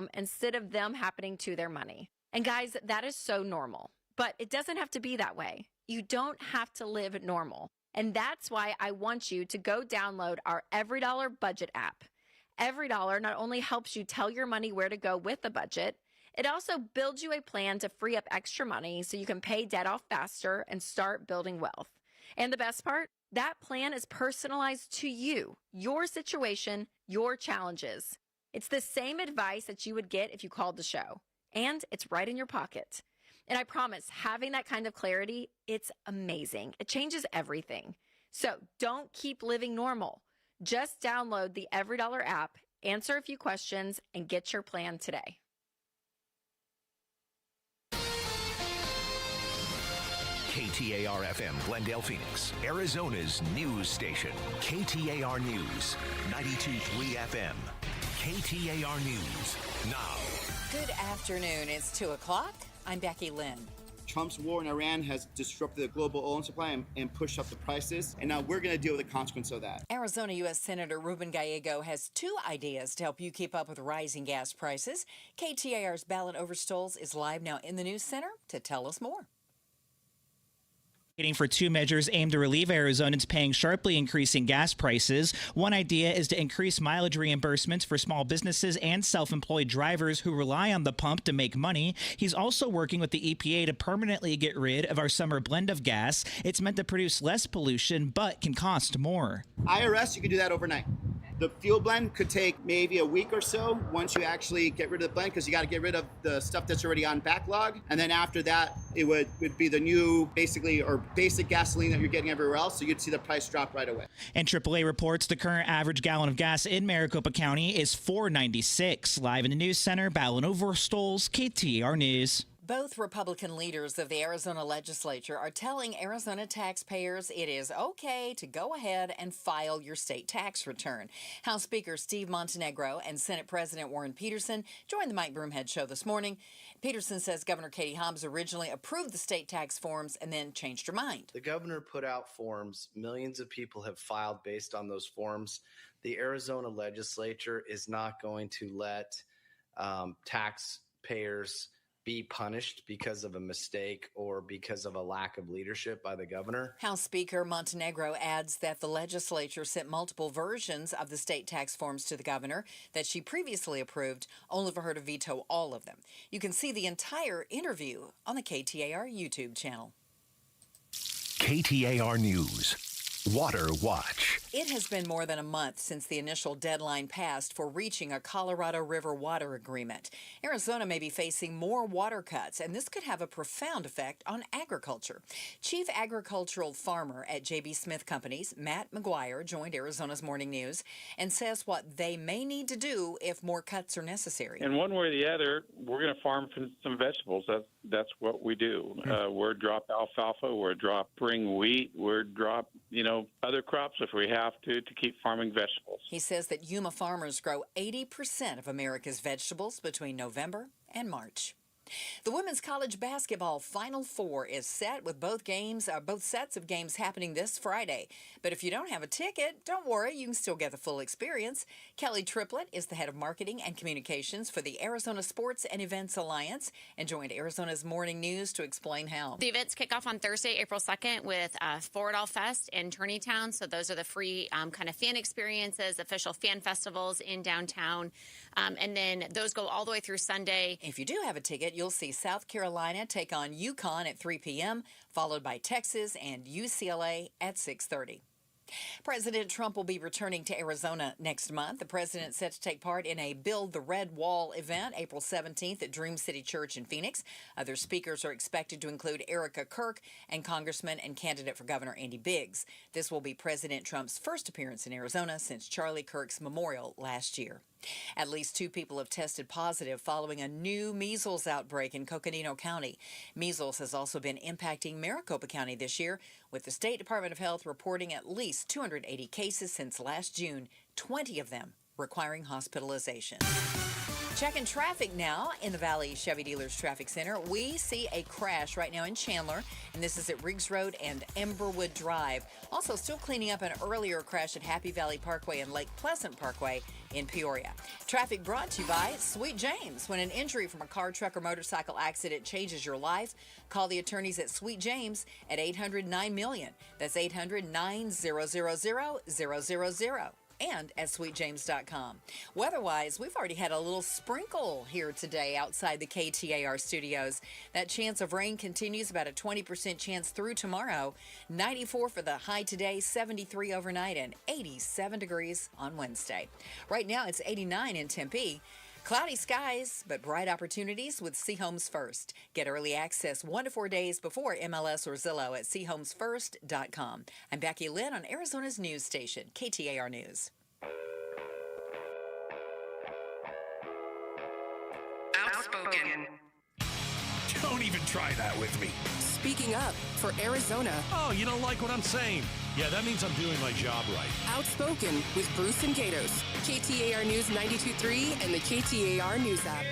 them instead of them happening to their money. And guys, that is so normal, but it doesn't have to be that way. You don't have to live normal. And that's why I want you to go download our Every Dollar Budget app. Every Dollar not only helps you tell your money where to go with the budget, it also builds you a plan to free up extra money so you can pay debt off faster and start building wealth. And the best part, that plan is personalized to you, your situation, your challenges. It's the same advice that you would get if you called the show, and it's right in your pocket. And I promise, having that kind of clarity, it's amazing. It changes everything. So don't keep living normal. Just download the Every Dollar app, answer a few questions, and get your plan today. KTAR-FM, Glendale, Phoenix, Arizona's news station. KTAR News, 92.3 FM. KTAR News, now. Good afternoon. It's 2 o'clock. I'm Becky Lynn. Trump's war in Iran has disrupted the global oil supply and pushed up the prices, and now we're going to deal with the consequence of that. Arizona U.S. Senator Ruben Gallego has 2 ideas to help you keep up with rising gas prices. KTAR's Ballot Overstoles is live now in the News Center to tell us more. For 2 measures aimed to relieve Arizonans paying sharply increasing gas prices. One idea is to increase mileage reimbursements for small businesses and self-employed drivers who rely on the pump to make money. He's also working with the EPA to permanently get rid of our summer blend of gas. It's meant to produce less pollution, but can cost more. IRS, you can do that overnight. The fuel blend could take maybe a week or so once you actually get rid of the blend, because you got to get rid of the stuff that's already on backlog. And then after that, it would be the new basic gasoline that you're getting everywhere else. So you'd see the price drop right away. And AAA reports the current average gallon of gas in Maricopa County is $4.96. Live in the News Center, Ballin Overstoles, KTAR News. Both Republican leaders of the Arizona legislature are telling Arizona taxpayers it is okay to go ahead and file your state tax return. House Speaker Steve Montenegro and Senate President Warren Peterson joined the Mike Broomhead Show this morning. Peterson says Governor Katie Hobbs originally approved the state tax forms and then changed her mind. The governor put out forms. Millions of people have filed based on those forms. The Arizona legislature is not going to let taxpayers be punished because of a mistake or because of a lack of leadership by the governor. House Speaker Montenegro adds that the legislature sent multiple versions of the state tax forms to the governor that she previously approved, only for her to veto all of them. You can see the entire interview on the KTAR YouTube channel. KTAR News. Water Watch. It has been more than a month since the initial deadline passed for reaching a Colorado River water agreement. Arizona may be facing more water cuts, and this could have a profound effect on agriculture. Chief Agricultural Farmer at J.B. Smith Companies, Matt McGuire, joined Arizona's Morning News and says what they may need to do if more cuts are necessary. And one way or the other, we're going to farm some vegetables. That's what we do. We're drop alfalfa, we're drop spring wheat, we're drop, other crops if we have to keep farming vegetables. He says that Yuma farmers grow 80% of America's vegetables between November and March. The women's college basketball Final Four is set with both sets of games happening this Friday. But if you don't have a ticket, don't worry, you can still get the full experience. Kelly Triplett is the head of marketing and communications for the Arizona Sports and Events Alliance and joined Arizona's Morning News to explain how. The events kick off on Thursday, April 2nd with For It All Fest in Tourneytown. So those are the free kind of fan experiences, official fan festivals in downtown. And then those go all the way through Sunday. If you do have a ticket, you'll see South Carolina take on UConn at 3 p.m., followed by Texas and UCLA at 6:30. President Trump will be returning to Arizona next month. The president set to take part in a Build the Red Wall event April 17th at Dream City Church in Phoenix. Other speakers are expected to include Erica Kirk and Congressman and candidate for Governor Andy Biggs. This will be President Trump's first appearance in Arizona since Charlie Kirk's memorial last year. At least 2 people have tested positive following a new measles outbreak in Coconino County. Measles has also been impacting Maricopa County this year, with the State Department of Health reporting at least 280 cases since last June, 20 of them requiring hospitalization. Checking traffic now in the Valley Chevy Dealers Traffic Center. We see a crash right now in Chandler, and this is at Riggs Road and Emberwood Drive. Also still cleaning up an earlier crash at Happy Valley Parkway and Lake Pleasant Parkway. in Peoria. Traffic brought to you by Sweet James. When an injury from a car, truck, or motorcycle accident changes your life, call the attorneys at Sweet James at 800-9-MILLION. That's 800-900-0000. And at sweetjames.com. Weather-wise, we've already had a little sprinkle here today outside the KTAR studios. That chance of rain continues, about a 20% chance through tomorrow. 94 for the high today, 73 overnight, and 87 degrees on Wednesday. Right now, it's 89 in Tempe. Cloudy skies, but bright opportunities with Seahomes First. Get early access 1 to 4 days before MLS or Zillow at seahomesfirst.com. I'm Becky Lynn on Arizona's news station, KTAR News. Outspoken. Don't even try that with me. Speaking up for Arizona. Oh, you don't like what I'm saying? Yeah, that means I'm doing my job right. Outspoken with Bruce and Gatos. KTAR News 92.3 and the KTAR News app.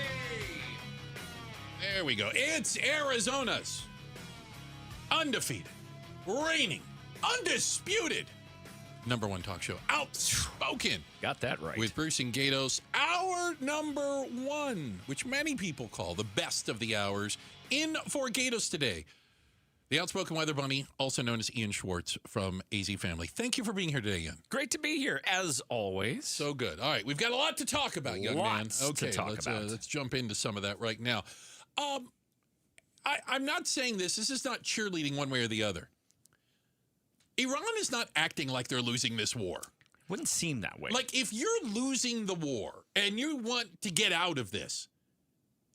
There we go. It's Arizona's undefeated, reigning, undisputed #1 talk show, Outspoken. Got that right. With Bruce and Gatos, our #1, which many people call the best of the hours, in for Gatos today. The Outspoken Weather Bunny, also known as Ian Schwartz from AZ Family. Thank you for being here today, Ian. Great to be here, as always. So good. All right, we've got a lot to talk about, young man. Okay, to talk about. Let's jump into some of that right now. I'm not saying this. This is not cheerleading one way or the other. Iran is not acting like they're losing this war. Wouldn't seem that way. Like, if you're losing the war and you want to get out of this,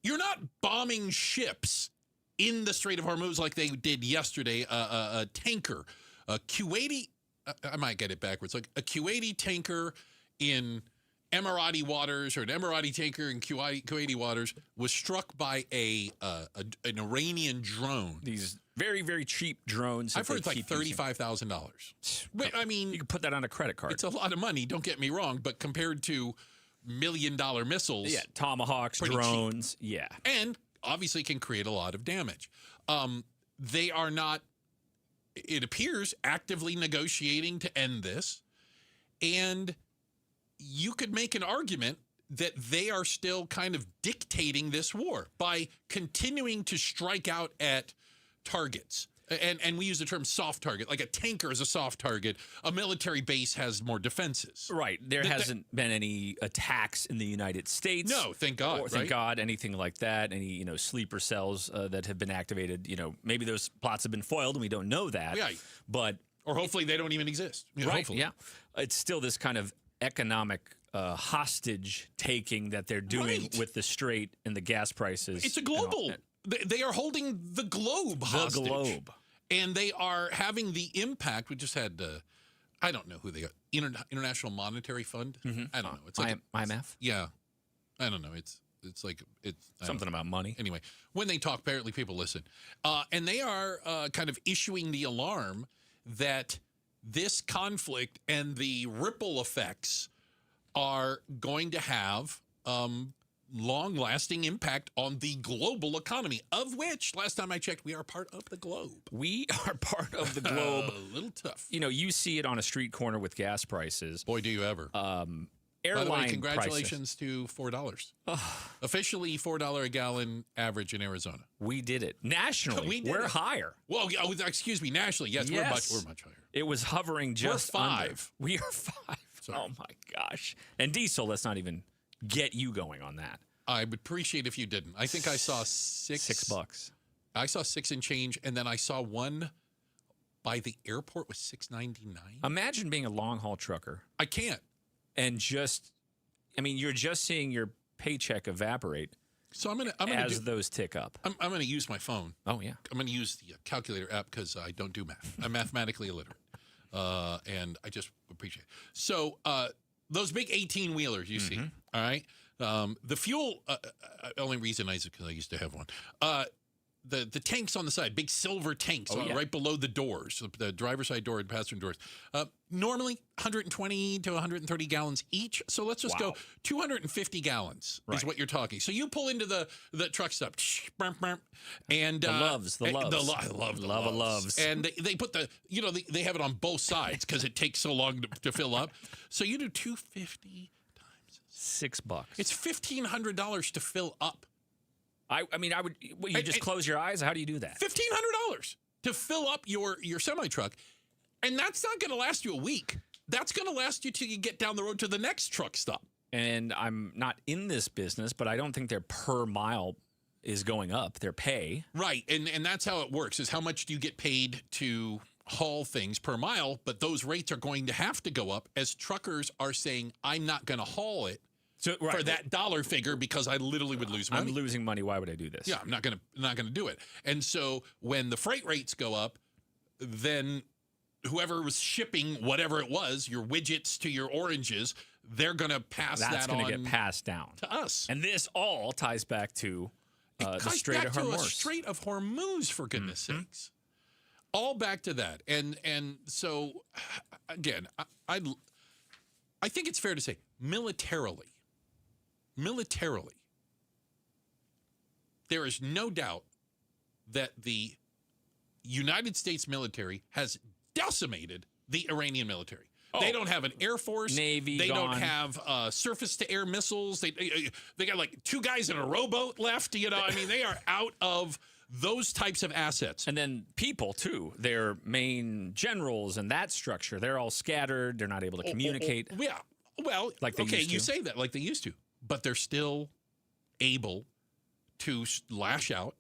you're not bombing ships in the Strait of Hormuz like they did yesterday. A tanker, a Kuwaiti, I might get it backwards, like a Kuwaiti tanker in Emirati waters, or an Emirati tanker in Kuwaiti waters, was struck by an Iranian drone. These very, very cheap drones. I've heard it's like $35,000. I mean, you can put that on a credit card. It's a lot of money, don't get me wrong, but compared to $1 million missiles. Yeah, Tomahawks, drones, cheap. Yeah. And obviously can create a lot of damage. They are not, it appears, actively negotiating to end this. And you could make an argument that they are still kind of dictating this war by continuing to strike out at targets. And we use the term soft target, like a tanker is a soft target. A military base has more defenses. Right. There hasn't been any attacks in the United States. No, thank God. Or, thank God, anything like that. Any, sleeper cells that have been activated. Maybe those plots have been foiled and we don't know that. Right. But or hopefully they don't even exist. Right. Hopefully. Yeah. It's still this kind of economic hostage taking that they're doing with the strait and the gas prices. It's a global. They are holding the globe hostage. The globe. And they are having the impact. We just had, I don't know who they are, International Monetary Fund. Mm-hmm. I don't know. It's like IMF? Yeah. I don't know. It's something about money. Anyway, when they talk, apparently people listen. And they are kind of issuing the alarm that this conflict and the ripple effects are going to have long-lasting impact on the global economy, of which, last time I checked, we are part of the globe. We are part of the globe. A little tough. You see it on a street corner with gas prices. Boy, do you ever. Airline By the way, congratulations prices. to $4. Officially $4 a gallon average in Arizona. We did it. Nationally, we're higher. Well, excuse me, nationally, yes. We're much higher. It was hovering just we're 5. Under. We are 5. Sorry. Oh, my gosh. And diesel, let's not even get you going on that. I would appreciate if you didn't. I think I saw $6. I saw 6 and change, and then I saw one by the airport was $6.99. Imagine being a long-haul trucker. I can't. And you're just seeing your paycheck evaporate. So I'm gonna as those tick up. I'm gonna use my phone. Oh yeah. I'm gonna use the calculator app because I don't do math. I'm mathematically illiterate, and I just appreciate it. So those big 18-wheelers you see, all right. The fuel. Only reason is because I used to have one. The tanks on the side, big silver tanks right below the doors, the driver's side door and passenger doors. Normally 120 to 130 gallons each. So let's just go 250 gallons is what you're talking. So you pull into the truck stop, and the loves. I love the loves. And they put they have it on both sides because it takes so long to fill up. So you do 250 times $6. It's $1,500 to fill up. I mean, I would. Well, you just close your eyes. How do you do that? $1,500 to fill up your semi truck, and that's not going to last you a week. That's going to last you till you get down the road to the next truck stop. And I'm not in this business, but I don't think their per mile is going up. Their pay, right? And that's how it works. Is how much do you get paid to haul things per mile? But those rates are going to have to go up as truckers are saying, "I'm not going to haul it." For that dollar figure, because I literally would lose money. I'm losing money. Why would I do this? Yeah, I'm not gonna do it. And so when the freight rates go up, then whoever was shipping whatever it was, your widgets to your oranges, they're gonna pass that on. That's gonna get passed down to us. And this all ties back to the Strait of Hormuz. Strait of Hormuz, for goodness sakes. All back to that. And so again, I think it's fair to say militarily, there is no doubt that the United States military has decimated the Iranian military. They don't have an air force, Navy. They don't have surface-to-air missiles. They got like 2 guys in a rowboat left. You know, I mean, they are out of those types of assets. And then people too. Their main generals and that structure. They're all scattered. They're not able to communicate. Yeah. Well, like they used to. You say that like they used to, but they're still able to lash out.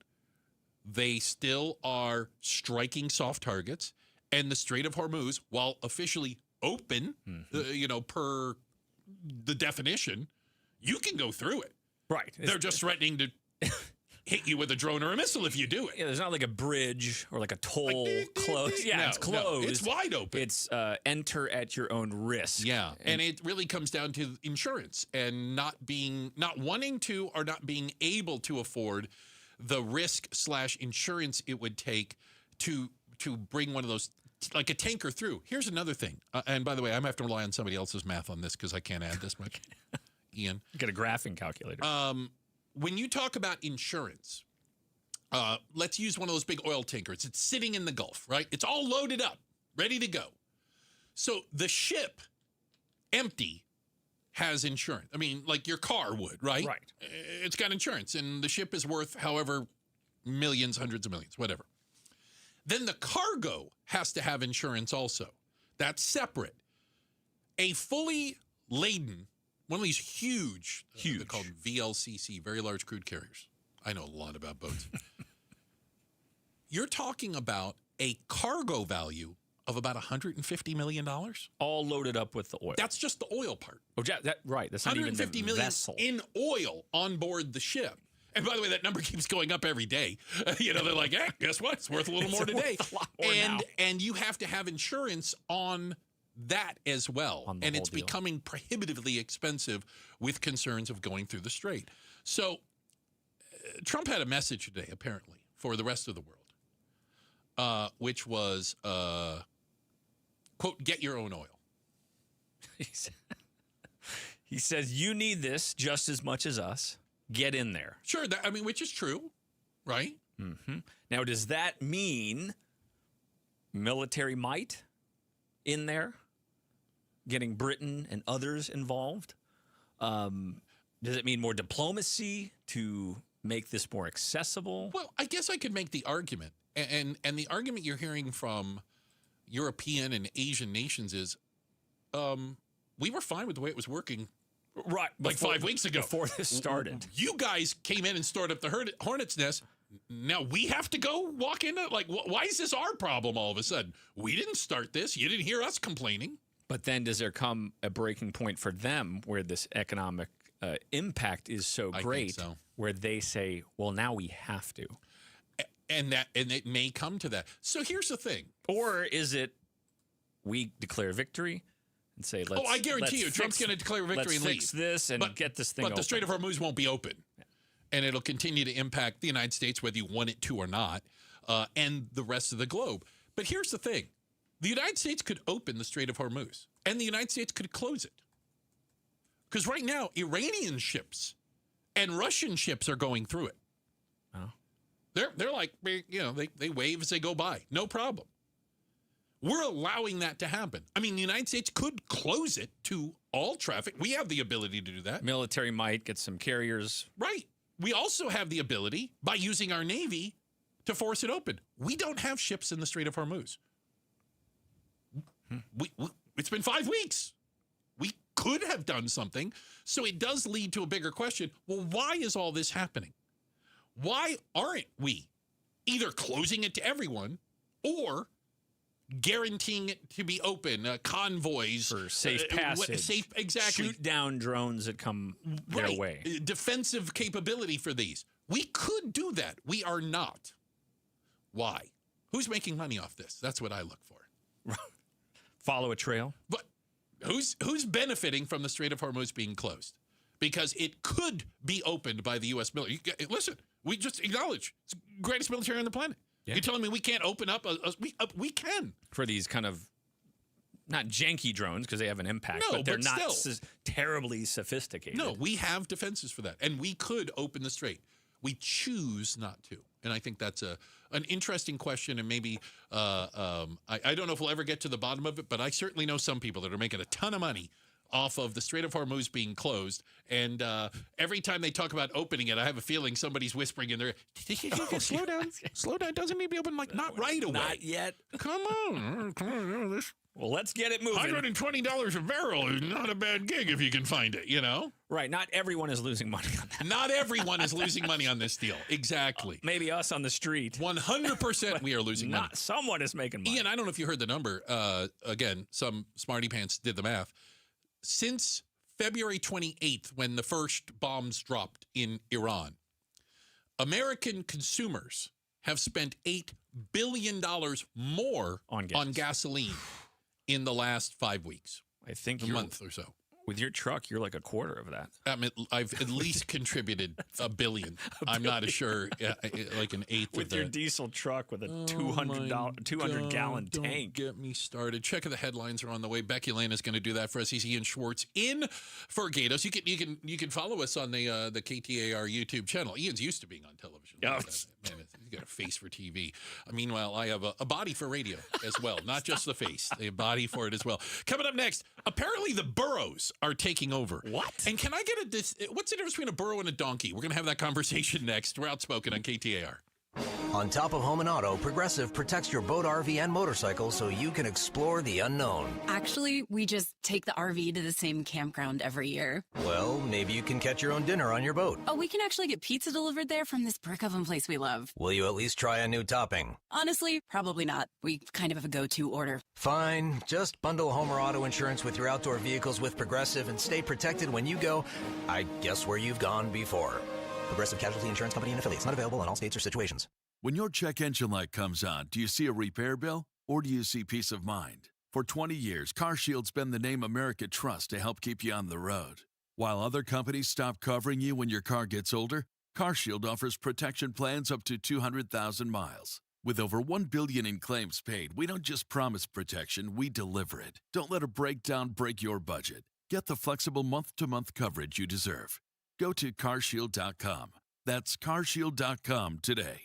They still are striking soft targets, and the Strait of Hormuz, while officially open, per the definition, you can go through it. Right. They're just threatening to hit you with a drone or a missile if you do it. Yeah, there's not like a bridge or like a toll closed. Yeah, it's closed. It's wide open. It's enter at your own risk. Yeah, and it really comes down to insurance and not wanting to or not being able to afford the risk/insurance it would take to bring one of those, like a tanker, through. Here's another thing, and by the way, I'm going to have to rely on somebody else's math on this because I can't add this much. Ian, get a graphing calculator. When you talk about insurance, let's use one of those big oil tankers. It's sitting in the Gulf, right? It's all loaded up, ready to go. So the ship, empty, has insurance. I mean, like your car would, right? Right. It's got insurance, and the ship is worth however millions, hundreds of millions, whatever. Then the cargo has to have insurance also. That's separate. A fully laden, one of these huge. They're called VLCC, very large crude carriers. I know a lot about boats. You're talking about a cargo value of about $150 million. All loaded up with the oil. That's just the oil part. Oh, right. That's not even the $150 million vessel. in oil on board the ship. And by the way, that number keeps going up every day. They're like, hey, guess what? It's worth a little more today. A lot more now. And you have to have insurance on that as well. And it's becoming prohibitively expensive with concerns of going through the strait. So Trump had a message today, apparently, for the rest of the world, which was, quote, get your own oil. He says, you need this just as much as us. Get in there. Sure. Which is true, right? Mm-hmm. Now, does that mean military might in there? Getting Britain and others involved? Does it mean more diplomacy to make this more accessible? Well, I guess I could make the argument, and the argument you're hearing from European and Asian nations is we were fine with the way it was working. Right. Like 5 weeks ago. Before this started. You guys came in and started up the hornet's nest. Now we have to go walk into it? Like, why is this our problem all of a sudden? We didn't start this. You didn't hear us complaining. But then does there come a breaking point for them where this economic impact is so great where they say, well, now we have to? And it may come to that. So here's the thing. Or is it we declare victory and say, let's I guarantee you, Trump's going to declare victory and leave. Let's fix this and get this thing open. But the Strait of Hormuz won't be open. And it'll continue to impact the United States, whether you want it to or not, and the rest of the globe. But here's the thing. The United States could open the Strait of Hormuz, and the United States could close it. Because right now, Iranian ships and Russian ships are going through it. Oh. They're like, they wave as they go by. No problem. We're allowing that to happen. I mean, the United States could close it to all traffic. We have the ability to do that. Military might get some carriers. Right. We also have the ability, by using our Navy, to force it open. We don't have ships in the Strait of Hormuz. It's been 5 weeks. We could have done something. So it does lead to a bigger question. Well, why is all this happening? Why aren't we either closing it to everyone or guaranteeing it to be open, convoys for safe passage, exactly, shoot down drones that come their way, defensive capability for these? We could do that. We are not. Why? Who's making money off this? That's what I look for. Follow a trail. But who's benefiting from the Strait of Hormuz being closed? Because it could be opened by the U.S. military. Listen, we just acknowledge it's the greatest military on the planet. Yeah. You're telling me we can't open up? We can. For these kind of, not janky drones, because they have an impact, but they're not terribly sophisticated. No, we have defenses for that. And we could open the strait. We choose not to. And I think that's an interesting question. And maybe, I don't know if we'll ever get to the bottom of it, but I certainly know some people that are making a ton of money off of the Strait of Hormuz being closed. And every time they talk about opening it, I have a feeling somebody's whispering in there, slow down. Slow down. Doesn't need to be open, not right away. Not yet. Come on. Well, let's get it moving. $120 a barrel is not a bad gig if you can find it, Right. Not everyone is losing money on that. Not everyone is losing money on this deal. Exactly. Maybe us on the street. 100% we are losing money. Someone is making money. Ian, I don't know if you heard the number. Again, some smarty pants did the math. Since February 28th, when the first bombs dropped in Iran, American consumers have spent $8 billion more on gasoline in the last 5 weeks. I think a month or so. With your truck, you're like a quarter of that. I've at least contributed $1 billion. I'm not sure, like an eighth with of your diesel truck with a 200-gallon tank. Don't get me started. Check the headlines are on the way. Becky Lane is going to do that for us. He's Ian Schwartz in for Gatos. You can follow us on the KTAR YouTube channel. Ian's used to being on television. Yeah. Man, he's got a face for TV. Meanwhile, I have a body for radio as well, not just the face, a body for it as well. Coming up next, apparently the burros are taking over. What? And can I get what's the difference between a burro and a donkey? We're going to have that conversation next. We're Outspoken on KTAR. On top of home and auto, Progressive protects your boat, RV, and motorcycle so you can explore the unknown. Actually, we just take the RV to the same campground every year. Well, maybe you can catch your own dinner on your boat. Oh, we can actually get pizza delivered there from this brick oven place we love. Will you at least try a new topping? Honestly, probably not. We kind of have a go-to order. Fine. Just bundle home or auto insurance with your outdoor vehicles with Progressive and stay protected when you go, I guess, where you've gone before. Progressive Casualty Insurance Company and affiliates. Not available in all states or situations. When your check engine light comes on, do you see a repair bill or do you see peace of mind? For 20 years, CarShield's been the name America trusts to help keep you on the road. While other companies stop covering you when your car gets older, CarShield offers protection plans up to 200,000 miles. With over $1 billion in claims paid, we don't just promise protection, we deliver it. Don't let a breakdown break your budget. Get the flexible month-to-month coverage you deserve. Go to carshield.com. That's carshield.com today.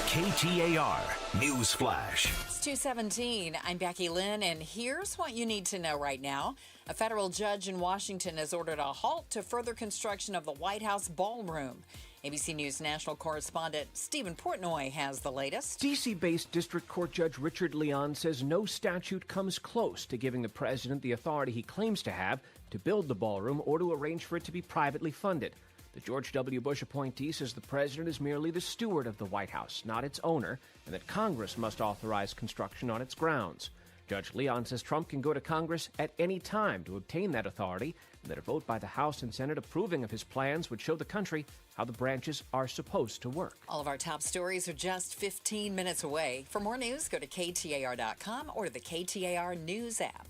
KTAR News Flash. It's 2:17. I'm Becky Lynn, and here's what you need to know right now. A federal judge in Washington has ordered a halt to further construction of the White House ballroom. ABC News national correspondent Stephen Portnoy has the latest. D.C.-based District Court Judge Richard Leon says no statute comes close to giving the president the authority he claims to have to build the ballroom or to arrange for it to be privately funded. The George W. Bush appointee says the president is merely the steward of the White House, not its owner, and that Congress must authorize construction on its grounds. Judge Leon says Trump can go to Congress at any time to obtain that authority, and that a vote by the House and Senate approving of his plans would show the country how the branches are supposed to work. All of our top stories are just 15 minutes away. For more news, go to KTAR.com or the KTAR News app.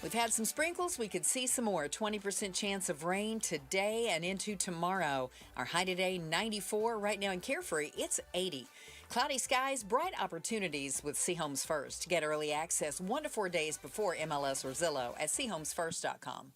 We've had some sprinkles. We could see some more. 20% chance of rain today and into tomorrow. Our high today, 94. Right now in Carefree, it's 80. Cloudy skies, bright opportunities with Homes First. Get early access 1 to 4 days before MLS or Zillow at chomesfirst.com.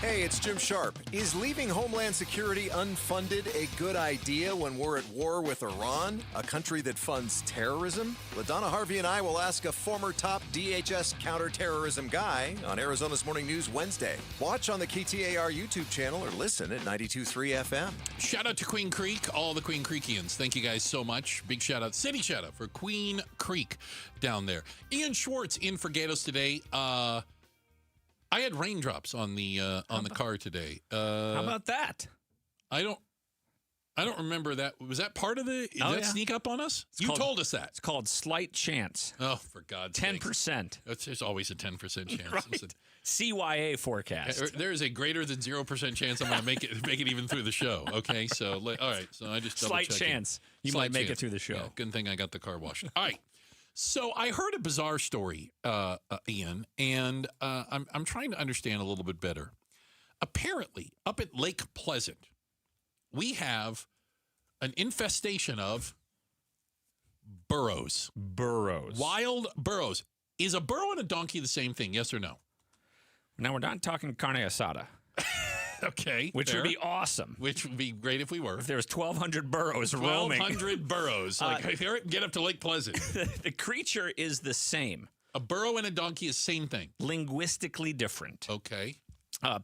Hey, it's Jim Sharp. Is leaving Homeland Security unfunded a good idea when we're at war with Iran, a country that funds terrorism? LaDonna Harvey and I will ask a former top DHS counterterrorism guy on Arizona's Morning News Wednesday. Watch on the KTAR YouTube channel or listen at 92.3 FM. Shout out to Queen Creek, all the Queen Creekians. Thank you guys so much. Big shout out, city shout out for Queen Creek down there. Ian Schwartz in for Gatos today. I had raindrops on the car today. How about that? I don't remember that. Was that part of the? Did that sneak up on us? You told us that. It's called slight chance. Oh, for God's sake. 10%. There's always a 10% chance. Right. Listen, CYA forecast. there is a greater than 0% chance I'm going to make it even through the show. Okay, so all right. So I just slight chance you might make it through the show. Yeah, good thing I got the car washed. All right. So I heard a bizarre story, Ian, and I'm trying to understand a little bit better. Apparently, up at Lake Pleasant, we have an infestation of burros. Wild burros. Is a burro and a donkey the same thing, yes or no? Now, we're not talking carne asada. Okay. Which would be awesome. Which would be great if we were. If there was 1,200 burros roaming. 1,200 burros. Get up to Lake Pleasant. The creature is the same. A burro and a donkey is the same thing. Linguistically different. Okay.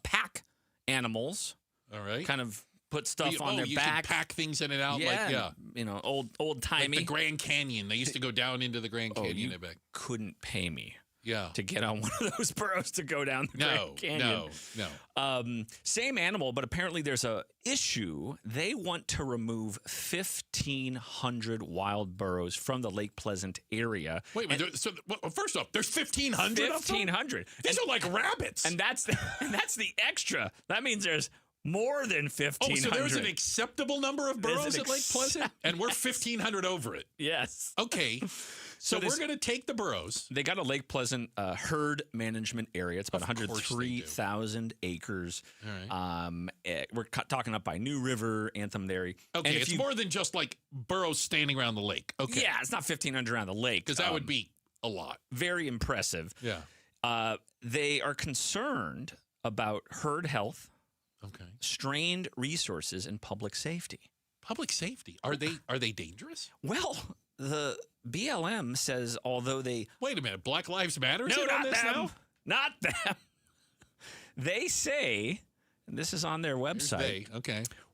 Pack animals. All right. Kind of put stuff on their you back. Can pack things in and out. Old-timey. Like the Grand Canyon. They used to go down into the Grand Canyon. You couldn't pay me. Yeah. To get on one of those burros to go down the Grand Canyon. No. Same animal, but apparently there's a issue. They want to remove 1,500 wild burros from the Lake Pleasant area. Wait a minute. So first off, there's 1,500 1,500. These are like rabbits. And that's the extra. That means there's more than 1,500. Oh, so there's an acceptable number of burros at Lake Pleasant? And we're 1,500 over it. Yes. Okay. So we're going to take the burros. They got a Lake Pleasant herd management area. It's about 103,000 acres. All right. We're talking up by New River, Anthem Dairy. Okay, it's more than just like burros standing around the lake. Okay. Yeah, it's not 1,500 around the lake. Because that would be a lot. Very impressive. Yeah. They are concerned about herd health, strained resources, and public safety. Public safety? Are they dangerous? Well, the BLM says although they... Wait a minute. Black Lives Matter? No, not them. Now? Not them. They say, and this is on their website,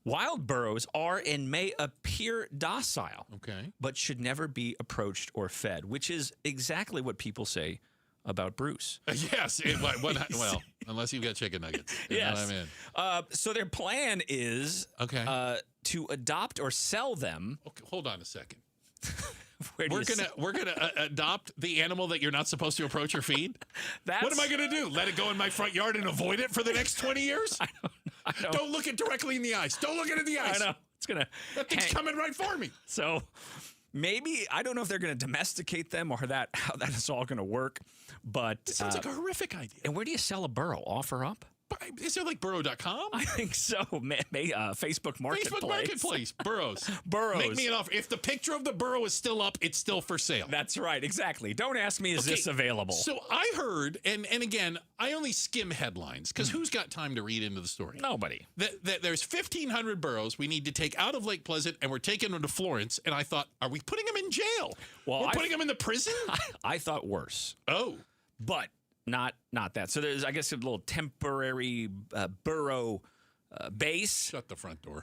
wild burros are and may appear docile, but should never be approached or fed, which is exactly what people say about Bruce. Yes. Well, unless you've got chicken nuggets. Yes. So their plan is to adopt or sell them. Okay, hold on a second. We're gonna adopt the animal that you're not supposed to approach or feed. What am I gonna do? Let it go in my front yard and avoid it for the next 20 years? I don't look it directly in the eyes. Don't look it in the eyes. I know it's gonna. That thing's coming right for me. So maybe I don't know if they're gonna domesticate them or how that is all gonna work. But it sounds like a horrific idea. And where do you sell a burro? Offer up? Is there like burro.com? I think so. Facebook Marketplace. Facebook Marketplace. Burros. Burros. Make me an offer. If the picture of the burro is still up, it's still for sale. That's right. Exactly. Don't ask me, is this available? So I heard, and again, I only skim headlines because who's got time to read into the story? Nobody. That there's 1,500 burros we need to take out of Lake Pleasant, and we're taking them to Florence. And I thought, are we putting them in jail? Well, we're putting them in the prison? I thought worse. Oh. But not that. So there's, I guess, a little temporary burro base. Shut the front door.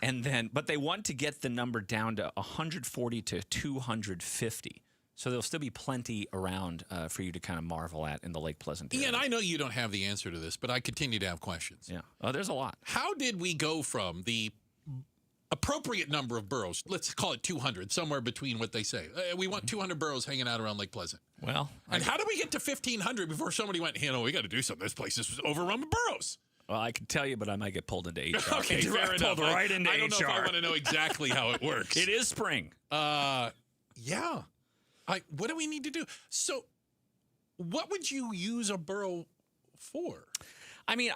But they want to get the number down to 140 to 250. So there'll still be plenty around for you to kind of marvel at in the Lake Pleasant area. Ian, I know you don't have the answer to this, but I continue to have questions. Yeah. Oh, there's a lot. How did we go from the appropriate number of burros, let's call it 200, somewhere between what they say. We want 200 burros hanging out around Lake Pleasant. Well, and how did we get to 1,500 before somebody went, we got to do something. This place is overrun with burros. Well, I can tell you, but I might get pulled into HR. Okay, fair enough. Pulled right into HR. I don't know if I want to know exactly how it works. It is spring. Yeah. What do we need to do? So, what would you use a burro for? I mean,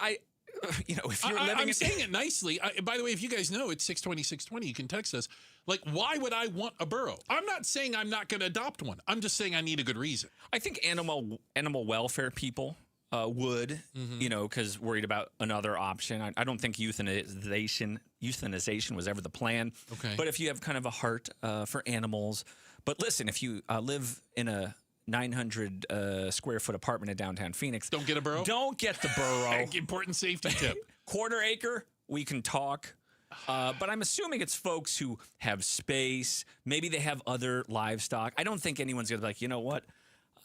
if you're living... I'm saying it nicely. By the way, if you guys know, it's 620-620. You can text us. Like, why would I want a burro? I'm not saying I'm not going to adopt one. I'm just saying I need a good reason. I think animal welfare people would, because worried about another option. I don't think euthanization was ever the plan. Okay. But if you have kind of a heart for animals, but listen, if you live in a 900 square foot apartment in downtown Phoenix, don't get a burrow. Don't get the burrow. Important safety tip. Quarter acre, we can talk. But I'm assuming it's folks who have space. Maybe they have other livestock. I don't think anyone's going to be like, you know what?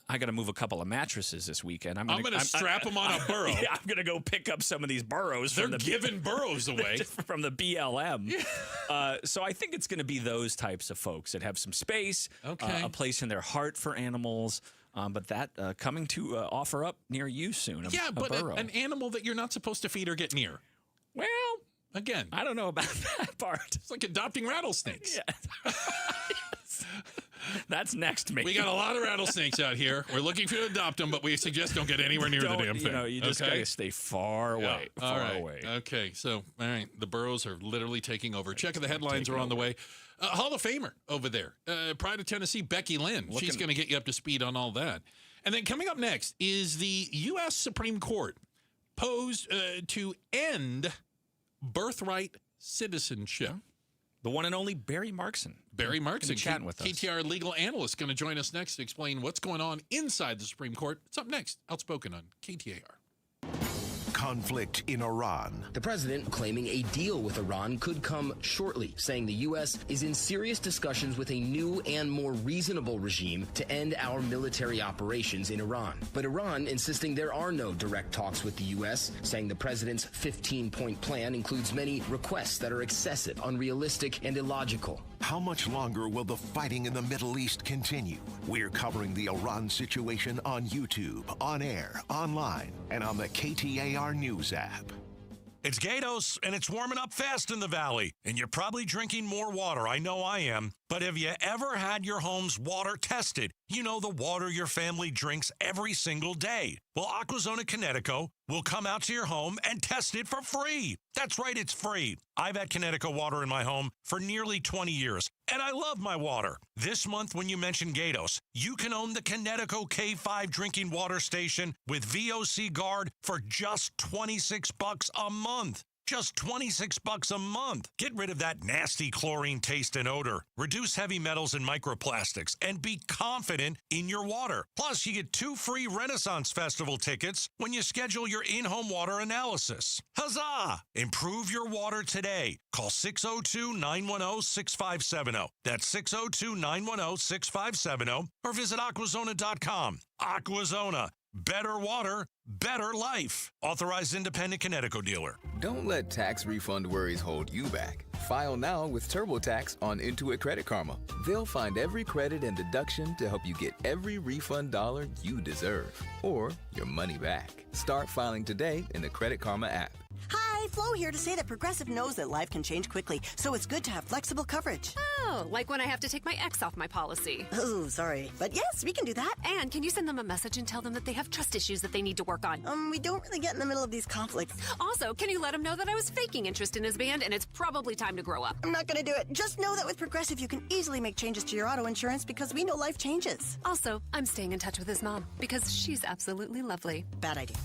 I got to move a couple of mattresses this weekend. I'm going to strap them on a burrow. Yeah, I'm going to go pick up some of these burrows. They're giving burrows away. From the BLM. So I think it's going to be those types of folks that have some space, a place in their heart for animals. But that coming to offer up near you soon. A burrow. An animal that you're not supposed to feed or get near. Well, again, I don't know about that part. It's like adopting rattlesnakes. Yeah. That's next, maybe. We got a lot of rattlesnakes out here. We're looking for you to adopt them, but we suggest don't get anywhere near the damn thing. You just got to stay far away. Yeah. Far away. Okay, so, all right, the burrows are literally taking over. Check of the headlines are on the way. Hall of Famer over there. Pride of Tennessee, Becky Lynn. She's going to get you up to speed on all that. And then coming up next is the U.S. Supreme Court posed to end birthright citizenship. The one and only Barry Markson. Barry Markson, chatting with us. KTAR legal analyst, going to join us next to explain what's going on inside the Supreme Court. It's up next. Outspoken on KTAR. Conflict in Iran. The president claiming a deal with Iran could come shortly, saying the U.S. is in serious discussions with a new and more reasonable regime to end our military operations in Iran. But Iran insisting there are no direct talks with the U.S., saying the president's 15-point plan includes many requests that are excessive, unrealistic, and illogical. How much longer will the fighting in the Middle East continue? We're covering the Iran situation on YouTube, on air, online, and on the KTAR News app. It's Gatos, and it's warming up fast in the valley, and you're probably drinking more water. I know I am. But have you ever had your home's water tested? You know, the water your family drinks every single day. Well, Aquazona Connecticut will come out to your home and test it for free. That's right, it's free. I've had Connecticut water in my home for nearly 20 years, and I love my water. This month, when you mention Gatos, you can own the Connecticut K5 drinking water station with VOC Guard for just $26 a month. Just $26 a month. Get rid of that nasty chlorine taste and odor. Reduce heavy metals and microplastics and be confident in your water. Plus, you get 2 free Renaissance Festival tickets when you schedule your in-home water analysis. Huzzah! Improve your water today. Call 602-910-6570. That's 602-910-6570 or visit aquazona.com. Aquazona. Better water, better life. Authorized independent Connecticut dealer. Don't let tax refund worries hold you back. File now with TurboTax on Intuit Credit Karma. They'll find every credit and deduction to help you get every refund dollar you deserve or your money back. Start filing today in the Credit Karma app. Hi, Flo here to say that Progressive knows that life can change quickly, so it's good to have flexible coverage. Oh, like when I have to take my ex off my policy. Oh, sorry. But yes, we can do that. And can you send them a message and tell them that they have trust issues that they need to work on? We don't really get in the middle of these conflicts. Also, can you let them know that I was faking interest in his band and it's probably time to grow up? I'm not going to do it. Just know that with Progressive, you can easily make changes to your auto insurance because we know life changes. Also, I'm staying in touch with his mom because she's absolutely lovely. Bad idea.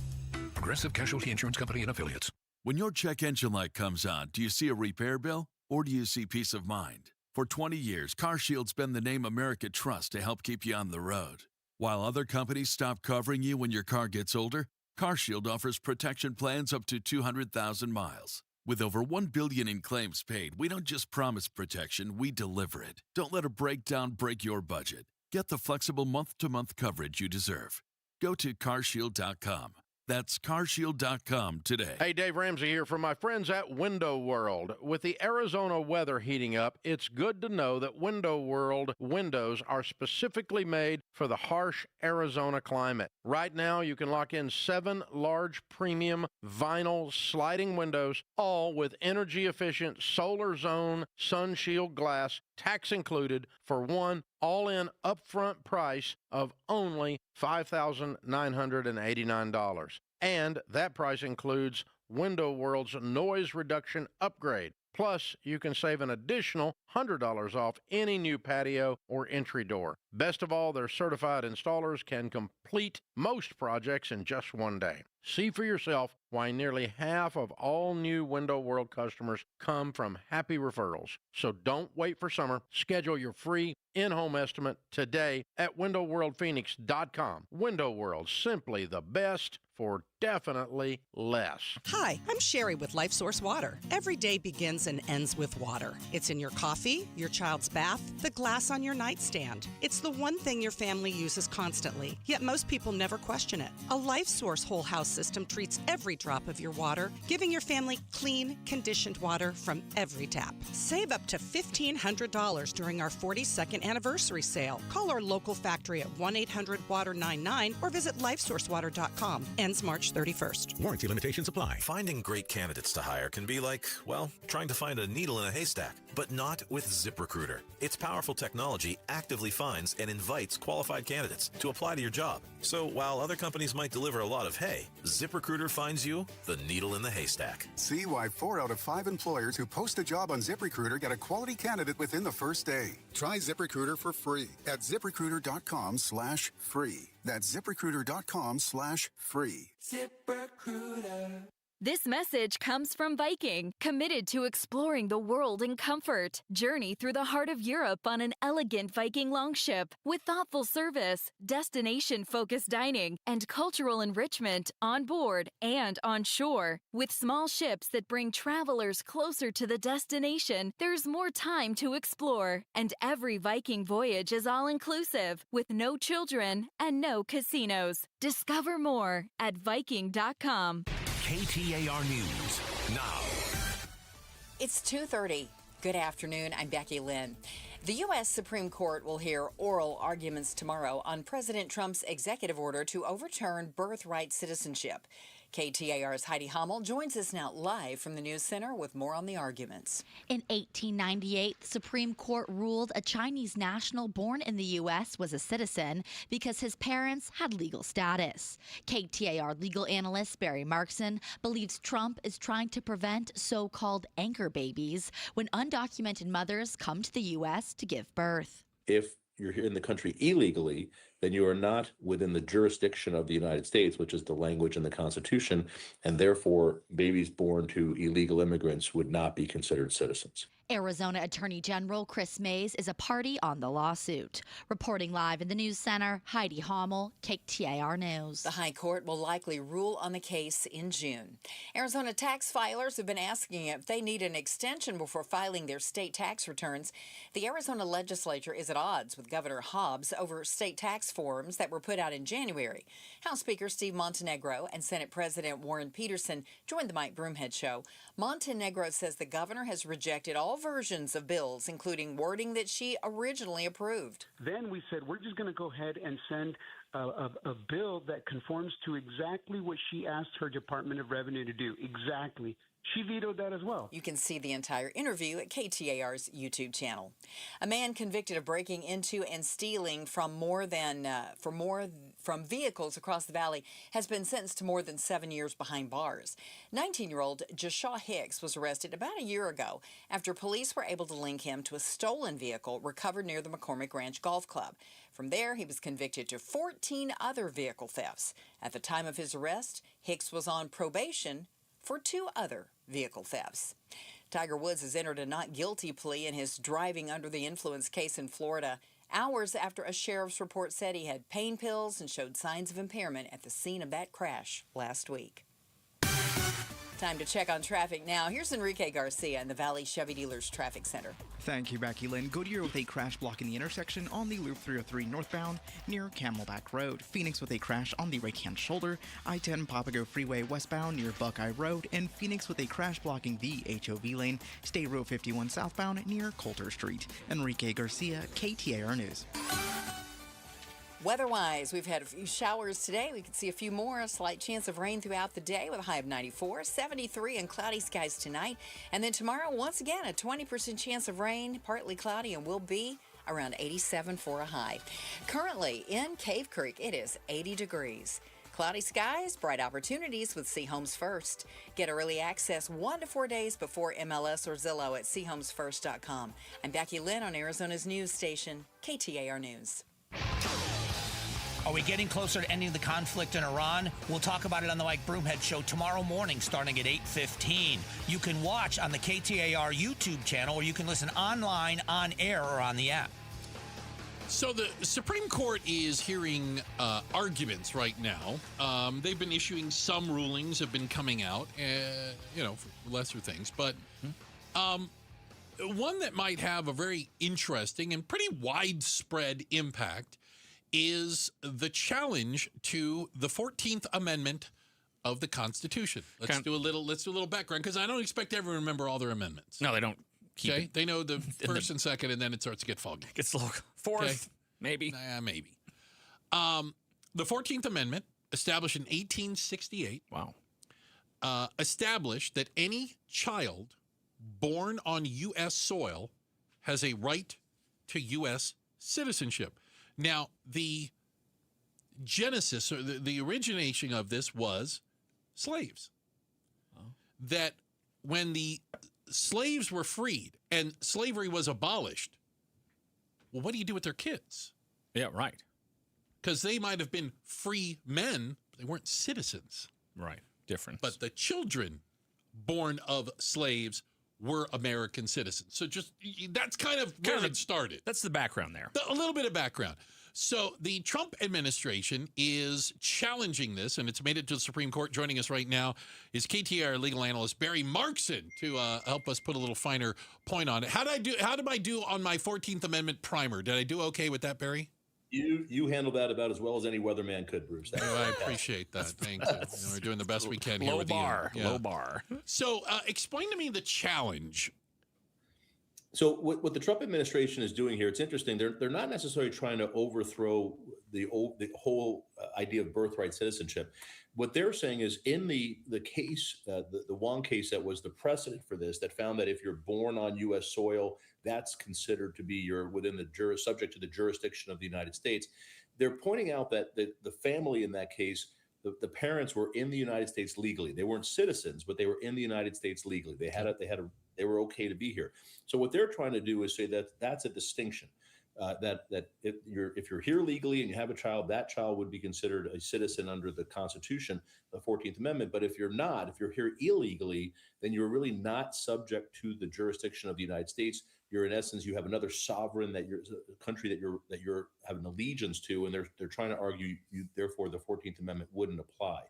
Progressive Casualty Insurance Company and Affiliates. When your check engine light comes on, do you see a repair bill or do you see peace of mind? For 20 years, CarShield's been the name America trusts to help keep you on the road. While other companies stop covering you when your car gets older, CarShield offers protection plans up to 200,000 miles. With over $1 billion in claims paid, we don't just promise protection, we deliver it. Don't let a breakdown break your budget. Get the flexible month-to-month coverage you deserve. Go to carshield.com. That's carshield.com today. Hey, Dave Ramsey here from my friends at Window World. With the Arizona weather heating up, it's good to know that Window World windows are specifically made for the harsh Arizona climate. Right now, you can lock in 7 large premium vinyl sliding windows, all with energy-efficient solar zone sun shield glass, tax included, for one all-in upfront price of only $5,989. And that price includes Window World's noise reduction upgrade. Plus, you can save an additional $100 off any new patio or entry door. Best of all, their certified installers can complete most projects in just one day. See for yourself why nearly half of all new Window World customers come from happy referrals. So don't wait for summer. Schedule your free in-home estimate today at windowworldphoenix.com. Window World, simply the best for definitely less. Hi, I'm Sherry with Life Source Water. Every day begins and ends with water. It's in your coffee, your child's bath, the glass on your nightstand. It's the one thing your family uses constantly, yet most people never question it. A Life Source whole house system treats every drop of your water, giving your family clean, conditioned water from every tap. Save up to $1,500 during our 42nd anniversary sale. Call our local factory at 1-800-WATER-99 or visit lifesourcewater.com. Ends March 31st. Warranty limitations apply. Finding great candidates to hire can be like, well, trying to find a needle in a haystack, but not with ZipRecruiter. Its powerful technology actively finds and invites qualified candidates to apply to your job. So while other companies might deliver a lot of hay, ZipRecruiter finds you the needle in the haystack. See why 4 out of 5 employers who post a job on ZipRecruiter get a quality candidate within the first day. Try ZipRecruiter for free at ZipRecruiter.com/free. That's ZipRecruiter.com/free. ZipRecruiter. This message comes from Viking, committed to exploring the world in comfort. Journey through the heart of Europe on an elegant Viking longship with thoughtful service, destination-focused dining, and cultural enrichment on board and on shore. With small ships that bring travelers closer to the destination, there's more time to explore. And every Viking voyage is all-inclusive, with no children and no casinos. Discover more at Viking.com. KTAR News now. It's 2:30. Good afternoon. I'm Becky Lynn. The U.S. Supreme Court will hear oral arguments tomorrow on President Trump's executive order to overturn birthright citizenship. KTAR's Heidi Hommel joins us now live from the News Center with more on the arguments. In 1898, the Supreme Court ruled a Chinese national born in the U.S. was a citizen because his parents had legal status. KTAR legal analyst Barry Markson believes Trump is trying to prevent so-called anchor babies when undocumented mothers come to the U.S. to give birth. If you're here in the country illegally, then you are not within the jurisdiction of the United States, which is the language in the Constitution, and therefore babies born to illegal immigrants would not be considered citizens. Arizona Attorney General Chris Mays is a party on the lawsuit. Reporting live in the News Center, Heidi Hommel, KTAR News. The High Court will likely rule on the case in June. Arizona tax filers have been asking if they need an extension before filing their state tax returns. The Arizona legislature is at odds with Governor Hobbs over state tax forms that were put out in January. House Speaker Steve Montenegro and Senate President Warren Peterson joined the Mike Broomhead Show. Montenegro says the governor has rejected all versions of bills, including wording that she originally approved. Then we said we're just going to go ahead and send a bill that conforms to exactly what she asked her Department of Revenue to do. Exactly. She vetoed that as well. You can see the entire interview at KTAR's YouTube channel. A man convicted of breaking into and stealing from vehicles across the valley has been sentenced to more than 7 years behind bars. 19-year-old Joshua Hicks was arrested about a year ago after police were able to link him to a stolen vehicle recovered near the McCormick Ranch Golf Club. From there, he was convicted to 14 other vehicle thefts. At the time of his arrest, Hicks was on probation for 2 other vehicle thefts. Tiger Woods has entered a not guilty plea in his driving under the influence case in Florida, hours after a sheriff's report said he had pain pills and showed signs of impairment at the scene of that crash last week. Time to check on traffic now. Here's Enrique Garcia in the Valley Chevy Dealers Traffic Center. Thank you, Becky Lynn. Goodyear with a crash blocking the intersection on the Loop 303 northbound near Camelback Road. Phoenix with a crash on the right-hand shoulder. I-10 Papago Freeway westbound near Buckeye Road. And Phoenix with a crash blocking the HOV lane. State Road 51 southbound near Coulter Street. Enrique Garcia, KTAR News. Weather-wise, we've had a few showers today. We could see a few more. A slight chance of rain throughout the day with a high of 94, 73, and cloudy skies tonight. And then tomorrow, once again, a 20% chance of rain, partly cloudy, and will be around 87 for a high. Currently in Cave Creek, it is 80 degrees. Cloudy skies, bright opportunities with See Homes First. Get early access 1 to 4 days before MLS or Zillow at SeeHomesFirst.com. I'm Becky Lynn on Arizona's news station, KTAR News. Are we getting closer to ending the conflict in Iran? We'll talk about it on the Mike Broomhead Show tomorrow morning starting at 8:15. You can watch on the KTAR YouTube channel, or you can listen online, on air, or on the app. So the Supreme Court is hearing arguments right now. They've been issuing some rulings, have been coming out, for lesser things. But one that might have a very interesting and pretty widespread impact is the challenge to the 14th Amendment of the Constitution. Let's do a little background, because I don't expect everyone to remember all their amendments. No, they don't. Okay, they know the first and second, and then it starts to get foggy. Gets low. Fourth, maybe. Maybe. The 14th Amendment, established in 1868, established that any child born on U.S. soil has a right to U.S. citizenship. Now, the genesis, or the origination of this was slaves. That when the slaves were freed and slavery was abolished, well, what do you do with their kids? Yeah, right. Because they might have been free men, but they weren't citizens. Right, different. But the children born of slaves were American citizens. So that's kind of where it started. That's the background there. A little bit of background. So the Trump administration is challenging this, and it's made it to the Supreme Court. Joining us right now is KTAR legal analyst Barry Markson to help us put a little finer point on it. How did I do on my 14th Amendment primer? Did I do okay with that, Barry? You handled that about as well as any weatherman could, Bruce. I appreciate that. Thank you. We're doing the best we can here with you. Low bar. So explain to me the challenge. So what the Trump administration is doing here, it's interesting. They're not necessarily trying to overthrow the whole idea of birthright citizenship. What they're saying is in the case, the Wong case that was the precedent for this, that found that if you're born on U.S. soil, that's considered to be within the subject to the jurisdiction of the United States. They're pointing out that the family in that case, the parents were in the United States legally. They weren't citizens, but they were in the United States legally. They were okay to be here. So what they're trying to do is say that that's a distinction. That if you're here legally and you have a child, that child would be considered a citizen under the Constitution, the 14th Amendment. But if you're not, if you're here illegally, then you're really not subject to the jurisdiction of the United States. You're in essence, you have another sovereign country that you're have an allegiance to, and they're trying to argue therefore the 14th Amendment wouldn't apply.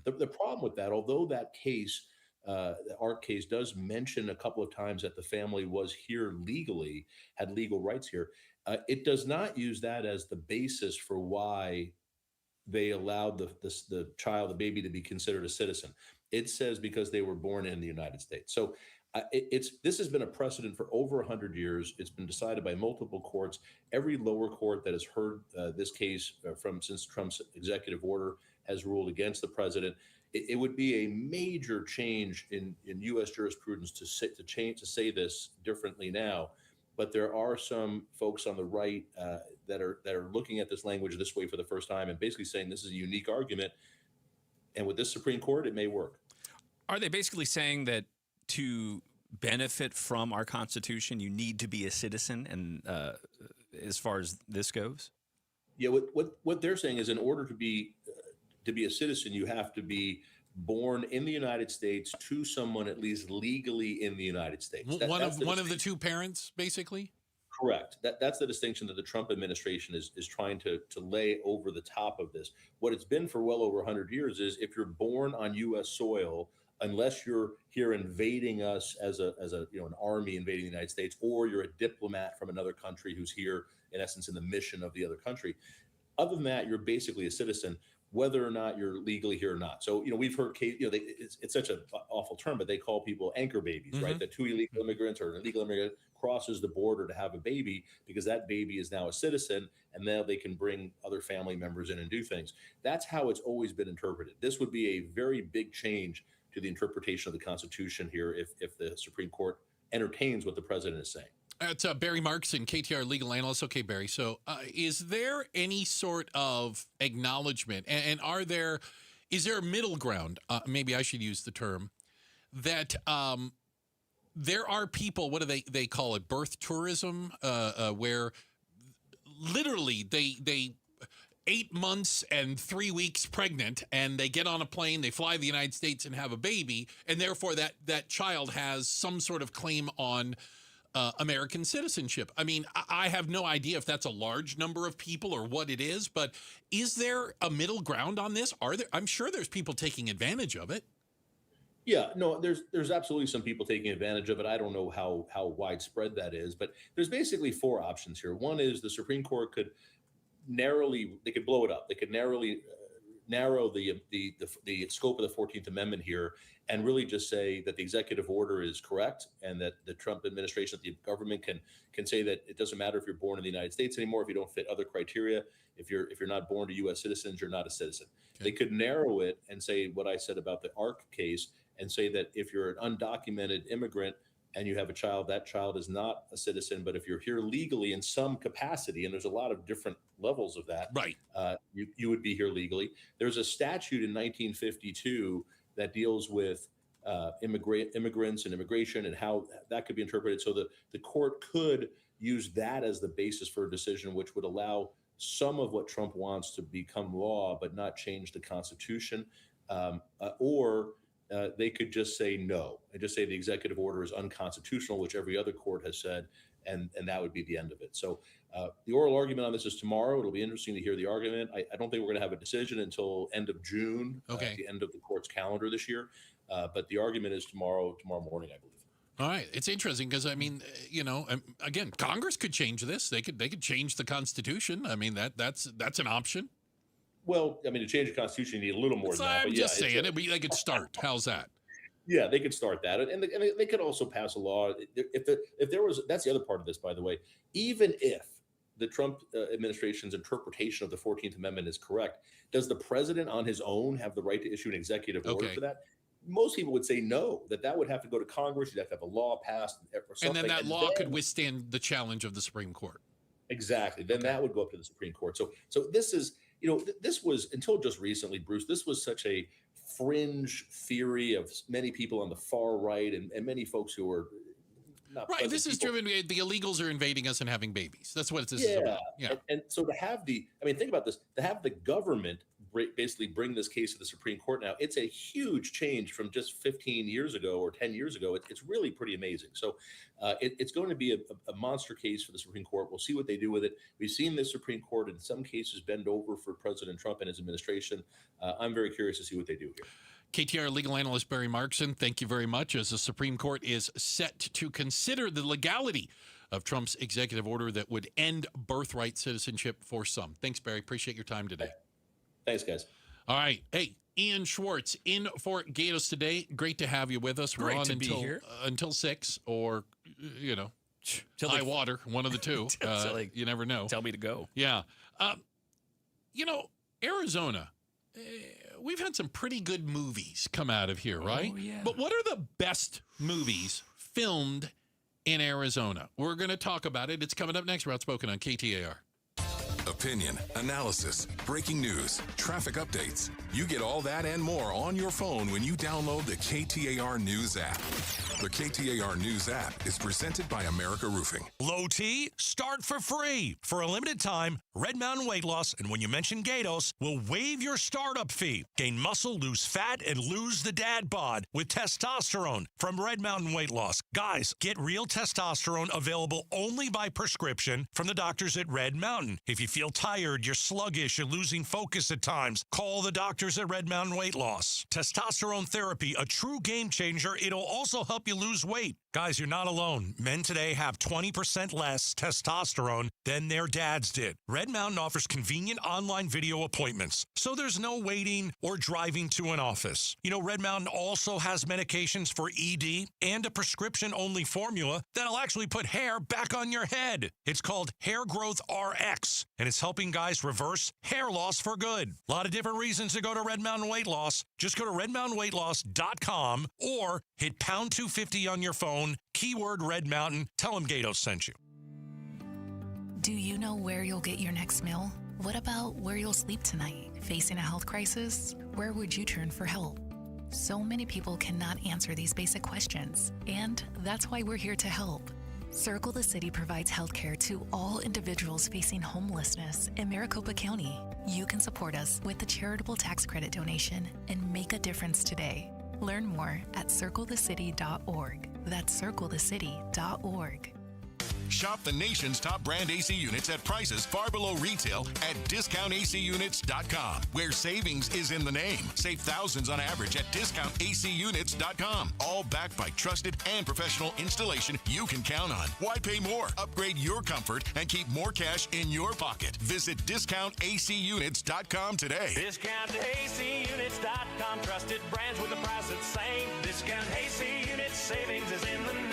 The problem with that, although that case, the Art case, does mention a couple of times that the family was here legally, had legal rights here, it does not use that as the basis for why they allowed the baby, to be considered a citizen. It says because they were born in the United States. So this has been a precedent for over 100 years. It's been decided by multiple courts. Every lower court that has heard this case since Trump's executive order has ruled against the president. It would be a major change in U.S. jurisprudence to say this differently now. But there are some folks on the right that are looking at this language this way for the first time and basically saying this is a unique argument. And with this Supreme Court, it may work. Are they basically saying that to benefit from our Constitution, you need to be a citizen? And as far as this goes? Yeah, what they're saying is in order to be a citizen, you have to be born in the United States to someone at least legally in the United States. One of the two parents, basically? Correct. That's the distinction that the Trump administration is trying to lay over the top of this. What it's been for well over 100 years is if you're born on U.S. soil, unless you're here invading us as an army invading the United States, or you're a diplomat from another country who's here in essence in the mission of the other country. Other than that, you're basically a citizen, whether or not you're legally here or not. So, we've heard, it's such an awful term, but they call people anchor babies, right? That two illegal immigrants or an illegal immigrant crosses the border to have a baby because that baby is now a citizen, and now they can bring other family members in and do things. That's how it's always been interpreted. This would be a very big change to the interpretation of the Constitution here if the Supreme Court entertains what the president is saying. It's Barry Markson, KTAR legal analyst. Okay, Barry. So is there any sort of acknowledgement, and is there a middle ground, maybe I should use the term, that there are people, what do they call it, birth tourism, where literally they 8 months and 3 weeks pregnant, and they get on a plane, they fly to the United States and have a baby, and therefore that child has some sort of claim on American citizenship. I mean, I have no idea if that's a large number of people or what it is, but is there a middle ground on this? I'm sure there's people taking advantage of it. Yeah, no, there's absolutely some people taking advantage of it. I don't know how widespread that is, but there's basically 4 options here. One is the Supreme Court could they could blow it up. They could narrow the scope of the 14th Amendment here and really just say that the executive order is correct, and that the Trump administration, the government can say that it doesn't matter if you're born in the United States anymore, if you don't fit other criteria. If you're not born to U.S. citizens, you're not a citizen. Okay. They could narrow it and say what I said about the ARC case, and say that if you're an undocumented immigrant and you have a child, that child is not a citizen. But if you're here legally in some capacity, and there's a lot of different levels of that, right? You would be here legally. There's a statute in 1952 that deals with immigrants and immigration and how that could be interpreted. So the court could use that as the basis for a decision, which would allow some of what Trump wants to become law, but not change the Constitution, or they could just say no and just say the executive order is unconstitutional, which every other court has said, and that would be the end of it. So the oral argument on this is tomorrow. It'll be interesting to hear the argument. I don't think we're going to have a decision until end of June, at the end of the court's calendar this year. But the argument is tomorrow morning, I believe. All right. It's interesting because, I mean, again, Congress could change this. They could change the Constitution. I mean, that's an option. Well, I mean, to change the Constitution, you need a little more than that. I'm just saying they could start. How's that? Yeah, they could start that. And they could also pass a law. If there was, that's the other part of this, by the way, even if the Trump administration's interpretation of the 14th Amendment is correct, does the president on his own have the right to issue an executive order for that? Most people would say no, that would have to go to Congress. You'd have to have a law passed or something. And then that law could withstand the challenge of the Supreme Court. Exactly. Then that would go up to the Supreme Court. So this is, this was, until just recently, Bruce, this was such a fringe theory of many people on the far right and many folks who are not right. This is driven. The illegals are invading us and having babies. That's what this is about. Yeah. And so to have think about this, to have the government basically bring this case to the Supreme Court now, it's a huge change from just 15 years ago or 10 years ago. It's really pretty amazing. So it's going to be a monster case for the Supreme Court. We'll see what they do with it. We've seen the Supreme Court in some cases bend over for President Trump and his administration. I'm very curious to see what they do here. KTAR legal analyst Barry Markson, thank you very much. As the Supreme Court is set to consider the legality of Trump's executive order that would end birthright citizenship for some. Thanks, Barry. Appreciate your time today. Thanks, guys. All right. Hey, Ian Schwartz in for Gatos today. Great to have you with us. We're on until 6 or, high water, one of the two. You never know. Tell me to go. Yeah. Arizona, we've had some pretty good movies come out of here, right? Oh, yeah. But what are the best movies filmed in Arizona? We're going to talk about it. It's coming up next. We're Outspoken on KTAR. Opinion, analysis, breaking news, traffic updates. You get all that and more on your phone when you download the KTAR News app. The KTAR News app is presented by America Roofing. Low T, start for free. For a limited time, Red Mountain Weight Loss, and when you mention Gatos, will waive your startup fee. Gain muscle, lose fat, and lose the dad bod with testosterone from Red Mountain Weight Loss. Guys, get real testosterone available only by prescription from the doctors at Red Mountain. If you feel tired, you're sluggish, you're losing focus at times, call the doctors at Red Mountain Weight Loss. Testosterone therapy, a true game changer. It'll also help you lose weight. Guys, you're not alone. Men today have 20% less testosterone than their dads did. Red Mountain offers convenient online video appointments, so there's no waiting or driving to an office. Red Mountain also has medications for ED and a prescription-only formula that'll actually put hair back on your head. It's called Hair Growth RX, and it's helping guys reverse hair loss for good. A lot of different reasons to go to Red Mountain Weight Loss. Just go to redmountainweightloss.com or hit pound 250 on your phone, keyword Red Mountain. Tell them Gatos sent you. Do you know where you'll get your next meal? What about where you'll sleep tonight? Facing a health crisis? Where would you turn for help? So many people cannot answer these basic questions, and that's why we're here to help. Circle the City provides healthcare to all individuals facing homelessness in Maricopa County. You can support us with a charitable tax credit donation and make a difference today. Learn more at circlethecity.org. That's circlethecity.org. Shop the nation's top brand AC units at prices far below retail at discountacunits.com, where savings is in the name. Save thousands on average at discountacunits.com. All backed by trusted and professional installation you can count on. Why pay more? Upgrade your comfort and keep more cash in your pocket. Visit discountacunits.com today. Discountacunits.com. Trusted brands with the price that's same. Discount AC Units. Savings is in the name.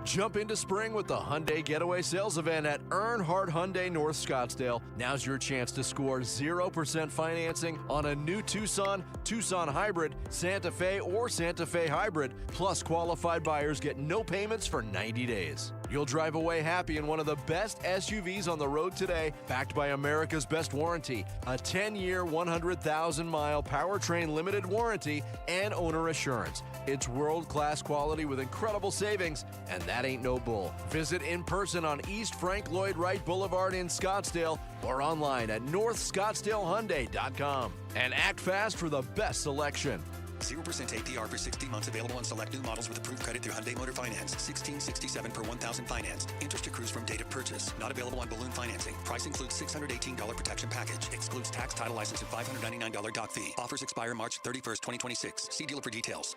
Jump into spring with the Hyundai Getaway Sales Event at Earnhardt Hyundai North Scottsdale. Now's your chance to score 0% financing on a new Tucson, Tucson Hybrid, Santa Fe, or Santa Fe Hybrid. Plus, qualified buyers get no payments for 90 days. You'll drive away happy in one of the best SUVs on the road today, backed by America's best warranty, a 10-year, 100,000-mile powertrain limited warranty, and owner assurance. It's world-class quality with incredible savings, and that ain't no bull. Visit in person on East Frank Lloyd Wright Boulevard in Scottsdale or online at northscottsdalehyundai.com. And act fast for the best selection. 0% APR for 60 months available on select new models with approved credit through Hyundai Motor Finance. $16.67 per 1,000 financed. Interest accrues from date of purchase. Not available on balloon financing. Price includes $618 protection package. Excludes tax, title, license, and $599 doc fee. Offers expire March 31st, 2026. See dealer for details.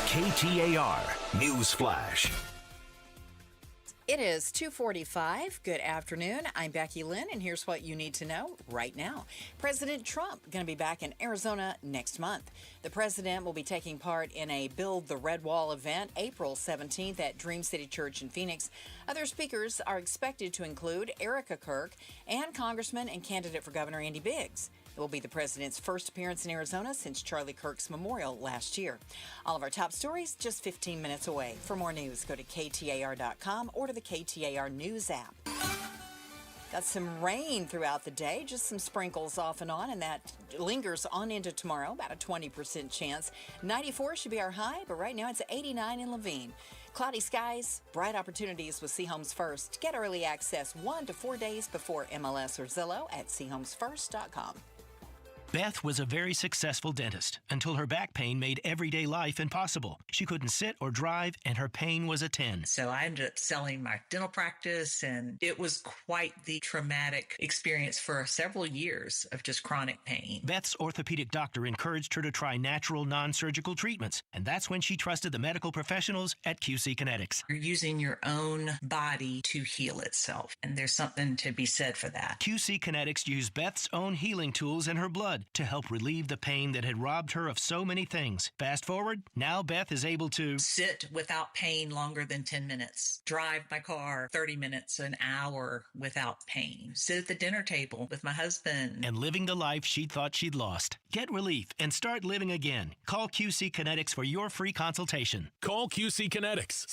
KTAR News Flash. It is 2:45. Good afternoon. I'm Becky Lynn, and here's what you need to know right now. President Trump going to be back in Arizona next month. The president will be taking part in a Build the Red Wall event April 17th at Dream City Church in Phoenix. Other speakers are expected to include Erica Kirk and Congressman and candidate for Governor Andy Biggs. It will be the president's first appearance in Arizona since Charlie Kirk's memorial last year. All of our top stories just 15 minutes away. For more news, go to KTAR.com or to the KTAR News app. Got some rain throughout the day, just some sprinkles off and on, and that lingers on into tomorrow, about a 20% chance. 94 should be our high, but right now it's 89 in Laveen. Cloudy skies, bright opportunities with Seahomes First. Get early access 1 to 4 days before MLS or Zillow at SeahomesFirst.com. Beth was a very successful dentist until her back pain made everyday life impossible. She couldn't sit or drive, and her pain was a 10. So I ended up selling my dental practice, and it was quite the traumatic experience for several years of just chronic pain. Beth's orthopedic doctor encouraged her to try natural, non-surgical treatments, and that's when she trusted the medical professionals at QC Kinetics. You're using your own body to heal itself, and there's something to be said for that. QC Kinetics used Beth's own healing tools in her blood to help relieve the pain that had robbed her of so many things. Fast forward, now Beth is able to sit without pain longer than 10 minutes, drive my car 30 minutes, an hour without pain, sit at the dinner table with my husband, and living the life she thought she'd lost. Get relief and start living again. Call QC Kinetics for your free consultation. Call QC Kinetics,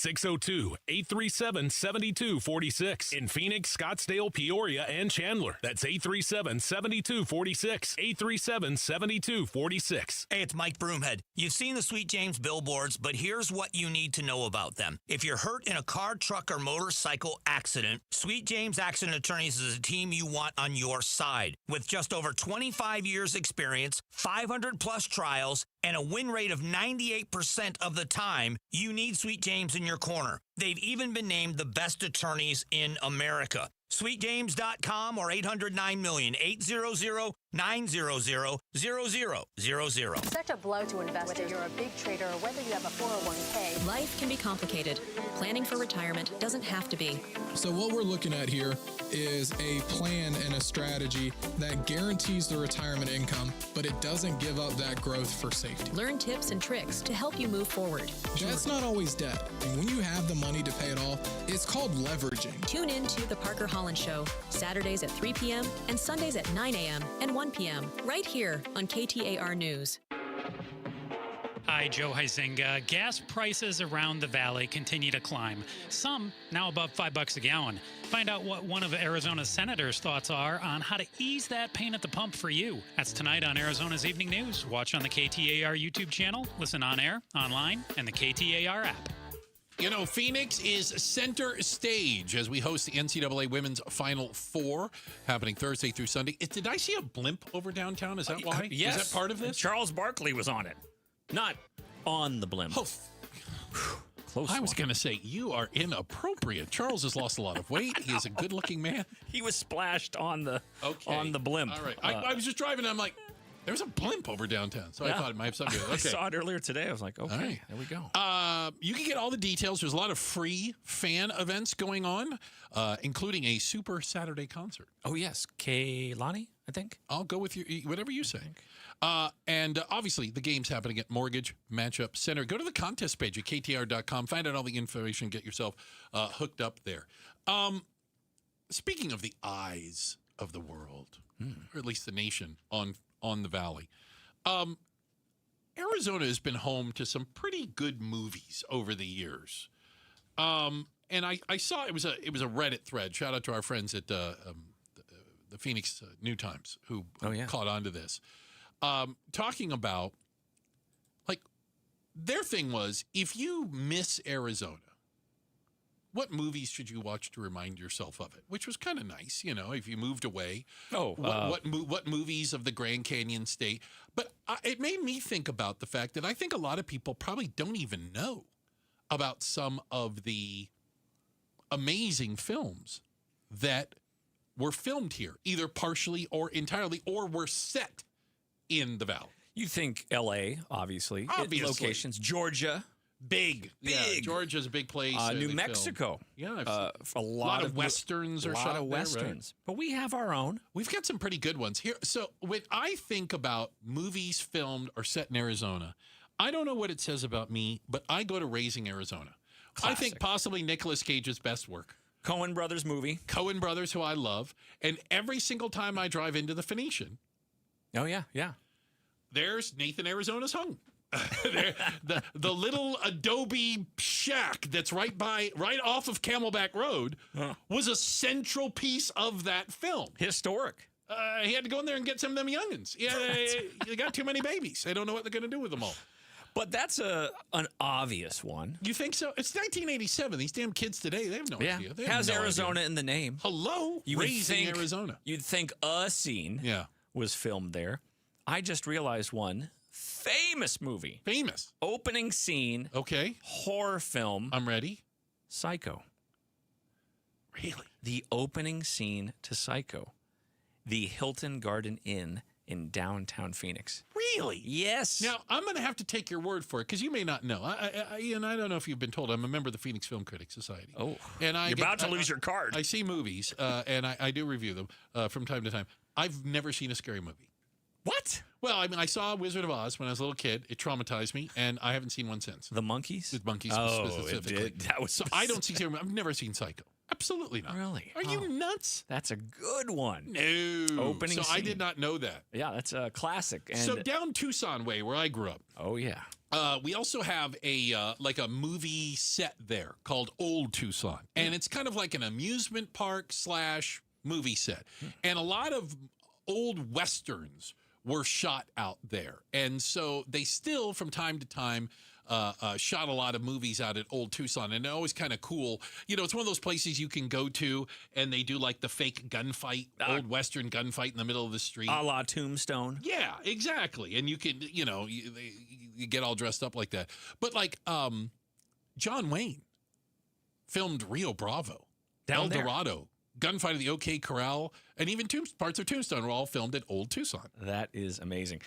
602-837-7246 in Phoenix, Scottsdale, Peoria, and Chandler. That's 837-7246, 837-7246. Hey, it's Mike Broomhead. You've seen the Sweet James billboards, but here's what you need to know about them. If you're hurt in a car, truck, or motorcycle accident, Sweet James Accident Attorneys is a team you want on your side. With just over 25 years experience, 500-plus trials, and a win rate of 98% of the time, you need Sweet James in your corner. They've even been named the best attorneys in America. SweetJames.com or 800-9-million, 800-900-0000. Such a blow to investors. Whether you're a big trader or whether you have a 401k. Life can be complicated. Planning for retirement doesn't have to be. So what we're looking at here is a plan and a strategy that guarantees the retirement income, but it doesn't give up that growth for savings. safety. Learn tips and tricks to help you move forward. That's not always debt. And when you have the money to pay it off, it's called leveraging. Tune in to The Parker Holland Show, Saturdays at 3 p.m. and Sundays at 9 a.m. and 1 p.m. right here on KTAR News. Hi, Joe Huizinga. Gas prices around the valley continue to climb, some now above $5 a gallon. Find out what one of Arizona's senators' thoughts are on how to ease that pain at the pump for you. That's tonight on Arizona's Evening News. Watch on the KTAR YouTube channel, listen on air, online, and the KTAR app. You know, Phoenix is center stage as we host the NCAA Women's Final Four happening Thursday through Sunday. Did I see a blimp over downtown? Is that why? Yes. Is that part of this? Charles Barkley was on it. Not on the blimp. Oh, close. I was going to say, you are inappropriate. Charles has lost a lot of weight. He is a good-looking man. He was splashed on the blimp. All right. I was just driving, and I'm like, there's a blimp over downtown. So I thought it might have something to do with it. Okay. I saw it earlier today. I was like, okay, right. There we go. You can get all the details. There's a lot of free fan events going on, including a Super Saturday concert. Oh, yes. Kaylani, I think. I'll go with whatever you say. And obviously, the game's happening at Mortgage Matchup Center. Go to the contest page at KTAR.com. Find out all the information. Get yourself hooked up there. Speaking of the eyes of the world, or at least the nation on the valley, Arizona has been home to some pretty good movies over the years. And I saw it was a Reddit thread. Shout out to our friends at the Phoenix New Times who caught on to this. Talking about, like, their thing was, if you miss Arizona, what movies should you watch to remind yourself of it? Which was kind of nice, you know, if you moved away. What movies of the Grand Canyon State? But it made me think about the fact that I think a lot of people probably don't even know about some of the amazing films that were filmed here, either partially or entirely, or were set in the valley. You think L.A., obviously. Locations. Georgia. Big. Yeah, Georgia's a big place. New Mexico. Yeah. A lot of Westerns are shot there. A lot of Westerns. Right? But we have our own. We've got some pretty good ones here. So when I think about movies filmed or set in Arizona, I don't know what it says about me, but I go to Raising Arizona. Classic. I think possibly Nicolas Cage's best work. Coen Brothers movie. Coen Brothers, who I love. And every single time I drive into the Phoenician. Oh, yeah. There's Nathan Arizona's home. the little adobe shack that's right off of Camelback Road was a central piece of that film. Historic. He had to go in there and get some of them youngins. Yeah, they got too many babies. They don't know what they're going to do with them all. But that's an obvious one. You think so? It's 1987. These damn kids today, they have no idea. They has Arizona in the name. Hello, Raising Arizona. You'd think a scene was filmed there. I just realized one famous movie. Famous. Opening scene. Okay. Horror film. I'm ready. Psycho. Really? The opening scene to Psycho. The Hilton Garden Inn in downtown Phoenix. Really? Yes. Now, I'm going to have to take your word for it because you may not know. I don't know if you've been told. I'm a member of the Phoenix Film Critics Society. Oh. And you're about to lose your card. I see movies, and I do review them from time to time. I've never seen a scary movie. What? Well, I mean, I saw Wizard of Oz when I was a little kid. It traumatized me, and I haven't seen one since. The Monkeys? The Monkeys It specifically. did. That was so I don't see scary movies. I've never seen Psycho. Absolutely not. Really? Are you nuts? That's a good one. No. Opening So scene. I did not know that. Yeah, that's a classic. And So down Tucson way, where I grew up. Oh, yeah. We also have a movie set there called Old Tucson. And it's kind of like an amusement park / movie set. And a lot of old Westerns were shot out there. And so they still, from time to time, shot a lot of movies out at Old Tucson. And they're always kind of cool. You know, it's one of those places you can go to and they do like the fake gunfight, old Western gunfight in the middle of the street. A la Tombstone. Yeah, exactly. And you can, you know, you get all dressed up like that. But like John Wayne filmed Rio Bravo, El Dorado, Gunfight of the OK Corral, and even parts of Tombstone were all filmed at Old Tucson. That is amazing.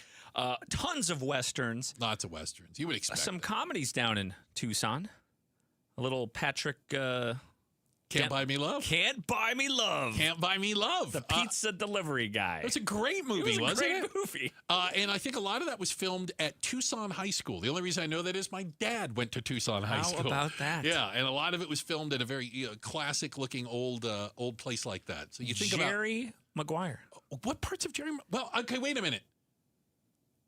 Tons of Westerns. Lots of Westerns. You would expect some comedies down in Tucson. A little Patrick... Kenny Can't Buy Me Love. Can't Buy Me Love. Can't Buy Me Love. The pizza delivery guy. It's a great movie, wasn't it? It was a great movie. And I think a lot of that was filmed at Tucson High School. The only reason I know that is my dad went to Tucson High School. How about that? Yeah, and a lot of it was filmed at a very classic-looking old place like that. So you think Jerry Maguire. What parts of Jerry? Well, okay, wait a minute.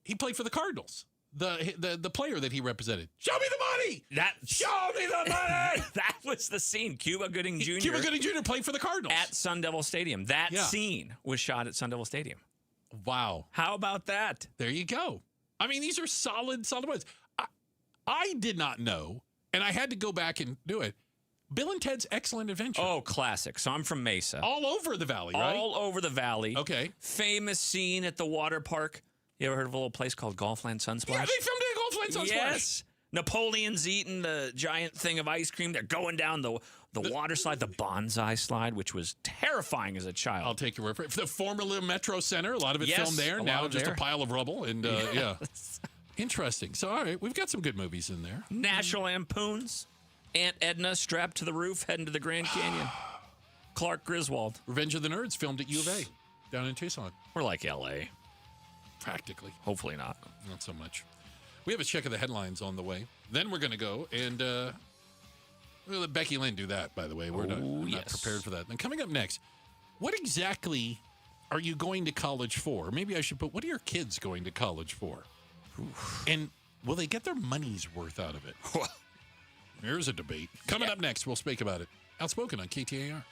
He played for the Cardinals. The player that he represented. Show me the money. Show me the money. That was the scene. Cuba Gooding Jr. Cuba Gooding Jr. played for the Cardinals at Sun Devil Stadium. That scene was shot at Sun Devil Stadium. Wow. How about that? There you go. I mean, these are solid ones. I did not know, and I had to go back and do it. Bill and Ted's Excellent Adventure. Oh, classic. So I'm from Mesa. All over the valley, right? All over the valley. Okay. Famous scene at the water park. You ever heard of a little place called Golfland Sunsplash? Yeah, they filmed it at Golfland Sunsplash. Yes. Napoleon's eating the giant thing of ice cream. They're going down the water slide, the bonsai slide, which was terrifying as a child. I'll take your word for it. The former Metro Center, a lot of it filmed there. Now just a pile of rubble. And yeah. Interesting. So, all right, we've got some good movies in there. National Lampoon's Aunt Edna strapped to the roof heading to the Grand Canyon. Clark Griswold. Revenge of the Nerds filmed at U of A down in Tucson. We're like L.A. Practically. Hopefully not. Not so much. We have a check of the headlines on the way. Then we're going to go and we'll let Becky Lynn do that, by the way. We're not prepared for that. And coming up next, what exactly are you going to college for? Maybe I should put, what are your kids going to college for? And will they get their money's worth out of it? There's a debate. Coming up next, we'll speak about it. Outspoken on KTAR.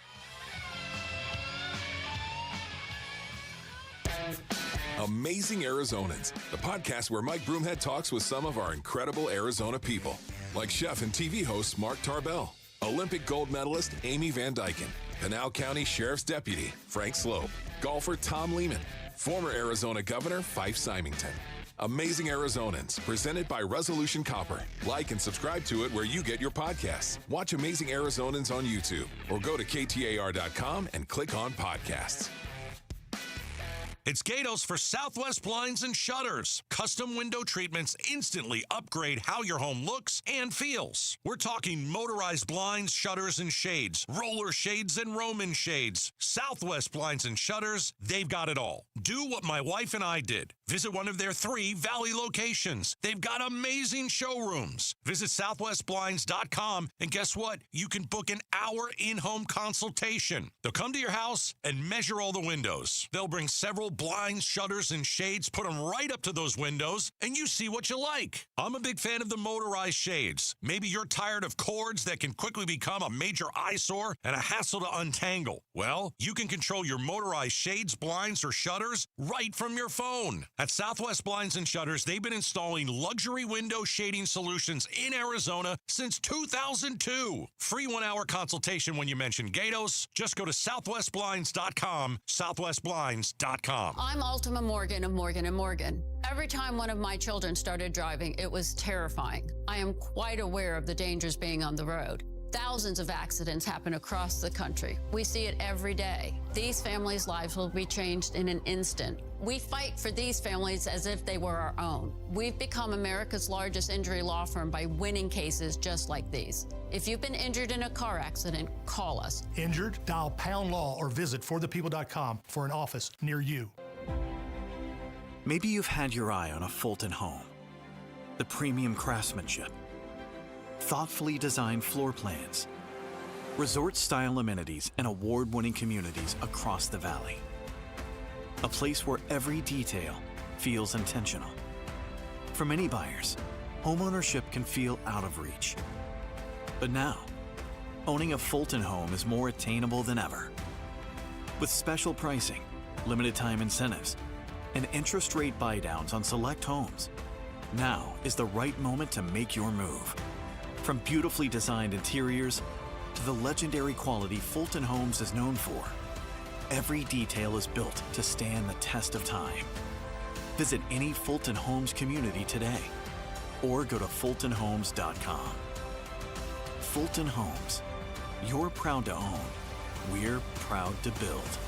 Amazing Arizonans, the podcast where Mike Broomhead talks with some of our incredible Arizona people, like chef and TV host Mark Tarbell, Olympic gold medalist Amy Van Dyken, Pinal County Sheriff's Deputy Frank Slope, golfer Tom Lehman, former Arizona Governor Fife Symington. Amazing Arizonans, presented by Resolution Copper. Like and subscribe to it where you get your podcasts. Watch Amazing Arizonans on YouTube or go to KTAR.com and click on podcasts. It's Gatos for Southwest Blinds and Shutters. Custom window treatments instantly upgrade how your home looks and feels. We're talking motorized blinds, shutters, and shades, roller shades, and Roman shades. Southwest Blinds and Shutters, they've got it all. Do what my wife and I did. Visit one of their 3 Valley locations. They've got amazing showrooms. Visit southwestblinds.com, and guess what? You can book an hour in-home consultation. They'll come to your house and measure all the windows. They'll bring several blinds, shutters, and shades, put them right up to those windows, and you see what you like. I'm a big fan of the motorized shades. Maybe you're tired of cords that can quickly become a major eyesore and a hassle to untangle. Well, you can control your motorized shades, blinds, or shutters right from your phone. At Southwest Blinds and Shutters, they've been installing luxury window shading solutions in Arizona since 2002. Free 1-hour consultation when you mention Gatos. Just go to southwestblinds.com, southwestblinds.com. I'm Ultima Morgan of Morgan & Morgan. Every time one of my children started driving, it was terrifying. I am quite aware of the dangers being on the road. Thousands of accidents happen across the country. We see it every day. These families' lives will be changed in an instant. We fight for these families as if they were our own. We've become America's largest injury law firm by winning cases just like these. If you've been injured in a car accident, call us. Injured? Dial Pound Law or visit forthepeople.com for an office near you. Maybe you've had your eye on a Fulton home. The premium craftsmanship, thoughtfully designed floor plans, resort-style amenities, and award-winning communities across the valley. A place where every detail feels intentional. For many buyers, homeownership can feel out of reach. But now, owning a Fulton home is more attainable than ever. With special pricing, limited time incentives, and interest rate buydowns on select homes, now is the right moment to make your move. From beautifully designed interiors to the legendary quality Fulton Homes is known for, every detail is built to stand the test of time. Visit any Fulton Homes community today or go to fultonhomes.com. Fulton Homes. You're proud to own. We're proud to build.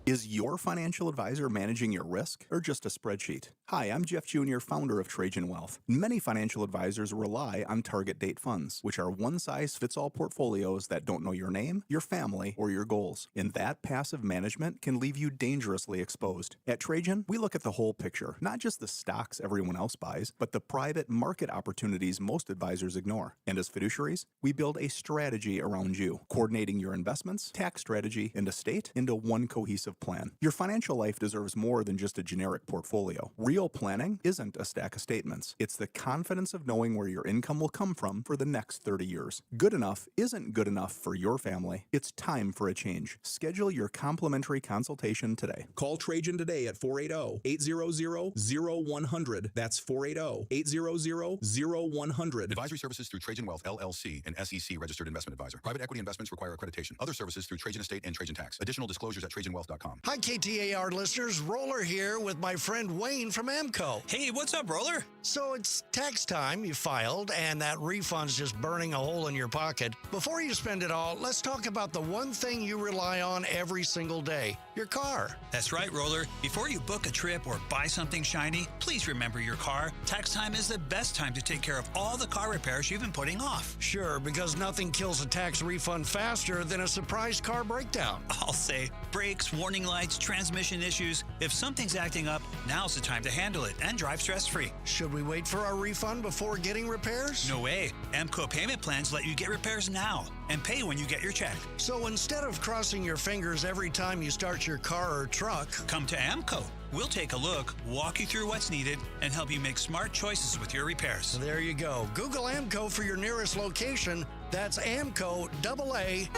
Is your financial advisor managing your risk or just a spreadsheet? Hi, I'm Jeff Jr., founder of Trajan Wealth. Many financial advisors rely on target date funds, which are one-size-fits-all portfolios that don't know your name, your family, or your goals. And that passive management can leave you dangerously exposed. At Trajan, we look at the whole picture, not just the stocks everyone else buys, but the private market opportunities most advisors ignore. And as fiduciaries, we build a strategy around you, coordinating your investments, tax strategy, and estate into one cohesive plan. Your financial life deserves more than just a generic portfolio. Real planning isn't a stack of statements. It's the confidence of knowing where your income will come from for the next 30 years. Good enough isn't good enough for your family. It's time for a change. Schedule your complimentary consultation today. Call Trajan today at 480-800-0100. That's 480-800-0100. Advisory services through Trajan Wealth, LLC, an SEC registered investment advisor. Private equity investments require accreditation. Other services through Trajan Estate and Trajan Tax. Additional disclosures at TrajanWealth.com. Hi, KTAR listeners. Roller here with my friend Wayne from AMCO. Hey, what's up, Roller? So it's tax time. You filed, and that refund's just burning a hole in your pocket. Before you spend it all, let's talk about the one thing you rely on every single day, your car. That's right, Roller. Before you book a trip or buy something shiny, please remember your car. Tax time is the best time to take care of all the car repairs you've been putting off. Sure, because nothing kills a tax refund faster than a surprise car breakdown. I'll say brakes, warning lights, transmission issues. If something's acting up, now's the time to handle it and drive stress-free. Should we wait for our refund before getting repairs? No way. AMCO payment plans let you get repairs now and pay when you get your check. So instead of crossing your fingers every time you start your car or truck, come to AMCO. We'll take a look, walk you through what's needed, and help you make smart choices with your repairs. There you go. Google AMCO for your nearest location. That's AMCO, AA,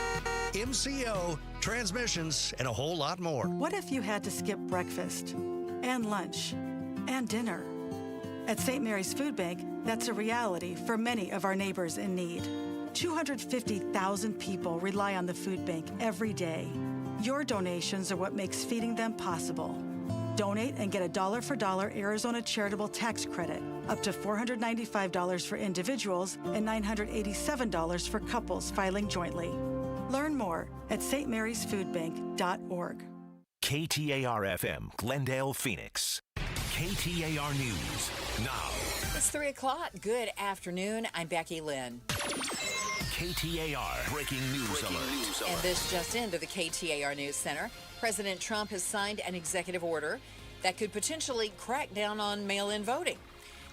MCO, transmissions, and a whole lot more. What if you had to skip breakfast and lunch and dinner? At St. Mary's Food Bank, that's a reality for many of our neighbors in need. 250,000 people rely on the food bank every day. Your donations are what makes feeding them possible. Donate and get a dollar for dollar Arizona charitable tax credit, up to $495 for individuals and $987 for couples filing jointly. Learn more at stmarysfoodbank.org. KTAR-FM, Glendale, Phoenix. KTAR News now. It's 3 o'clock. Good afternoon. I'm Becky Lynn. KTAR Breaking News Alert. And this just into the KTAR News Center. President Trump has signed an executive order that could potentially crack down on mail-in voting.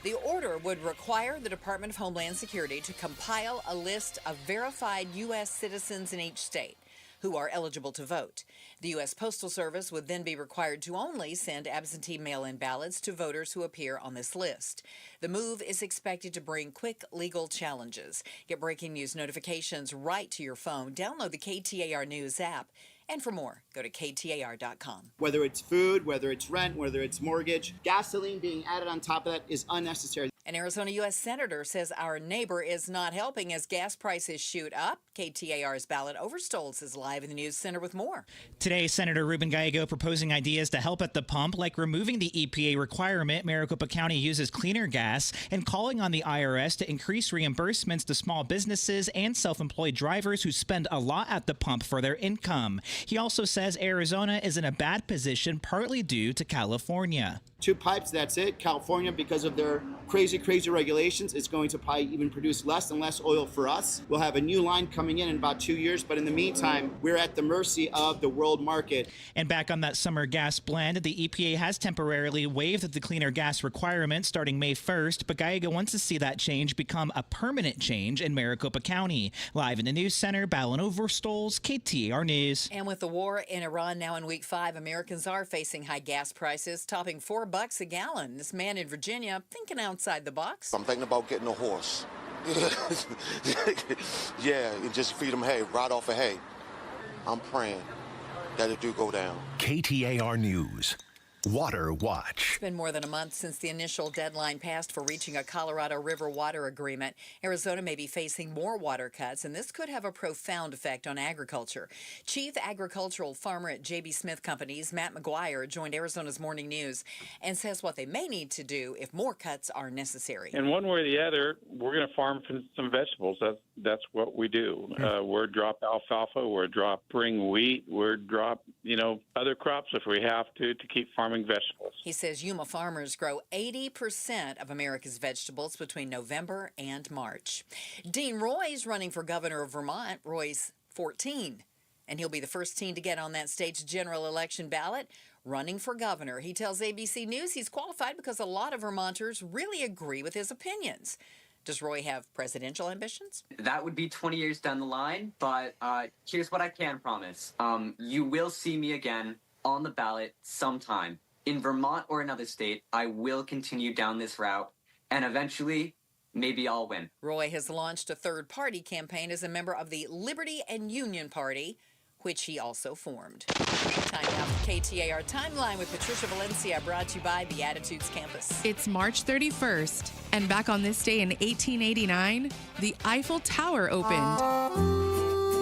The order would require the Department of Homeland Security to compile a list of verified U.S. citizens in each state who are eligible to vote. The U.S. Postal Service would then be required to only send absentee mail-in ballots to voters who appear on this list. The move is expected to bring quick legal challenges. Get breaking news notifications right to your phone. Download the KTAR News app. And for more, go to KTAR.com. Whether it's food, whether it's rent, whether it's mortgage, gasoline being added on top of that is unnecessary. An Arizona U.S. Senator says our neighbor is not helping as gas prices shoot up. KTAR's Ballot Overstoles is live in the News Center with more. Today, Senator Ruben Gallego proposing ideas to help at the pump, like removing the EPA requirement Maricopa County uses cleaner gas and calling on the IRS to increase reimbursements to small businesses and self-employed drivers who spend a lot at the pump for their income. He also says Arizona is in a bad position partly due to California. 2 pipes, that's it. California, because of their crazy regulations, is going to probably even produce less and less oil for us. We'll have a new line coming in about 2 years, but in the meantime, we're at the mercy of the world market. And back on that summer gas blend, the EPA has temporarily waived the cleaner gas requirement starting May 1st, but Gallego wants to see that change become a permanent change in Maricopa County. Live in the News Center, Ballin Overstoles, KTAR News. And with the war in Iran now in week 5, Americans are facing high gas prices, topping $4 a gallon. This man in Virginia thinking outside the box. I'm thinking about getting a horse. Yeah, and just feed them hay, ride off of hay. I'm praying that it do go down. KTAR News. Water Watch. It's been more than a month since the initial deadline passed for reaching a Colorado River water agreement. Arizona may be facing more water cuts, and this could have a profound effect on agriculture. Chief Agricultural Farmer at J.B. Smith Companies, Matt McGuire, joined Arizona's Morning News and says what they may need to do if more cuts are necessary. And one way or the other, we're going to farm some vegetables. That's what we do. We're drop alfalfa, we're drop spring wheat, we're drop, other crops if we have to keep farming farming vegetables. He says Yuma farmers grow 80% of America's vegetables between November and March. Dean Roy's running for governor of Vermont. Roy's 14, and he'll be the first teen to get on that state's general election ballot. Running for governor, he tells ABC News he's qualified because a lot of Vermonters really agree with his opinions. Does Roy have presidential ambitions? That would be 20 years down the line, but here's what I can promise. You will see me again on the ballot sometime. In Vermont or another state, I will continue down this route, and eventually, maybe I'll win. Roy has launched a third-party campaign as a member of the Liberty and Union Party, which he also formed. Time now for KTAR Timeline with Patricia Valencia, brought to you by Beatitudes Campus. It's March 31st, and back on this day in 1889, the Eiffel Tower opened.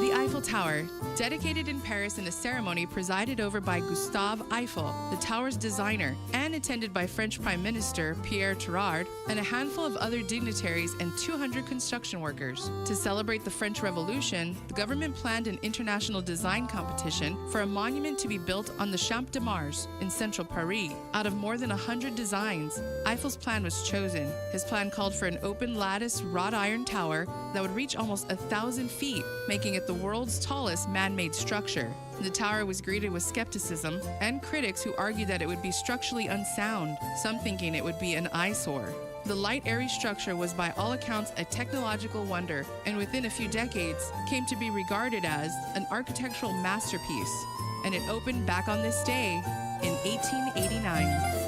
The Eiffel Tower, dedicated in Paris in a ceremony presided over by Gustave Eiffel, the tower's designer, and attended by French Prime Minister Pierre Tirard and a handful of other dignitaries and 200 construction workers. To celebrate the French Revolution, the government planned an international design competition for a monument to be built on the Champ de Mars in central Paris. Out of more than 100 designs, Eiffel's plan was chosen. His plan called for an open lattice wrought iron tower that would reach almost 1,000 feet, making it the world's tallest man-made structure. The tower was greeted with skepticism and critics who argued that it would be structurally unsound, some thinking it would be an eyesore. The light, airy structure was by all accounts a technological wonder, and within a few decades came to be regarded as an architectural masterpiece. And it opened back on this day in 1889.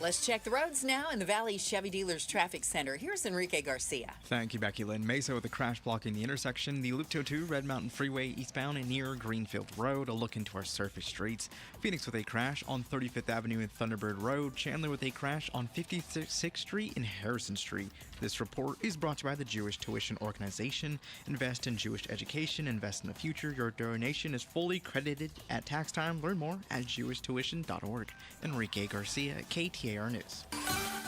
Let's check the roads now in the Valley Chevy Dealers Traffic Center. Here's Enrique Garcia. Thank you, Becky Lynn. Mesa with a crash blocking the intersection. The Loop 202 Red Mountain Freeway eastbound and near Greenfield Road. A look into our surface streets. Phoenix with a crash on 35th Avenue and Thunderbird Road. Chandler with a crash on 56th Street and Harrison Street. This report is brought to you by the Jewish Tuition Organization. Invest in Jewish education. Invest in the future. Your donation is fully credited at tax time. Learn more at jewishtuition.org. Enrique Garcia, KTAR News.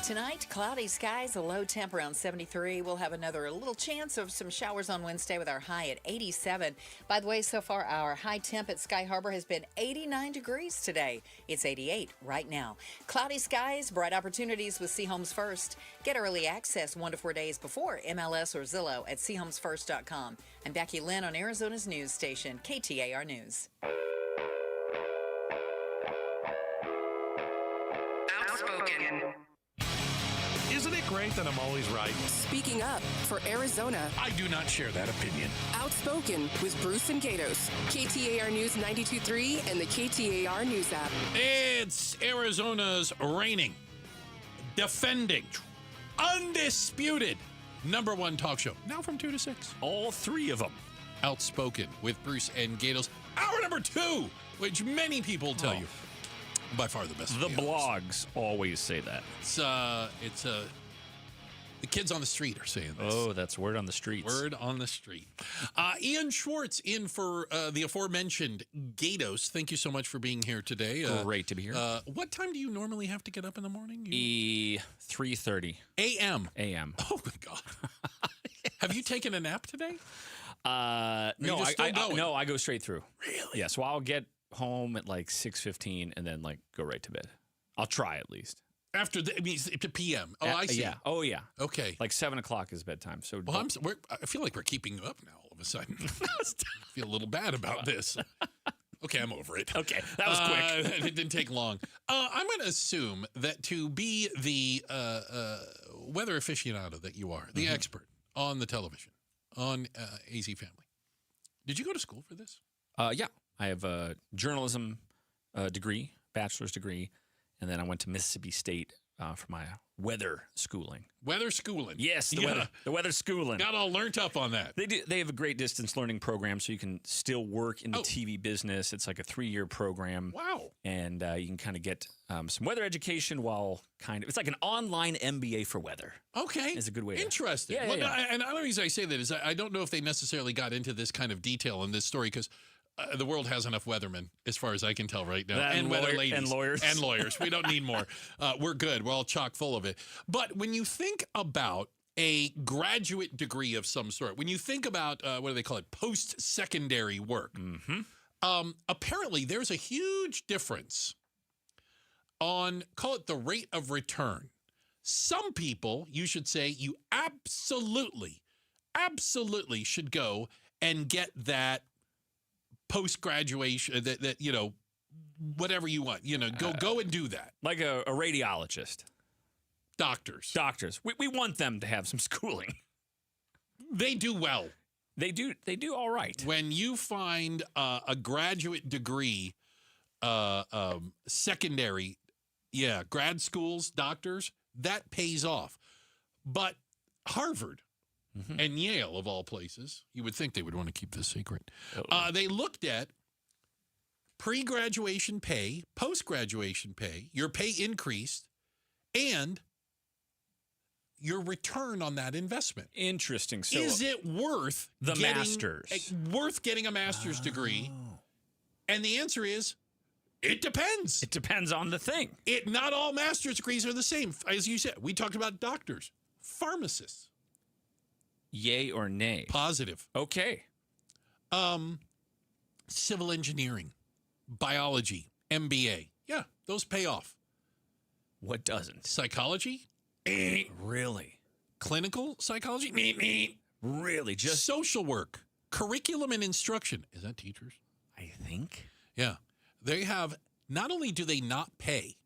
Tonight, cloudy skies, a low temp around 73. We'll have another little chance of some showers on Wednesday with our high at 87. By the way, so far, our high temp at Sky Harbor has been 89 degrees today. It's 88 right now. Cloudy skies, bright opportunities with Seahomes First. Get early access 1 to 4 days before MLS or Zillow at SeahomesFirst.com. I'm Becky Lynn on Arizona's news station, KTAR News. Outspoken. Isn't it great that I'm always right? Speaking up for Arizona. I do not share that opinion. Outspoken with Bruce and Gatos. KTAR News 92.3 and the KTAR News app. It's Arizona's reigning, defending, undisputed #1 talk show. Now from 2 to 6. All three of them. Outspoken with Bruce and Gatos. Hour number 2, which many people tell you. By far the best. The blogs always say that. It's the kids on the street are saying this. Oh, that's word on the streets. Word on the street. Ian Schwartz in for the aforementioned Gatos. Thank you so much for being here today. Great to be here. What time do you normally have to get up in the morning? 3:30 a.m. a.m. Oh my God. Have you taken a nap today? No, I go straight through. Really? Yeah, so I'll get home at like 6:15 and then like go right to bed. I'll try at least. After it's to PM. Oh, I see. Yeah. Oh, yeah. Okay. Like 7 o'clock is bedtime. So well, I feel like we're keeping up now all of a sudden. I feel a little bad about this. Okay, I'm over it. Okay, that was quick. It didn't take long. I'm going to assume that to be the weather aficionado that you are, the expert on the television, on AZ Family, did you go to school for this? Yeah. I have a journalism degree, bachelor's degree, and then I went to Mississippi State for my weather schooling. Weather schooling? Yes, the weather schooling. Got all learnt up on that. They have a great distance learning program, so you can still work in the TV business. It's like a 3-year program. Wow. And you can kind of get some weather education while it's like an online MBA for weather. Okay. It's a good way. Interesting. Yeah, well, yeah. And the only reason I say that is I don't know if they necessarily got into this kind of detail in this story because the world has enough weathermen, as far as I can tell right now, and weather ladies. And lawyers. And lawyers. We don't need more. We're good. We're all chock full of it. But when you think about a graduate degree of some sort, when you think about, what do they call it, post-secondary work, apparently there's a huge difference on, call it the rate of return. Some people, you should say, you absolutely should go and get that post-graduation, that you know, whatever you want. You know, go and do that. Like a radiologist. Doctors. We want them to have some schooling. They do well. They do all right. When you find a graduate degree, secondary, grad schools, doctors, that pays off. But Harvard and Yale, of all places, you would think they would want to keep this secret. They looked at pre-graduation pay, post-graduation pay, your pay increased, and your return on that investment. Interesting. So is it worth master's? Worth getting a master's degree? And the answer is, it depends. It depends on the thing. Not all master's degrees are the same. As you said, we talked about doctors, pharmacists. Yay or nay? Positive. Okay. Civil engineering, biology, MBA. Yeah, those pay off. What doesn't? Psychology? Really? Clinical psychology? Really? Just social work, curriculum and instruction. Is that teachers? I think. Yeah. They have, not only do they not pay,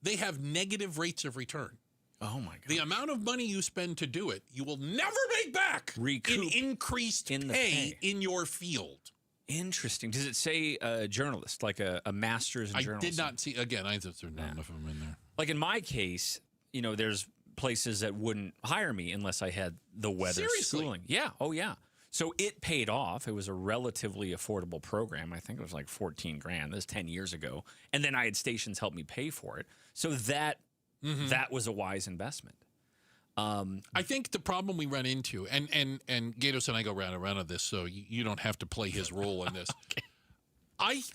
they have negative rates of return. Oh, my God. The amount of money you spend to do it, you will never make back in increased pay in your field. Interesting. Does it say journalist, like a master's in journalism? I did not see, again, I thought there were not enough of them in there. Like in my case, you know, there's places that wouldn't hire me unless I had the weather schooling. Yeah. Oh, yeah. So it paid off. It was a relatively affordable program. I think it was like $14,000. This was 10 years ago. And then I had stations help me pay for it. So that was a wise investment. I think the problem we run into, and Gatos and I go round and round on this, so you don't have to play his role in this. Okay.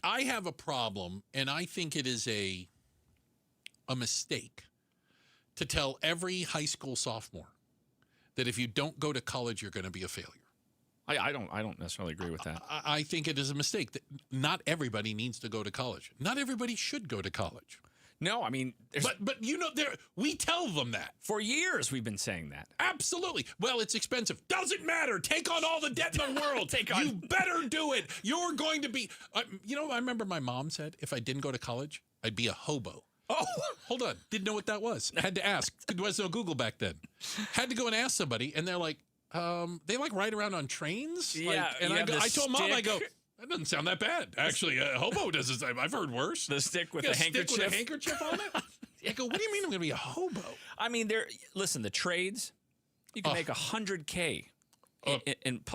I have a problem, and I think it is a mistake to tell every high school sophomore that if you don't go to college, you're going to be a failure. I don't necessarily agree with that. I think it is a mistake that not everybody needs to go to college. Not everybody should go to college. No, I mean, but you know, we tell them that. For years we've been saying that. Absolutely. Well, it's expensive. Doesn't matter. Take on all the debt in the world. You better do it. You're going to be. You know, I remember my mom said if I didn't go to college, I'd be a hobo. Oh, hold on. Didn't know what that was. Had to ask. There was no Google back then. Had to go and ask somebody, and they're like, they like ride around on trains. Yeah. And I told Mom, I go, that doesn't sound that bad. Actually, a hobo does this. I've heard worse. The stick with the handkerchief. Stick with a handkerchief on it? I go, what do you mean I'm going to be a hobo? I mean, listen, the trades, you can make $100K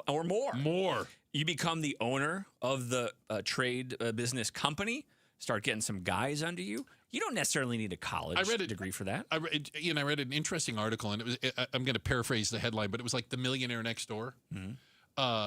or more. More. You become the owner of the trade business company, start getting some guys under you. You don't necessarily need a college degree for that. I read an interesting article, and it was. I'm going to paraphrase the headline, but it was like The Millionaire Next Door.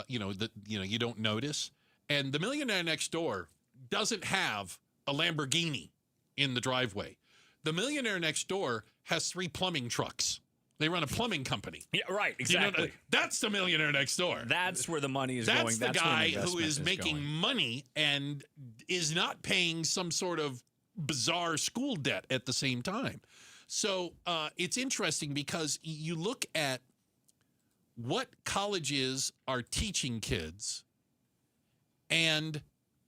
You don't notice, and The Millionaire Next Door doesn't have a Lamborghini in the driveway. The Millionaire Next Door has 3 plumbing trucks. They run a plumbing company. Yeah, right. Exactly. That's the Millionaire Next Door. That's where the money is going. That's the guy who is making money and is not paying some sort of bizarre school debt at the same time. So it's interesting because you look at what colleges are teaching kids, and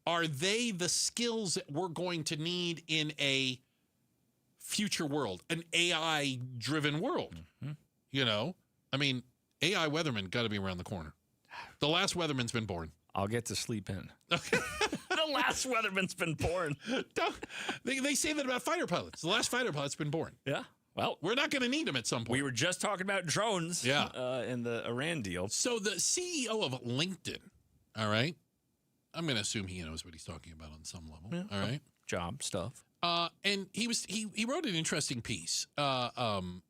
are they the skills that we're going to need in a future world, an AI-driven world? You know, I mean, AI weatherman got to be around the corner. The last weatherman's been born. I'll get to sleep in. The last weatherman's been born. They say that about fighter pilots. The last fighter pilot's been born. Yeah. Well, we're not going to need them at some point. We were just talking about drones in the Iran deal. So the CEO of LinkedIn, all right, I'm going to assume he knows what he's talking about on some level, all right? Job stuff. And he wrote an interesting piece. And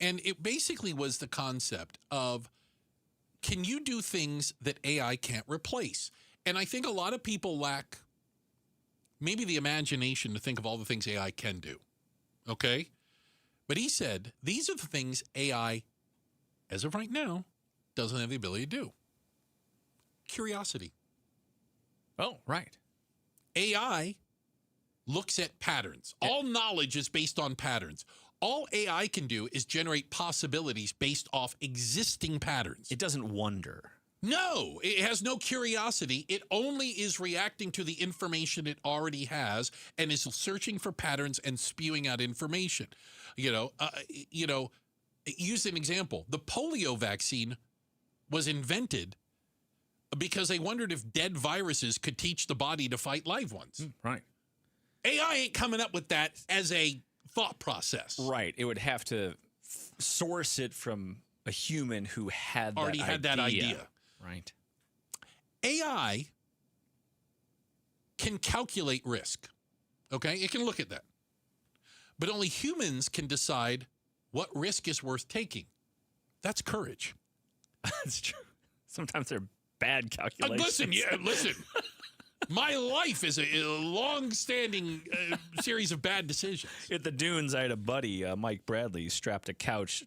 it basically was the concept of, can you do things that AI can't replace? And I think a lot of people lack maybe the imagination to think of all the things AI can do. Okay? But he said, these are the things AI, as of right now, doesn't have the ability to do. Curiosity. Oh, right. AI looks at patterns. All knowledge is based on patterns. All AI can do is generate possibilities based off existing patterns. It doesn't wonder. No, it has no curiosity. It only is reacting to the information it already has and is searching for patterns and spewing out information. Use an example. The polio vaccine was invented because they wondered if dead viruses could teach the body to fight live ones. Right. AI ain't coming up with that as a thought process. Right. It would have to source it from a human who had that idea. Right. AI can calculate risk. Okay? It can look at that. But only humans can decide what risk is worth taking. That's courage. That's true. Sometimes they're bad calculations. Listen. My life is a long-standing series of bad decisions. At the Dunes, I had a buddy, Mike Bradley, strapped a couch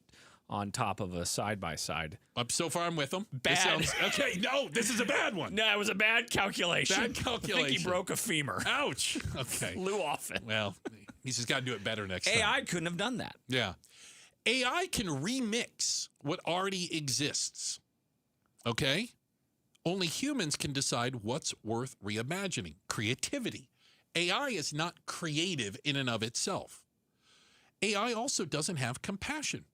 on top of a side-by-side. So far, I'm with him. Bad. Okay, no, this is a bad one. No, it was a bad calculation. Bad calculation. I think he broke a femur. Ouch. Okay. Flew off it. Well, he's just got to do it better next time. AI couldn't have done that. Yeah. AI can remix what already exists. Okay? Only humans can decide what's worth reimagining. Creativity. AI is not creative in and of itself. AI also doesn't have compassion.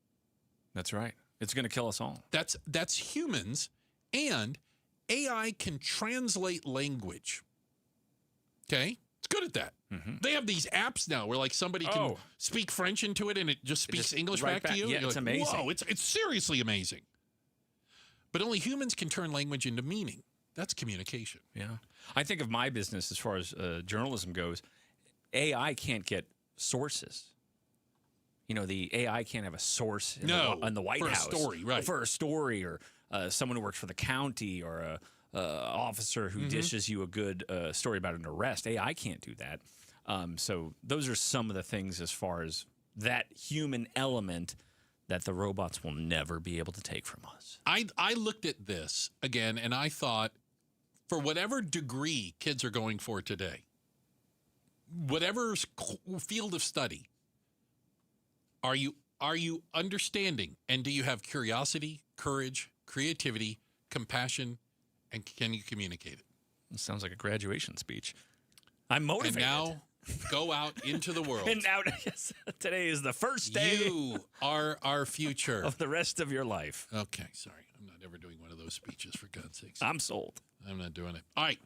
That's right. It's going to kill us all. That's humans, and AI can translate language. Okay? It's good at that. Mm-hmm. They have these apps now where like somebody can speak French into it and it just speaks English right back to you. Yeah, it's like, amazing. Whoa, it's seriously amazing. But only humans can turn language into meaning. That's communication. Yeah. I think of my business as far as journalism goes, AI can't get sources. You know, the AI can't have a source in the White House. For a story, right. For a story, or someone who works for the county, or a officer who dishes you a good story about an arrest. AI can't do that. So those are some of the things as far as that human element that the robots will never be able to take from us. I looked at this again and I thought, for whatever degree kids are going for today, whatever field of study, are you understanding, and do you have curiosity, courage, creativity, compassion, and can you communicate it? It sounds like a graduation speech. I'm motivated. And now go out into the world. And now, yes, today is the first day. You are our future. Of the rest of your life. Okay, sorry. I'm not ever doing one of those speeches, for God's sakes. I'm sold. I'm not doing it. All right.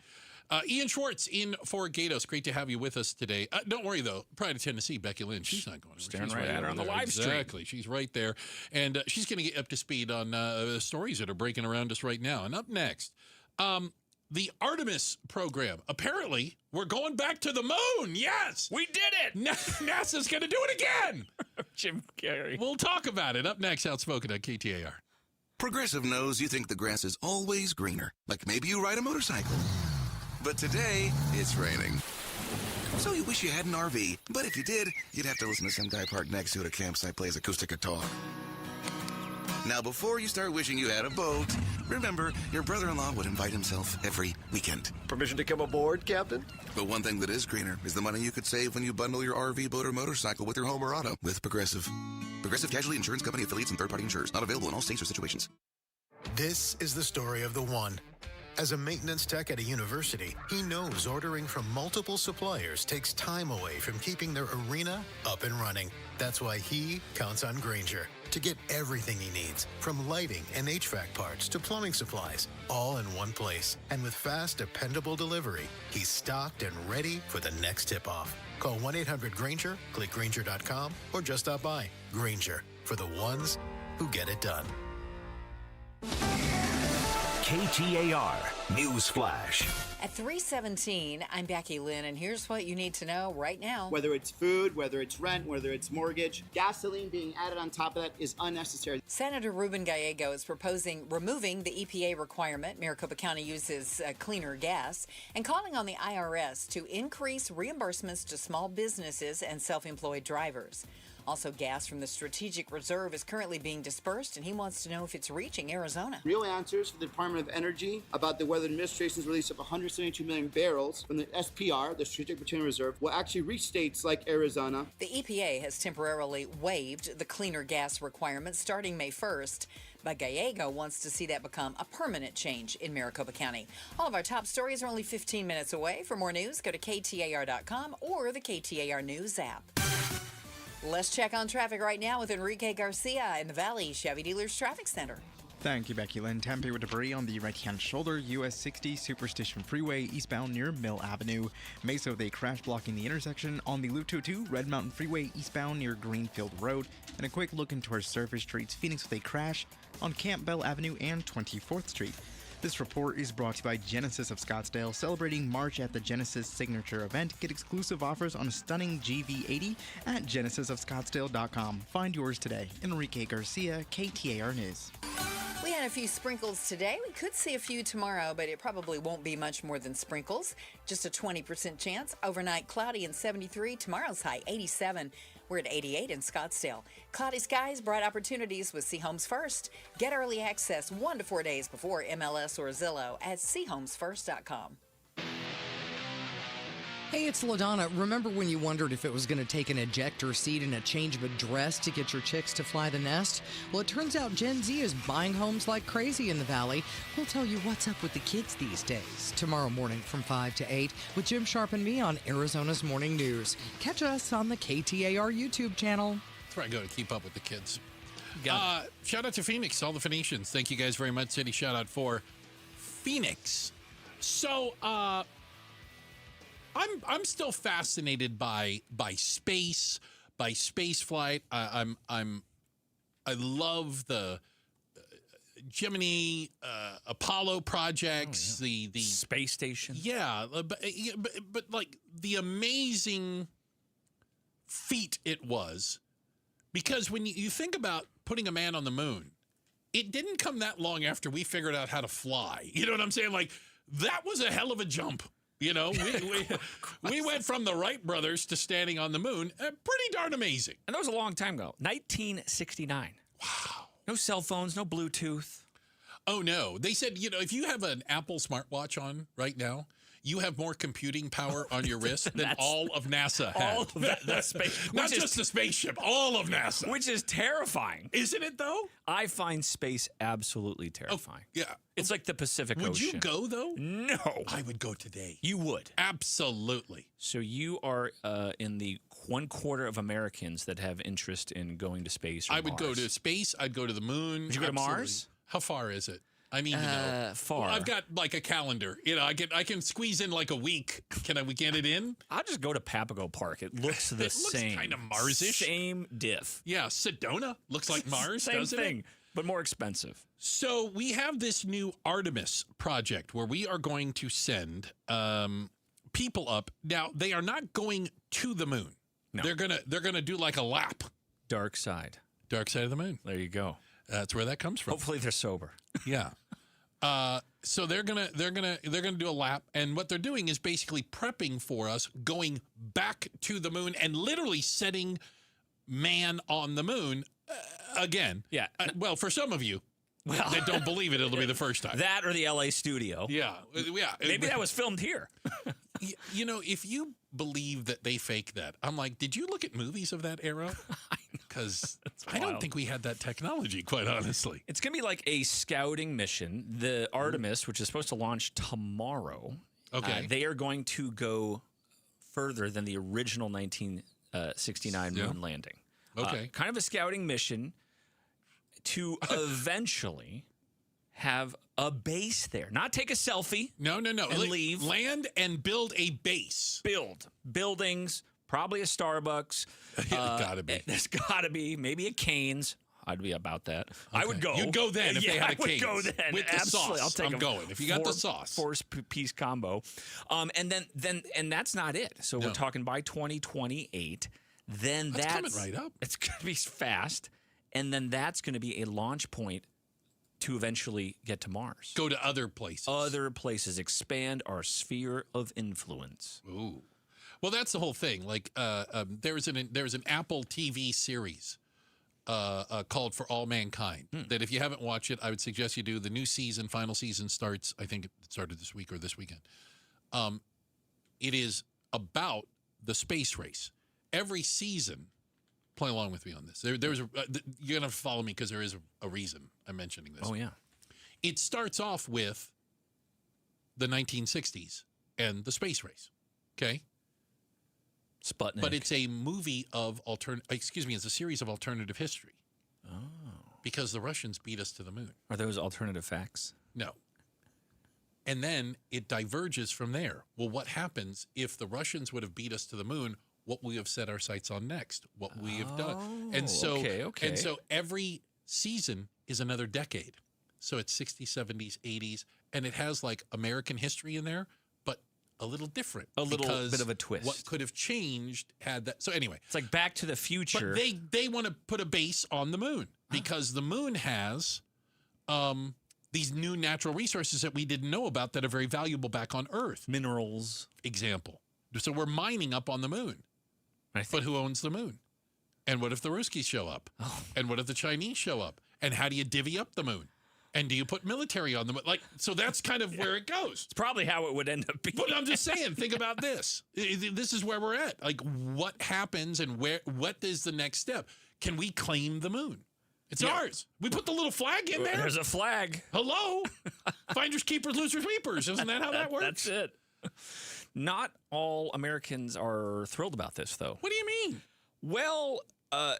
Ian Schwartz in for Gatos. Great to have you with us today. Don't worry, though. Pride of Tennessee, Becky Lynn, she's not going. Staring right at her on the live stream. Exactly. She's right there. And she's going to get up to speed on stories that are breaking around us right now. And up next, the Artemis program. Apparently, we're going back to the moon. Yes. We did it. NASA's going to do it again. Jim Carrey. We'll talk about it. Up next, Outspoken on KTAR. Progressive knows you think the grass is always greener. Like maybe you ride a motorcycle. But today, it's raining. So you wish you had an RV. But if you did, you'd have to listen to some guy parked next to it at a campsite plays acoustic guitar. Now, before you start wishing you had a boat, remember, your brother-in-law would invite himself every weekend. Permission to come aboard, Captain? But one thing that is greener is the money you could save when you bundle your RV, boat, or motorcycle with your home or auto with Progressive. Progressive Casualty Insurance Company affiliates and third-party insurers. Not available in all states or situations. This is the story of the one. As a maintenance tech at a university, he knows ordering from multiple suppliers takes time away from keeping their arena up and running. That's why he counts on Grainger to get everything he needs, from lighting and HVAC parts to plumbing supplies, all in one place. And with fast, dependable delivery, he's stocked and ready for the next tip-off. Call 1-800-GRAINGER, click Grainger.com, or just stop by. Grainger, for the ones who get it done. KTAR News Flash. At 3:17, I'm Becky Lynn, and here's what you need to know right now. Whether it's food, whether it's rent, whether it's mortgage, gasoline being added on top of that is unnecessary. Senator Ruben Gallego is proposing removing the EPA requirement Maricopa County uses cleaner gas and calling on the IRS to increase reimbursements to small businesses and self-employed drivers. Also, gas from the strategic reserve is currently being dispersed, and he wants to know if it's reaching Arizona. Real answers for the Department of Energy about the weather administration's release of 172 million barrels from the SPR, the Strategic Petroleum Reserve, will actually reach states like Arizona. The EPA has temporarily waived the cleaner gas requirements starting May 1st. But Gallego wants to see that become a permanent change in Maricopa County. All of our top stories are only 15 minutes away. For more news, go to KTAR.com or the KTAR News app. Let's check on traffic right now with Enrique Garcia in the Valley Chevy Dealers Traffic Center. Thank you, Becky Lynn. Tempe with debris on the right-hand shoulder, US 60 Superstition Freeway eastbound near Mill Avenue. Mesa with a crash blocking the intersection on the Loop 202 Red Mountain Freeway eastbound near Greenfield Road. And a quick look into our surface streets. Phoenix with a crash on Campbell Avenue and 24th Street. This report is brought to you by Genesis of Scottsdale, celebrating March at the Genesis Signature event. Get exclusive offers on a stunning GV80 at genesisofscottsdale.com. Find yours today. Enrique Garcia, KTAR News. We had a few sprinkles today. We could see a few tomorrow, but it probably won't be much more than sprinkles. Just a 20% chance. Overnight cloudy and 73. Tomorrow's high 87. We're at 88 in Scottsdale. Cloudy skies, bright opportunities with Homes First. Get early access 1 to 4 days before MLS or Zillow at chomesfirst.com. Hey, it's LaDonna. Remember when you wondered if it was going to take an ejector seat and a change of address to get your chicks to fly the nest? Well, it turns out Gen Z is buying homes like crazy in the Valley. We'll tell you what's up with the kids these days. Tomorrow morning from 5 to 8 with Jim Sharp and me on Arizona's Morning News. Catch us on the KTAR YouTube channel. That's where I go to keep up with the kids. Shout out to Phoenix, all the Phoenicians. Thank you guys very much. City shout out for Phoenix. So, I'm still fascinated by space, by space flight. I love the Gemini, Apollo projects, the space station. Yeah, but like the amazing feat it was, because when you think about putting a man on the moon, it didn't come that long after we figured out how to fly. You know what I'm saying? Like, that was a hell of a jump. You know, we went from the Wright brothers to standing on the moon. Pretty darn amazing. And that was a long time ago. 1969. Wow. No cell phones, no Bluetooth. Oh, no. They said, you know, if you have an Apple smartwatch on right now, you have more computing power on your wrist than all of NASA had. All of that space. Not just the spaceship, all of NASA. Which is terrifying. Isn't it, though? I find space absolutely terrifying. Oh, yeah. It's like the Pacific Ocean. Would you go, though? No. I would go today. You would? Absolutely. So you are in the 1/4 of Americans that have interest in going to space or I would Mars. go to space. I'd go to the moon. Would you go to Mars? How far is it? I need to know. Far. Well, I've got like a calendar. You know, I can squeeze in like a week. Can we get it in? I'll just go to Papago Park. It looks the same. Looks kind of Mars-ish. Same diff. Yeah, Sedona looks like Mars, Same doesn't thing, it? but more expensive. So we have this new Artemis project where we are going to send people up. Now, they are not going to the moon. No. They're gonna do like a lap. Dark side of the moon. There you go. That's where that comes from. Hopefully they're sober. Yeah. So they're gonna do a lap, and what they're doing is basically prepping for us going back to the moon and literally setting man on the moon again. Yeah. Well, for some of you that don't believe it, it'll be the first time. That or the LA studio. Yeah. Maybe that was filmed here. You know, if you believe that they fake that, I'm like, did you look at movies of that era? Because I don't think we had that technology, quite honestly. It's going to be like a scouting mission. The Artemis, which is supposed to launch tomorrow, okay, they are going to go further than the original 1969 moon landing. Okay. Kind of a scouting mission to eventually have a base there. Not take a selfie. No. And leave. Land and build a base. Build. Buildings. Probably a Starbucks. Gotta be. There's gotta be. Maybe a Cane's. I'd be about that. Okay. I would go. You'd go then if they had a Cane's. I would go then. With the Absolutely. sauce. I'll take I'm going. If you got the sauce. Four-piece combo. And then that's not it. So we're talking by 2028. Then that's coming right up. It's going to be fast. And then that's going to be a launch point to eventually get to Mars. Go to other places. Expand our sphere of influence. Ooh. Well, that's the whole thing. Like, there's an Apple TV series called For All Mankind that if you haven't watched it, I would suggest you do. The new season, final season starts, I think it started this week or this weekend. It is about the space race. Every season, play along with me on this. There's you're going to have to follow me because there is a reason I'm mentioning this. Oh, yeah. It starts off with the 1960s and the space race. Okay? Sputnik. But it's a movie of it's a series of alternative history. Oh. Because the Russians beat us to the moon. Are those alternative facts? No. And then it diverges from there. Well, what happens if the Russians would have beat us to the moon? What we have set our sights on next? What we have done? And so, okay. And so every season is another decade. So it's 60s, 70s, 80s, and it has like American history in there, but a little different. A little bit of a twist. What could have changed had that? So anyway, it's like Back to the Future. But they want to put a base on the moon because the moon has these new natural resources that we didn't know about that are very valuable back on Earth. Minerals, example. So we're mining up on the moon. But who owns the moon? And what if the Ruskies show up? Oh. And what if the Chinese show up? And how do you divvy up the moon? And do you put military on the moon? Like, so that's kind of where it goes. It's probably how it would end up being. But I'm just saying, think about this. This is where we're at. Like, what happens and what is the next step? Can we claim the moon? It's ours. We put the little flag in there. There's a flag. Hello? Finders, keepers, losers, weepers. Isn't that how that works? That's it. Not all Americans are thrilled about this, though. What do you mean? Well,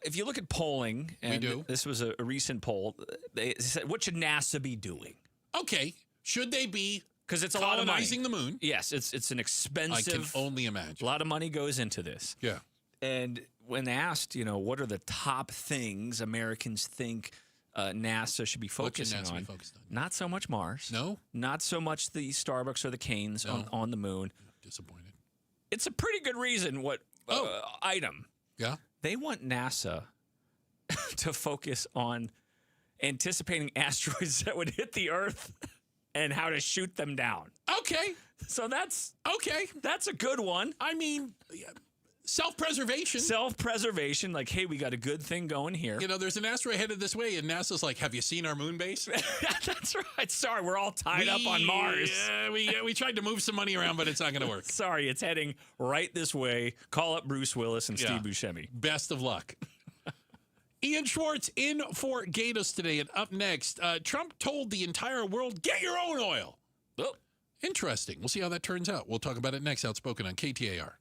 if you look at polling, and this was a recent poll, they said, what should NASA be doing? Okay. Should they be because it's a lot of money. Colonizing the moon? Yes, it's an expensive. I can only imagine. A lot of money goes into this. Yeah. And when asked, what are the top things Americans think NASA should be focusing on? Be focused on? Not so much Mars. No. Not so much the Starbucks or the Canes on the moon. Disappointed. It's a pretty good reason. What item? Yeah. They want NASA to focus on anticipating asteroids that would hit the Earth and how to shoot them down. Okay. So that's okay. That's a good one. I mean, self-preservation. Self-preservation. Like, hey, we got a good thing going here. There's an asteroid headed this way, and NASA's like, have you seen our moon base? That's right. Sorry, we're all tied up on Mars. We tried to move some money around, but it's not going to work. Sorry, it's heading right this way. Call up Bruce Willis and Steve Buscemi. Best of luck. Ian Schwartz in for Getty today. And up next, Trump told the entire world, get your own oil. Oh. Interesting. We'll see how that turns out. We'll talk about it next. Outspoken on KTAR.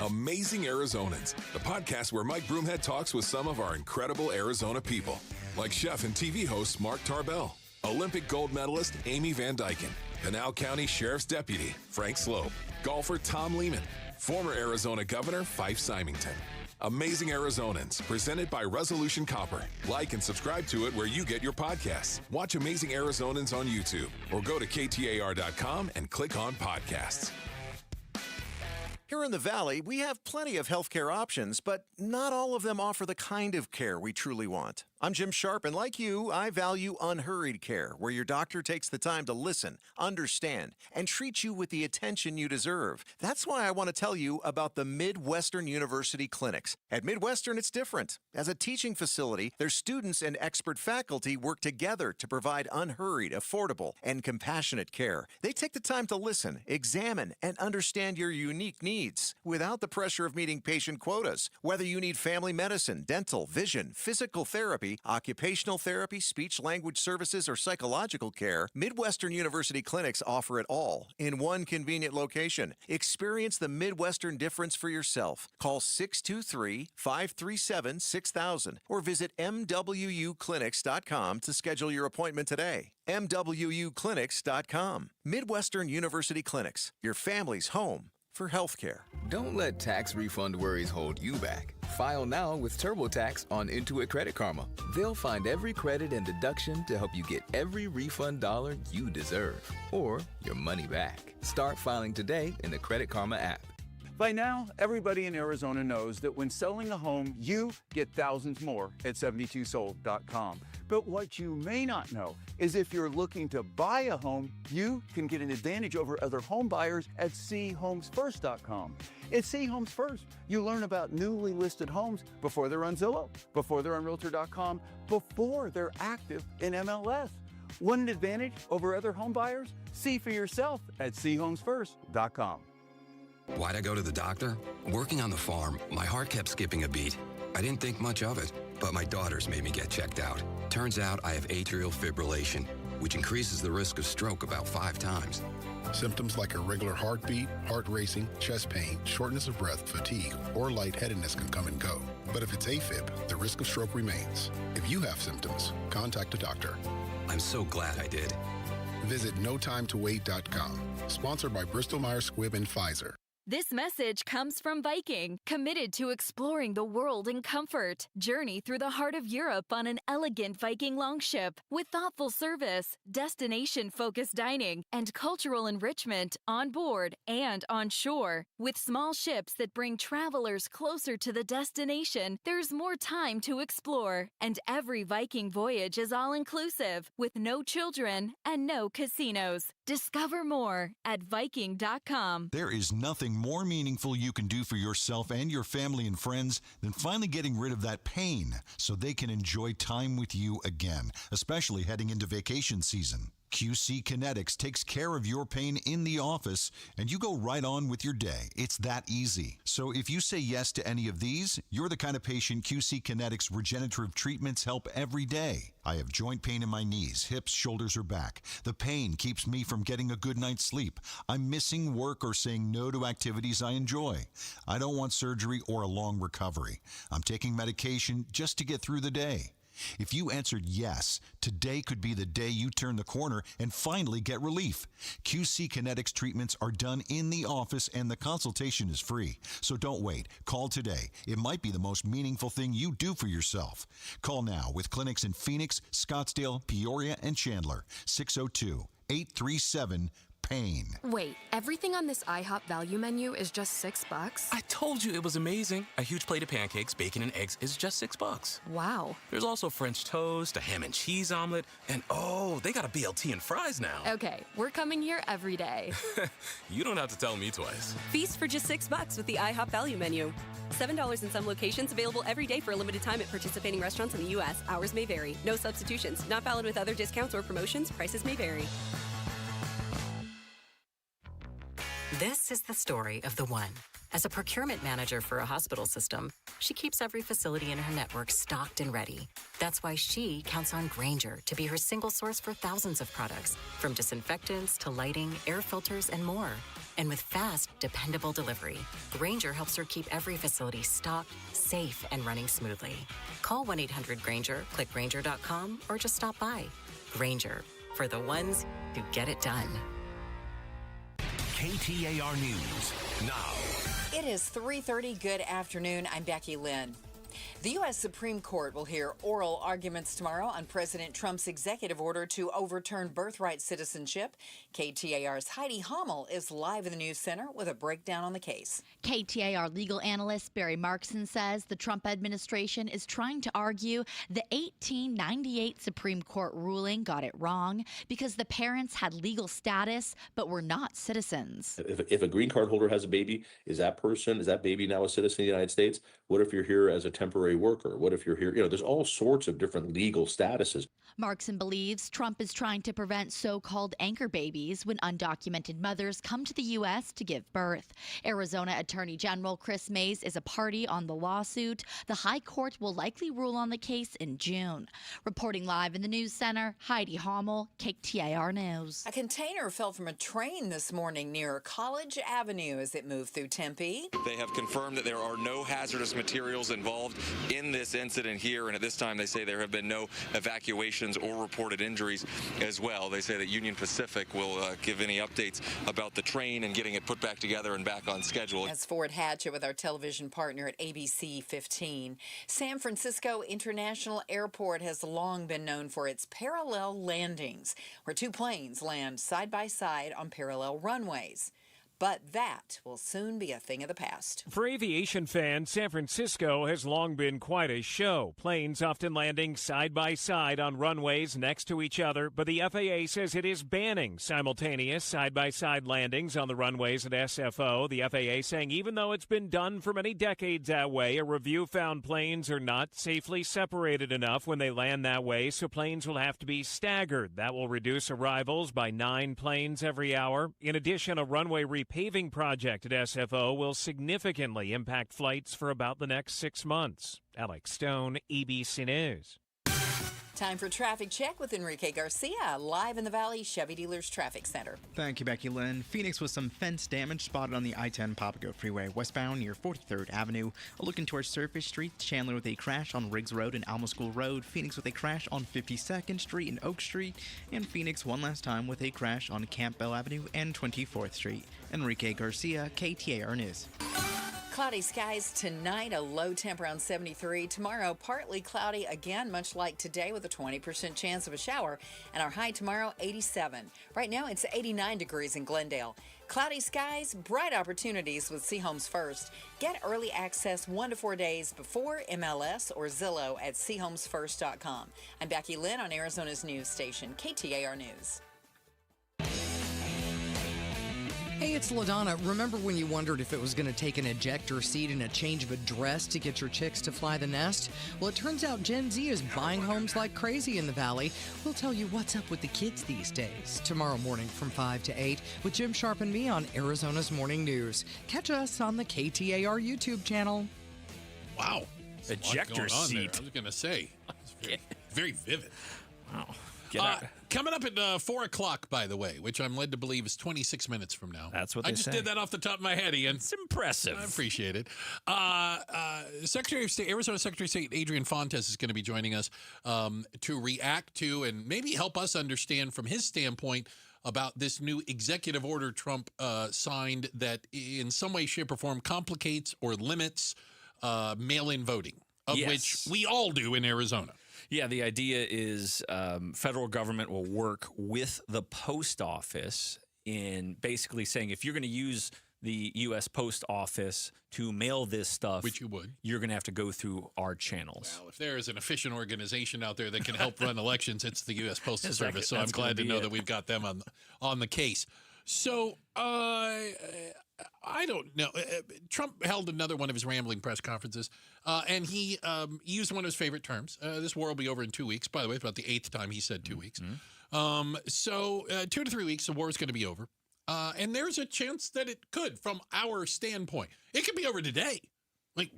Amazing Arizonans, the podcast where Mike Broomhead talks with some of our incredible Arizona people, like chef and TV host Mark Tarbell, Olympic gold medalist Amy Van Dyken, Pinal County Sheriff's Deputy Frank Slope, golfer Tom Lehman, former Arizona Governor Fife Symington. Amazing Arizonans, presented by Resolution Copper. Like and subscribe to it where you get your podcasts. Watch Amazing Arizonans on YouTube or go to KTAR.com and click on podcasts. Here in the Valley, we have plenty of healthcare options, but not all of them offer the kind of care we truly want. I'm Jim Sharp, and like you, I value unhurried care, where your doctor takes the time to listen, understand, and treat you with the attention you deserve. That's why I want to tell you about the Midwestern University Clinics. At Midwestern, it's different. As a teaching facility, their students and expert faculty work together to provide unhurried, affordable, and compassionate care. They take the time to listen, examine, and understand your unique needs without the pressure of meeting patient quotas. Whether you need family medicine, dental, vision, physical therapy, occupational therapy, speech-language services, or psychological care, Midwestern University Clinics offer it all in one convenient location. Experience the Midwestern difference for yourself. Call 623-537-6000 or visit MWUclinics.com to schedule your appointment today. MWUclinics.com. Midwestern University Clinics, your family's home for healthcare. Don't let tax refund worries hold you back. File now with TurboTax on Intuit Credit Karma. They'll find every credit and deduction to help you get every refund dollar you deserve or your money back. Start filing today in the Credit Karma app. By now, everybody in Arizona knows that when selling a home, you get thousands more at 72sold.com. But what you may not know is if you're looking to buy a home, you can get an advantage over other home buyers at chomesfirst.com. At See Homes First, you learn about newly listed homes before they're on Zillow, before they're on Realtor.com, before they're active in MLS. Want an advantage over other home buyers? See for yourself at chomesfirst.com. Why'd I go to the doctor? Working on the farm, my heart kept skipping a beat. I didn't think much of it, but my daughters made me get checked out. Turns out I have atrial fibrillation, which increases the risk of stroke about 5 times. Symptoms like irregular heartbeat, heart racing, chest pain, shortness of breath, fatigue, or lightheadedness can come and go. But if it's AFib, the risk of stroke remains. If you have symptoms, contact a doctor. I'm so glad I did. Visit notimetowait.com. Sponsored by Bristol-Myers Squibb and Pfizer. This message comes from Viking, committed to exploring the world in comfort. Journey through the heart of Europe on an elegant Viking longship with thoughtful service, destination-focused dining, and cultural enrichment on board and on shore. With small ships that bring travelers closer to the destination, there's more time to explore. And every Viking voyage is all-inclusive, with no children and no casinos. Discover more at Viking.com. There is nothing more meaningful you can do for yourself and your family and friends than finally getting rid of that pain so they can enjoy time with you again, especially heading into vacation season. QC Kinetics takes care of your pain in the office, and you go right on with your day. It's that easy. So if you say yes to any of these, you're the kind of patient QC Kinetics regenerative treatments help every day. I have joint pain in my knees, hips, shoulders, or back. The pain keeps me from getting a good night's sleep. I'm missing work or saying no to activities I enjoy. I don't want surgery or a long recovery. I'm taking medication just to get through the day. If you answered yes, today could be the day you turn the corner and finally get relief. QC Kinetics treatments are done in the office and the consultation is free. So don't wait. Call today. It might be the most meaningful thing you do for yourself. Call now with clinics in Phoenix, Scottsdale, Peoria, and Chandler. 602-837-PAIN. Wait, everything on this IHOP value menu is just $6? I told you it was amazing. A huge plate of pancakes, bacon, and eggs is just $6. Wow. There's also French toast, a ham and cheese omelet, and oh, they got a BLT and fries now. Okay, we're coming here every day. You don't have to tell me twice. Feast for just $6 with the IHOP value menu. $7 in some locations, available every day for a limited time at participating restaurants in the U.S. Hours may vary. No substitutions. Not valid with other discounts or promotions. Prices may vary. This is the story of the one. As a procurement manager for a hospital system, she keeps every facility in her network stocked and ready. That's why she counts on Grainger to be her single source for thousands of products, from disinfectants to lighting, air filters, and more. And with fast, dependable delivery, Grainger helps her keep every facility stocked, safe, and running smoothly. Call 1-800-GRAINGER, click Grainger.com, or just stop by. Grainger, for the ones who get it done. KTAR News now. It is 3:30. Good afternoon. I'm Becky Lynn. The U.S. Supreme Court will hear oral arguments tomorrow on President Trump's executive order to overturn birthright citizenship. KTAR's Heidi Hommel is live in the News Center with a breakdown on the case. KTAR legal analyst Barry Markson says the Trump administration is trying to argue the 1898 Supreme Court ruling got it wrong because the parents had legal status but were not citizens. If a green card holder has a baby, is that baby now a citizen of the United States? What if you're here as a temporary worker? What if you're here? There's all sorts of different legal statuses. Markson believes Trump is trying to prevent so-called anchor babies when undocumented mothers come to the U.S. to give birth. Arizona Attorney General Chris Mays is a party on the lawsuit. The High Court will likely rule on the case in June. Reporting live in the News Center, Heidi Hommel, KTAR News. A container fell from a train this morning near College Avenue as it moved through Tempe. They have confirmed that there are no hazardous materials involved in this incident here, and at this time they say there have been no evacuations or reported injuries as well. They say that Union Pacific will give any updates about the train and getting it put back together and back on schedule. That's Ford Hatchett with our television partner at ABC 15. San Francisco International Airport has long been known for its parallel landings, where two planes land side by side on parallel runways. But that will soon be a thing of the past. For aviation fans, San Francisco has long been quite a show. Planes often landing side by side on runways next to each other, but the FAA says it is banning simultaneous side-by-side landings on the runways at SFO. The FAA saying even though it's been done for many decades that way, a review found planes are not safely separated enough when they land that way, so planes will have to be staggered. That will reduce arrivals by 9 planes every hour. In addition, a runway repaving project at SFO will significantly impact flights for about the next 6 months. Alex Stone, ABC News. Time for Traffic Check with Enrique Garcia, live in the Valley Chevy Dealers Traffic Center. Thank you, Becky Lynn. Phoenix with some fence damage spotted on the I-10 Papago Freeway westbound near 43rd Avenue. A look into our surface streets. Chandler with a crash on Riggs Road and Alma School Road. Phoenix with a crash on 52nd Street and Oak Street. And Phoenix one last time with a crash on Campbell Avenue and 24th Street. Enrique Garcia, KTAR News. Cloudy skies tonight, a low temp around 73. Tomorrow, partly cloudy again, much like today, with a 20% chance of a shower. And our high tomorrow, 87. Right now, it's 89 degrees in Glendale. Cloudy skies, bright opportunities with Seahomes First. Get early access 1 to 4 days before MLS or Zillow at SeahomesFirst.com. I'm Becky Lynn on Arizona's news station, KTAR News. Hey, it's LaDonna. Remember when you wondered if it was going to take an ejector seat and a change of address to get your chicks to fly the nest? Well, it turns out Gen Z is buying homes like crazy in the Valley. We'll tell you what's up with the kids these days. Tomorrow morning from 5 to 8 with Jim Sharp and me on Arizona's Morning News. Catch us on the KTAR YouTube channel. Wow. Ejector seat. I was going to say. It's very vivid. Wow. Get out. Coming up at 4 o'clock, by the way, which I'm led to believe is 26 minutes from now. That's what they say. I just did that off the top of my head, Ian. It's impressive. I appreciate it. Secretary of State, Arizona Secretary of State Adrian Fontes is going to be joining us to react to and maybe help us understand from his standpoint about this new executive order Trump signed that in some way, shape, or form complicates or limits mail-in voting, of which we all do in Arizona. Yeah, the idea is federal government will work with the post office in basically saying if you're going to use the U.S. Post Office to mail this stuff, which you would, you're going to have to go through our channels. Well, if there is an efficient organization out there that can help run elections, it's the U.S. Postal Service. So I'm glad to know that we've got them on the case. So I don't know. Trump held another one of his rambling press conferences, and he used one of his favorite terms. This war will be over in 2 weeks. By the way, it's about the 8th time he said 2 weeks. So 2 to 3 weeks, the war is going to be over. And there's a chance that it could, from our standpoint. It could be over today. Like,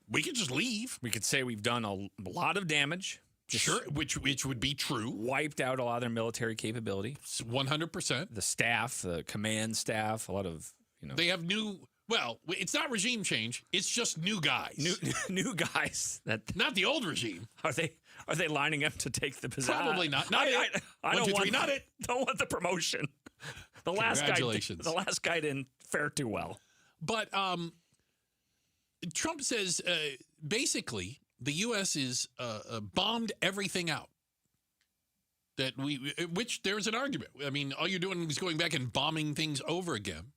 we could just leave. We could say we've done a lot of damage. Sure, which would be true. Wiped out a lot of their military capability. 100%. The staff, the command staff, a lot of, They have new, well, it's not regime change. It's just new guys. New guys. Not the old regime. Are they lining up to take the position? Probably not. I don't want the promotion. The last guy didn't fare too well. But Trump says basically the U.S. is bombed everything out. Which there's an argument. I mean, all you're doing is going back and bombing things over again.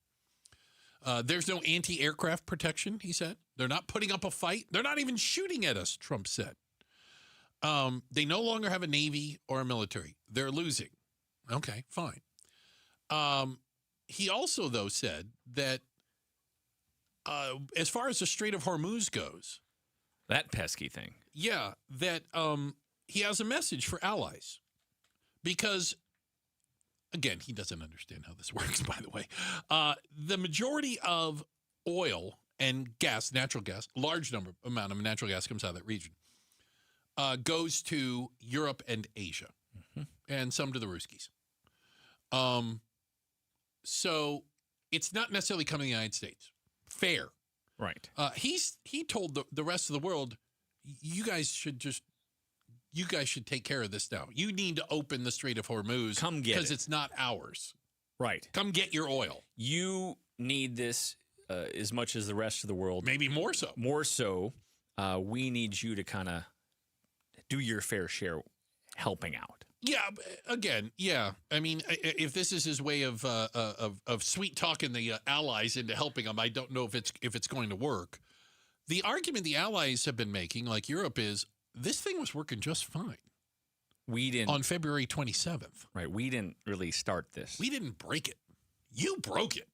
There's no anti-aircraft protection, he said. They're not putting up a fight. They're not even shooting at us, Trump said. They no longer have a Navy or a military. They're losing. Okay, fine. He also, though, said that as far as the Strait of Hormuz goes, that pesky thing. Yeah, that he has a message for allies because, again, he doesn't understand how this works, by the way. The majority of oil and gas, natural gas, large amount of natural gas comes out of that region, goes to Europe and Asia, and some to the Ruskies. So it's not necessarily coming to the United States. Fair. Right. He told the rest of the world, you guys should take care of this now. You need to open the Strait of Hormuz. Come get it. Because it's not ours. Right. Come get your oil. You need this as much as the rest of the world. Maybe more so. More so. We need you to kind of do your fair share. helping out. Yeah, again, yeah. I mean, if this is his way of sweet talking the allies into helping him, I don't know if it's going to work. The argument the allies have been making, like Europe, is this thing was working just fine. We didn't on February 27th. Right. We didn't really start this. We didn't break it. You broke it.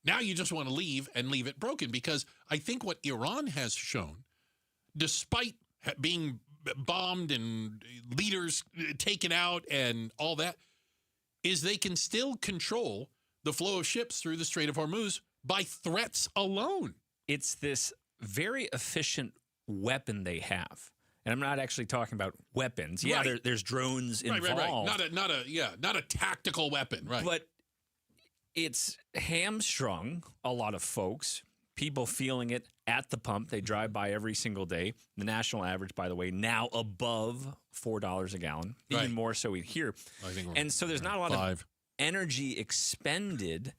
Now you just want to leave and leave it broken, because I think what Iran has shown, despite being bombed and leaders taken out and all that, is they can still control the flow of ships through the Strait of Hormuz by threats alone. It's this very efficient weapon they have. And I'm not actually talking about weapons. Yeah, Right. there's drones involved. Right. Not a tactical weapon, right? But it's hamstrung a lot of folks. People feeling it at the pump. They drive by every single day. The national average, by the way, now above $4 a gallon, even Right. more so here. I think And so there's not a lot of energy expended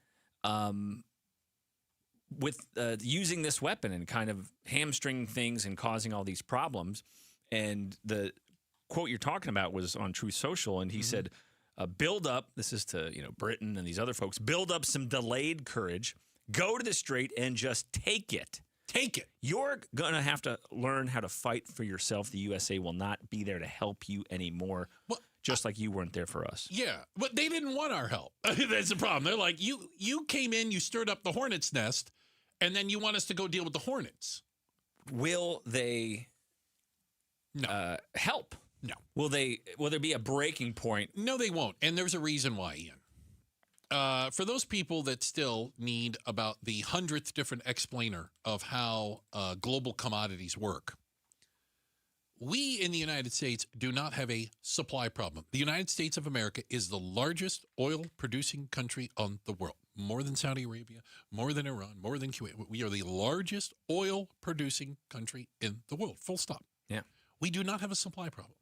with using this weapon and kind of hamstring things and causing all these problems. And the quote you're talking about was on Truth Social, and he said, build up, this is to Britain and these other folks, build up some delayed courage, go to the Strait and just take it. Take it. You're going to have to learn how to fight for yourself. The USA will not be there to help you anymore, just like you weren't there for us. Yeah, but they didn't want our help. That's the problem. They're like, you came in, you stirred up the hornet's nest, and then you want us to go deal with the hornets. Will they help? No. Will there be a breaking point? No, they won't. And there's a reason why, Ian. For those people that still need about the 100th different explainer of how global commodities work, we in the United States do not have a supply problem. The United States of America is the largest oil-producing country on the world. More than Saudi Arabia, more than Iran, more than Kuwait. We are the largest oil-producing country in the world. Full stop. Yeah. We do not have a supply problem.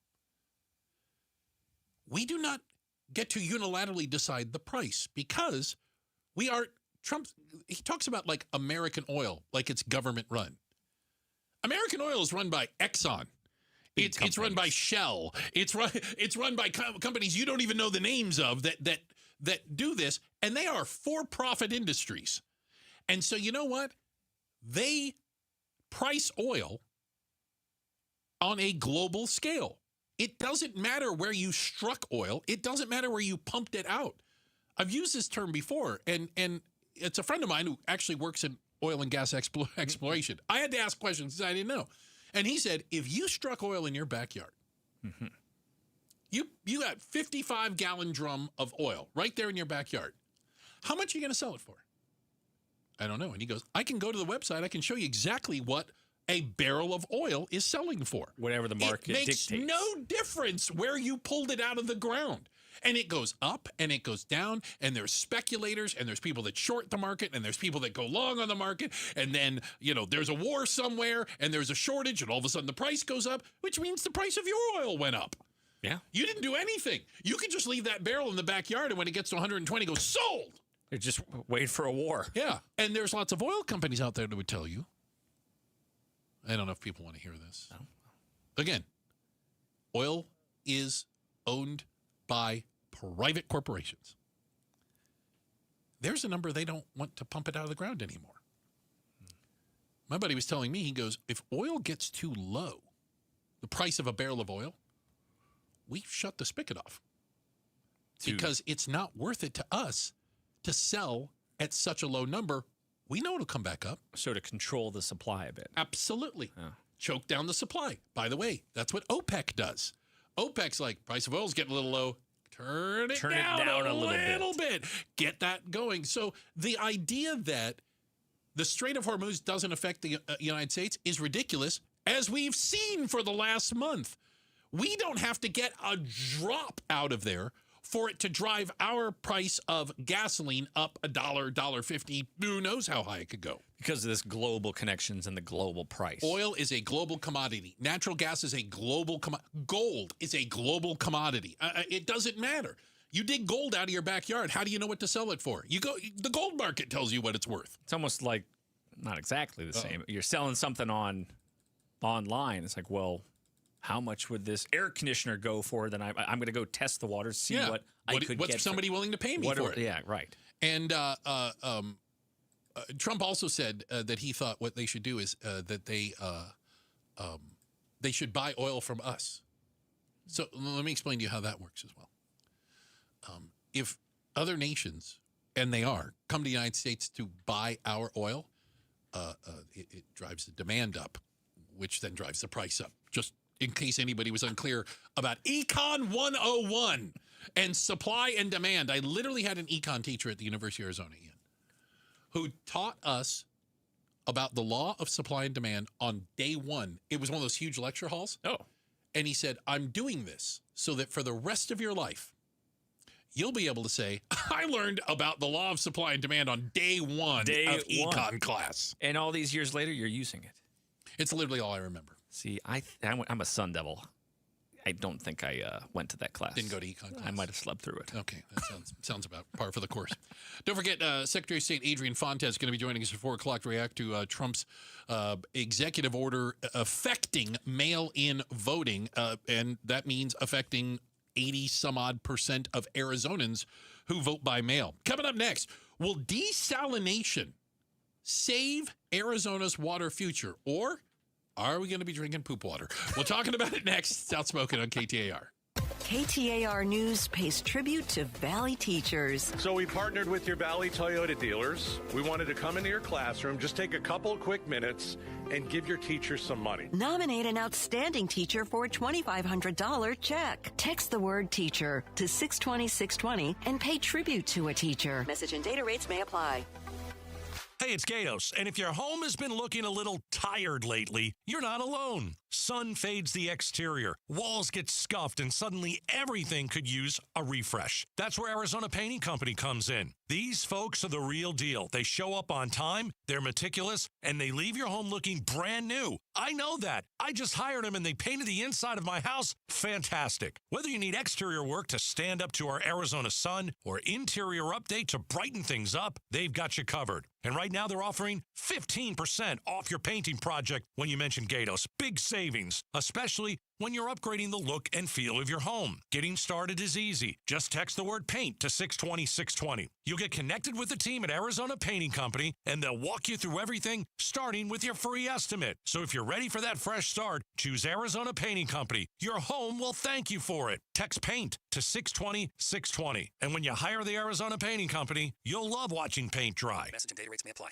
We do not get to unilaterally decide the price because we are Trump. He talks about like American oil, like it's government run. American oil is run by Exxon. It's run by Shell. It's run by companies you don't even know the names of that do this, and they are for-profit industries. And so you know what? They price oil on a global scale. It doesn't matter where you struck oil. It doesn't matter where you pumped it out. I've used this term before, and it's a friend of mine who actually works in oil and gas exploration. I had to ask questions I didn't know. And he said, if you struck oil in your backyard, you got 55-gallon drum of oil right there in your backyard. How much are you going to sell it for? I don't know. And he goes, I can go to the website. I can show you exactly what a barrel of oil is selling for. Whatever the market dictates. It makes no difference where you pulled it out of the ground. And it goes up and it goes down, and there's speculators, and there's people that short the market, and there's people that go long on the market, and then, there's a war somewhere, and there's a shortage, and all of a sudden the price goes up, which means the price of your oil went up. Yeah. You didn't do anything. You could just leave that barrel in the backyard, and when it gets to 120, go, sold! They just wait for a war. Yeah. And there's lots of oil companies out there that would tell you. I don't know if people want to hear this. No. Again, oil is owned by private corporations. There's a number they don't want to pump it out of the ground anymore. My buddy was telling me, he goes, if oil gets too low, the price of a barrel of oil, we shut the spigot off. Because it's not worth it to us to sell at such a low number. We know it'll come back up. So to control the supply a bit. Absolutely. Choke down the supply. By the way, that's what OPEC does. OPEC's like, price of oil's getting a little low. Turn it down a little bit. Get that going. So the idea that the Strait of Hormuz doesn't affect the United States is ridiculous, as we've seen for the last month. We don't have to get a drop out of there for it to drive our price of gasoline up $1, $1.50. Who knows how high it could go? Because of this global connections and the global price. Oil is a global commodity. Natural gas is a global commodity. Gold is a global commodity. It doesn't matter. You dig gold out of your backyard. How do you know what to sell it for? You go. The gold market tells you what it's worth. It's almost like, not exactly the same. You're selling something online. It's like, well, how much would this air conditioner go for? Then I'm going to go test the water, see what I could get. What's somebody willing to pay me for it? Yeah, right. And Trump also said that he thought what they should do is that they should buy oil from us. So let me explain to you how that works as well. If other nations, and they are, come to the United States to buy our oil, it drives the demand up, which then drives the price up. Just in case anybody was unclear about Econ 101 and supply and demand. I literally had an econ teacher at the University of Arizona, Ian, who taught us about the law of supply and demand on day one. It was one of those huge lecture halls. Oh. And he said, I'm doing this so that for the rest of your life, you'll be able to say, I learned about the law of supply and demand on day one of econ class. And all these years later, you're using it. It's literally all I remember. See, I'm a Sun Devil. I don't think I went to that class. Didn't go to econ class. I might have slept through it. Okay, that sounds about par for the course. Don't forget, Secretary of State Adrian Fontes is going to be joining us at 4 o'clock to react to Trump's executive order affecting mail-in voting, and that means affecting 80-some-odd% of Arizonans who vote by mail. Coming up next, will desalination save Arizona's water future, or are we going to be drinking poop water? We're talking about it next. It's Outspoken on KTAR. KTAR News pays tribute to Valley teachers. So we partnered with your Valley Toyota dealers. We wanted to come into your classroom, just take a couple quick minutes, and give your teachers some money. Nominate an outstanding teacher for a $2,500 check. Text the word teacher to 620-620 and pay tribute to a teacher. Message and data rates may apply. Hey, it's Gatos, and if your home has been looking a little tired lately, you're not alone. Sun fades the exterior, walls get scuffed, and suddenly everything could use a refresh. That's where Arizona Painting Company comes in. These folks are the real deal. They show up on time, they're meticulous, and they leave your home looking brand new. I know that. I just hired them, and they painted the inside of my house fantastic. Whether you need exterior work to stand up to our Arizona sun or interior update to brighten things up, they've got you covered. And right now, they're offering 15% off your painting project when you mention Gatos. Big savings, especially when you're upgrading the look and feel of your home. Getting started is easy. Just text the word paint to 620-620. You'll get connected with the team at Arizona Painting Company, and they'll walk you through everything, starting with your free estimate. So if you're ready for that fresh start, choose Arizona Painting Company. Your home will thank you for it. Text paint to 620-620. And when you hire the Arizona Painting Company, you'll love watching paint dry. Message and data rates may apply.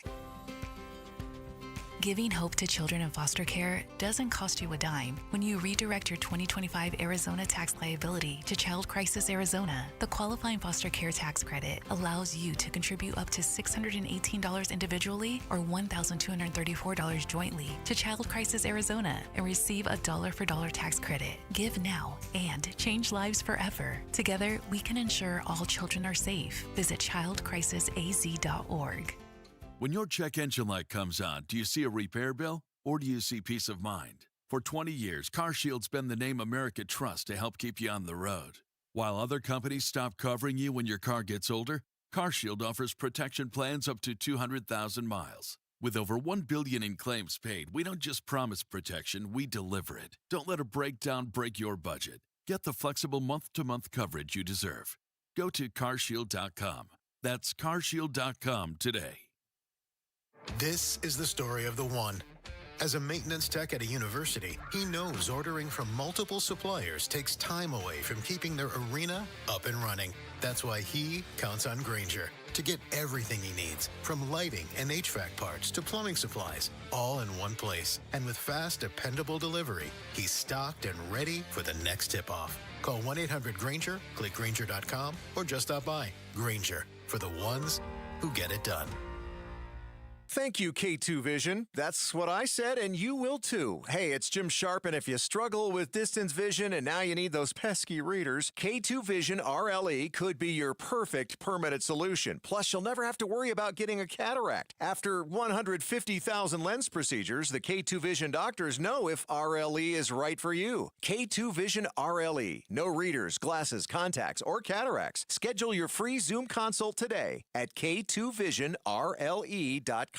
Giving hope to children in foster care doesn't cost you a dime when you redirect your 2025 Arizona tax liability to Child Crisis Arizona. The qualifying foster care tax credit allows you to contribute up to $618 individually or $1,234 jointly to Child Crisis Arizona and receive a dollar-for-dollar tax credit. Give now and change lives forever. Together, we can ensure all children are safe. Visit childcrisisaz.org. When your check engine light comes on, do you see a repair bill or do you see peace of mind? For 20 years, CarShield's been the name America trusts to help keep you on the road. While other companies stop covering you when your car gets older, CarShield offers protection plans up to 200,000 miles. With over $1 billion in claims paid, we don't just promise protection, we deliver it. Don't let a breakdown break your budget. Get the flexible month-to-month coverage you deserve. Go to carshield.com. That's carshield.com today. This is the story of the one. As a maintenance tech at a university, he knows ordering from multiple suppliers takes time away from keeping their arena up and running. That's why he counts on Grainger to get everything he needs, from lighting and HVAC parts to plumbing supplies, all in one place. And with fast, dependable delivery, he's stocked and ready for the next tip-off. Call 1-800-GRAINGER, click Grainger.com, or just stop by. Grainger, for the ones who get it done. Thank you, K2 Vision. That's what I said, and you will too. Hey, it's Jim Sharp, and if you struggle with distance vision and now you need those pesky readers, K2 Vision RLE could be your perfect permanent solution. Plus, you'll never have to worry about getting a cataract. After 150,000 lens procedures, the K2 Vision doctors know if RLE is right for you. K2 Vision RLE. No readers, glasses, contacts, or cataracts. Schedule your free Zoom consult today at K2VisionRLE.com.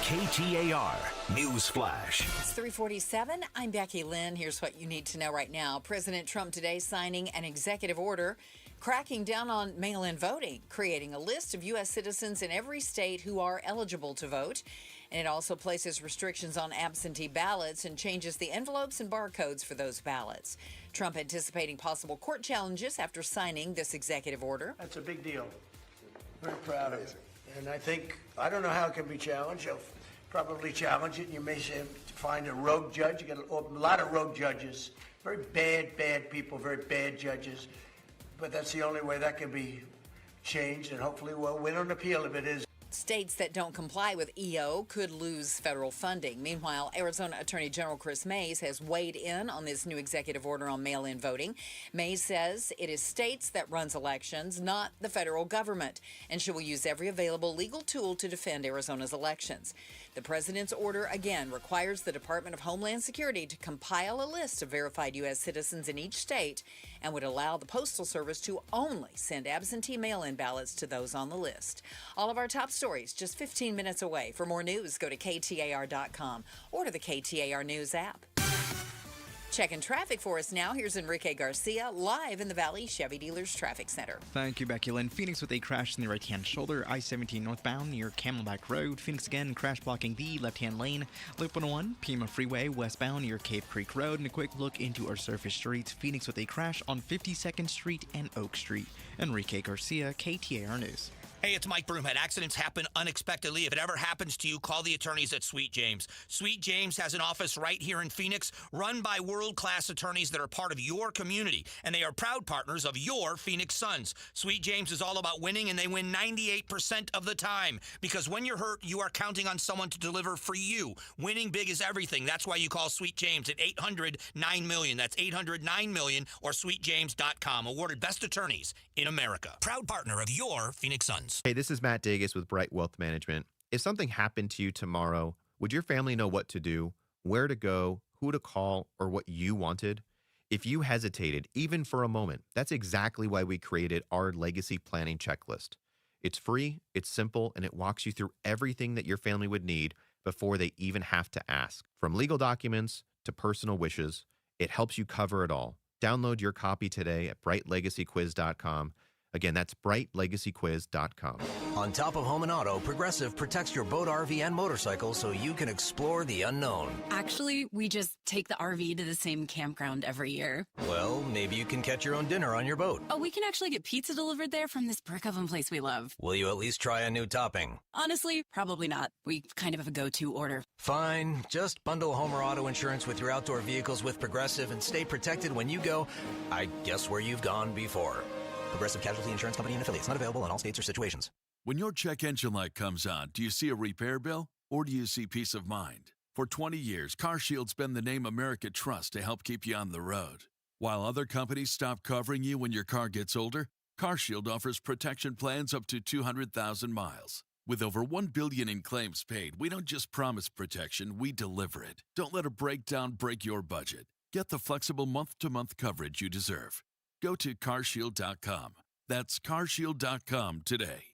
KTAR News Flash. It's 3:47. I'm Becky Lynn. Here's what you need to know right now. President Trump today signing an executive order cracking down on mail-in voting, creating a list of U.S. citizens in every state who are eligible to vote. And it also places restrictions on absentee ballots and changes the envelopes and barcodes for those ballots. Trump anticipating possible court challenges after signing this executive order. That's a big deal. Very proud of it. And I don't know how it can be challenged. You'll probably challenge it. You may find a rogue judge. You got a lot of rogue judges. Very bad people, very bad judges. But that's the only way that can be changed, and hopefully we'll win on appeal if it is. States that don't comply with EO could lose federal funding. Meanwhile, Arizona Attorney General Chris Mays has weighed in on this new executive order on mail-in voting. Mays says it is states that runs elections, not the federal government, and she will use every available legal tool to defend Arizona's elections. The president's order, again, requires the Department of Homeland Security to compile a list of verified U.S. citizens in each state and would allow the Postal Service to only send absentee mail-in ballots to those on the list. All of our top stories just 15 minutes away. For more news, go to KTAR.com or to the KTAR News app. Checking traffic for us now. Here's Enrique Garcia live in the Valley Chevy Dealers Traffic Center. Thank you, Becky Lynn. Phoenix with a crash in the right-hand shoulder. I-17 northbound near Camelback Road. Phoenix again, crash blocking the left-hand lane. Loop 101, Pima Freeway westbound near Cave Creek Road. And a quick look into our surface streets. Phoenix with a crash on 52nd Street and Oak Street. Enrique Garcia, KTAR News. Hey, it's Mike Broomhead. Accidents happen unexpectedly. If it ever happens to you, call the attorneys at Sweet James. Sweet James has an office right here in Phoenix, run by world-class attorneys that are part of your community, and they are proud partners of your Phoenix Suns. Sweet James is all about winning, and they win 98% of the time, because when you're hurt, you are counting on someone to deliver for you. Winning big is everything. That's why you call Sweet James at 800-9-MILLION. That's 800-9-MILLION or sweetjames.com. Awarded best attorneys in America. Proud partner of your Phoenix Suns. Hey, this is Matt Dagus with Bright Wealth Management. If something happened to you tomorrow, would your family know what to do, where to go, who to call, or what you wanted? If you hesitated, even for a moment, that's exactly why we created our legacy planning checklist. It's free, it's simple, and it walks you through everything that your family would need before they even have to ask. From legal documents to personal wishes, it helps you cover it all. Download your copy today at brightlegacyquiz.com. Again, that's brightlegacyquiz.com. On top of home and auto, Progressive protects your boat, RV, and motorcycle so you can explore the unknown. Actually, we just take the RV to the same campground every year. Well, maybe you can catch your own dinner on your boat. Oh, we can actually get pizza delivered there from this brick oven place we love. Will you at least try a new topping? Honestly, probably not. We kind of have a go-to order. Fine. Just bundle home or auto insurance with your outdoor vehicles with Progressive and stay protected when you go, I guess, where you've gone before. Progressive Casualty Insurance Company and affiliates. Not available in all states or situations. When your check engine light comes on, do you see a repair bill or do you see peace of mind? For 20 years, CarShield's been the name America trusts to help keep you on the road. While other companies stop covering you when your car gets older, CarShield offers protection plans up to 200,000 miles. With over $1 billion in claims paid, we don't just promise protection, we deliver it. Don't let a breakdown break your budget. Get the flexible month-to-month coverage you deserve. Go to carshield.com. That's carshield.com today.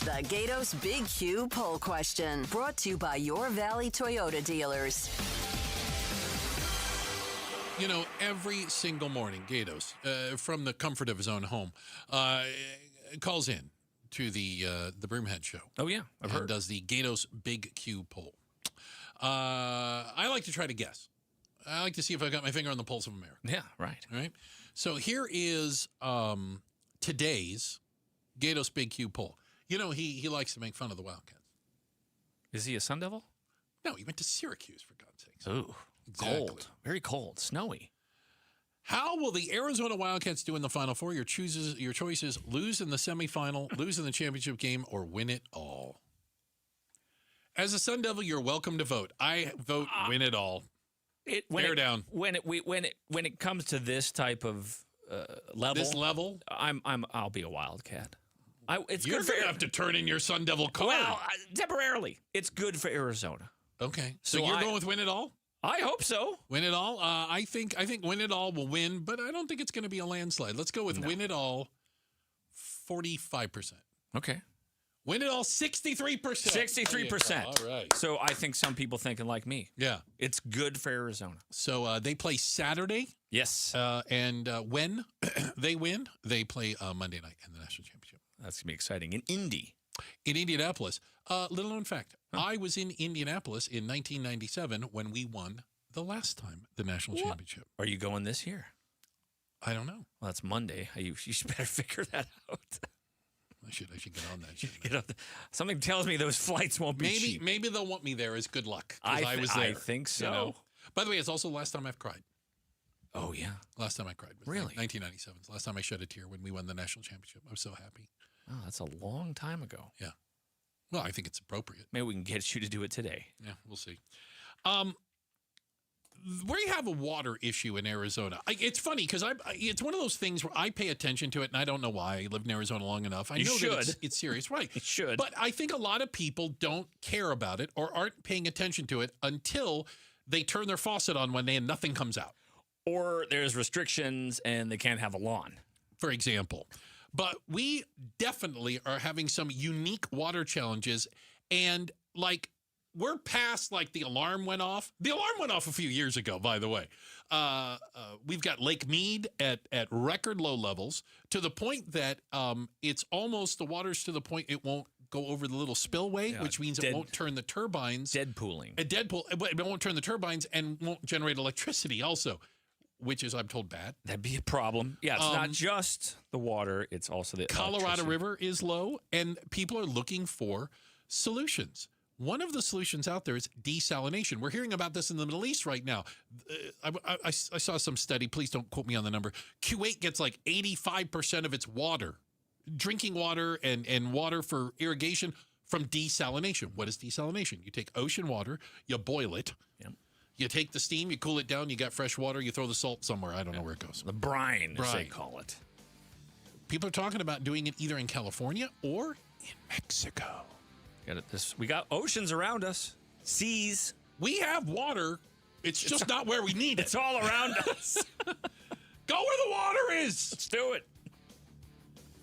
The Gatos Big Q poll question, brought to you by your Valley Toyota dealers. You know, every single morning, Gatos, from the comfort of his own home, calls in to the Broomhead Show. Oh, yeah, I've heard. Does the Gatos Big Q poll. I like to try to guess. I like to see if I've got my finger on the pulse of America. Yeah, right. All right. So here is today's Gatos Big Q poll. You know, he likes to make fun of the Wildcats. Is he a Sun Devil? No, he went to Syracuse, for God's sakes. Ooh, exactly. Cold. Very cold. Snowy. How will the Arizona Wildcats do in the Final Four? Your choices: lose in the semifinal, lose in the championship game, or win it all. As a Sun Devil, you're welcome to vote. I vote win it all. Bear down. When it comes to this type of level, I'll be a Wildcat. You're going to have to turn in your Sun Devil card. Well, temporarily, it's good for Arizona. Okay, so you're going with win it all? I hope so. Win it all. I think win it all will win, but I don't think it's going to be a landslide. Let's go with win it all. 45%. Okay. Win it all 63%. 63%. All right. So I think some people thinking like me. Yeah. It's good for Arizona. So they play Saturday. Yes. And when they win, they play Monday night in the national championship. That's going to be exciting. In Indy. In Indianapolis. Little known fact. I was in Indianapolis in 1997 when we won the last time the national championship. Are you going this year? I don't know. Well, that's Monday. You should better figure that out. I should get on that. Get up something tells me those flights won't be cheap. Maybe they'll want me there as good luck because I was there. I think so. You know? By the way, it's also the last time I've cried. Oh, yeah. Last time I cried was really? 1997. It's the last time I shed a tear when we won the national championship. I was so happy. Oh, that's a long time ago. Yeah. Well, I think it's appropriate. Maybe we can get you to do it today. Yeah, we'll see. We have a water issue in Arizona. It's funny because it's one of those things where I pay attention to it, and I don't know why. I lived in Arizona long enough. I know that it's serious, right? You should. But I think a lot of people don't care about it or aren't paying attention to it until they turn their faucet on one day and nothing comes out. Or there's restrictions and they can't have a lawn. For example. But we definitely are having some unique water challenges, and we're past the alarm went off. The alarm went off a few years ago, by the way. We've got Lake Mead at record low levels to the point that it's almost the water's to the point it won't go over the little spillway, which means it won't turn the turbines. Dead pooling. It won't turn the turbines and won't generate electricity also, which is, I'm told, bad. That'd be a problem. Yeah, it's not just the water, it's also the Colorado River is low, and people are looking for solutions. One of the solutions out there is desalination. We're hearing about this in the Middle East right now. I saw some study. Please don't quote me on the number. Kuwait gets 85% of its water, drinking water and water for irrigation from desalination. What is desalination? You take ocean water, you boil it. Yep. You take the steam, you cool it down, you got fresh water, you throw the salt somewhere. I don't know where it goes. The brine, as they call it. People are talking about doing it either in California or in Mexico. We got oceans around us, seas. We have water. It's just not where we need it. It's all around us. Go where the water is. Let's do it.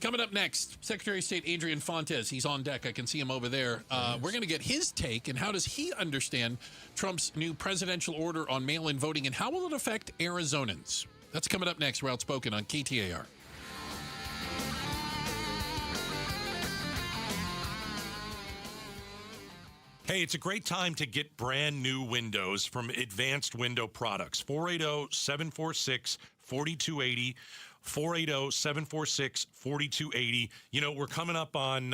Coming up next, Secretary of State Adrian Fontes. He's on deck. I can see him over there. We're going to get his take, and how does he understand Trump's new presidential order on mail-in voting, and how will it affect Arizonans? That's coming up next. We're Outspoken on KTAR. Hey, it's a great time to get brand new windows from Advanced Window Products. 480-746-4280. 480-746-4280. You know, we're coming up on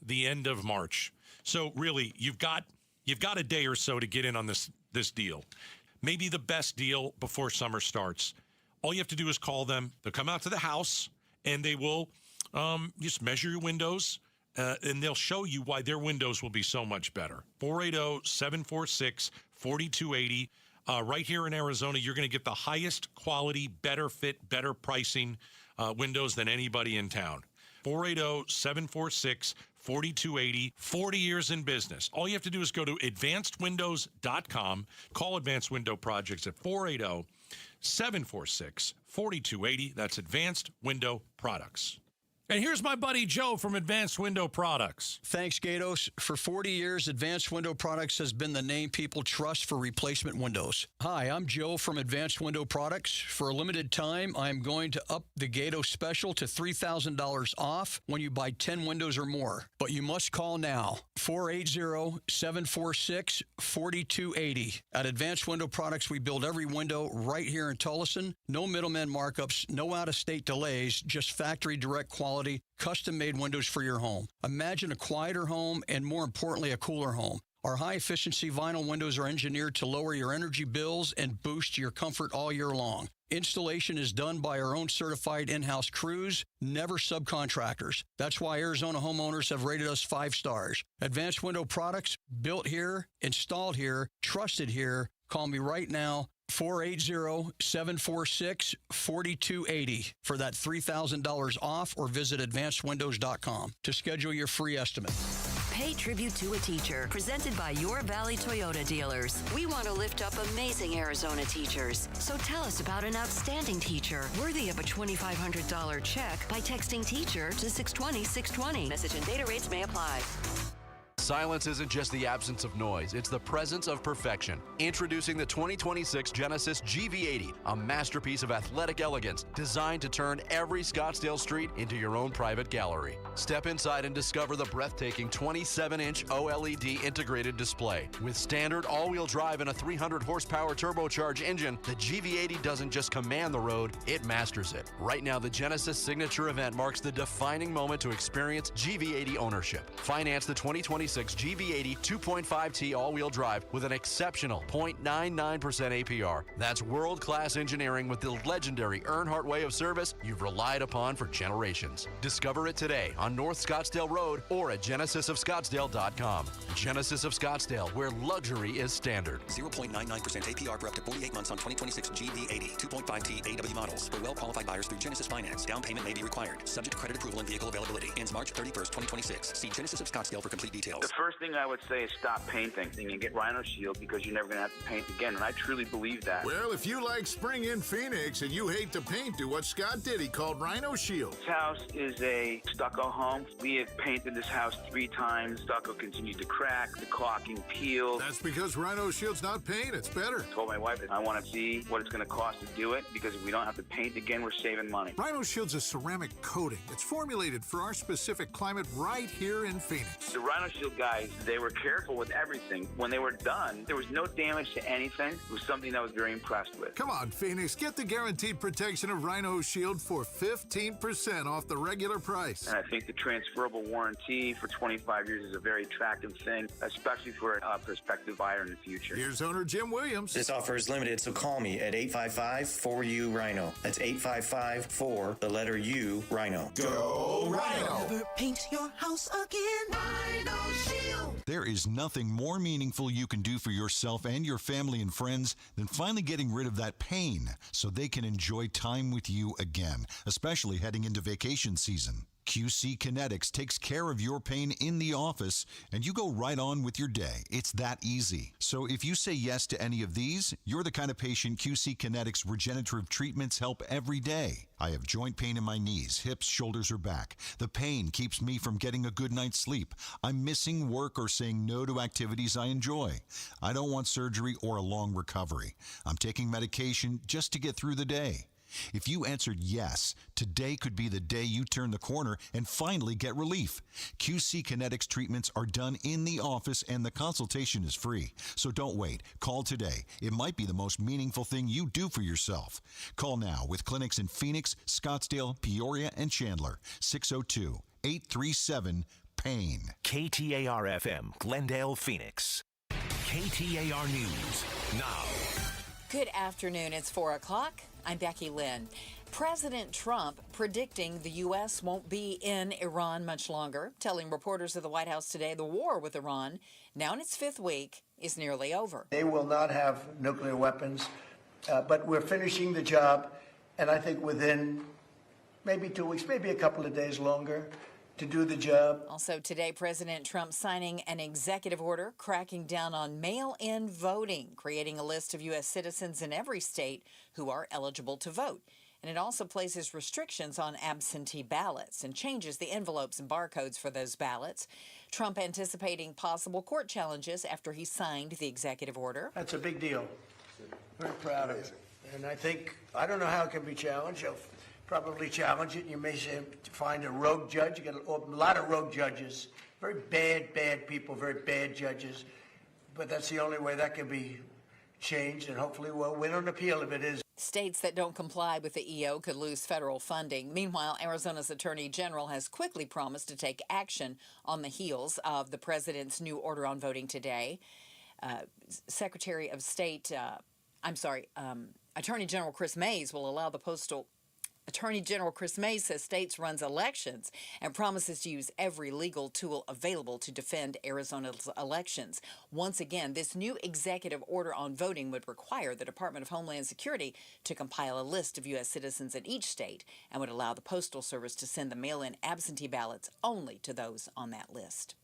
the end of March. So really, you've got a day or so to get in on this deal. Maybe the best deal before summer starts. All you have to do is call them. They'll come out to the house, and they will just measure your windows. And they'll show you why their windows will be so much better. 480-746-4280. Right here in Arizona, you're going to get the highest quality, better fit, better pricing windows than anybody in town. 480-746-4280. 40 years in business. All you have to do is go to advancedwindows.com. Call Advanced Window Projects at 480-746-4280. That's Advanced Window Products. And here's my buddy Joe from Advanced Window Products. Thanks, Gatos. For 40 years, Advanced Window Products has been the name people trust for replacement windows. Hi, I'm Joe from Advanced Window Products. For a limited time, I'm going to up the Gatos special to $3,000 off when you buy 10 windows or more. But you must call now. 480-746-4280. At Advanced Window Products, we build every window right here in Tullison. No middleman markups, no out-of-state delays, just factory direct quality, custom-made windows for your home. Imagine a quieter home and, more importantly, a cooler home. Our high-efficiency vinyl windows are engineered to lower your energy bills and boost your comfort all year long. Installation is done by our own certified in-house crews, never subcontractors. That's why Arizona homeowners have rated us 5 stars. Advanced Window Products, built here, installed here, trusted here. Call me right now, 480-746-4280 for that $3,000 off, or visit advancedwindows.com to schedule your free estimate. pay tribute to a teacher. Presented by Your Valley Toyota dealers. We want to lift up amazing Arizona teachers. So tell us about an outstanding teacher worthy of a $2,500 check by texting teacher to 620-620. Message and data rates may apply. Silence isn't just the absence of noise, it's the presence of perfection. Introducing the 2026 Genesis GV80, a masterpiece of athletic elegance designed to turn every Scottsdale street into your own private gallery. Step inside and discover the breathtaking 27-inch OLED integrated display. With standard all-wheel drive and a 300 horsepower turbocharged engine, the GV80 doesn't just command the road, it masters it. Right now, the Genesis Signature event marks the defining moment to experience GV80 ownership. Finance the 2026 GV80 2.5T all-wheel drive with an exceptional 0.99% APR. That's world-class engineering with the legendary Earnhardt way of service you've relied upon for generations. Discover it today on North Scottsdale Road or at genesisofscottsdale.com. Genesis of Scottsdale, where luxury is standard. 0.99% APR for up to 48 months on 2026 GV80 2.5T AW models. For well-qualified buyers through Genesis Finance, down payment may be required. Subject to credit approval and vehicle availability. Ends March 31st, 2026. See Genesis of Scottsdale for complete details. The first thing I would say is stop painting and get Rhino Shield because you're never going to have to paint again, and I truly believe that. Well, if you like spring in Phoenix and you hate to paint, do what Scott did. He called Rhino Shield. This house is a stucco home. We have painted this house 3 times. Stucco continued to crack, the caulking peeled. That's because Rhino Shield's not paint, it's better. I told my wife that I want to see what it's going to cost to do it because if we don't have to paint again, we're saving money. Rhino Shield's a ceramic coating. It's formulated for our specific climate right here in Phoenix. The Rhino Shield guys, they were careful with everything. When they were done, there was no damage to anything. It was something I was very impressed with. Come on, Phoenix, get the guaranteed protection of Rhino Shield for 15% off the regular price. And I think the transferable warranty for 25 years is a very attractive thing, especially for a prospective buyer in the future. Here's owner Jim Williams. This offer is limited, so call me at 855-4U-RHINO. That's 855-4, the letter U, Rhino. Go Rhino! Never paint your house again. Rhino Shield. There is nothing more meaningful you can do for yourself and your family and friends than finally getting rid of that pain so they can enjoy time with you again, especially heading into vacation season. QC Kinetics takes care of your pain in the office, and you go right on with your day. It's that easy. So if you say yes to any of these, you're the kind of patient QC Kinetics regenerative treatments help every day. I have joint pain in my knees, hips, shoulders, or back. The pain keeps me from getting a good night's sleep. I'm missing work or saying no to activities I enjoy. I don't want surgery or a long recovery. I'm taking medication just to get through the day. If you answered yes, today could be the day you turn the corner and finally get relief. QC Kinetics treatments are done in the office and the consultation is free. So don't wait. Call today. It might be the most meaningful thing you do for yourself. Call now with clinics in Phoenix, Scottsdale, Peoria, and Chandler. 602-837-PAIN. KTAR-FM, Glendale, Phoenix. KTAR News now. Good afternoon. It's 4 o'clock. I'm Becky Lynn. President Trump predicting the U.S. won't be in Iran much longer, telling reporters at the White House today the war with Iran, now in its 5th week, is nearly over. They will not have nuclear weapons, but we're finishing the job, and I think within maybe 2 weeks, maybe a couple of days longer, to do the job. Also today, President Trump signing an executive order cracking down on mail-in voting, creating a list of U.S. citizens in every state who are eligible to vote. And it also places restrictions on absentee ballots and changes the envelopes and barcodes for those ballots. Trump anticipating possible court challenges after he signed the executive order. That's a big deal. Very proud of it. And I don't know how it can be challenged. You'll probably challenge it. You may find a rogue judge. You get a lot of rogue judges. Very bad people, very bad judges. But that's the only way that can be changed, and hopefully we'll win an appeal if it is. States that don't comply with the EO could lose federal funding. Meanwhile, Arizona's Attorney General has quickly promised to take action on the heels of the president's new order on voting today. Attorney General Chris Mays will allow the postal. Attorney General Chris Mays says states runs elections and promises to use every legal tool available to defend Arizona's elections. Once again, this new executive order on voting would require the Department of Homeland Security to compile a list of U.S. citizens in each state and would allow the Postal Service to send the mail-in absentee ballots only to those on that list.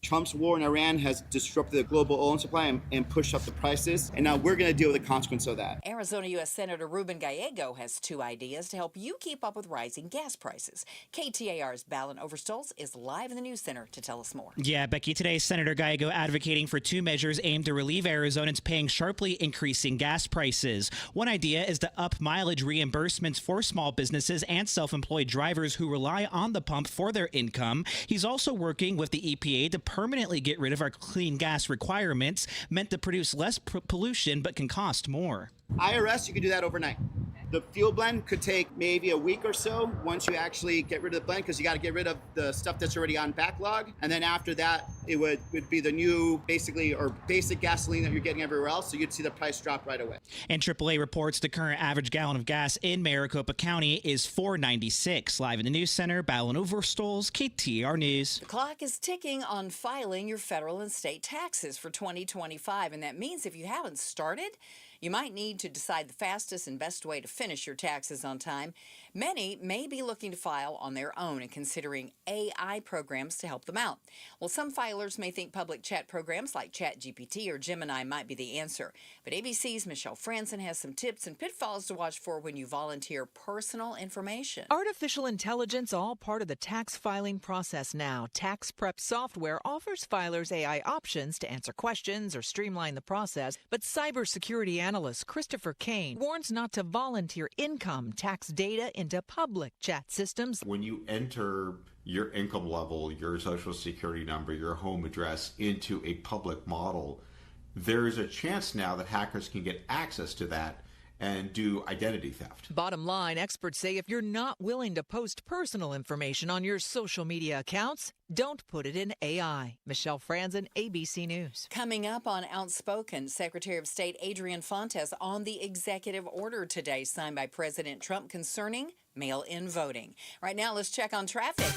Trump's war in Iran has disrupted the global oil supply and pushed up the prices, and now we're going to deal with the consequence of that. Arizona U.S. Senator Ruben Gallego has 2 ideas to help you keep up with rising gas prices. KTAR's Balin Overstolz is live in the News Center to tell us more. Yeah, Becky, today Senator Gallego advocating for 2 measures aimed to relieve Arizonans paying sharply increasing gas prices. One idea is to up mileage reimbursements for small businesses and self-employed drivers who rely on the pump for their income. He's also working with the EPA to permanently get rid of our clean gas requirements, meant to produce less pollution but can cost more. IRS, you can do that overnight. The fuel blend could take maybe a week or so once you actually get rid of the blend, because you got to get rid of the stuff that's already on backlog. And then after that, it would be the new basic gasoline that you're getting everywhere else. So you'd see the price drop right away. And AAA reports the current average gallon of gas in Maricopa County is $4.96. Live in the News Center, Balin Overstolz, KTAR News. The clock is ticking on filing your federal and state taxes for 2025. And that means if you haven't started, you might need to decide the fastest and best way to finish your taxes on time. Many may be looking to file on their own and considering AI programs to help them out. Well, some filers may think public chat programs like ChatGPT or Gemini might be the answer. But ABC's Michelle Franzen has some tips and pitfalls to watch for when you volunteer personal information. Artificial intelligence, all part of the tax filing process now. Tax Prep software offers filers AI options to answer questions or streamline the process, but cybersecurity analyst Christopher Kane warns not to volunteer income tax data into public chat systems. When you enter your income level, your social security number, your home address into a public model, there is a chance now that hackers can get access to that and do identity theft. Bottom line, experts say if you're not willing to post personal information on your social media accounts, don't put it in AI. Michelle Franzen, ABC News. Coming up on Outspoken, Secretary of State Adrian Fontes on the executive order today signed by President Trump concerning mail-in voting. Right now, let's check on traffic.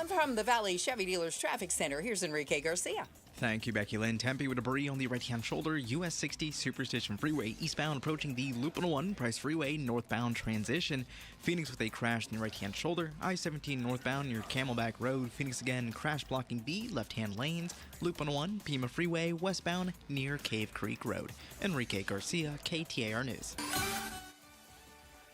From the Valley Chevy Dealers Traffic Center, here's Enrique Garcia. Thank you, Becky Lynn. Tempe with debris on the right-hand shoulder, US 60 Superstition Freeway eastbound approaching the Loop 101 Price Freeway northbound transition. Phoenix with a crash in the right-hand shoulder, I-17 northbound near Camelback Road. Phoenix again, crash blocking the left-hand lanes. Loop 101 Pima Freeway westbound near Cave Creek Road. Enrique Garcia, KTAR News.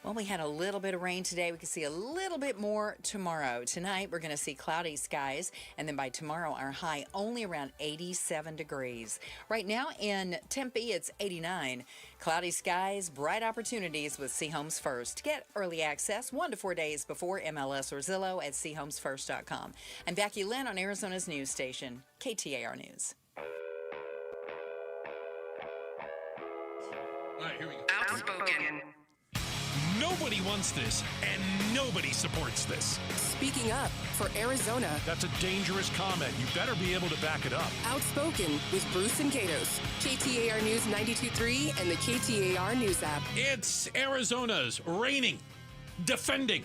Well, we had a little bit of rain today. We can see a little bit more tomorrow. Tonight, we're going to see cloudy skies. And then by tomorrow, our high only around 87 degrees. Right now in Tempe, it's 89. Cloudy skies, bright opportunities with See Homes First. Get early access 1 to 4 days before MLS or Zillow at SeeHomesFirst.com. I'm Becky Lynn on Arizona's news station, KTAR News. All right, here we go. Outspoken. Nobody wants this, and nobody supports this. Speaking up for Arizona. That's a dangerous comment. You better be able to back it up. Outspoken with Bruce and Gatos. KTAR News 92.3 and the KTAR News app. It's Arizona's reigning, defending,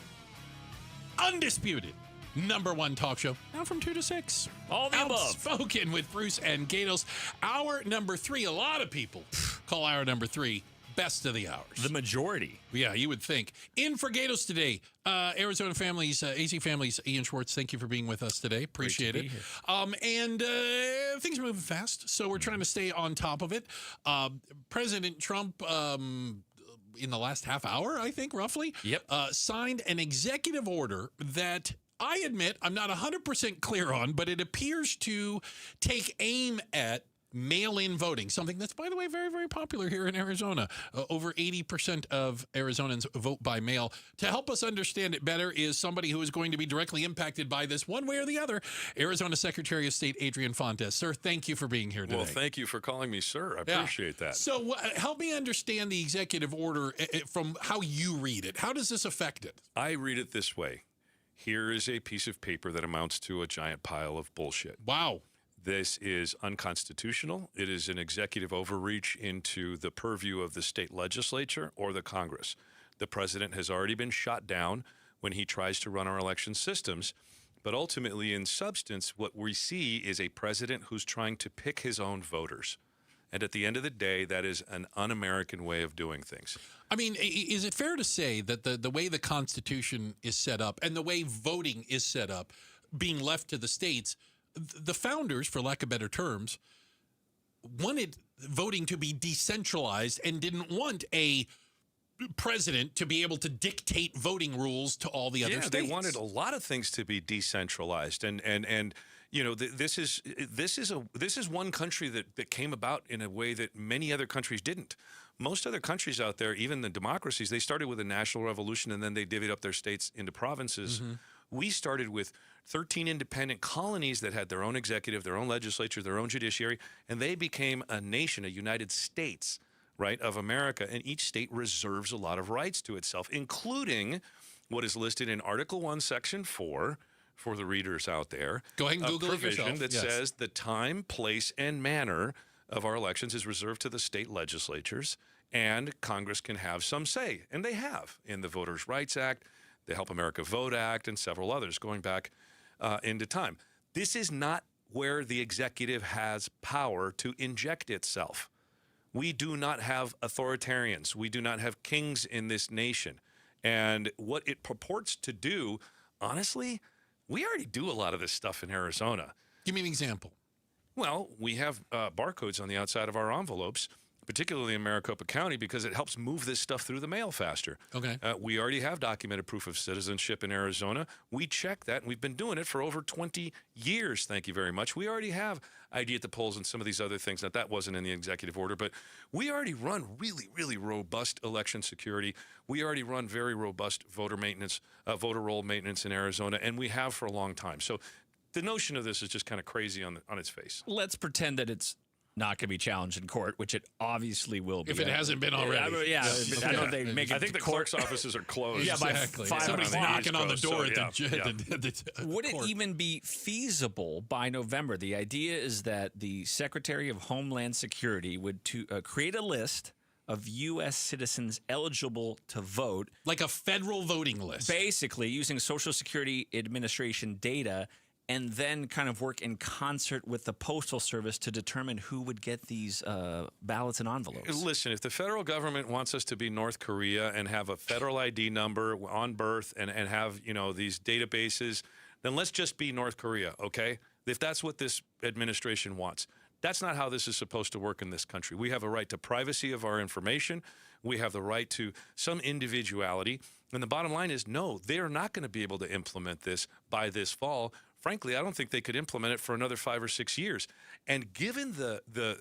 undisputed #1 talk show. Now from 2 to 6. All the above. Outspoken with Bruce and Gatos. Hour number 3. A lot of people call hour number 3 best of the hours. The majority. Yeah, you would think. In for Gatos today, Arizona families, AZ families, Ian Schwartz, thank you for being with us today. Appreciate it. And things are moving fast, so we're trying to stay on top of it. President Trump, in the last half hour, I think, roughly, signed an executive order that I admit I'm not 100% clear on, but it appears to take aim at mail-in voting, something that's, by the way, very, very popular here in Arizona. Over 80% of Arizonans vote by mail. To help us understand it better is somebody who is going to be directly impacted by this one way or the other, Arizona Secretary of State Adrian Fontes. Sir, thank you for being here today. Well, thank you for calling me sir. I appreciate that. So help me understand the executive order from how you read it. How does this affect it? I read it this way. Here is a piece of paper that amounts to a giant pile of bullshit. Wow. This is unconstitutional. It is an executive overreach into the purview of the state legislature or the Congress. The president has already been shot down when he tries to run our election systems. But ultimately, in substance, what we see is a president who's trying to pick his own voters. And at the end of the day, that is an un-American way of doing things. I mean, is it fair to say that the way the Constitution is set up and the way voting is set up, being left to the states, the founders, for lack of better terms, wanted voting to be decentralized and didn't want a president to be able to dictate voting rules to all the other states. They wanted a lot of things to be decentralized, and you know, this is one country that came about in a way that many other countries didn't. Most other countries out there, even the democracies, they started with a national revolution and then they divvied up their states into provinces. Mm-hmm. We started with 13 independent colonies that had their own executive, their own legislature, their own judiciary, and they became a nation, a United States, right, of America. And each state reserves a lot of rights to itself, including what is listed in Article 1, Section 4, for the readers out there. Go ahead and Google it yourself. That says the time, place, and manner of our elections is reserved to the state legislatures, and Congress can have some say, and they have, in the Voters' Rights Act, the Help America Vote Act, and several others going back into time. This is not where the executive has power to inject itself. We do not have authoritarians. We do not have kings in this nation. And what it purports to do, honestly, we already do a lot of this stuff in Arizona. Give me an example. Well, we have barcodes on the outside of our envelopes, particularly in Maricopa County, because it helps move this stuff through the mail faster. Okay. We already have documented proof of citizenship in Arizona. We check that, and we've been doing it for over 20 years, thank you very much. We already have ID at the polls and some of these other things. Now, that wasn't in the executive order, but we already run really, really robust election security. We already run very robust voter maintenance, voter roll maintenance in Arizona, and we have for a long time. So the notion of this is just kind of crazy on its face. Let's pretend that it's not going to be challenged in court, which it obviously will be. If it hasn't been already. I don't think make it. I think the clerk's offices are closed. Yeah, by Exactly. 5 Somebody's o'clock. knocking on the door at So, the Would it court. even be feasible by November? The idea is that the Secretary of Homeland Security would create a list of U.S. citizens eligible to vote. Like a federal voting list. Basically, using Social Security Administration data, and then kind of work in concert with the Postal Service to determine who would get these ballots and envelopes. Listen, if the federal government wants us to be North Korea and have a federal ID number on birth and have, you know, these databases, then let's just be North Korea, okay? If that's what this administration wants. That's not how this is supposed to work in this country. We have a right to privacy of our information. We have the right to some individuality. And the bottom line is, no, they are not going to be able to implement this by this fall. Frankly, I don't think they could implement it for another 5 or 6 years. And given the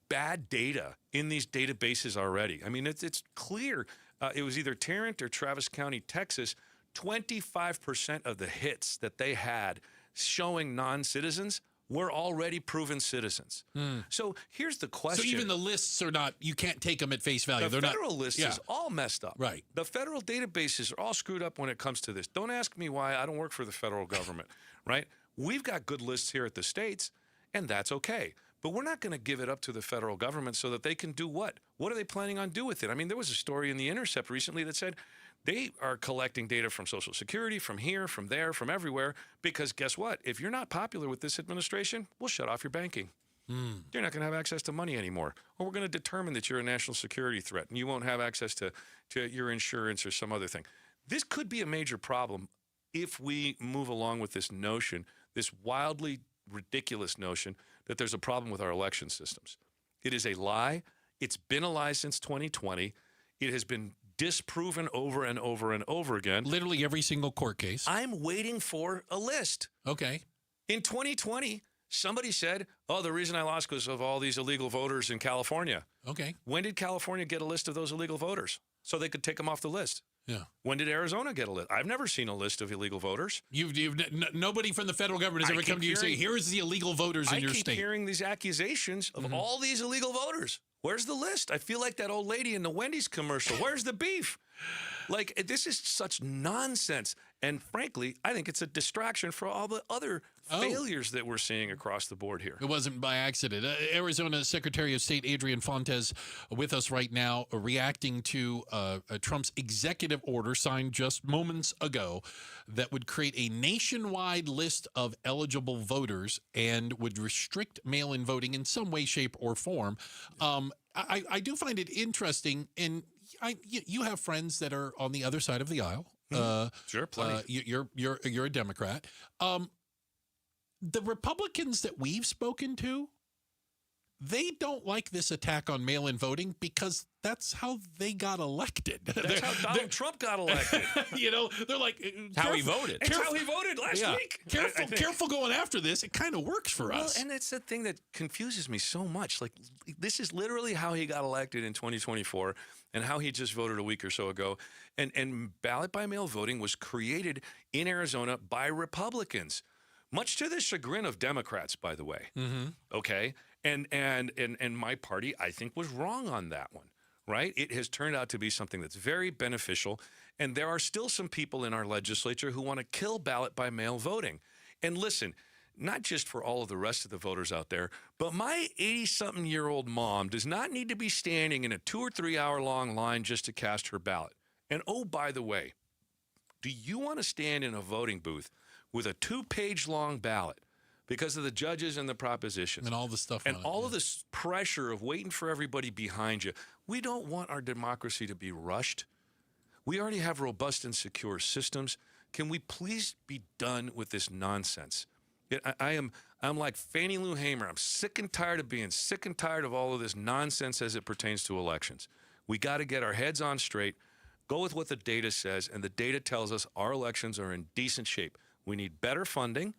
bad data in these databases already, I mean, it's clear. It was either Tarrant or Travis County, Texas, 25% of the hits that they had showing non-citizens were already proven citizens. So here's the question. So even the lists are not, you can't take them at face value. The They're federal not, list is all messed up. Right. The federal databases are all screwed up when it comes to this. Don't ask me why. I don't work for the federal government, right? We've got good lists here at the states, and that's okay. But we're not going to give it up to the federal government so that they can do what? What are they planning on doing with it? I mean, there was a story in The Intercept recently that said they are collecting data from Social Security, from here, from there, from everywhere, because guess what? If you're not popular with this administration, we'll shut off your banking. You're not going to have access to money anymore. Or we're going to determine that you're a national security threat and you won't have access to your insurance or some other thing. This could be a major problem if we move along with this notion, this wildly ridiculous notion that there's a problem with our election systems. It is a lie. It's been a lie since 2020. It has been disproven over and over and over again. Literally every single court case. I'm waiting for a list. Okay. In 2020, somebody said, oh, the reason I lost was of all these illegal voters in California. Okay. When did California get a list of those illegal voters so they could take them off the list? Yeah. When did Arizona get a list? I've never seen a list of illegal voters. Nobody from the federal government has ever come to you and say, here is the illegal voters in your state. I keep hearing these accusations of all these illegal voters. Where's the list? I feel like that old lady in the Wendy's commercial. Where's the beef? Like, this is such nonsense. And frankly, I think it's a distraction for all the other failures that we're seeing across the board here. It wasn't by accident. Arizona Secretary of State Adrian Fontes with us right now, reacting to Trump's executive order signed just moments ago that would create a nationwide list of eligible voters and would restrict mail-in voting in some way, shape, or form. I do find it interesting, and you have friends that are on the other side of the aisle. Sure, plenty. You're a Democrat. the Republicans that we've spoken to, they don't like this attack on mail-in voting because that's how they got elected. That's how Donald Trump got elected. They're like... How he voted. It's how he voted last week. Careful going after this. It kind of works for us. And it's the thing that confuses me so much. Like, this is literally how he got elected in 2024 and how he just voted a week or so ago. And ballot-by-mail voting was created in Arizona by Republicans, much to the chagrin of Democrats, by the way. Mm-hmm. Okay? And my party, I think, was wrong on that one, right? It has turned out to be something that's very beneficial, and there are still some people in our legislature who want to kill ballot-by-mail voting. And listen, not just for all of the rest of the voters out there, but my 80-something-year-old mom does not need to be standing in a 2 or 3 hour long line just to cast her ballot. And oh, by the way, do you want to stand in a voting booth with a 2-page long ballot because of the judges and the propositions and all the stuff and on all it, of this pressure of waiting for everybody behind you? We don't want our democracy to be rushed. We already have robust and secure systems. Can we please be done with this nonsense? I'm like Fannie Lou Hamer. I'm sick and tired of being sick and tired of all of this nonsense as it pertains to elections. We got to get our heads on straight, go with what the data says, and the data tells us our elections are in decent shape. We need better funding.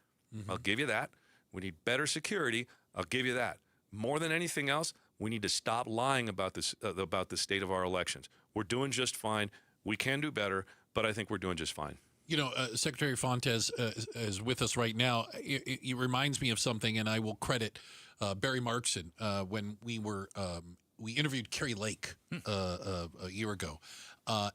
I'll give you that. We need better security. I'll give you that. More than anything else, we need to stop lying about this, about the state of our elections. We're doing just fine. We can do better, but I think we're doing just fine. Secretary Fontes is with us right now. It reminds me of something, and I will credit Barry Markson when we interviewed Carrie Lake a year ago,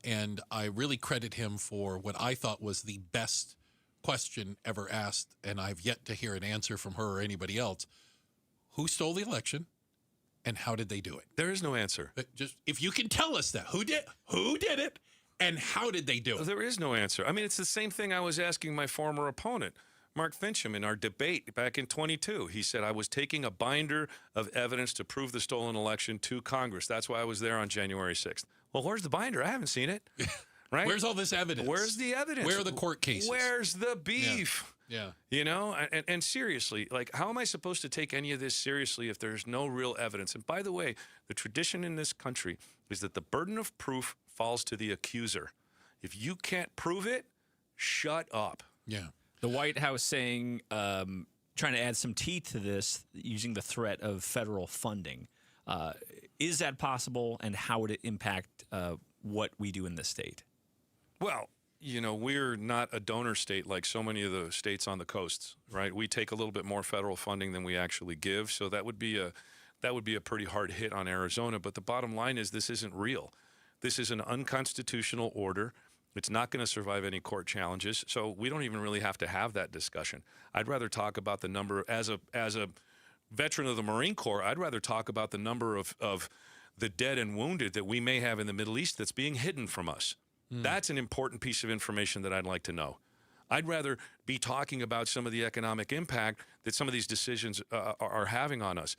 and I really credit him for what I thought was the best question ever asked, and I've yet to hear an answer from her or anybody else. Who stole the election, and how did they do it? There is no answer. Just if you can tell us that, who did it, and how did they do it? There is no answer. I mean, it's the same thing I was asking my former opponent, Mark Fincham, in our debate back in 22. He said I was taking a binder of evidence to prove the stolen election to Congress. That's why I was there on January 6th. Well, where's the binder? I haven't seen it. Right? Where's all this evidence? Where's the evidence? Where are the court cases? Where's the beef? Yeah. And seriously, like, how am I supposed to take any of this seriously if there's no real evidence? And by the way, the tradition in this country is that the burden of proof falls to the accuser. If you can't prove it, shut up. Yeah. The White House saying, trying to add some teeth to this using the threat of federal funding. Is that possible, and how would it impact what we do in this state? Well, we're not a donor state like so many of the states on the coasts, right? We take a little bit more federal funding than we actually give, so that would be a pretty hard hit on Arizona. But the bottom line is this isn't real. This is an unconstitutional order. It's not going to survive any court challenges, so we don't even really have to have that discussion. I'd rather talk about the number, as a veteran of the Marine Corps, I'd rather talk about the number of the dead and wounded that we may have in the Middle East that's being hidden from us. That's an important piece of information that I'd like to know. I'd rather be talking about some of the economic impact that some of these decisions are having on us.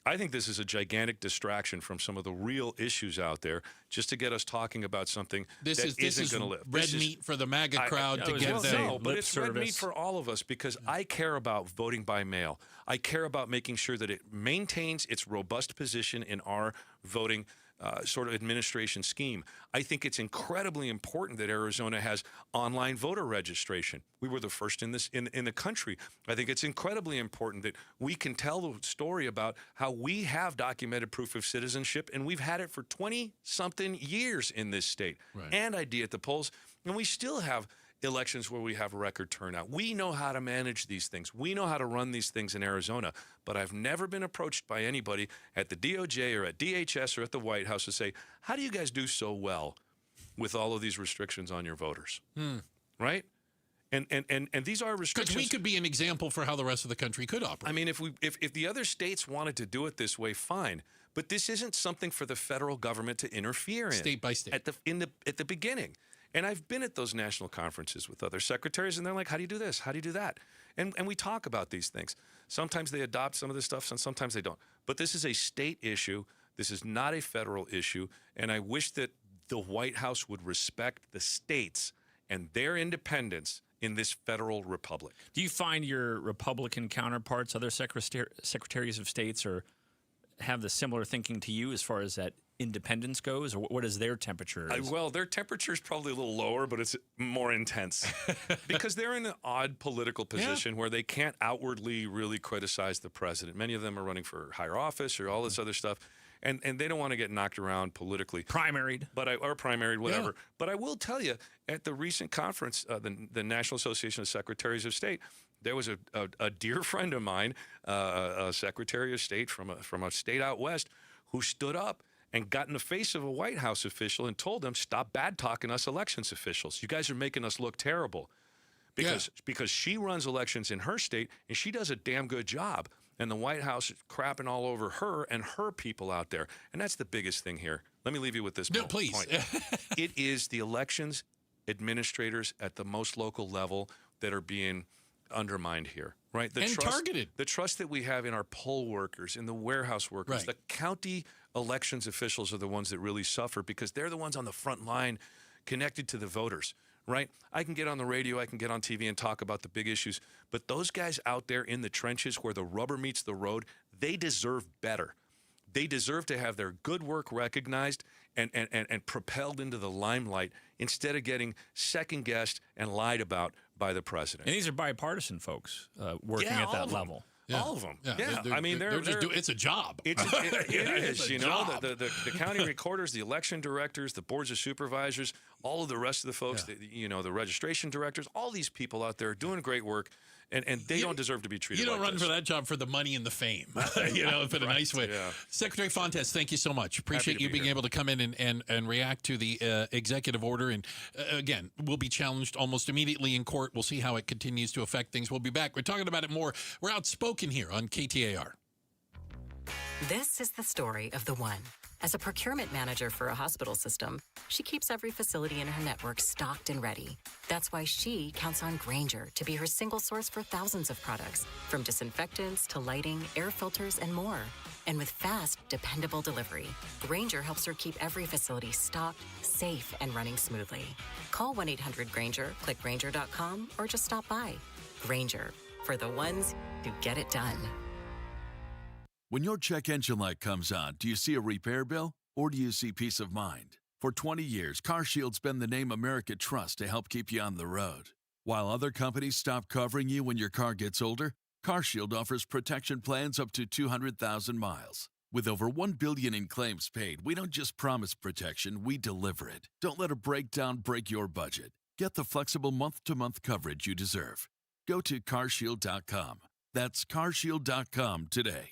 I think this is a gigantic distraction from some of the real issues out there, just to get us talking about something this isn't going to live. Red meat for the MAGA crowd to get them. No, but it's red meat for all of us, because I care about voting by mail. I care about making sure that it maintains its robust position in our voting sort of administration scheme. I think it's incredibly important that Arizona has online voter registration. We were the first in the country. I think it's incredibly important that we can tell the story about how we have documented proof of citizenship, and we've had it for 20-something years in this state. Right. And ID at the polls, and we still have elections where we have record turnout. We know how to manage these things. We know how to run these things in Arizona. But I've never been approached by anybody at the DOJ or at DHS or at the White House to say, how do you guys do so well with all of these restrictions on your voters? Right? And these are restrictions. Because we could be an example for how the rest of the country could operate. I mean, if the other states wanted to do it this way, fine. But this isn't something for the federal government to interfere in. State by state. At the beginning. And I've been at those national conferences with other secretaries, and they're like, how do you do this? How do you do that? And we talk about these things. Sometimes they adopt some of this stuff, and sometimes they don't. But this is a state issue. This is not a federal issue. And I wish that the White House would respect the states and their independence in this federal republic. Do you find your Republican counterparts, other secretaries of states, have the similar thinking to you as far as that independence goes, or what is their temperature? Well, their temperature is probably a little lower, but it's more intense because they're in an odd political position where they can't outwardly really criticize the president. Many of them are running for higher office or all this other stuff, and they don't want to get knocked around politically. Primaried. Or primaried, whatever. Yeah. But I will tell you, at the recent conference, the National Association of Secretaries of State, there was a dear friend of mine, a Secretary of State from a state out west, who stood up and got in the face of a White House official and told them, stop bad-talking us elections officials. You guys are making us look terrible. Because she runs elections in her state, and she does a damn good job. And the White House is crapping all over her and her people out there. And that's the biggest thing here. Let me leave you with this point. Please. It is the elections administrators at the most local level that are being undermined here, right? Targeted. The trust that we have in our poll workers, in the warehouse workers, the county elections officials are the ones that really suffer because they're the ones on the front line connected to the voters, right? I can get on the radio, I can get on TV and talk about the big issues, but those guys out there in the trenches where the rubber meets the road, they deserve better. They deserve to have their good work recognized and propelled into the limelight instead of getting second-guessed and lied about by the president. And these are bipartisan folks working at that level. Yeah. All of them. Yeah. I mean, they're just it's a job. It is. You know, the county recorders, the election directors, the boards of supervisors, all of the rest of the folks, the registration directors, all these people out there are doing great work, and they don't deserve to be treated You don't like run this. for that job for the money and the fame, in a nice way. Yeah. Secretary Fontes, thank you so much. Appreciate you being able to come in and react to the executive order. And again, we'll be challenged almost immediately in court. We'll see how it continues to affect things. We'll be back. We're talking about it more. We're outspoken here on KTAR. This is the story of the one. As a procurement manager for a hospital system, she keeps every facility in her network stocked and ready. That's why she counts on Grainger to be her single source for thousands of products, from disinfectants to lighting, air filters, and more. And with fast, dependable delivery, Grainger helps her keep every facility stocked, safe, and running smoothly. Call 1-800-GRAINGER, click Grainger.com, or just stop by. Grainger, for the ones who get it done. When your check engine light comes on, do you see a repair bill or do you see peace of mind? For 20 years, CarShield's been the name America trusts to help keep you on the road. While other companies stop covering you when your car gets older, CarShield offers protection plans up to 200,000 miles. With over $1 billion in claims paid, we don't just promise protection, we deliver it. Don't let a breakdown break your budget. Get the flexible month-to-month coverage you deserve. Go to carshield.com. That's carshield.com today.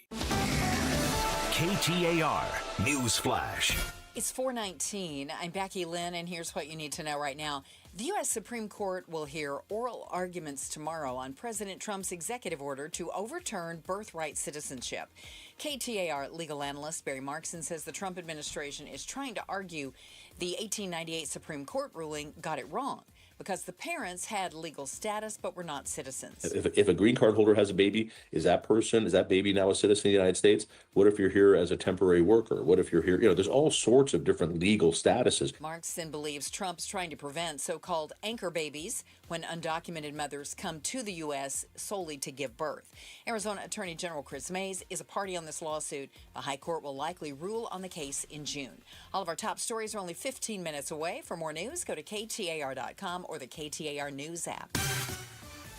KTAR News Flash. It's 4:19. I'm Becky Lynn, and here's what you need to know right now. The U.S. Supreme Court will hear oral arguments tomorrow on President Trump's executive order to overturn birthright citizenship. KTAR legal analyst Barry Markson says the Trump administration is trying to argue the 1898 Supreme Court ruling got it wrong, because the parents had legal status but were not citizens. If a green card holder has a baby, is that baby now a citizen of the United States? What if you're here as a temporary worker? What if you're here? There's all sorts of different legal statuses. Markson believes Trump's trying to prevent so-called anchor babies when undocumented mothers come to the U.S. solely to give birth. Arizona Attorney General Chris Mays is a party on this lawsuit. The High Court will likely rule on the case in June. All of our top stories are only 15 minutes away. For more news, go to KTAR.com or the KTAR News app.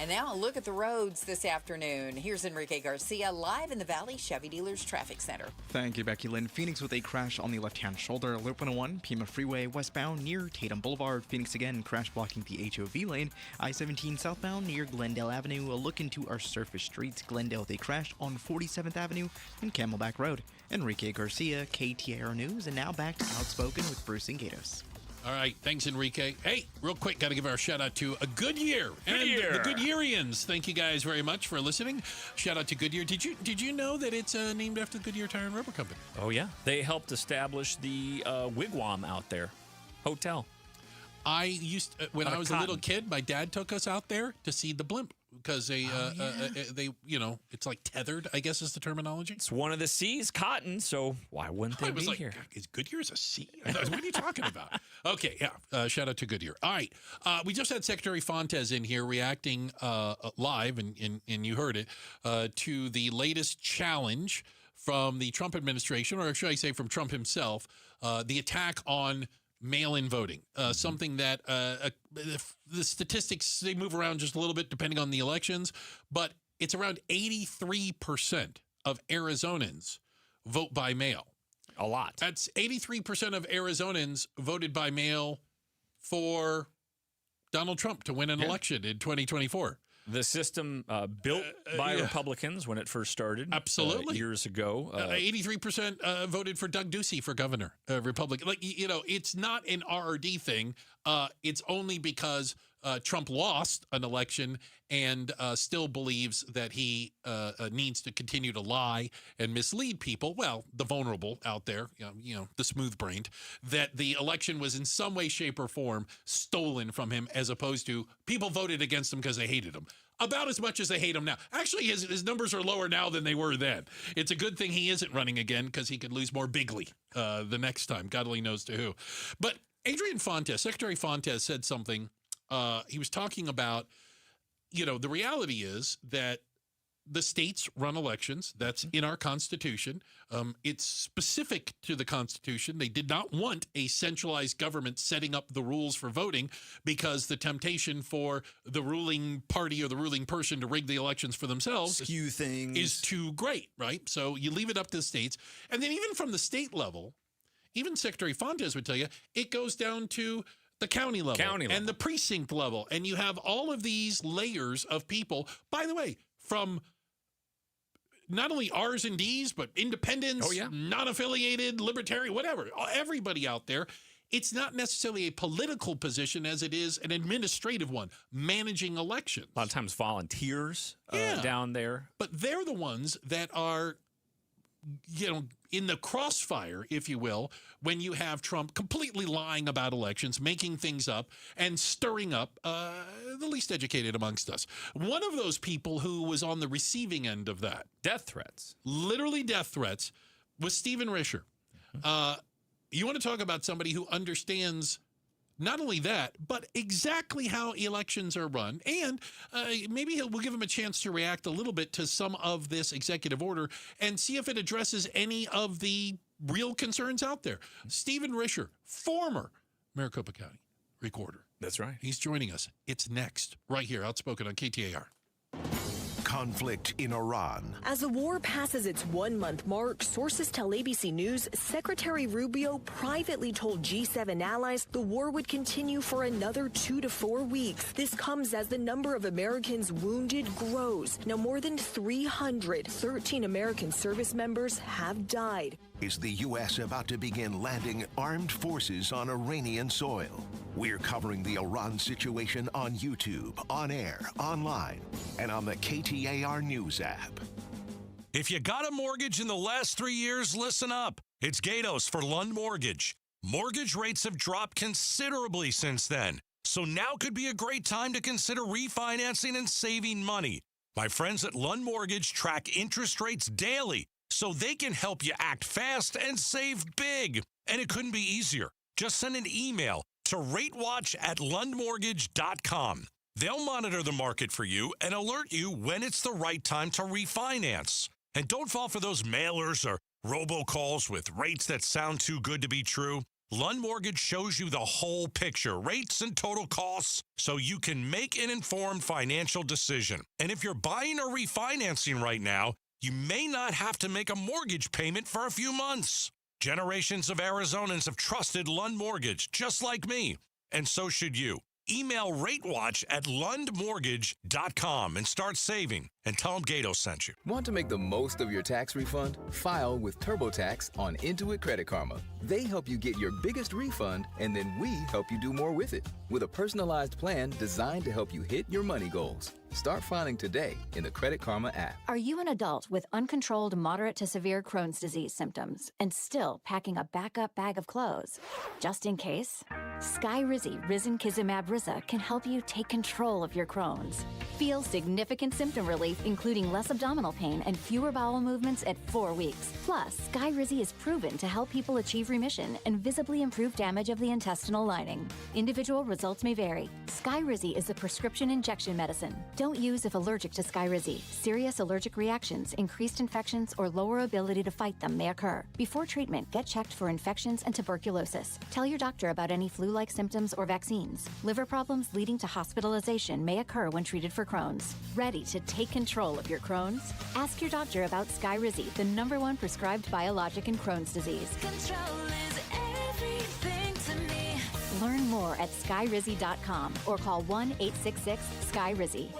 And now a look at the roads this afternoon. Here's Enrique Garcia live in the Valley Chevy Dealers Traffic Center. Thank you, Becky Lynn. Phoenix with a crash on the left-hand shoulder. Loop 101, Pima Freeway westbound near Tatum Boulevard. Phoenix again, crash blocking the HOV lane. I-17 southbound near Glendale Avenue. A look into our surface streets. Glendale with a crash on 47th Avenue and Camelback Road. Enrique Garcia, KTAR News. And now back to Outspoken with Bruce and Gatos. All right. Thanks, Enrique. Hey, real quick, got to give our shout out to a Goodyear and the Goodyearians. Thank you guys very much for listening. Shout out to Goodyear. Did you know that it's named after the Goodyear Tire and Rubber Company? Oh, yeah. They helped establish the Wigwam out there. Hotel. I used when I was a little kid, my dad took us out there to see the blimp because they, it's like tethered, I guess is the terminology. It's one of the C's, cotton, so why wouldn't they be here? Is Goodyear's a C? What are you talking about? Okay, yeah. Shout out to Goodyear. All right. We just had Secretary Fontes in here reacting live, and you heard it, to the latest challenge from the Trump administration, or should I say from Trump himself, the attack on mail-in voting, something that the statistics, they move around just a little bit depending on the elections, but it's around 83% of Arizonans vote by mail. A lot. That's 83% of Arizonans voted by mail for Donald Trump to win an election in 2024. The system built by Republicans when it first started. Absolutely. Years ago. 83% voted for Doug Ducey for governor, Republican. It's not an RRD thing. It's only because Trump lost an election and still believes that he needs to continue to lie and mislead people. Well, the vulnerable out there, the smooth-brained, that the election was in some way, shape, or form stolen from him, as opposed to people voted against him because they hated him. About as much as they hate him now. Actually, his numbers are lower now than they were then. It's a good thing he isn't running again, because he could lose more bigly the next time. God only knows to who. But Adrian Fontes, Secretary Fontes, said something. He was talking about, the reality is that the states run elections. That's in our Constitution. It's specific to the Constitution. They did not want a centralized government setting up the rules for voting, because the temptation for the ruling party or the ruling person to rig the elections for themselves skew things is too great, right? So you leave it up to the states. And then even from the state level, even Secretary Fontes would tell you, it goes down to the county level and the precinct level. And you have all of these layers of people, by the way, from not only R's and D's, but independents, non-affiliated, libertarian, whatever, everybody out there. It's not necessarily a political position as it is an administrative one, managing elections. A lot of times volunteers down there. But they're the ones that are, in the crossfire, if you will, when you have Trump completely lying about elections, making things up, and stirring up the least educated amongst us. One of those people who was on the receiving end of that, death threats, literally death threats, was Stephen Risher. You want to talk about somebody who understands not only that, but exactly how elections are run. And maybe we'll give him a chance to react a little bit to some of this executive order and see if it addresses any of the real concerns out there. Stephen Risher, former Maricopa County recorder. That's right. He's joining us. It's next, right here, Outspoken on KTAR. Conflict in Iran. As the war passes its 1-month mark, sources tell ABC News Secretary Rubio privately told G7 allies the war would continue for another 2 to 4 weeks. This comes as the number of Americans wounded grows. Now more than 313 American service members have died. Is the U.S. about to begin landing armed forces on Iranian soil? We're covering the Iran situation on YouTube, on air, online, and on the KTAR News app. If you got a mortgage in the last 3 years, listen up. It's Gatos for Lund Mortgage. Mortgage rates have dropped considerably since then, so now could be a great time to consider refinancing and saving money. My friends at Lund Mortgage track interest rates daily, so they can help you act fast and save big. And it couldn't be easier. Just send an email to ratewatch@lundmortgage.com. They'll monitor the market for you and alert you when it's the right time to refinance. And don't fall for those mailers or robocalls with rates that sound too good to be true. Lund Mortgage shows you the whole picture, rates and total costs, so you can make an informed financial decision. And if you're buying or refinancing right now, you may not have to make a mortgage payment for a few months. Generations of Arizonans have trusted Lund Mortgage, just like me, and so should you. Email ratewatch@lundmortgage.com and start saving, and tell them Gato sent you. Want to make the most of your tax refund? File with TurboTax on Intuit Credit Karma. They help you get your biggest refund, and then we help you do more with it, with a personalized plan designed to help you hit your money goals. Start filing today in the Credit Karma app. Are you an adult with uncontrolled moderate to severe Crohn's disease symptoms and still packing a backup bag of clothes? Just in case? Skyrizi risankizumab Riza can help you take control of your Crohn's. Feel significant symptom relief, including less abdominal pain and fewer bowel movements at 4 weeks. Plus, Skyrizi is proven to help people achieve remission and visibly improve damage of the intestinal lining. Individual results may vary. Skyrizi is a prescription injection medicine. Don't use if allergic to Skyrizi. Serious allergic reactions, increased infections, or lower ability to fight them may occur. Before treatment, get checked for infections and tuberculosis. Tell your doctor about any flu-like symptoms or vaccines. Liver problems leading to hospitalization may occur when treated for Crohn's. Ready to take control of your Crohn's? Ask your doctor about Skyrizi, the #1 prescribed biologic in Crohn's disease. Control is everything to me. Learn more at skyrizi.com or call 1-866-SKYRIZI.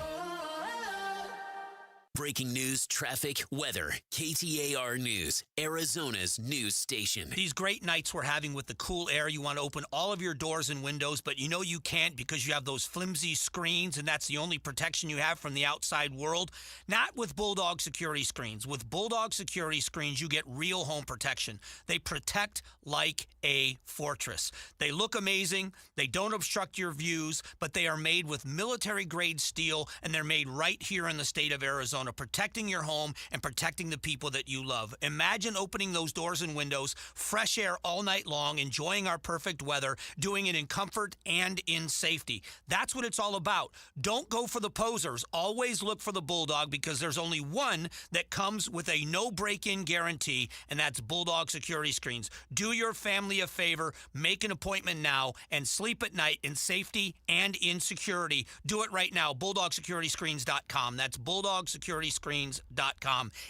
Breaking news, traffic, weather. KTAR News, Arizona's news station. These great nights we're having with the cool air, you want to open all of your doors and windows, but you know you can't because you have those flimsy screens, and that's the only protection you have from the outside world. Not with Bulldog security screens. With Bulldog security screens, you get real home protection. They protect like a fortress. They look amazing. They don't obstruct your views, but they are made with military-grade steel, and they're made right here in the state of Arizona, protecting your home and protecting the people that you love. Imagine opening those doors and windows, fresh air all night long, enjoying our perfect weather, doing it in comfort and in safety. That's what it's all about. Don't go for the posers. Always look for the Bulldog, because there's only one that comes with a no break-in guarantee, and that's Bulldog security screens. Do your family a favor, make an appointment now, and sleep at night in safety and in security. Do it right now. BulldogSecurityScreens.com. That's BulldogSecurityScreens.com.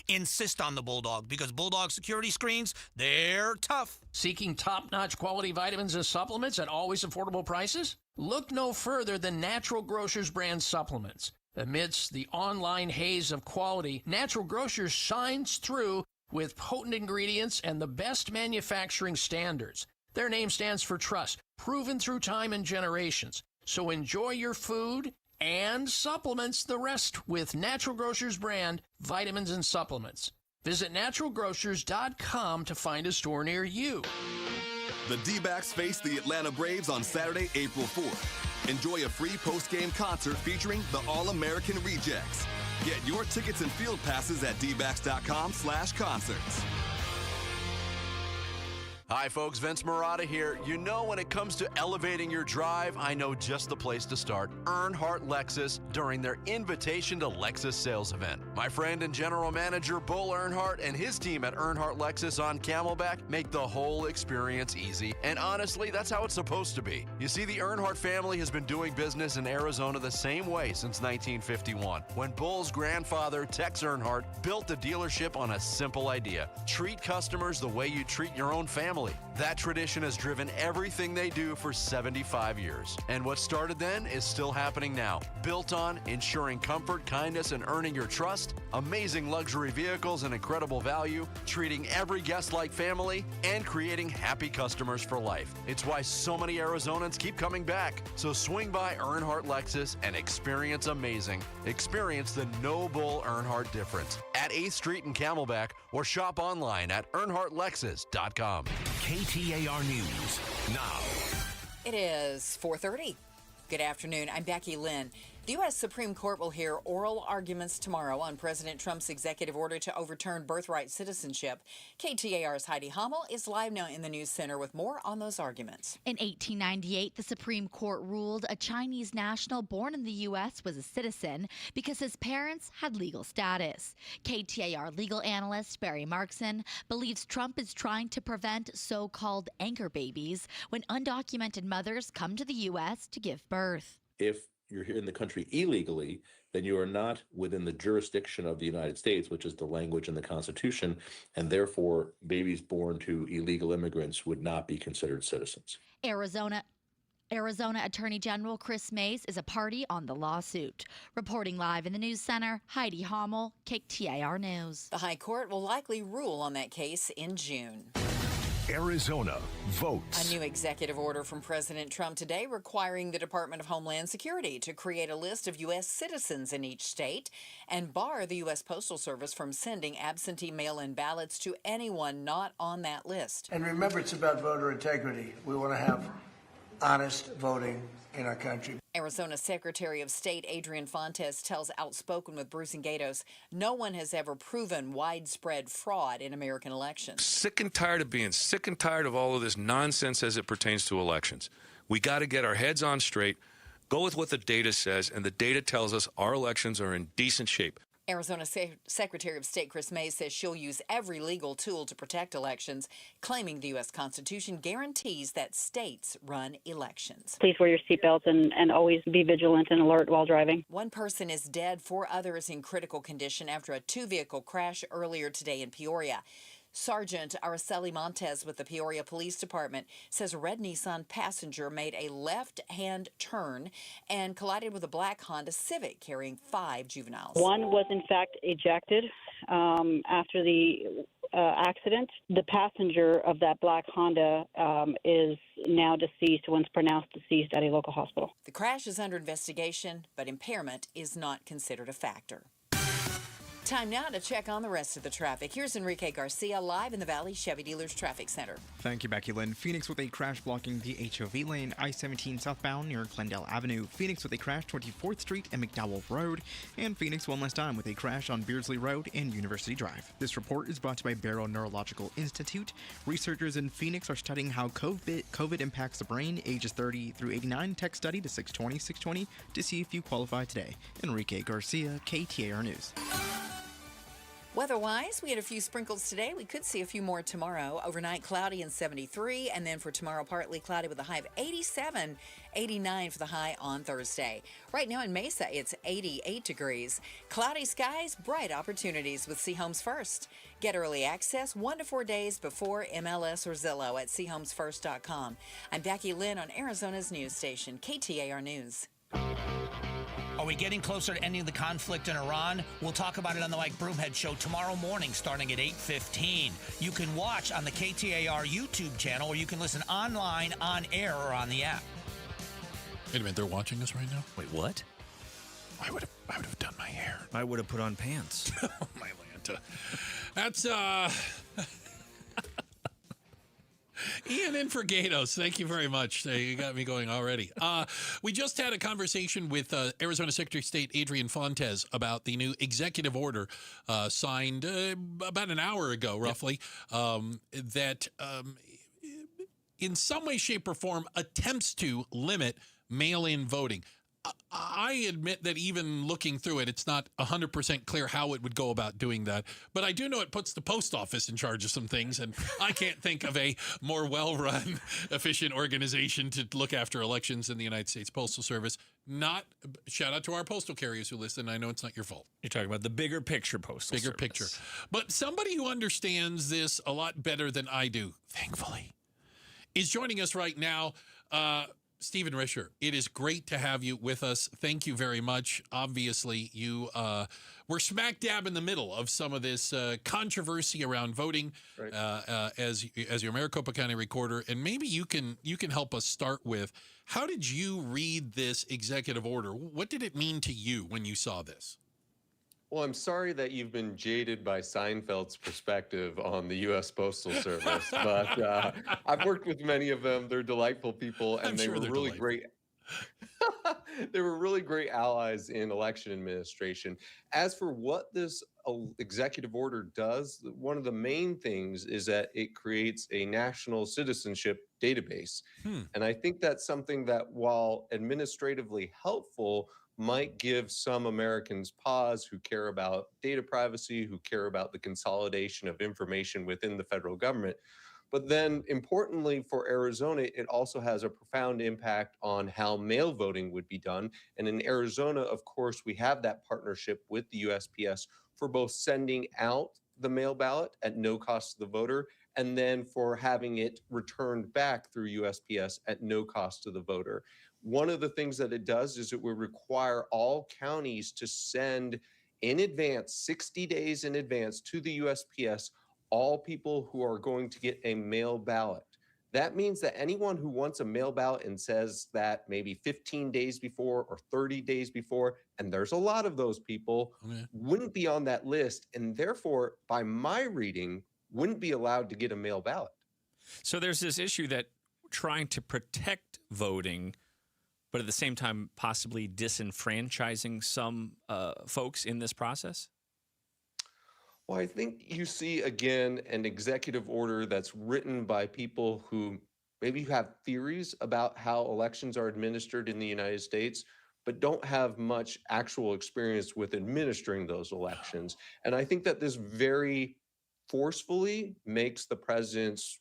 Insist on the Bulldog, because Bulldog security screens, they're tough. Seeking top-notch quality vitamins and supplements at always affordable prices? Look no further than Natural Grocers brand supplements. Amidst the online haze of quality, Natural Grocers shines through with potent ingredients and the best manufacturing standards. Their name stands for trust, proven through time and generations. So enjoy your food and supplements the rest with Natural Grocers brand vitamins and supplements. Visit naturalgrocers.com to find a store near you. The D-backs face the Atlanta Braves on Saturday, April 4th. Enjoy a free post-game concert featuring the All-American Rejects. Get your tickets and field passes at dbacks.com/concerts. Hi, folks. Vince Marotta here. You know, when it comes to elevating your drive, I know just the place to start. Earnhardt Lexus during their Invitation to Lexus sales event. My friend and general manager, Bull Earnhardt, and his team at Earnhardt Lexus on Camelback make the whole experience easy. And honestly, that's how it's supposed to be. You see, the Earnhardt family has been doing business in Arizona the same way since 1951, when Bull's grandfather, Tex Earnhardt, built the dealership on a simple idea: treat customers the way you treat your own family. That tradition has driven everything they do for 75 years. And what started then is still happening now. Built on ensuring comfort, kindness, and earning your trust, amazing luxury vehicles and incredible value, treating every guest like family, and creating happy customers for life. It's why so many Arizonans keep coming back. So swing by Earnhardt Lexus and experience amazing. Experience the no Bull Earnhardt difference at 8th Street in Camelback, or shop online at earnhardtlexus.com. KTAR News now. It is 4:30. Good afternoon. I'm Becky Lynn. The U.S. Supreme Court will hear oral arguments tomorrow on President Trump's executive order to overturn birthright citizenship. KTAR's Heidi Hommel is live now in the News Center with more on those arguments. In 1898, the Supreme Court ruled a Chinese national born in the U.S. was a citizen because his parents had legal status. KTAR legal analyst Barry Markson believes Trump is trying to prevent so-called anchor babies when undocumented mothers come to the U.S. to give birth. If you're here in the country illegally, then you are not within the jurisdiction of the United States, which is the language in the Constitution, and therefore babies born to illegal immigrants would not be considered citizens. Arizona Attorney General Chris Mays is a party on the lawsuit. Reporting live in the News Center, Heidi Hommel, KTAR News. The High Court will likely rule on that case in June. Arizona votes. A new executive order from President Trump today requiring the Department of Homeland Security to create a list of U.S. citizens in each state and bar the U.S. Postal Service from sending absentee mail-in ballots to anyone not on that list. And remember, it's about voter integrity. We want to have honest voting in our country. Arizona Secretary of State Adrian Fontes tells Outspoken with Bruce and Gatos no one has ever proven widespread fraud in American elections. Sick and tired of being sick and tired of all of this nonsense as it pertains to elections. We got to get our heads on straight, go with what the data says, and the data tells us our elections are in decent shape. Arizona Secretary of State Chris Mays says she'll use every legal tool to protect elections, claiming the U.S. Constitution guarantees that states run elections. Please wear your seatbelts and always be vigilant and alert while driving. One person is dead, 4 others in critical condition after a 2-vehicle crash earlier today in Peoria. Sergeant Araceli Montez with the Peoria Police Department says a red Nissan passenger made a left-hand turn and collided with a black Honda Civic carrying 5 juveniles. One was, in fact, ejected after the accident. The passenger of that black Honda is now deceased, once pronounced deceased at a local hospital. The crash is under investigation, but impairment is not considered a factor. Time now to check on the rest of the traffic. Here's Enrique Garcia live in the Valley Chevy Dealers Traffic Center. Thank you, Becky Lynn. Phoenix with a crash blocking the HOV lane, I-17 southbound near Glendale Avenue. Phoenix with a crash 24th Street and McDowell Road. And Phoenix one last time with a crash on Beardsley Road and University Drive. This report is brought to you by Barrow Neurological Institute. Researchers in Phoenix are studying how COVID impacts the brain. Ages 30 through 89. Text study to 620-620 to see if you qualify today. Enrique Garcia, KTAR News. Weather-wise, we had a few sprinkles today. We could see a few more tomorrow. Overnight, cloudy and 73. And then for tomorrow, partly cloudy with a high of 87, 89 for the high on Thursday. Right now in Mesa, it's 88 degrees. Cloudy skies, bright opportunities with Seahomes First. Get early access 1 to 4 days before MLS or Zillow at SeaHomesFirst.com. I'm Becky Lynn on Arizona's news station, KTAR News. Are we getting closer to ending the conflict in Iran? We'll talk about it on the Mike Broomhead Show tomorrow morning starting at 8:15. You can watch on the KTAR YouTube channel, or you can listen online, on air, or on the app. Wait a minute, they're watching us right now? Wait, what? I would have done my hair. I would have put on pants. Oh, my Lanta. That's, Ian in for Gatos. Thank you very much. You got me going already. We just had a conversation with Arizona Secretary of State Adrian Fontes about the new executive order signed about an hour ago, roughly, that in some way, shape, or form attempts to limit mail-in voting. I admit that even looking through it, it's not 100% clear how it would go about doing that. But I do know it puts the post office in charge of some things, and I can't think of a more well-run, efficient organization to look after elections in the United States Postal Service. Shout out to our postal carriers who listen. I know it's not your fault. You're talking about the bigger picture postal service. Bigger picture. But somebody who understands this a lot better than I do, thankfully, is joining us right now. Stephen Risher, it is great to have you with us. Thank you very much. Obviously, you were smack dab in the middle of some of this controversy around voting, right, as your Maricopa County recorder, and maybe you can help us start with, how did you read this executive order? What did it mean to you when you saw this? Well, I'm sorry that you've been jaded by Seinfeld's perspective on the U.S. Postal Service, but I've worked with many of them. They're delightful people, and they were really great. They were really great allies in election administration. As for what this executive order does, one of the main things is that it creates a national citizenship database. And I think that's something that, while administratively helpful, might give some Americans pause who care about data privacy, who care about the consolidation of information within the federal government. But then, importantly for Arizona, it also has a profound impact on how mail voting would be done. And in Arizona, of course, we have that partnership with the USPS for both sending out the mail ballot at no cost to the voter, and then for having it returned back through USPS at no cost to the voter. One of the things that it does is it will require all counties to send in advance, 60 days in advance, to the USPS, all people who are going to get a mail ballot. That means that anyone who wants a mail ballot and says that maybe 15 days before or 30 days before, and there's a lot of those people, wouldn't be on that list, and therefore, by my reading, wouldn't be allowed to get a mail ballot. So there's this issue that trying to protect voting, but at the same time possibly disenfranchising some folks in this process? Well, I think you see, again, an executive order that's written by people who maybe have theories about how elections are administered in the United States, but don't have much actual experience with administering those elections. And I think that this very forcefully makes the president's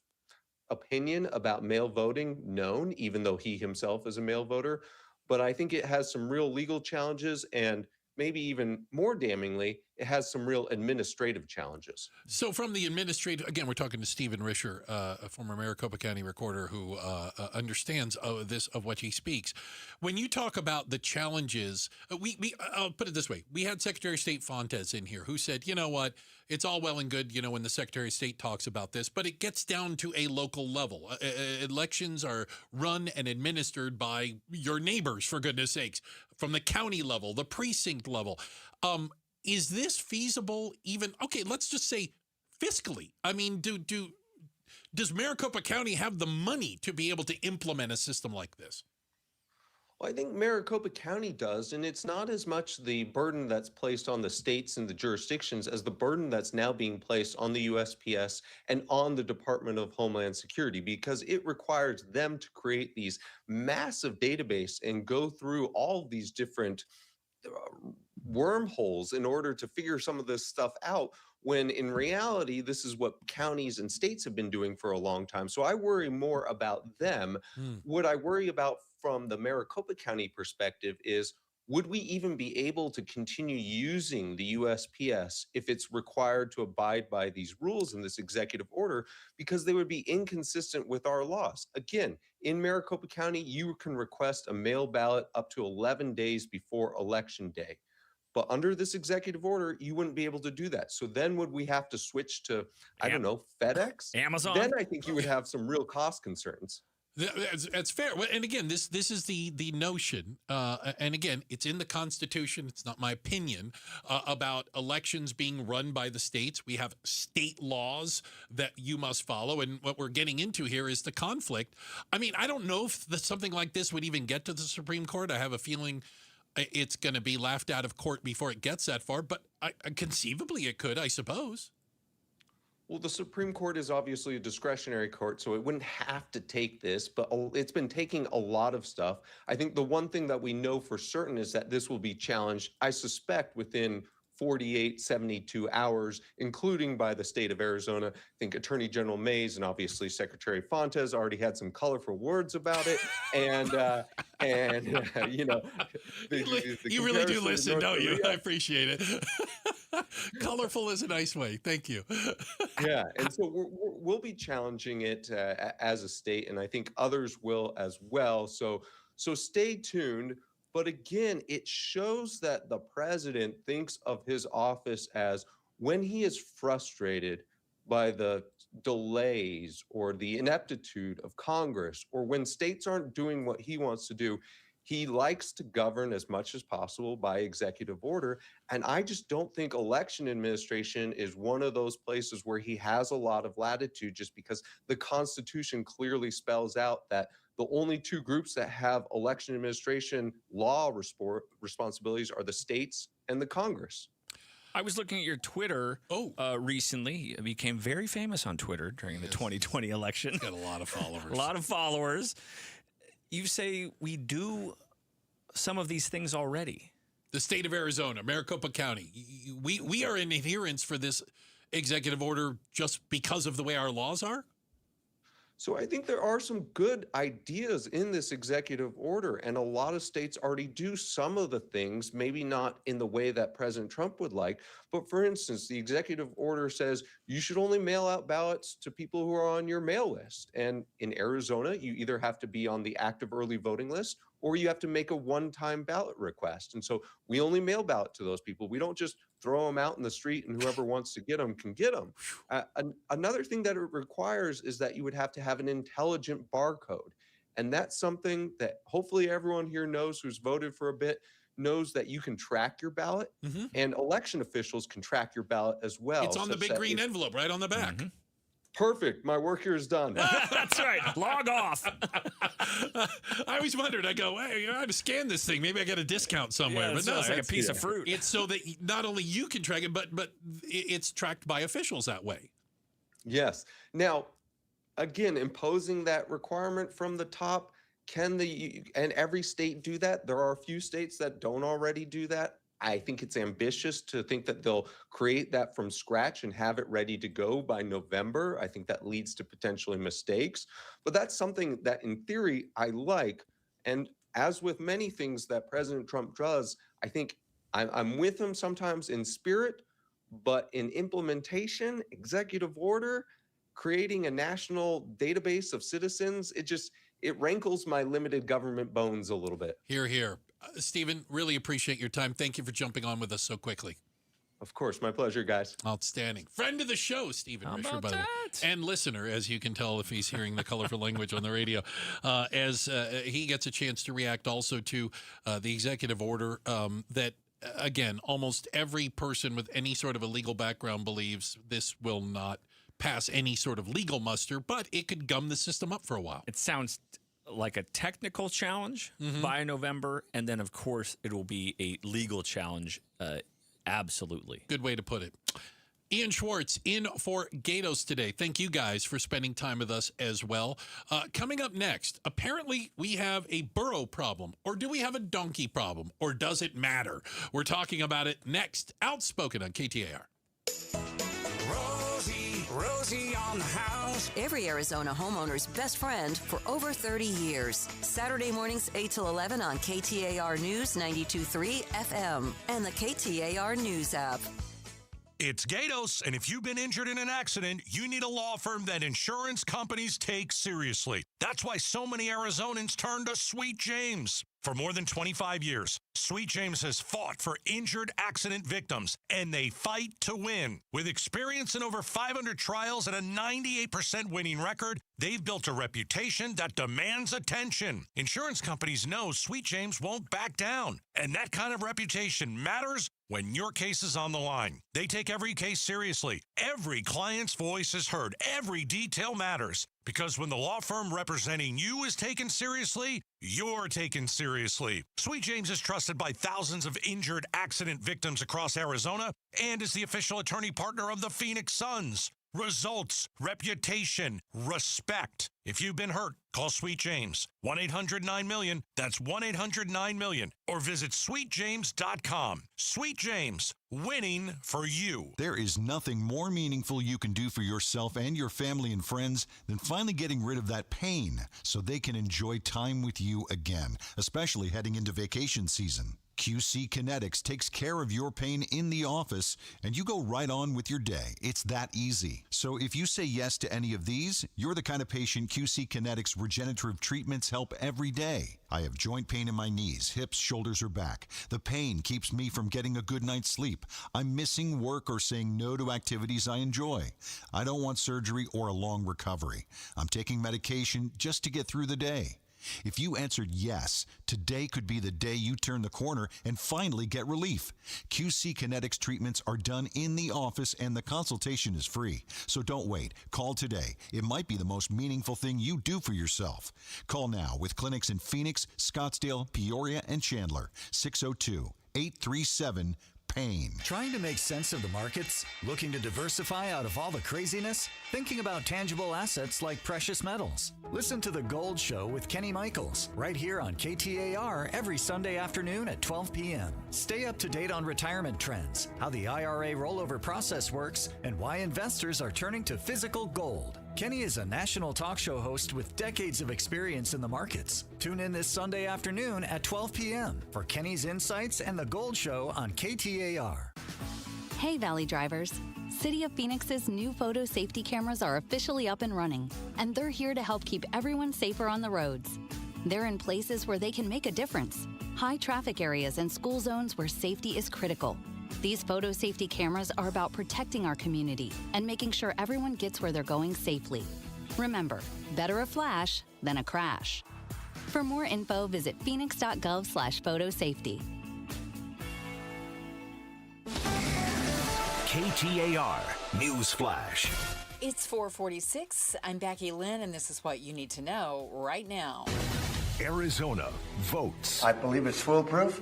opinion about mail voting known, even though he himself is a mail voter. But I think it has some real legal challenges, and maybe even more damningly, it has some real administrative challenges. So from the administrative, again, we're talking to Stephen Risher, a former Maricopa County recorder who understands of what he speaks. When you talk about the challenges, I'll put it this way. We had Secretary of State Fontes in here who said, you know what, it's all well and good, when the Secretary of State talks about this, but it gets down to a local level. Elections are run and administered by your neighbors, for goodness sakes, from the county level, the precinct level. Is this feasible even, okay, let's just say fiscally? I mean, does Maricopa County have the money to be able to implement a system like this? Well, I think Maricopa County does, and it's not as much the burden that's placed on the states and the jurisdictions as the burden that's now being placed on the USPS and on the Department of Homeland Security, because it requires them to create these massive database and go through all these different wormholes in order to figure some of this stuff out, when in reality, this is what counties and states have been doing for a long time. So I worry more about them. What I worry about from the Maricopa County perspective is, would we even be able to continue using the USPS if it's required to abide by these rules in this executive order, because they would be inconsistent with our laws? Again, in Maricopa County, you can request a mail ballot up to 11 days before Election Day. But under this executive order, you wouldn't be able to do that. So then would we have to switch to, I don't know, FedEx? Amazon? Then I think you would have some real cost concerns. That's fair. And again, this is the notion, and again, it's in the Constitution. It's not my opinion, about elections being run by the states. We have state laws that you must follow, and what we're getting into here is the conflict. I mean, I don't know if something like this would even get to the Supreme Court. I have a feeling it's going to be laughed out of court before it gets that far, but conceivably it could, I suppose. Well, the Supreme Court is obviously a discretionary court, so it wouldn't have to take this, but it's been taking a lot of stuff. I think the one thing that we know for certain is that this will be challenged, I suspect, within 48, 72 hours, including by the state of Arizona. I think Attorney General Mays and obviously Secretary Fontes already had some colorful words about it. And you know, you really do listen, don't you? I appreciate it. Colorful is a nice way. Thank you. Yeah, and so we'll be challenging it as a state, and I think others will as well. So stay tuned. But again, it shows that the president thinks of his office as, when he is frustrated by the delays or the ineptitude of Congress, or when states aren't doing what he wants to do, he likes to govern as much as possible by executive order. And I just don't think election administration is one of those places where he has a lot of latitude, just because the Constitution clearly spells out that the only two groups that have election administration law responsibilities are the states and the Congress. I was looking at your Twitter recently. You became very famous on Twitter during the 2020 election. Got a lot of followers. A lot of followers. You say we do some of these things already. The state of Arizona, Maricopa County, we are in adherence for this executive order just because of the way our laws are? So I think there are some good ideas in this executive order, and a lot of states already do some of the things, maybe not in the way that President Trump would like. But for instance, the executive order says you should only mail out ballots to people who are on your mail list. And in Arizona, you either have to be on the active early voting list, or you have to make a one-time ballot request. And so we only mail ballot to those people. We don't just throw them out in the street and whoever wants to get them can get them. Another thing that it requires is that you would have to have an intelligent barcode. And that's something that hopefully everyone here knows, who's voted for a bit, knows that you can track your ballot, and election officials can track your ballot as well. It's on the big green envelope right on the back. Perfect. My work here is done. That's right. Log off. I always wondered. I go, hey, I have to scan this thing. Maybe I got a discount somewhere. Yeah, but no, it's like a piece of fruit. It's so that not only you can track it, but it's tracked by officials that way. Yes. Now, again, imposing that requirement from the top, and every state do that? There are a few states that don't already do that. I think it's ambitious to think that they'll create that from scratch and have it ready to go by November. I think that leads to potentially mistakes, but that's something that in theory I like. And as with many things that President Trump does, I think I'm with him sometimes in spirit, but in implementation, executive order, creating a national database of citizens, it rankles my limited government bones a little bit. Hear, hear. Stephen, really appreciate your time. Thank you for jumping on with us so quickly. Of course. My pleasure, guys. Outstanding. Friend of the show, Stephen Risher, by the way. And listener, as you can tell if he's hearing the colorful language on the radio, as he gets a chance to react also to the executive order that, again, almost every person with any sort of a legal background believes this will not pass any sort of legal muster, but it could gum the system up for a while. It sounds like a technical challenge by November, and then, of course, it will be a legal challenge. Absolutely. Good way to put it. Ian Schwartz in for Gatos today. Thank you guys for spending time with us as well. Coming up next, apparently we have a burro problem, or do we have a donkey problem, or does it matter? We're talking about it next. Outspoken on KTAR. Rosie on the house. Every Arizona homeowner's best friend for over 30 years. Saturday mornings 8 till 11 on KTAR News 92.3 FM and the KTAR News app. It's Gatos, and if you've been injured in an accident, you need a law firm that insurance companies take seriously. That's why so many Arizonans turn to Sweet James. For more than 25 years, Sweet James has fought for injured accident victims, and they fight to win. With experience in over 500 trials and a 98% winning record, they've built a reputation that demands attention. Insurance companies know Sweet James won't back down, and that kind of reputation matters when your case is on the line. They take every case seriously. Every client's voice is heard. Every detail matters. Because when the law firm representing you is taken seriously, you're taken seriously. Sweet James is trusted by thousands of injured accident victims across Arizona and is the official attorney partner of the Phoenix Suns. Results, reputation, respect. If you've been hurt, call Sweet James. 1-800-9-MILLION. That's 1-800-9-MILLION. Or visit sweetjames.com. Sweet James, winning for you. There is nothing more meaningful you can do for yourself and your family and friends than finally getting rid of that pain so they can enjoy time with you again, especially heading into vacation season. QC Kinetics takes care of your pain in the office, and you go right on with your day. It's that easy. So if you say yes to any of these, you're the kind of patient QC Kinetics regenerative treatments help every day. I have joint pain in my knees, hips, shoulders, or back. The pain keeps me from getting a good night's sleep. I'm missing work or saying no to activities I enjoy. I don't want surgery or a long recovery. I'm taking medication just to get through the day. If you answered yes, today could be the day you turn the corner and finally get relief. QC Kinetics treatments are done in the office and the consultation is free. So don't wait. Call today. It might be the most meaningful thing you do for yourself. Call now with clinics in Phoenix, Scottsdale, Peoria, and Chandler. 602-837-PAIN. Trying to make sense of the markets? Looking to diversify out of all the craziness? Thinking about tangible assets like precious metals? Listen to The Gold Show with Kenny Michaels, right here on KTAR every Sunday afternoon at 12 p.m. Stay up to date on retirement trends, how the IRA rollover process works, and why investors are turning to physical gold. Kenny is a national talk show host with decades of experience in the markets. Tune in this Sunday afternoon at 12 p.m. for Kenny's Insights and The Gold Show on KTAR. Hey, Valley drivers. City of Phoenix's new photo safety cameras are officially up and running, and they're here to help keep everyone safer on the roads. They're in places where they can make a difference. High traffic areas and school zones where safety is critical. These photo safety cameras are about protecting our community and making sure everyone gets where they're going safely. Remember, better a flash than a crash. For more info, visit phoenix.gov/photosafety. KTAR News Flash. It's 4:46. I'm Becky Lynn, and this is what you need to know right now. Arizona votes. I believe it's foolproof,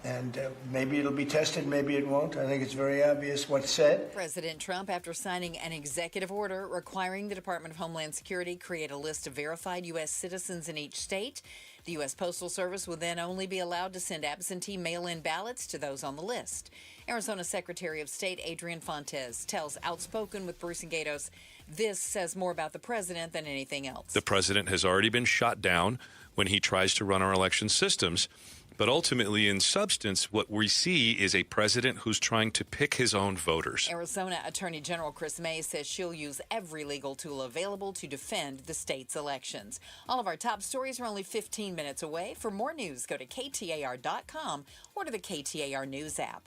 and maybe it'll be tested, maybe it won't. I think it's very obvious what's said. President Trump, after signing an executive order requiring the Department of Homeland Security create a list of verified U.S. citizens in each state, the U.S. Postal Service will then only be allowed to send absentee mail-in ballots to those on the list. Arizona Secretary of State Adrian Fontes tells Outspoken with Bruce and Gatos this says more about the president than anything else. The president has already been shot down when he tries to run our election systems. But ultimately, in substance, what we see is a president who's trying to pick his own voters. Arizona Attorney General Chris May says she'll use every legal tool available to defend the state's elections. All of our top stories are only 15 minutes away. For more news, go to KTAR.com or to the KTAR News app.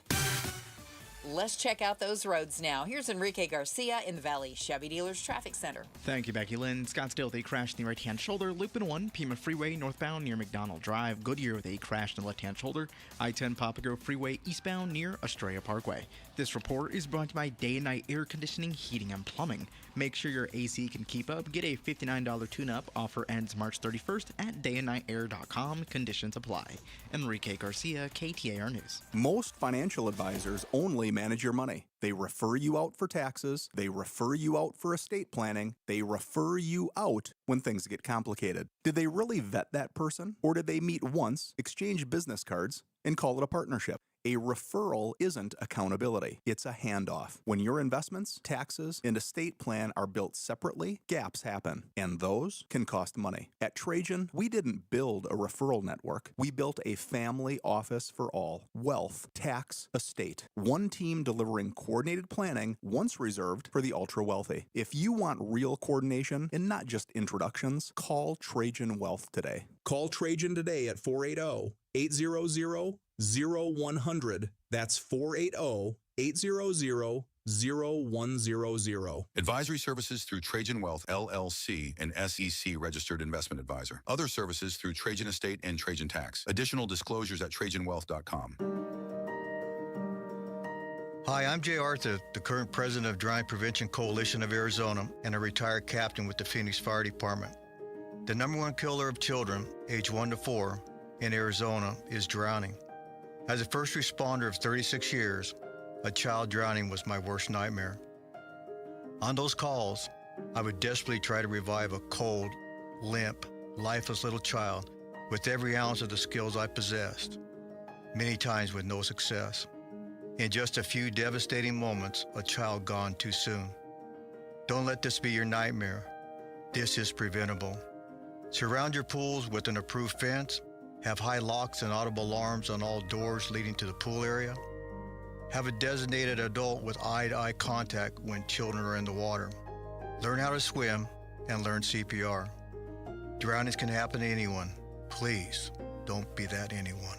Let's check out those roads now. Here's Enrique Garcia in the Valley Chevy Dealers Traffic Center. Thank you, Becky Lynn. Scottsdale, they crashed in the right-hand shoulder. Loop 1, Pima Freeway, northbound near McDonald Drive. Goodyear, they crashed in the left-hand shoulder. I-10 Poplar Grove Freeway, eastbound near Estrella Parkway. This report is brought to you by Day and Night Air Conditioning, Heating, and Plumbing. Make sure your AC can keep up. Get a $59 tune-up. Offer ends March 31st at dayandnightair.com. Conditions apply. Enrique Garcia, KTAR News. Most financial advisors only manage your money. They refer you out for taxes. They refer you out for estate planning. They refer you out when things get complicated. Did they really vet that person? Or did they meet once, exchange business cards, and call it a partnership? A referral isn't accountability. It's a handoff. When your investments, taxes, and estate plan are built separately, gaps happen, and those can cost money. At Trajan, we didn't build a referral network. We built a family office for all. Wealth, tax, estate. One team delivering coordinated planning, once reserved for the ultra-wealthy. If you want real coordination and not just introductions, call Trajan Wealth today. Call Trajan today at 480-800-0100. That's 480-800-0100. Advisory services through Trajan Wealth, LLC, an SEC registered investment advisor. Other services through Trajan Estate and Trajan Tax. Additional disclosures at TrajanWealth.com. Hi, I'm Jay Arthur, the current president of Drowning Prevention Coalition of Arizona and a retired captain with the Phoenix Fire Department. The number one killer of children, age 1 to 4, in Arizona is drowning. As a first responder of 36 years, a child drowning was my worst nightmare. On those calls, I would desperately try to revive a cold, limp, lifeless little child with every ounce of the skills I possessed, many times with no success. In just a few devastating moments, a child gone too soon. Don't let this be your nightmare. This is preventable. Surround your pools with an approved fence. Have high locks and audible alarms on all doors leading to the pool area. Have a designated adult with eye-to-eye contact when children are in the water. Learn how to swim and learn CPR. Drownings can happen to anyone. Please, don't be that anyone.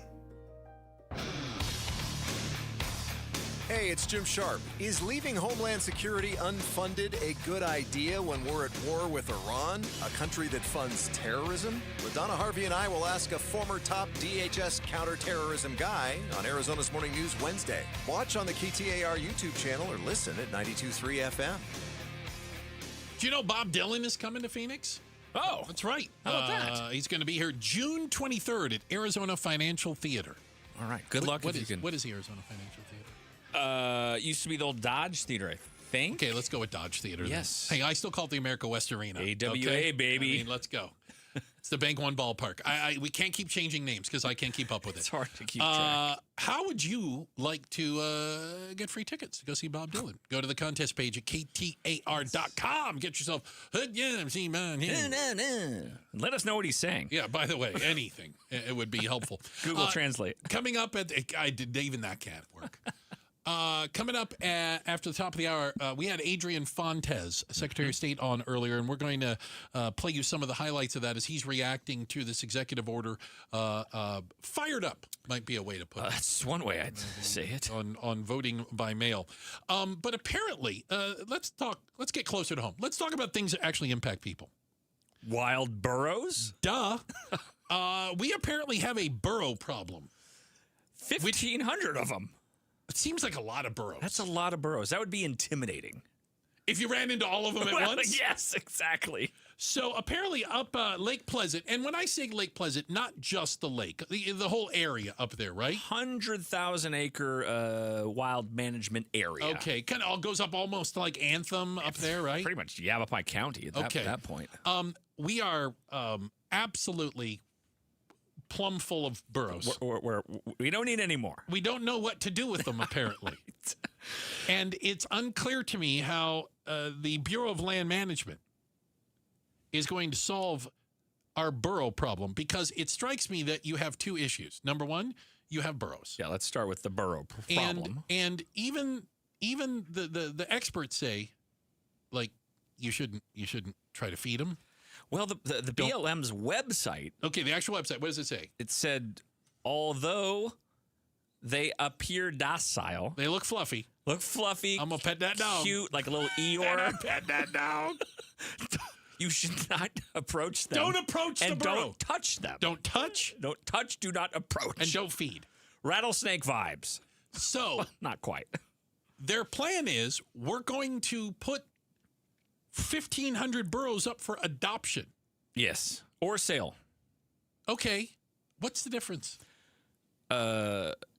Hey, it's Jim Sharp. Is leaving Homeland Security unfunded a good idea when we're at war with Iran, a country that funds terrorism? LaDonna Harvey and I will ask a former top DHS counterterrorism guy on Arizona's Morning News Wednesday. Watch on the KTAR YouTube channel or listen at 92.3 FM. Do you know Bob Dylan is coming to Phoenix? Oh, that's right. How about that? He's going to be here June 23rd at Arizona Financial Theater. All right. Good luck if you can. What is the Arizona Financial Theater? Used to be the old Dodge Theater, I think. Okay, let's go with Dodge Theater. Yes. Then. Hey, I still call it the America West Arena. AWA, okay? baby. I mean, let's go. It's the Bank One ballpark. We can't keep changing names because I can't keep up with it. It's hard to keep track. How would you like to get free tickets to go see Bob Dylan? Go to the contest page at KTAR.com. Get yourself. Let us know what he's saying. Yeah, by the way, anything. It would be helpful. Google Translate. Coming up at even that can't work. Coming up after the top of the hour, we had Adrian Fontes, Secretary of State, on earlier, and we're going to play you some of the highlights of that as he's reacting to this executive order. Fired up might be a way to put it. That's one way I'd say it. On voting by mail. But apparently, let's get closer to home. Let's talk about things that actually impact people. Wild burros? Duh. We apparently have a burro problem. 1,500 of them. It seems like a lot of burros. That's a lot of burros. That would be intimidating. If you ran into all of them at once? Yes, exactly. So apparently up Lake Pleasant, and when I say Lake Pleasant, not just the lake, the whole area up there, right? 100,000 acre wild management area. Okay, kind of all goes up almost like Anthem up there, right? Pretty much Yavapai County at that point. We are absolutely plumb full of burros. We don't need any more. We don't know what to do with them, apparently. Right. And it's unclear to me how the Bureau of Land Management is going to solve our burro problem, because it strikes me that you have two issues. Number one, you have burros. Yeah, let's start with the burro problem. And even the experts say, like, you shouldn't try to feed them. Well, the BLM's website. Okay, the actual website. What does it say? It said, although they appear docile. They look fluffy. I'm gonna pet that dog. Cute, like a little Eeyore. Pet that dog. You should not approach them. Don't approach the burro. Don't touch them. Don't touch. Don't touch. Do not approach. And don't feed. Rattlesnake vibes. So not quite. Their plan is we're going to put 1,500 burros up for adoption. Yes, or sale. Okay, what's the difference?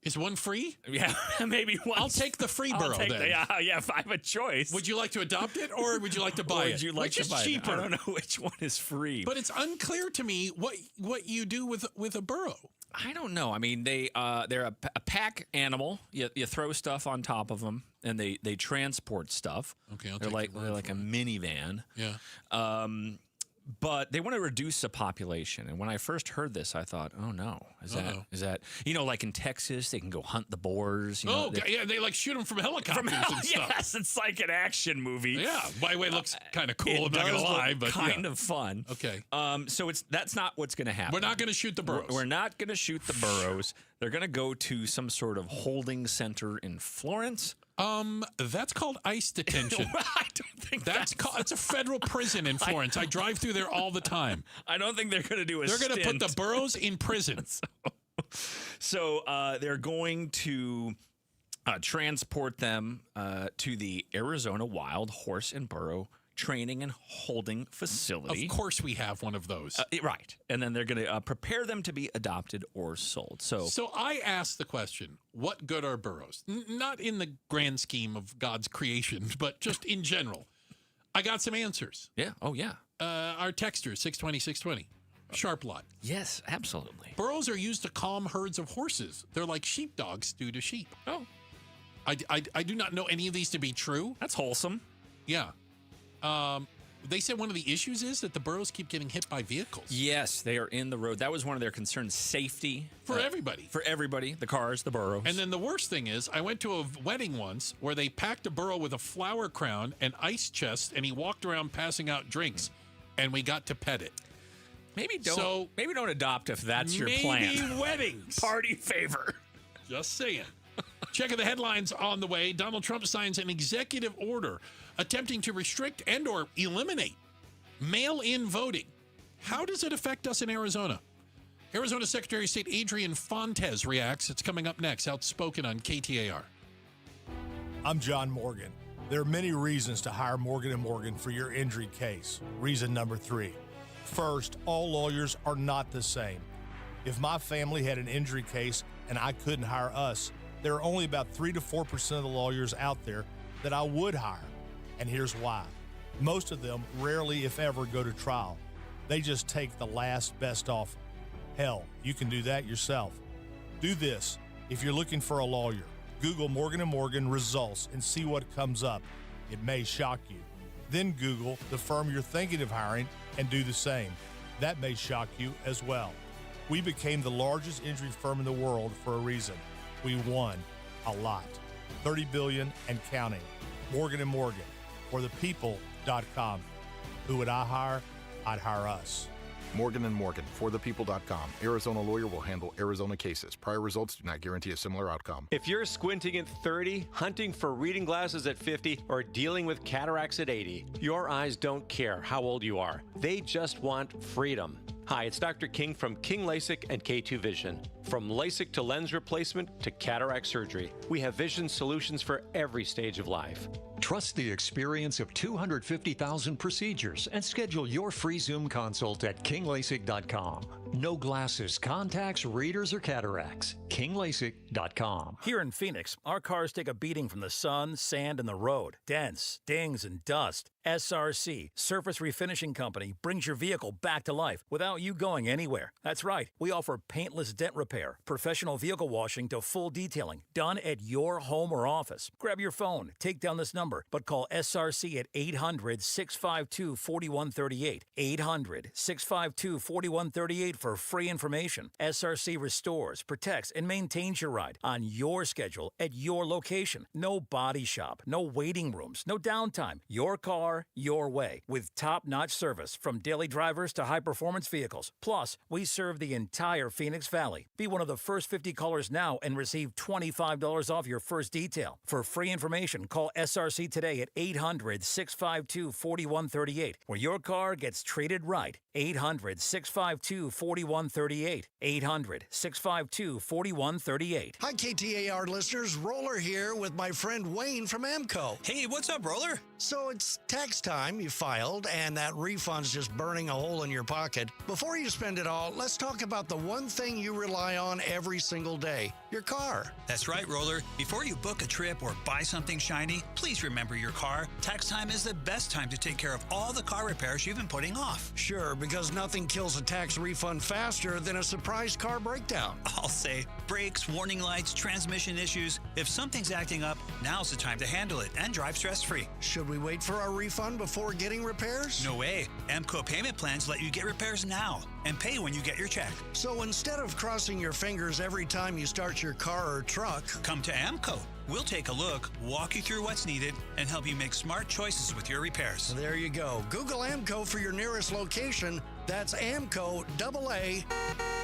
Is one free? Yeah, maybe one. I'll take the free burro then. Yeah, if I have a choice. Would you like to adopt it, or would you like to buy it? Would you like Which to buy is cheaper? It? I don't know which one is free. But it's unclear to me what you do with a burro. I don't know. I mean, they're a pack animal. You throw stuff on top of them, and they transport stuff. Okay, they're like a minivan. Yeah. But they want to reduce the population. And when I first heard this, I thought, oh no, is that like in Texas, they can go hunt the boars. They like shoot them from helicopters and stuff. Yes, it's like an action movie. Yeah, by the way, it looks kind of cool. I'm not gonna lie, but kind of fun. Okay. So that's not what's going to happen. We're not going to shoot the burros. We're not going to shoot the burros. They're going to go to some sort of holding center in Florence. That's called ICE detention. I don't think it's a federal prison in Florence. I drive through there all the time. I don't think they're going to do a They're going to put the burros in prison. So they're going to transport them to the Arizona Wild Horse and Burro Training and Holding Facility. Of course we have one of those. Right. And then they're going to prepare them to be adopted or sold. So I asked the question, what good are burros? Not in the grand scheme of God's creation, but just in general. I got some answers. Yeah. Oh, yeah. Our texter, 620-620. Sharp lot. Yes, absolutely. Burros are used to calm herds of horses. They're like sheepdogs do to sheep. Oh. I do not know any of these to be true. That's wholesome. Yeah. They said one of the issues is that the burros keep getting hit by vehicles. Yes, they are in the road. That was one of their concerns, safety. For everybody. For everybody, the cars, the burros. And then the worst thing is, I went to a wedding once where they packed a burro with a flower crown and ice chest, and he walked around passing out drinks, and we got to pet it. Maybe don't adopt if that's your plan. Maybe weddings. Party favor. Just saying. Checking the headlines on the way. Donald Trump signs an executive order attempting to restrict and or eliminate mail-in voting. How does it affect us in Arizona? Arizona Secretary of State Adrian Fontes reacts. It's coming up next. Outspoken on KTAR. I'm John Morgan. There are many reasons to hire Morgan & Morgan for your injury case. Reason number 3. First, all lawyers are not the same. If my family had an injury case and I couldn't hire us, there are only about 3 to 4% of the lawyers out there that I would hire. And here's why. Most of them rarely, if ever, go to trial. They just take the last best offer. Hell, you can do that yourself. Do this. If you're looking for a lawyer, Google Morgan & Morgan results and see what comes up. It may shock you. Then Google the firm you're thinking of hiring and do the same. That may shock you as well. We became the largest injury firm in the world for a reason. We won a lot. $30 billion and counting. Morgan & Morgan. For the people.com. Who would I hire? I'd hire us. Morgan & Morgan, forthepeople.com. Arizona lawyer will handle Arizona cases. Prior results do not guarantee a similar outcome. If you're squinting at 30, hunting for reading glasses at 50, or dealing with cataracts at 80, your eyes don't care how old you are. They just want freedom. Hi, it's Dr. King from King LASIK and K2 Vision. From LASIK to lens replacement to cataract surgery, we have vision solutions for every stage of life. Trust the experience of 250,000 procedures and schedule your free Zoom consult at kinglasik.com. No glasses, contacts, readers, or cataracts. kinglasik.com. Here in Phoenix, our cars take a beating from the sun, sand, and the road. Dents, dings, and dust. SRC, Surface Refinishing Company, brings your vehicle back to life without you going anywhere. That's right. We offer paintless dent repair, professional vehicle washing to full detailing, done at your home or office. Grab your phone, take down this number, but call SRC at 800-652-4138. 800-652-4138 for free information. SRC restores, protects, and maintains your ride on your schedule at your location. No body shop, no waiting rooms, no downtime. Your car, your way, with top-notch service from daily drivers to high-performance vehicles. Plus, we serve the entire Phoenix Valley. Be one of the first 50 callers now and receive $25 off your first detail. For free information, call SRC today at 800-652-4138, where your car gets treated right. 800-652-4138. 800-652-4138. Hi, KTAR listeners. Roller here with my friend Wayne from AMCO. Hey, what's up, Roller? So it's tax time. You filed, and that refund's just burning a hole in your pocket. Before you spend it all, let's talk about the one thing you rely on every single day, your car. That's right, Roller. Before you book a trip or buy something shiny, please remember your car. Tax time is the best time to take care of all the car repairs you've been putting off. Sure, because nothing kills a tax refund faster than a surprise car breakdown. I'll say brakes, warning lights, transmission issues. If something's acting up, now's the time to handle it and drive stress-free. Should we wait for our refund before getting repairs? No way. AMCO payment plans let you get repairs now and pay when you get your check. So instead of crossing your fingers every time you start your car or truck, come to AMCO. We'll take a look, walk you through what's needed, and help you make smart choices with your repairs. There you go. Google AMCO for your nearest location. That's AMCO, AA,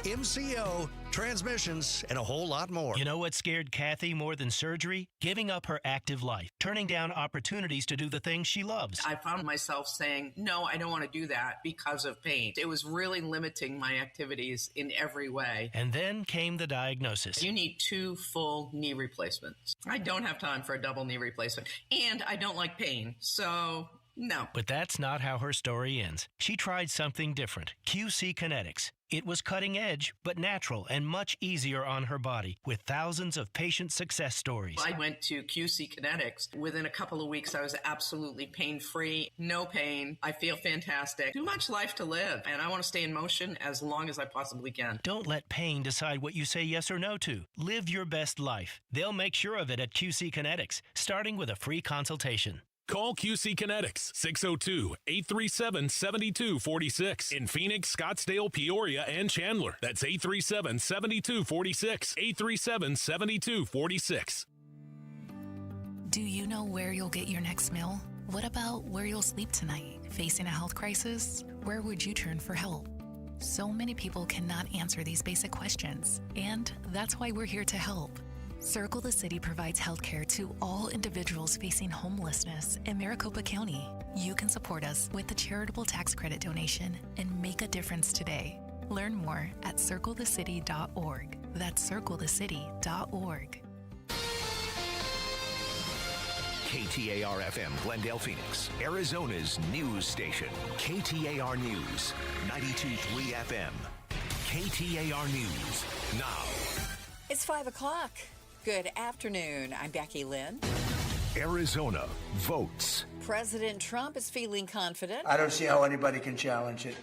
MCO, transmissions, and a whole lot more. You know what scared Kathy more than surgery? Giving up her active life, turning down opportunities to do the things she loves. I found myself saying, no, I don't want to do that because of pain. It was really limiting my activities in every way. And then came the diagnosis. You need 2 full knee replacements. I don't have time for a double knee replacement, and I don't like pain, so no. But that's not how her story ends. She tried something different, QC Kinetics. It was cutting edge, but natural and much easier on her body, with thousands of patient success stories. I went to QC Kinetics. Within a couple of weeks, I was absolutely pain-free, no pain. I feel fantastic. Too much life to live, and I want to stay in motion as long as I possibly can. Don't let pain decide what you say yes or no to. Live your best life. They'll make sure of it at QC Kinetics, starting with a free consultation. Call QC Kinetics, 602-837-7246. In Phoenix, Scottsdale, Peoria, and Chandler. That's 837-7246. 837-7246. Do you know where you'll get your next meal? What about where you'll sleep tonight? Facing a health crisis? Where would you turn for help? So many people cannot answer these basic questions, and that's why we're here to help. Circle the City provides healthcare to all individuals facing homelessness in Maricopa County. You can support us with a charitable tax credit donation and make a difference today. Learn more at circlethecity.org. That's circlethecity.org. KTAR-FM, Glendale, Phoenix, Arizona's news station. KTAR News, 92.3 FM. KTAR News, now. It's 5 o'clock. Good afternoon. I'm Becky Lynn. Arizona votes. President Trump is feeling confident. I don't see how anybody can challenge it.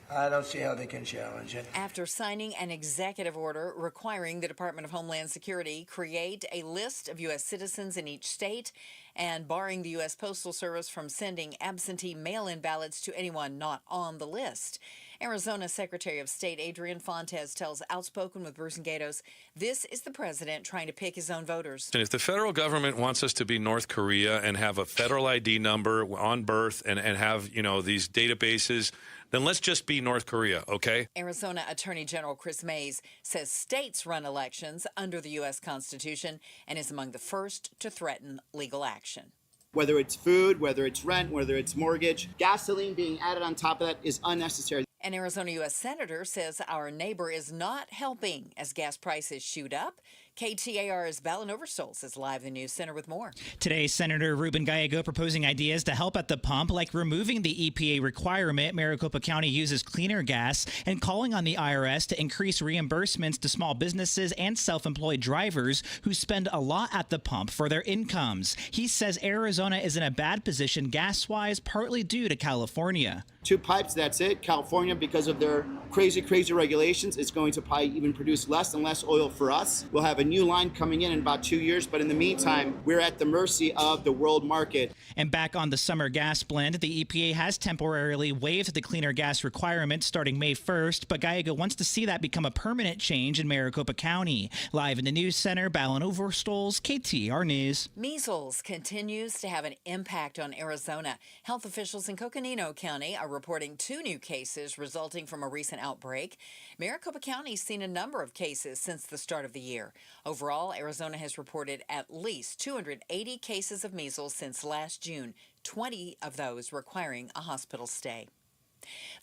I don't see how they can challenge it. After signing an executive order requiring the Department of Homeland Security create a list of U.S. citizens in each state and barring the U.S. Postal Service from sending absentee mail-in ballots to anyone not on the list. Arizona Secretary of State Adrian Fontes tells Outspoken with Bruce and Gatos, this is the president trying to pick his own voters. And if the federal government wants us to be North Korea and have a federal ID number on birth and have, these databases, then let's just be North Korea, okay? Arizona Attorney General Chris Mays says states run elections under the U.S. Constitution and is among the first to threaten legal action. Whether it's food, whether it's rent, whether it's mortgage, gasoline being added on top of that is unnecessary. An Arizona U.S. Senator says our neighbor is not helping as gas prices shoot up. KTAR's Ballin Overstolz is live in the News Center with more. Today, Senator Ruben Gallego proposing ideas to help at the pump, like removing the EPA requirement Maricopa County uses cleaner gas and calling on the IRS to increase reimbursements to small businesses and self-employed drivers who spend a lot at the pump for their incomes. He says Arizona is in a bad position gas-wise, partly due to California. 2 pipes, that's it. California, because of their crazy regulations, is going to probably even produce less and less oil for us. We'll have a new line coming in about 2 years, but in the meantime, we're at the mercy of the world market. And back on the summer gas blend, the EPA has temporarily waived the cleaner gas requirement starting May 1st, but Gallego wants to see that become a permanent change in Maricopa County. Live in the News Center, Ballin Overstolz, KTAR News. Measles continues to have an impact on Arizona. Health officials in Coconino County are reporting 2 new cases resulting from a recent outbreak. Maricopa County's seen a number of cases since the start of the year. Overall, Arizona has reported at least 280 cases of measles since last June, 20 of those requiring a hospital stay.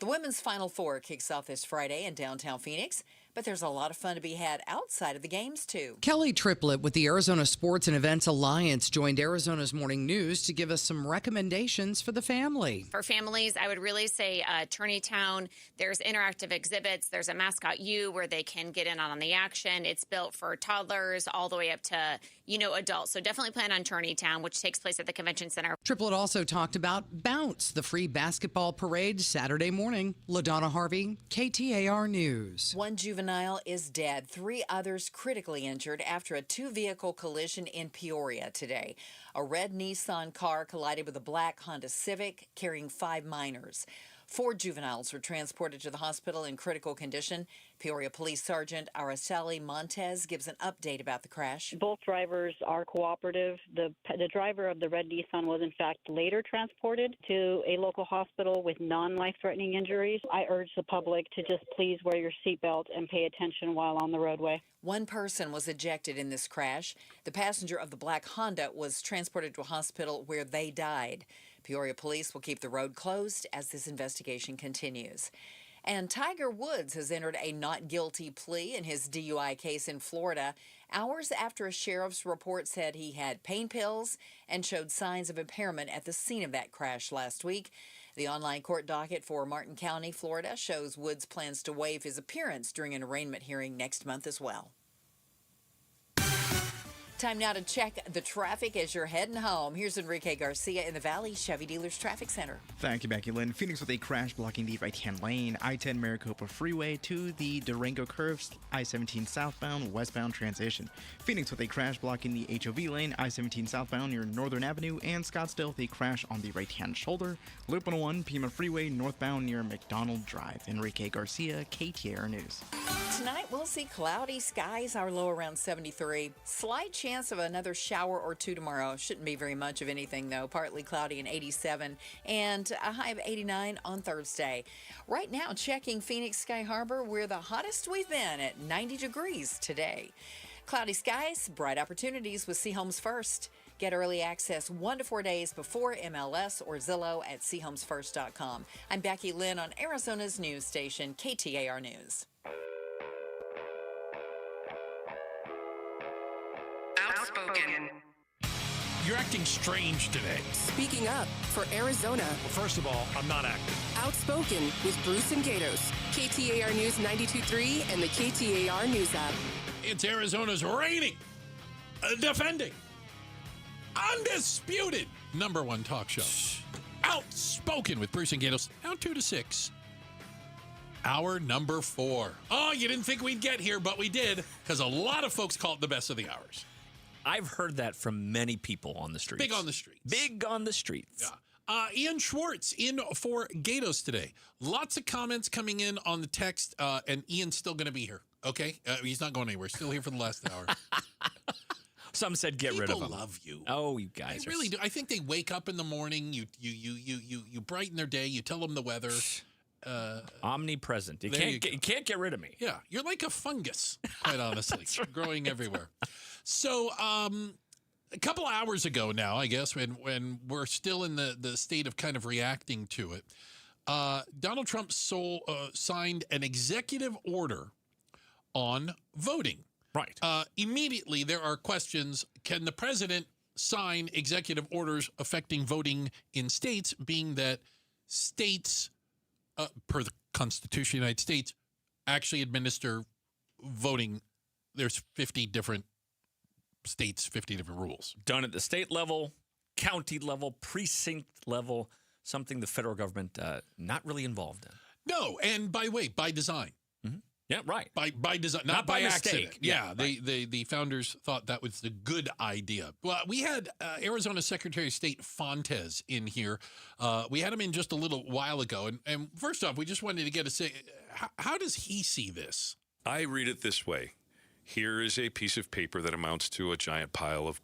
The Women's Final Four kicks off this Friday in downtown Phoenix, but there's a lot of fun to be had outside of the games, too. Kelly Triplett with the Arizona Sports and Events Alliance joined Arizona's Morning News to give us some recommendations for the family. For families, I would really say Turney Town. There's interactive exhibits. There's a Mascot U where they can get in on the action. It's built for toddlers all the way up to, adults. So definitely plan on Turney Town, which takes place at the Convention Center. Triplett also talked about Bounce, the free basketball parade Saturday morning. LaDonna Harvey, KTAR News. One juvenile is dead, 3 others critically injured after a 2-vehicle collision in Peoria today. A red Nissan car collided with a black Honda Civic carrying 5 minors. 4 juveniles were transported to the hospital in critical condition. Peoria Police Sergeant Araceli Montez gives an update about the crash. Both drivers are cooperative. The driver of the red Nissan was, in fact, later transported to a local hospital with non-life-threatening injuries. I urge the public to just please wear your seatbelt and pay attention while on the roadway. 1 person was ejected in this crash. The passenger of the black Honda was transported to a hospital where they died. Peoria police will keep the road closed as this investigation continues. And Tiger Woods has entered a not guilty plea in his DUI case in Florida, hours after a sheriff's report said he had pain pills and showed signs of impairment at the scene of that crash last week. The online court docket for Martin County, Florida, shows Woods plans to waive his appearance during an arraignment hearing next month as well. Time now to check the traffic as you're heading home. Here's Enrique Garcia in the Valley Chevy Dealers Traffic Center. Thank you, Becky Lynn. Phoenix with a crash blocking the right-hand lane, I-10 Maricopa Freeway to the Durango Curves, I-17 southbound, westbound transition. Phoenix with a crash blocking the HOV lane, I-17 southbound near Northern Avenue, and Scottsdale with a crash on the right-hand shoulder. Loop 101 Pima Freeway northbound near McDonald Drive. Enrique Garcia, KTAR News. Tonight we'll see cloudy skies, our low around 73. Slight chance of another shower or 2 tomorrow. Shouldn't be very much of anything though. Partly cloudy and 87 and a high of 89 on Thursday. Right now checking Phoenix Sky Harbor, we're the hottest we've been at 90 degrees today. Cloudy skies, bright opportunities with Seahomes First. Get early access 1 to 4 days before MLS or Zillow at SeahomesFirst.com. I'm Becky Lynn on Arizona's news station, KTAR News. Outspoken. You're acting strange today. Speaking up for Arizona. Well, first of all, I'm not acting. Outspoken with Bruce and Gatos. KTAR News 92.3 and the KTAR News app. It's Arizona's reigning, defending, undisputed #1 talk show. Outspoken with Bruce and Gatos. Now 2 to 6. Hour number 4. Oh, you didn't think we'd get here, but we did, because a lot of folks call it the best of the hours. I've heard that from many people on the streets. Big on the streets. Big on the streets. Yeah. Ian Schwartz in for Gatos today. Lots of comments coming in on the text, and Ian's still going to be here, okay? He's not going anywhere. Still here for the last hour. Some said get rid of him. People love you. Oh, you guys they really do. I think they wake up in the morning, you brighten their day, you tell them the weather. Omnipresent. You can't get rid of me. Yeah, you're like a fungus, quite honestly, growing everywhere. So a couple hours ago now, I guess, when we're still in the state of kind of reacting to it, Donald Trump signed an executive order on voting. Right. Immediately, there are questions. Can the president sign executive orders affecting voting in states, being that states, per the Constitution of the United States, actually administer voting? There's 50 different states, 50 different rules. Done at the state level, county level, precinct level, something the federal government not really involved in. No, and by the way, by design. Yeah, right. By design, not by mistake. accident. Yeah, the founders thought that was the good idea. Well, we had Arizona Secretary of State Fontes in here. We had him in just a little while ago. And first off, we just wanted to get a say, how does he see this? I read it this way. Here is a piece of paper that amounts to a giant pile of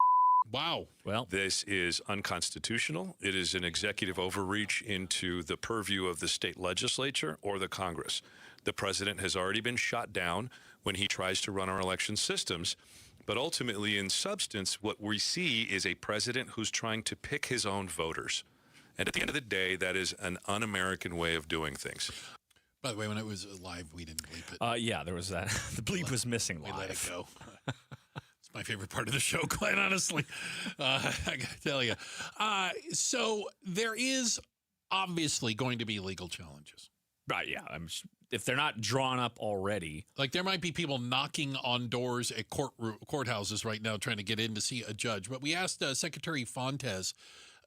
wow. Well, this is unconstitutional. It is an executive overreach into the purview of the state legislature or the Congress. The president has already been shot down when he tries to run our election systems. But ultimately, in substance, what we see is a president who's trying to pick his own voters. And at the end of the day, that is an un-American way of doing things. By the way, when it was live, we didn't bleep it. Yeah, there was that. The bleep was missing live. We let it go. It's my favorite part of the show, quite honestly. I got to tell you. So there is obviously going to be legal challenges. Right, yeah. If they're not drawn up already. Like there might be people knocking on doors at courthouses right now trying to get in to see a judge. But we asked Secretary Fontes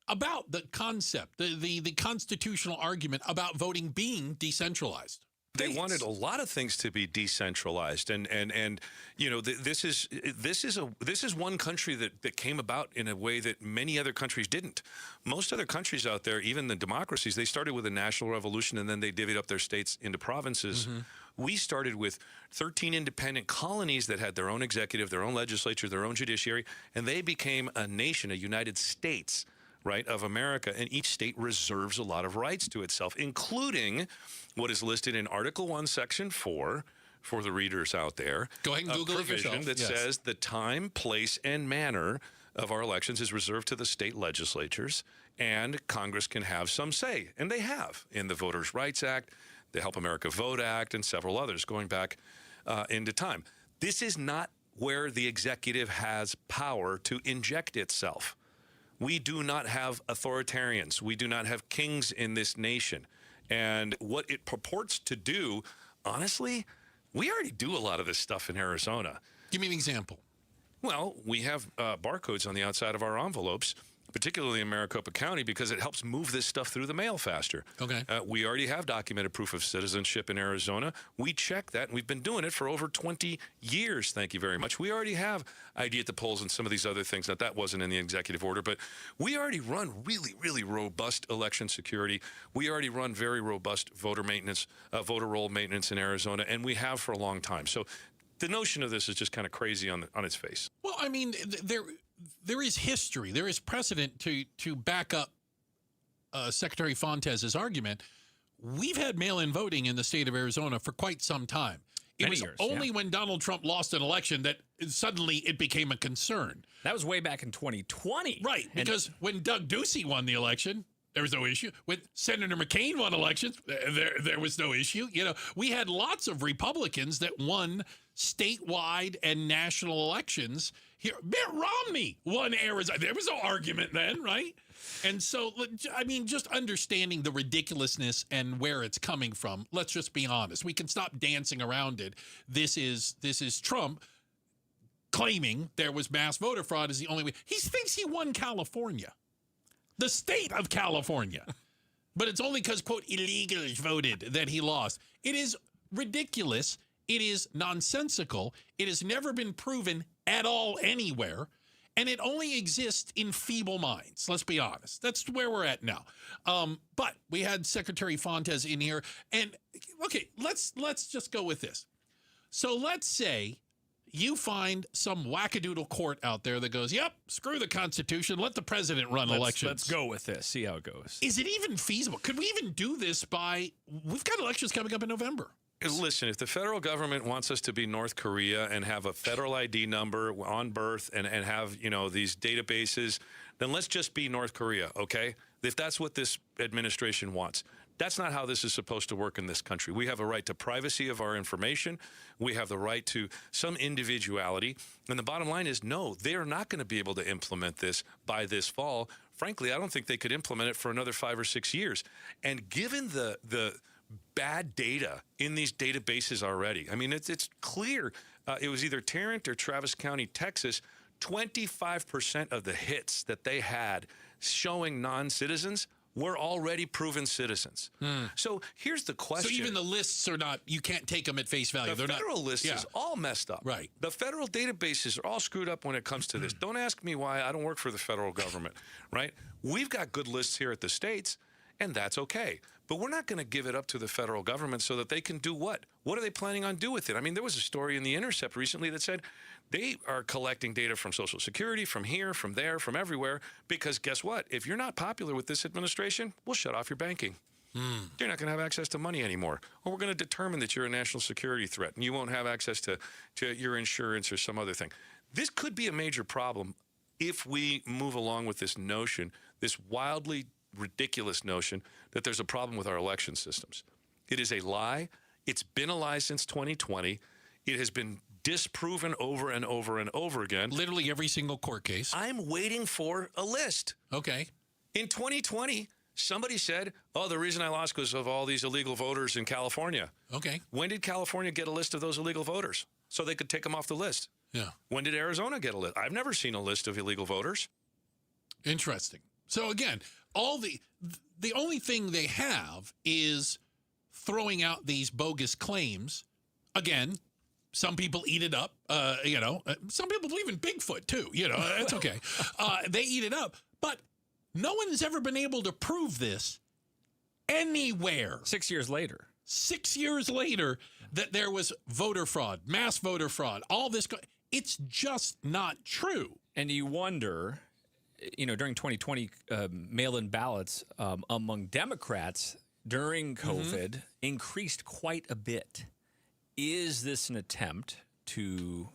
about the concept, the constitutional argument about voting being decentralized. They wanted a lot of things to be decentralized, and you know, this is one country that came about in a way that many other countries didn't. Most other countries out there, even the democracies, they started with a national revolution and then they divvied up their states into provinces. Mm-hmm. We started with 13 independent colonies that had their own executive, their own legislature, their own judiciary, and they became a nation, a United States, right, of America, and each state reserves a lot of rights to itself, including what is listed in Article 1, Section 4, for the readers out there. Go ahead and Google it yourself. That says the time, place, and manner of our elections is reserved to the state legislatures, and Congress can have some say, and they have, in the Voters' Rights Act, the Help America Vote Act, and several others going back into time. This is not where the executive has power to inject itself. We do not have authoritarians. We do not have kings in this nation. And what it purports to do, honestly, we already do a lot of this stuff in Arizona. Give me an example. Well, we have barcodes on the outside of our envelopes, particularly in Maricopa County, because it helps move this stuff through the mail faster. Okay. We already have documented proof of citizenship in Arizona. We check that, and we've been doing it for over 20 years, thank you very much. We already have ID at the polls and some of these other things. Now, that wasn't in the executive order, but we already run really, really robust election security. We already run very robust voter maintenance, voter roll maintenance in Arizona, and we have for a long time. So the notion of this is just kind of crazy on its face. Well, I mean, there is history, there is precedent to back up Secretary Fontes' argument. We've had mail-in voting in the state of Arizona for quite some time. It was only when Donald Trump lost an election that suddenly it became a concern. That was way back in 2020. Right, because when Doug Ducey won the election, there was no issue. When Senator McCain won elections, there was no issue. You know, we had lots of Republicans that won statewide and national elections. Here, Mitt Romney won Arizona. There was no argument then, right? And so, I mean, just understanding the ridiculousness and where it's coming from. Let's just be honest. We can stop dancing around it. This is Trump claiming there was mass voter fraud is the only way. He thinks he won California, the state of California. But it's only because, quote, illegals voted that he lost. It is ridiculous. It is nonsensical. It has never been proven at all anywhere. And it only exists in feeble minds. Let's be honest. That's where we're at now. But we had Secretary Fontes in here. And, okay, let's just go with this. So let's say you find some wackadoodle court out there that goes, yep, screw the Constitution. Let the president run elections. Let's go with this. See how it goes. Is it even feasible? Could we even do this we've got elections coming up in November. Listen, if the federal government wants us to be North Korea and have a federal ID number on birth and have, you know, these databases, then let's just be North Korea, okay? If that's what this administration wants. That's not how this is supposed to work in this country. We have a right to privacy of our information. We have the right to some individuality. And the bottom line is, no, they are not going to be able to implement this by this fall. Frankly, I don't think they could implement it for another 5 or 6 years. And given the bad data in these databases already, I mean, it's clear. It was either Tarrant or Travis County, Texas. 25% of the hits that they had showing non-citizens were already proven citizens. So here's the question. So even the lists are not, you can't take them at face value. The federal list is all messed up. Right. The federal databases are all screwed up when it comes to this. Don't ask me why. I don't work for the federal government, right? We've got good lists here at the states, and that's okay. But we're not going to give it up to the federal government so that they can do what? What are they planning on doing with it? I mean, there was a story in The Intercept recently that said they are collecting data from Social Security, from here, from there, from everywhere, because guess what? If you're not popular with this administration, we'll shut off your banking. You're not going to have access to money anymore. Or we're going to determine that you're a national security threat and you won't have access to your insurance or some other thing. This could be a major problem if we move along with this notion, this wildly ridiculous notion that there's a problem with our election systems. It is a lie. It's been a lie since 2020. It has been disproven over and over and over again. Literally every single court case. I'm waiting for a list. Okay. In 2020, somebody said, oh, the reason I lost because of all these illegal voters in California. Okay. When did California get a list of those illegal voters so they could take them off the list? Yeah. When did Arizona get a list? I've never seen a list of illegal voters. Interesting. So again, the only thing they have is throwing out these bogus claims. Again, some people eat it up. Some people believe in Bigfoot too. It's okay. They eat it up, but no one has ever been able to prove this anywhere. 6 years later. 6 years later, that there was voter fraud, mass voter fraud, all this. It's just not true. And you wonder, during 2020, mail-in ballots among Democrats during COVID increased quite a bit. Is this an attempt to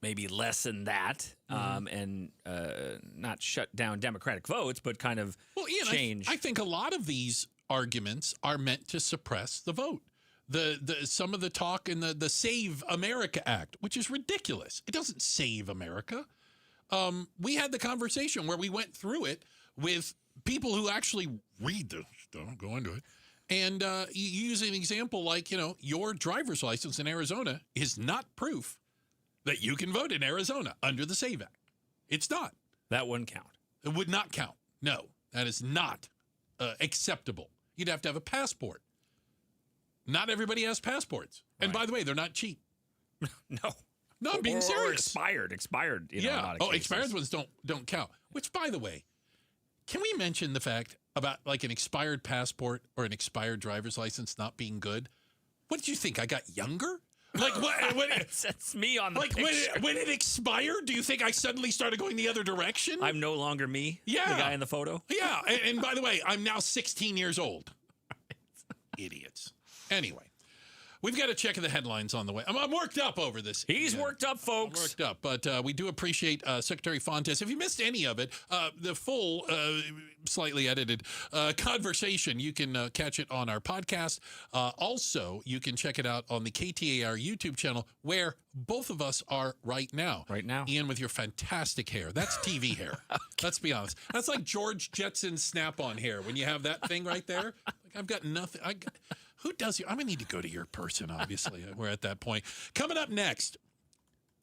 maybe lessen that and not shut down Democratic votes, but kind of change? I think a lot of these arguments are meant to suppress the vote. Some of the talk in the Save America Act, which is ridiculous. It doesn't save America. We had the conversation where we went through it with people who actually read the stuff, go into it. And you use an example like, your driver's license in Arizona is not proof that you can vote in Arizona under the SAVE Act. It's not. That wouldn't count. It would not count. No, that is not acceptable. You'd have to have a passport. Not everybody has passports. And by the way, they're not cheap. No. No, I'm being serious. Or expired. Yeah. Expired ones don't count. Which, by the way, can we mention the fact about like an expired passport or an expired driver's license not being good? What did you think? I got younger? Like what? That's me on the like picture. when it expired. Do you think I suddenly started going the other direction? I'm no longer me. Yeah, the guy in the photo. Yeah, and by the way, I'm now 16 years old. Idiots. Anyway. We've got to check the headlines on the way. I'm worked up over this. He's worked up, folks. I'm worked up, but we do appreciate Secretary Fontes. If you missed any of it, the full, slightly edited conversation, you can catch it on our podcast. Also, you can check it out on the KTAR YouTube channel, where both of us are right now. Right now. Ian, with your fantastic hair. That's TV hair. Okay. Let's be honest. That's like George Jetson's snap-on hair. When you have that thing right there, like I've got nothing. Who does you? I'm going to need to go to your person, obviously. We're at that point. Coming up next,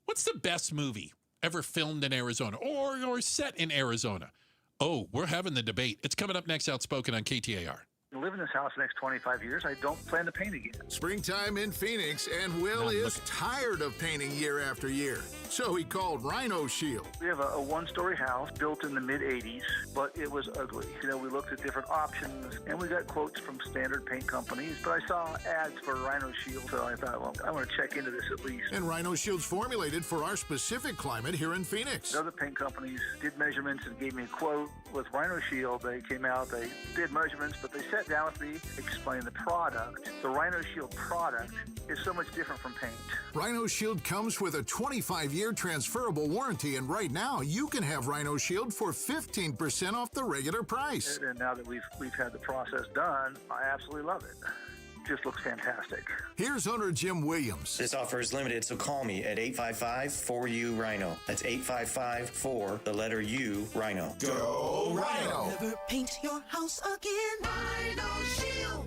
what's the best movie ever filmed in Arizona or set in Arizona? Oh, we're having the debate. It's coming up next, Outspoken on KTAR. Live in this house the next 25 years. I don't plan to paint again. Springtime in Phoenix, and Will is tired of painting year after year. So he called Rhino Shield. We have a one-story house built in the mid-'80s, but it was ugly. We looked at different options, and we got quotes from standard paint companies, but I saw ads for Rhino Shield, so I thought, well, I want to check into this at least. And Rhino Shield's formulated for our specific climate here in Phoenix. Other paint companies did measurements and gave me a quote. With Rhino Shield, they came out, they did measurements, but they said sat down with me, explained the product. The Rhino Shield product is so much different from paint. Rhino Shield comes with a 25-year transferable warranty, and right now you can have Rhino Shield for 15% off the regular price. And now that we've had the process done, I absolutely love it. Just looks fantastic. Here's owner Jim Williams. This offer is limited, so call me at 855-4U-RHINO. That's 855-4, the letter U, Rhino. Go Rhino! Never paint your house again. Rhino Shield.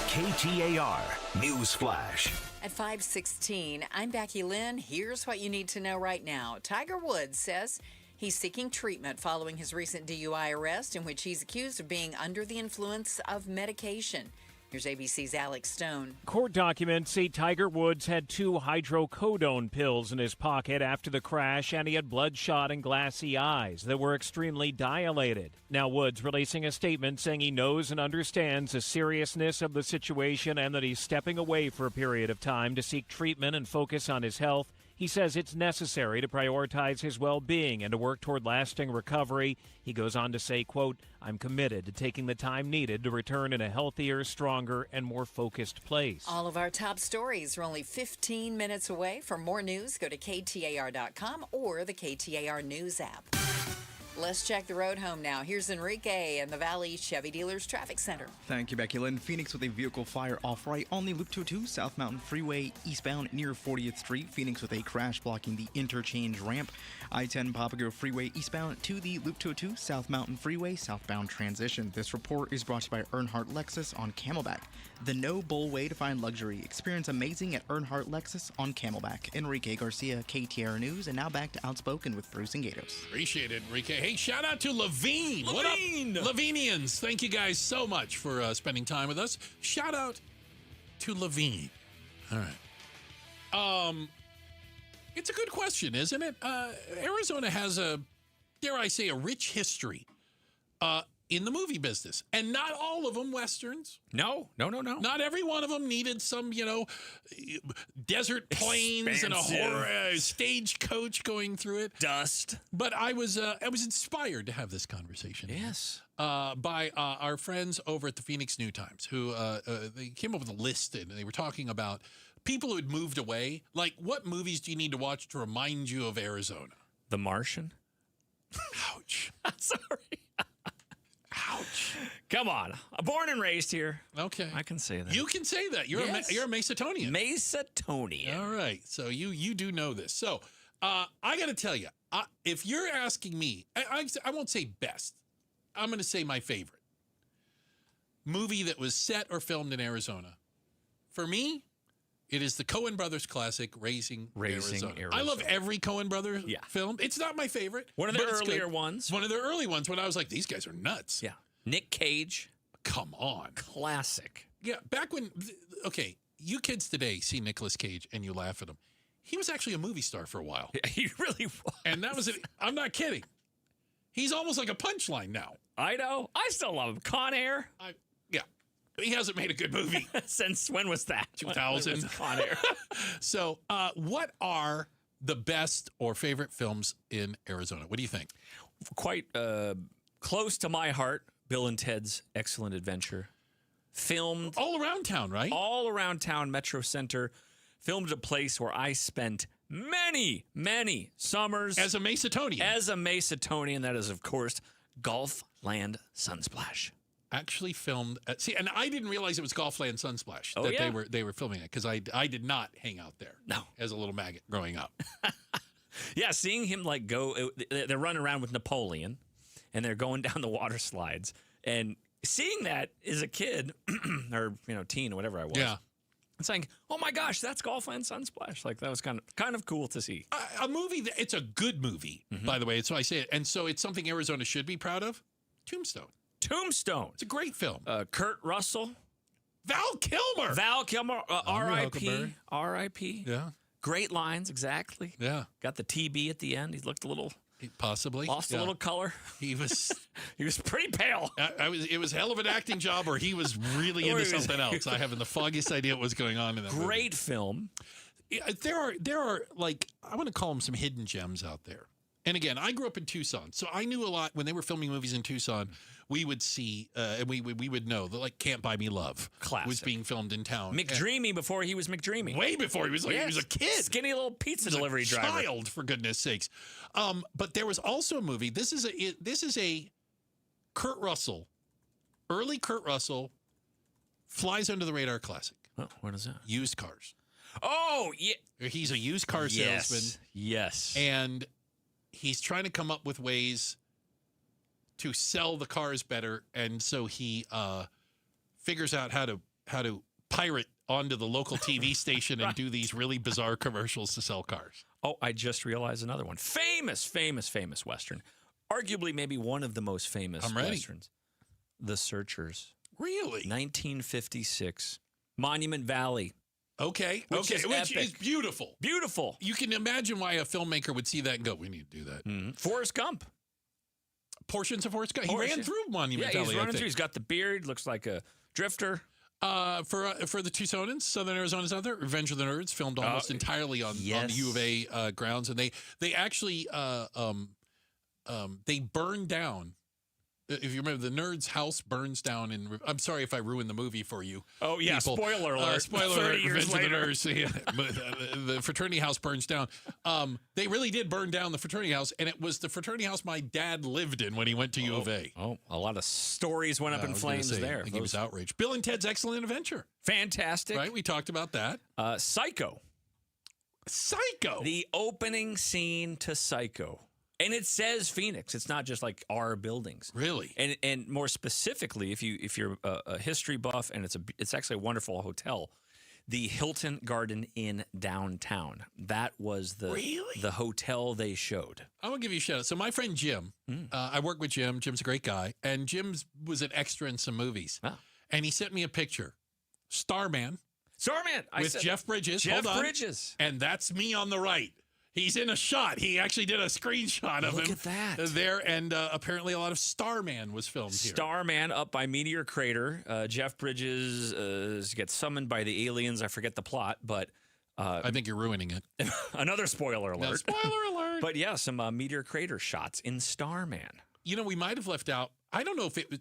KTAR News Flash. At 5:16, I'm Becky Lynn. Here's what you need to know right now. Tiger Woods says he's seeking treatment following his recent DUI arrest in which he's accused of being under the influence of medication. Here's ABC's Alex Stone. Court documents say Tiger Woods had 2 hydrocodone pills in his pocket after the crash, and he had bloodshot and glassy eyes that were extremely dilated. Now Woods releasing a statement saying he knows and understands the seriousness of the situation and that he's stepping away for a period of time to seek treatment and focus on his health. He says it's necessary to prioritize his well-being and to work toward lasting recovery. He goes on to say, quote, I'm committed to taking the time needed to return in a healthier, stronger, and more focused place. All of our top stories are only 15 minutes away. For more news, go to KTAR.com or the KTAR News app. Let's check the road home now. Here's Enrique in the Valley Chevy Dealers Traffic Center. Thank you, Becky Lynn. Phoenix with a vehicle fire off-right on the Loop 202 South Mountain Freeway eastbound near 40th Street. Phoenix with a crash blocking the interchange ramp. I-10 Papago Freeway eastbound to the Loop 202 South Mountain Freeway southbound transition. This report is brought to you by Earnhardt Lexus on Camelback. The no-bull way to find luxury. Experience amazing at Earnhardt Lexus on Camelback. Enrique Garcia, KTAR News, and now back to Outspoken with Bruce and Gatos. Appreciate it, Enrique. Hey, shout out to Levine. What up, Lavinians? Thank you guys so much for spending time with us. Shout out to Levine. All right. It's a good question, isn't it? Arizona has a, dare I say, a rich history in the movie business. And not all of them Westerns. No. Not every one of them needed some, desert plains and a horror stagecoach going through it. Dust. But I was inspired to have this conversation. Yes. By our friends over at the Phoenix New Times, who they came up with a list, and they were talking about people who had moved away. Like, what movies do you need to watch to remind you of Arizona? The Martian. Ouch. Sorry. Ouch. Come on. I'm born and raised here. Okay. I can say that. You can say that. You're Yes. you're a Macedonian. Macedonian. All right. So you do know this. So I got to tell you, if you're asking me, I won't say best. I'm going to say my favorite movie that was set or filmed in Arizona. For me, it is the Coen Brothers classic, Raising Arizona. I love every Coen Brothers film. It's not my favorite. One of the earlier ones. One of the early ones when I was like, these guys are nuts. Yeah. Nick Cage. Come on. Classic. Yeah, back when, okay, you kids today see Nicolas Cage and you laugh at him. He was actually a movie star for a while. Yeah, he really was. And that was it. I'm not kidding. He's almost like a punchline now. I know. I still love him. Con Air. Yeah. He hasn't made a good movie. Since when was that? 2000. When was Con Air. So, what are the best or favorite films in Arizona? What do you think? Quite close to my heart, Bill and Ted's Excellent Adventure. Filmed all around town, right? All around town, Metro Center. Filmed at a place where I spent many summers. As a Macedonian. As a Macedonian, that is, of course, Gulfland Sunsplash. Actually filmed at, see, and I didn't realize it was Gulfland Sunsplash Oh, that yeah? they were filming it, because I did not hang out there. No. As a little maggot growing up. Yeah, seeing him like go, they're running around with Napoleon, and they're going down the water slides, and seeing that as a kid or teen or whatever I was. Yeah. It's like, oh my gosh, that's Gulfland Sunsplash. Like, that was kind of cool to see. A movie that, it's a good movie, by the way. So I say it, and so it's something Arizona should be proud of. Tombstone. It's a great film. Kurt Russell. Val Kilmer. R.I.P. R.I.P. Yeah. Great lines, exactly. Yeah. Got the TB at the end. He looked a little... Possibly. Lost a little color. He was... he was pretty pale. It was hell of an acting job, or he was really into something else. I haven't the foggiest idea what was going on in that movie. Great film. There are like, I want to call them some hidden gems out there. And again, I grew up in Tucson, so I knew a lot when they were filming movies in Tucson. We would see, and we would know that like "Can't Buy Me Love" was being filmed in town. McDreamy before he was McDreamy. Way before he was he was a kid, skinny little pizza delivery driver, child, for goodness sakes. But there was also a movie. This is a Kurt Russell, early Kurt Russell, flies under the radar classic. Oh, what is that? Used cars. Oh, yeah. He's a used car salesman. Yes. And he's trying to come up with ways to sell the cars better, and so he figures out how to pirate onto the local TV station and do these really bizarre commercials to sell cars. Oh, I just realized another one. Famous Western. Arguably maybe one of the most famous Westerns. The Searchers. Really? 1956. Monument Valley. Okay. Which is beautiful. Beautiful. You can imagine why a filmmaker would see that and go, we need to do that. Mm-hmm. Forrest Gump. Portions of Forrest Gump. He ran through Monument Valley. He's running through. He's got the beard. Looks like a drifter. For the Tucsonans, Southern Arizona's out there. Revenge of the Nerds, filmed almost entirely on the U of A grounds, and they actually they burned down. If you remember, the Nerds' house burns down. I'm sorry if I ruined the movie for you. Oh, yeah. People. Spoiler alert. Spoiler alert. Years Revenge later. of the Nerds. The fraternity house burns down. They really did burn down the fraternity house, and it was the fraternity house my dad lived in when he went to U of A. Oh, a lot of stories went up in flames there. I think he was outraged. Bill and Ted's Excellent Adventure. Fantastic. Right? We talked about that. Psycho. The opening scene to Psycho. And it says Phoenix. It's not just like our buildings. Really? And more specifically, if you're a history buff, and it's actually a wonderful hotel, the Hilton Garden Inn downtown. That was the hotel they showed. I will give you a shout out. So my friend Jim, I work with Jim. Jim's a great guy, and Jim was an extra in some movies. And he sent me a picture, Starman with Jeff Bridges. Jeff Bridges, and that's me on the right. He's in a shot. He actually did a screenshot of him. Look at that. There, and apparently a lot of Starman was filmed here. Starman up by Meteor Crater. Jeff Bridges gets summoned by the aliens. I forget the plot, but... I think you're ruining it. Another spoiler alert. No, spoiler alert. But yeah, some Meteor Crater shots in Starman. You know, we might have left out... I don't know if it was...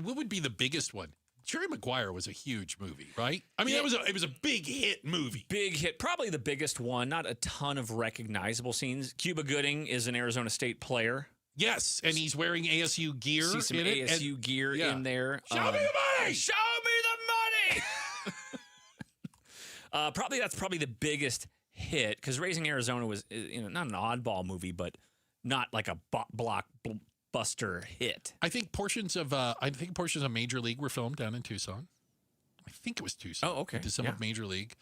what would be the biggest one? Jerry Maguire was a huge movie, right? I mean, it was a big hit movie. Big hit. Probably the biggest one. Not a ton of recognizable scenes. Cuba Gooding is an Arizona State player. Yes, and he's wearing ASU gear. See some ASU gear in there. Show me the money! Show me the money! That's probably the biggest hit, because Raising Arizona was not an oddball movie, but not like a blockbuster hit. I think portions of Major League were filmed down in Tucson. I think it was Tucson. Oh, okay. Some of Major League.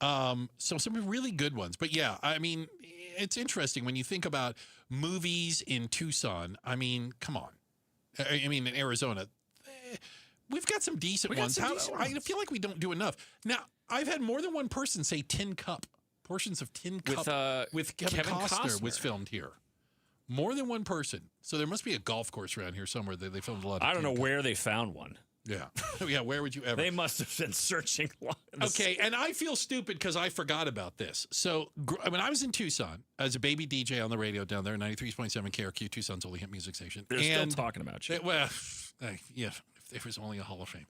So some really good ones. But yeah, I mean, it's interesting when you think about movies in Tucson. I mean, come on. I mean, in Arizona, we've got some decent ones. I feel like we don't do enough. Now, I've had more than one person say Tin Cup. Portions of Tin Cup with Kevin Costner was filmed here. More than one person. So there must be a golf course around here somewhere that they filmed a lot of. I don't know where they found one. Yeah. Yeah, where would you ever? They must have been searching. Okay, and I feel stupid because I forgot about this. So when I was in Tucson as a baby DJ on the radio down there, 93.7 KRQ, Tucson's only hit music station. They're still talking about you. Well, yeah, if there was only a Hall of Fame.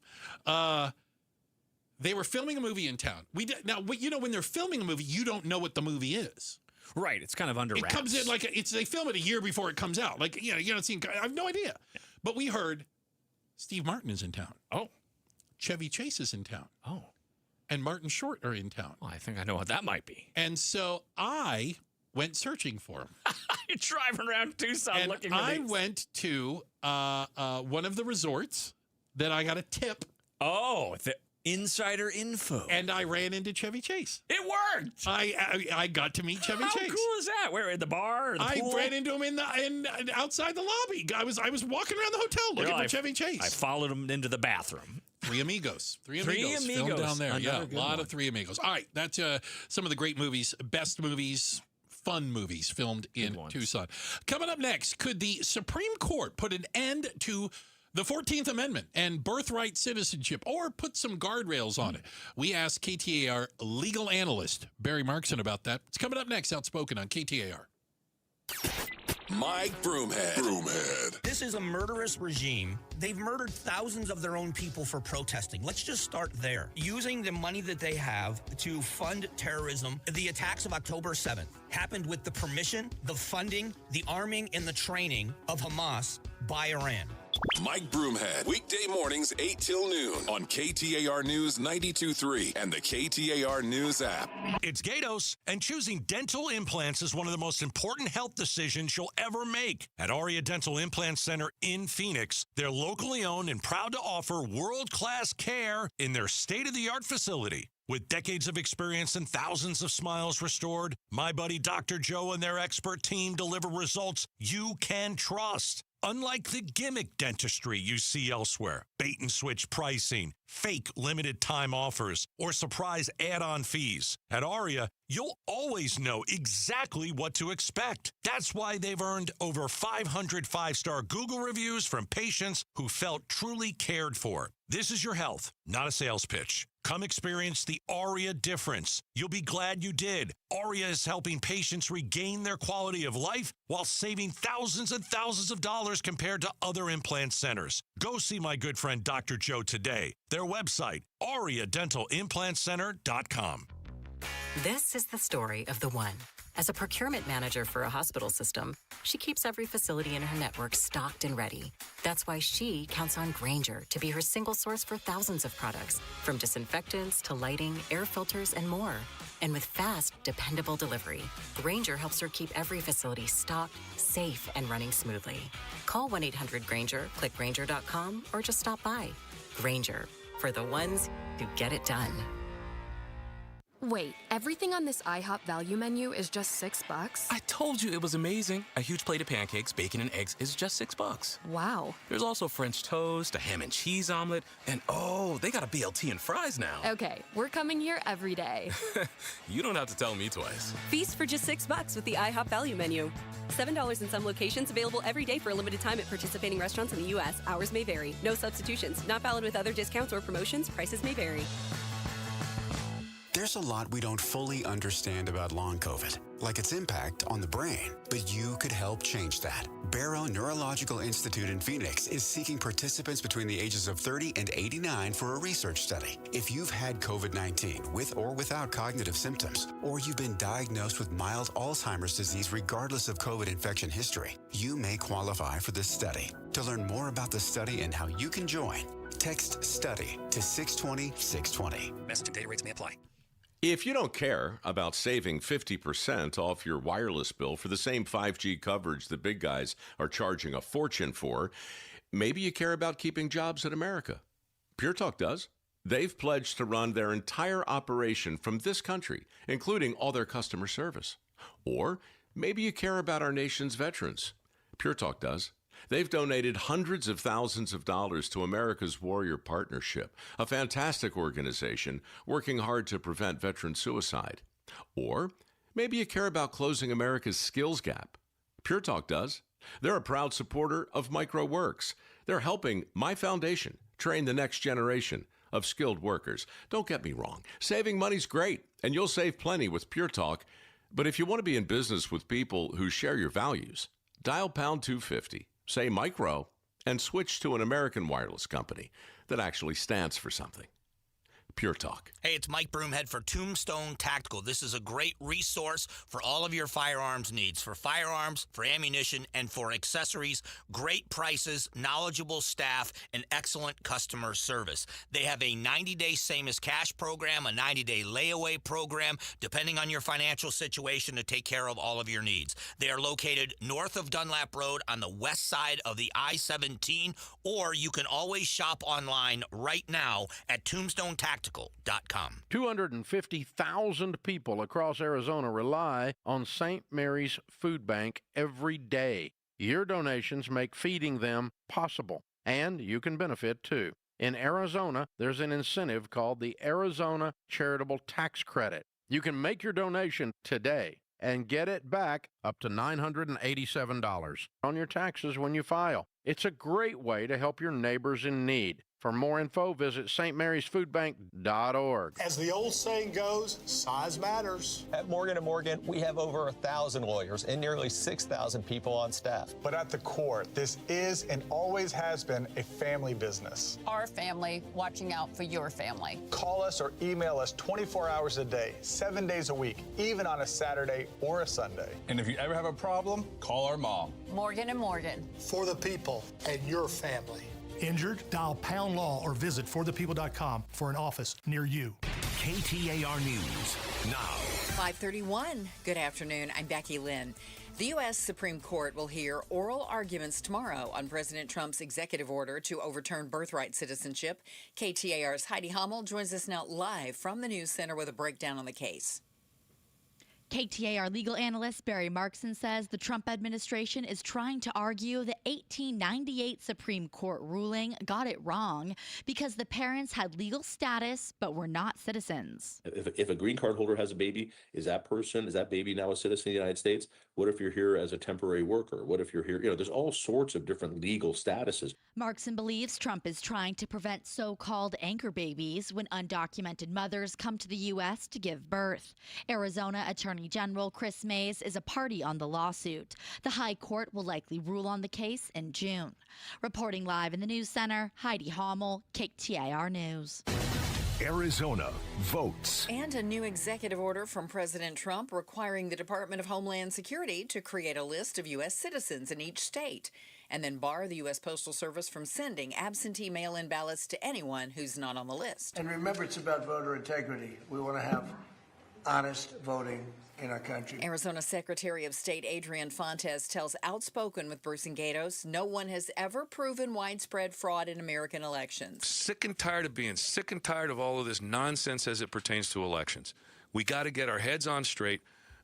They were filming a movie in town. Now, when they're filming a movie, you don't know what the movie is. Right, it's kind of under wraps. It comes in like they film it a year before it comes out. Like you're not seeing. I have no idea. Yeah. But we heard Steve Martin is in town. Oh, Chevy Chase is in town. Oh, and Martin Short are in town. Well, I think I know what that might be. And so I went searching for him. You're driving around Tucson looking for these. I went to one of the resorts that I got a tip. Oh, the insider info. And I ran into Chevy Chase. It worked. I got to meet Chevy Chase. How cool is that? Where, in the bar or the pool? I ran into him in outside the lobby. I was walking around the hotel looking for Chevy Chase. I followed him into the bathroom. Three Amigos. Three Amigos. Filmed down there. Yeah, a lot of Three Amigos. All right, that's some of the great movies, best movies, fun movies filmed in Tucson. Coming up next, could the Supreme Court put an end to the 14th Amendment and birthright citizenship, or put some guardrails on it? We asked KTAR legal analyst Barry Markson about that. It's coming up next, Outspoken on KTAR. Mike Broomhead. This is a murderous regime. They've murdered thousands of their own people for protesting. Let's just start there. Using the money that they have to fund terrorism, the attacks of October 7th happened with the permission, the funding, the arming, and the training of Hamas by Iran. Mike Broomhead, weekday mornings 8 till noon on KTAR News 92.3 and the KTAR News app. It's Gatos, and choosing dental implants is one of the most important health decisions you'll ever make. At Aria Dental Implant Center in Phoenix, they're locally owned and proud to offer world-class care in their state-of-the-art facility. With decades of experience and thousands of smiles restored, my buddy Dr. Joe and their expert team deliver results you can trust. Unlike the gimmick dentistry you see elsewhere, bait and switch pricing, fake limited time offers, or surprise add-on fees, at Aria, you'll always know exactly what to expect. That's why they've earned over 500 five-star Google reviews from patients who felt truly cared for. This is your health, not a sales pitch. Come experience the Aria difference. You'll be glad you did. Aria is helping patients regain their quality of life while saving thousands and thousands of dollars compared to other implant centers. Go see my good friend Dr. Joe today. Their website, ariadentalimplantcenter.com. This is the story of the one. As a procurement manager for a hospital system, she keeps every facility in her network stocked and ready. That's why she counts on Grainger to be her single source for thousands of products, from disinfectants to lighting, air filters, and more. And with fast, dependable delivery, Grainger helps her keep every facility stocked, safe, and running smoothly. Call 1-800-GRAINGER, click Grainger.com, or just stop by. Grainger, for the ones who get it done. Wait, everything on this IHOP value menu is just $6? I told you it was amazing. A huge plate of pancakes, bacon, and eggs is just $6. Wow. There's also French toast, a ham and cheese omelet, and oh, they got a BLT and fries now. Okay, we're coming here every day. You don't have to tell me twice. Feast for just $6 with the IHOP value menu. $7 in some locations, available every day for a limited time at participating restaurants in the U.S. Hours may vary. No substitutions. Not valid with other discounts or promotions. Prices may vary. There's a lot we don't fully understand about long COVID, like its impact on the brain, but you could help change that. Barrow Neurological Institute in Phoenix is seeking participants between the ages of 30 and 89 for a research study. If you've had COVID-19 with or without cognitive symptoms, or you've been diagnosed with mild Alzheimer's disease regardless of COVID infection history, you may qualify for this study. To learn more about the study and how you can join, text STUDY to 620-620. Message and data rates may apply. If you don't care about saving 50% off your wireless bill for the same 5G coverage the big guys are charging a fortune for, maybe you care about keeping jobs in America. Pure Talk does. They've pledged to run their entire operation from this country, including all their customer service. Or maybe you care about our nation's veterans. Pure Talk does. They've donated hundreds of thousands of dollars to America's Warrior Partnership, a fantastic organization working hard to prevent veteran suicide. Or maybe you care about closing America's skills gap. Pure Talk does. They're a proud supporter of MicroWorks. They're helping my foundation train the next generation of skilled workers. Don't get me wrong. Saving money's great, and you'll save plenty with Pure Talk. But if you want to be in business with people who share your values, dial pound 250. Say Micro, and switch to an American wireless company that actually stands for something. Pure Talk. Hey, it's Mike Broomhead for Tombstone Tactical. This is a great resource for all of your firearms needs, for firearms, for ammunition, and for accessories. Great prices, knowledgeable staff, and excellent customer service. They have a 90-day same-as-cash program, a 90-day layaway program, depending on your financial situation, to take care of all of your needs. They are located north of Dunlap Road on the west side of the I-17, or you can always shop online right now at tombstonetactical.com. 250,000 people across Arizona rely on St. Mary's Food Bank every day. Your donations make feeding them possible, and you can benefit too. In Arizona, there's an incentive called the Arizona Charitable Tax Credit. You can make your donation today and get it back up to $987 on your taxes when you file. It's a great way to help your neighbors in need. For more info, visit stmarysfoodbank.org. As the old saying goes, size matters. At Morgan & Morgan, we have over 1,000 lawyers and nearly 6,000 people on staff. But at the core, this is and always has been a family business. Our family watching out for your family. Call us or email us 24 hours a day, 7 days a week, even on a Saturday or a Sunday. And if you ever have a problem, call our mom. Morgan & Morgan. For the people and your family. Injured? Dial Pound Law or visit forthepeople.com for an office near you. KTAR News now. 5:31. Good afternoon. I'm Becky Lynn. The U.S. Supreme Court will hear oral arguments tomorrow on President Trump's executive order to overturn birthright citizenship. KTAR's Heidi Hommel joins us now live from the News Center with a breakdown on the case. KTAR legal analyst Barry Markson says the Trump administration is trying to argue the 1898 Supreme Court ruling got it wrong because the parents had legal status but were not citizens. If a green card holder has a baby, is that baby now a citizen of the United States? What if you're here as a temporary worker? What if you're here? There's all sorts of different legal statuses. Markson believes Trump is trying to prevent so-called anchor babies when undocumented mothers come to the U.S. to give birth. Arizona Attorney General Chris Mays is a party on the lawsuit. The High Court will likely rule on the case in June. Reporting live in the News Center, Heidi Hommel, KTAR News. Arizona votes. And a new executive order from President Trump requiring the Department of Homeland Security to create a list of U.S. citizens in each state and then bar the U.S. Postal Service from sending absentee mail-in ballots to anyone who's not on the list. And remember, it's about voter integrity. We want to have honest voting in our country. Arizona Secretary of State Adrian Fontes tells Outspoken with Bruce and Gatos no one has ever proven widespread fraud in American elections. Sick and tired of being sick and tired of all of this nonsense as it pertains to elections. We got to get our heads on straight.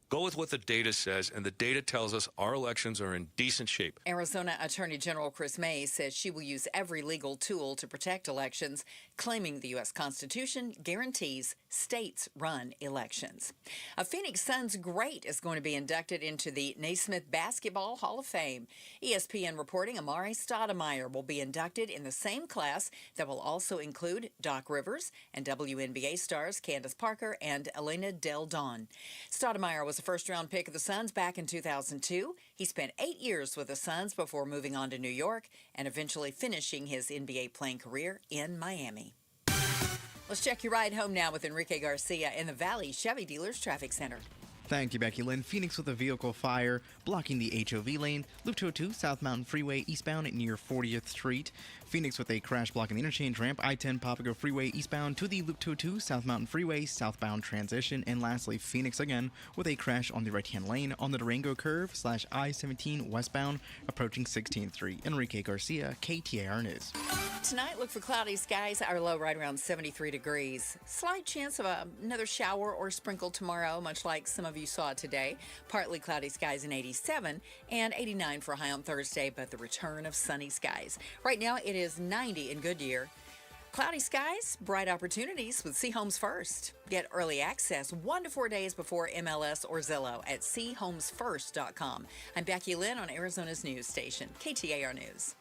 Go with what the data says, and the data tells us our elections are in decent shape. Arizona Attorney General Chris Mays says she will use every legal tool to protect elections, claiming the U.S. Constitution guarantees states-run elections. A Phoenix Suns great is going to be inducted into the Naismith Basketball Hall of Fame. ESPN reporting Amari Stoudemire will be inducted in the same class that will also include Doc Rivers and WNBA stars Candace Parker and Elena Del Don. Stoudemire was a first-round pick of the Suns back in 2002. He spent 8 years with the Suns before moving on to New York and eventually finishing his NBA playing career in Miami. Let's check your ride home now with Enrique Garcia in the Valley Chevy Dealers Traffic Center. Thank you, Becky Lynn. Phoenix with a vehicle fire blocking the HOV lane. Loop 202 South Mountain Freeway eastbound near 40th Street. Phoenix with a crash blocking the interchange ramp. I-10 Papago Freeway eastbound to the Loop 202 South Mountain Freeway southbound transition. And lastly, Phoenix again with a crash on the right-hand lane on the Durango curve / I-17 westbound approaching 16th Street. Enrique Garcia, KTAR News. Tonight, look for cloudy skies. Our low right around 73 degrees. Slight chance of another shower or sprinkle tomorrow, much like some of you saw today. Partly cloudy skies in 87 and 89 for a high on Thursday, but the return of sunny skies. Right now, it is 90 in Goodyear. Cloudy skies, bright opportunities with Homes First. Get early access 1 to 4 days before MLS or Zillow at chomesfirst.com. I'm Becky Lynn on Arizona's news station, KTAR News.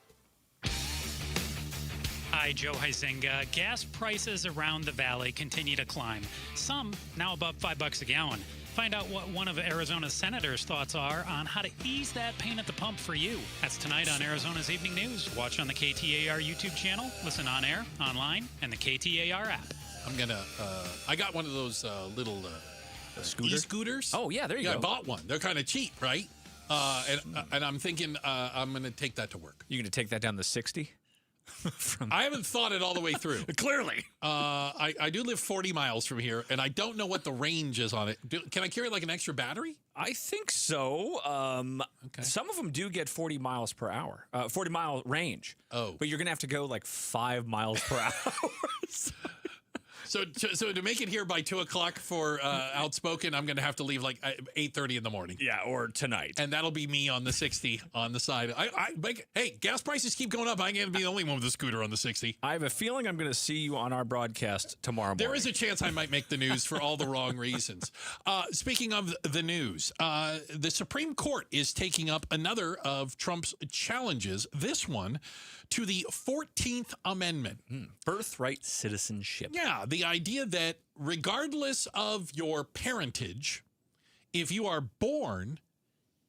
Hi, Joe Huizenga. Gas prices around the valley continue to climb. Some now above $5 a gallon. Find out what one of Arizona's senators' thoughts are on how to ease that pain at the pump for you. That's tonight on Arizona's Evening News. Watch on the KTAR YouTube channel, listen on air, online, and the KTAR app. I got one of those little e-scooters. Oh, yeah, there you go. I bought one. They're kind of cheap, right? And I'm thinking I'm going to take that to work. You going to take that down to 60? I haven't thought it all the way through. Clearly. I do live 40 miles from here, and I don't know what the range is on it. Can I carry like an extra battery? I think so. Okay. Some of them do get 40 miles per hour, 40-mile range. Oh. But you're going to have to go like 5 miles per hour. So to make it here by 2:00 for Outspoken, I'm going to have to leave like 8:30 in the morning. Yeah, or tonight. And that'll be me on the 60 on the side. Hey, gas prices keep going up. I ain't going to be the only one with a scooter on the 60. I have a feeling I'm going to see you on our broadcast tomorrow morning. There is a chance I might make the news for all the wrong reasons. Speaking of the news, the Supreme Court is taking up another of Trump's challenges, this one to the 14th Amendment. Birthright citizenship. Yeah, the idea that regardless of your parentage, if you are born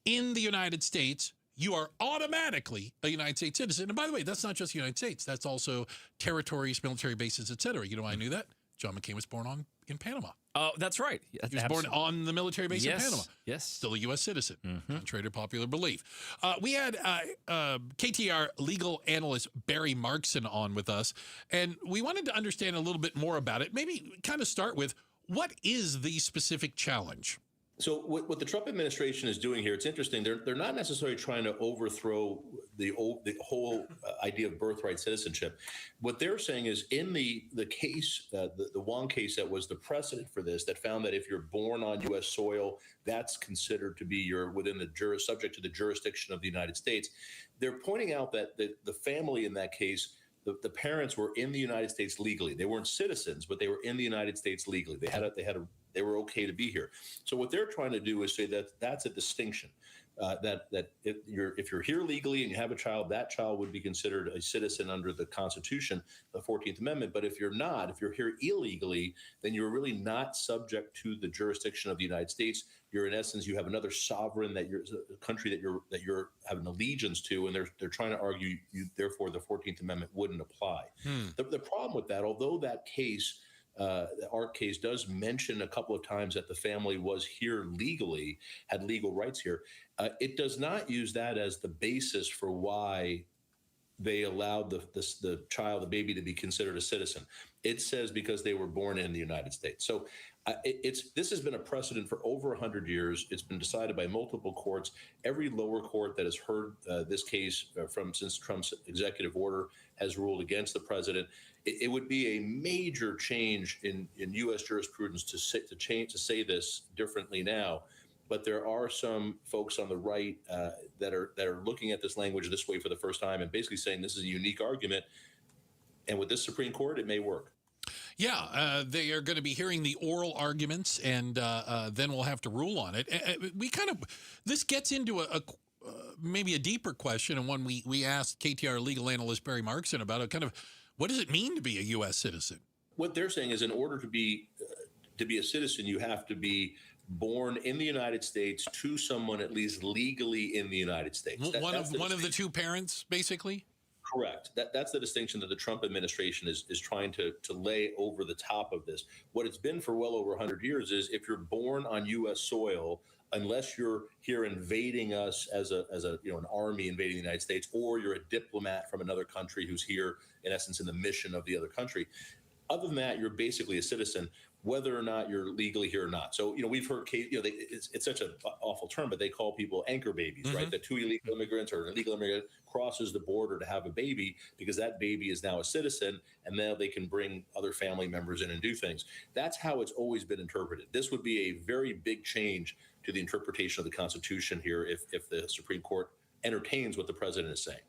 in the United States, you are automatically a United States citizen. And by the way, that's not just the United States. That's also territories, military bases, et cetera. You know why I knew that? John McCain was born in Panama. Oh, that's right. He was born on the military base in Panama. Yes. Still a U.S. citizen, contrary to popular belief. We had KTAR legal analyst Barry Markson on with us, and we wanted to understand a little bit more about it. Maybe kind of start with, what is the specific challenge? So what the Trump administration is doing here, it's interesting. They're not necessarily trying to overthrow the whole idea of birthright citizenship. What they're saying is, in the case, the Wong case that was the precedent for this, that found that if you're born on U.S. soil, that's considered to be within the subject to the jurisdiction of the United States. They're pointing out that the family in that case, the parents were in the United States legally. They weren't citizens, but they were in the United States legally. They were okay to be here. So what they're trying to do is say that that's a distinction. That if you're here legally and you have a child, that child would be considered a citizen under the Constitution, the 14th Amendment. But if you're not, if you're here illegally, then you're really not subject to the jurisdiction of the United States. You're, in essence, you have another sovereign country that you're have an allegiance to, and they're trying to argue therefore the 14th Amendment wouldn't apply. The problem with that, although that case, the ARC case, does mention a couple of times that the family was here legally, had legal rights here, it does not use that as the basis for why they allowed the baby, to be considered a citizen. It says because they were born in the United States. So this has been a precedent for over 100 years. It's been decided by multiple courts. Every lower court that has heard this case since Trump's executive order has ruled against the president. It would be a major change in U.S. jurisprudence to say this differently now. But there are some folks on the right that are looking at this language this way for the first time and basically saying this is a unique argument. And with this Supreme Court, it may work. Yeah, they are going to be hearing the oral arguments, and then we'll have to rule on it. This gets into maybe a deeper question, and one we asked KTAR legal analyst Barry Markson about it. Kind of, what does it mean to be a U.S. citizen? What they're saying is, in order to be a citizen, you have to be born in the United States to someone at least legally in the United States. One of the two parents, basically? Correct. That's the distinction that the Trump administration is trying to lay over the top of this. What it's been for well over 100 years is, if you're born on U.S. soil, unless you're here invading us as an army invading the United States, or you're a diplomat from another country who's here, in essence, in the mission of the other country, other than that, you're basically a citizen, whether or not you're legally here or not. So, we've heard, it's such an awful term, but they call people anchor babies, right? That two illegal immigrants or an illegal immigrant crosses the border to have a baby, because that baby is now a citizen, and now they can bring other family members in and do things. That's how it's always been interpreted. This would be a very big change to the interpretation of the Constitution here if the Supreme Court entertains what the president is saying.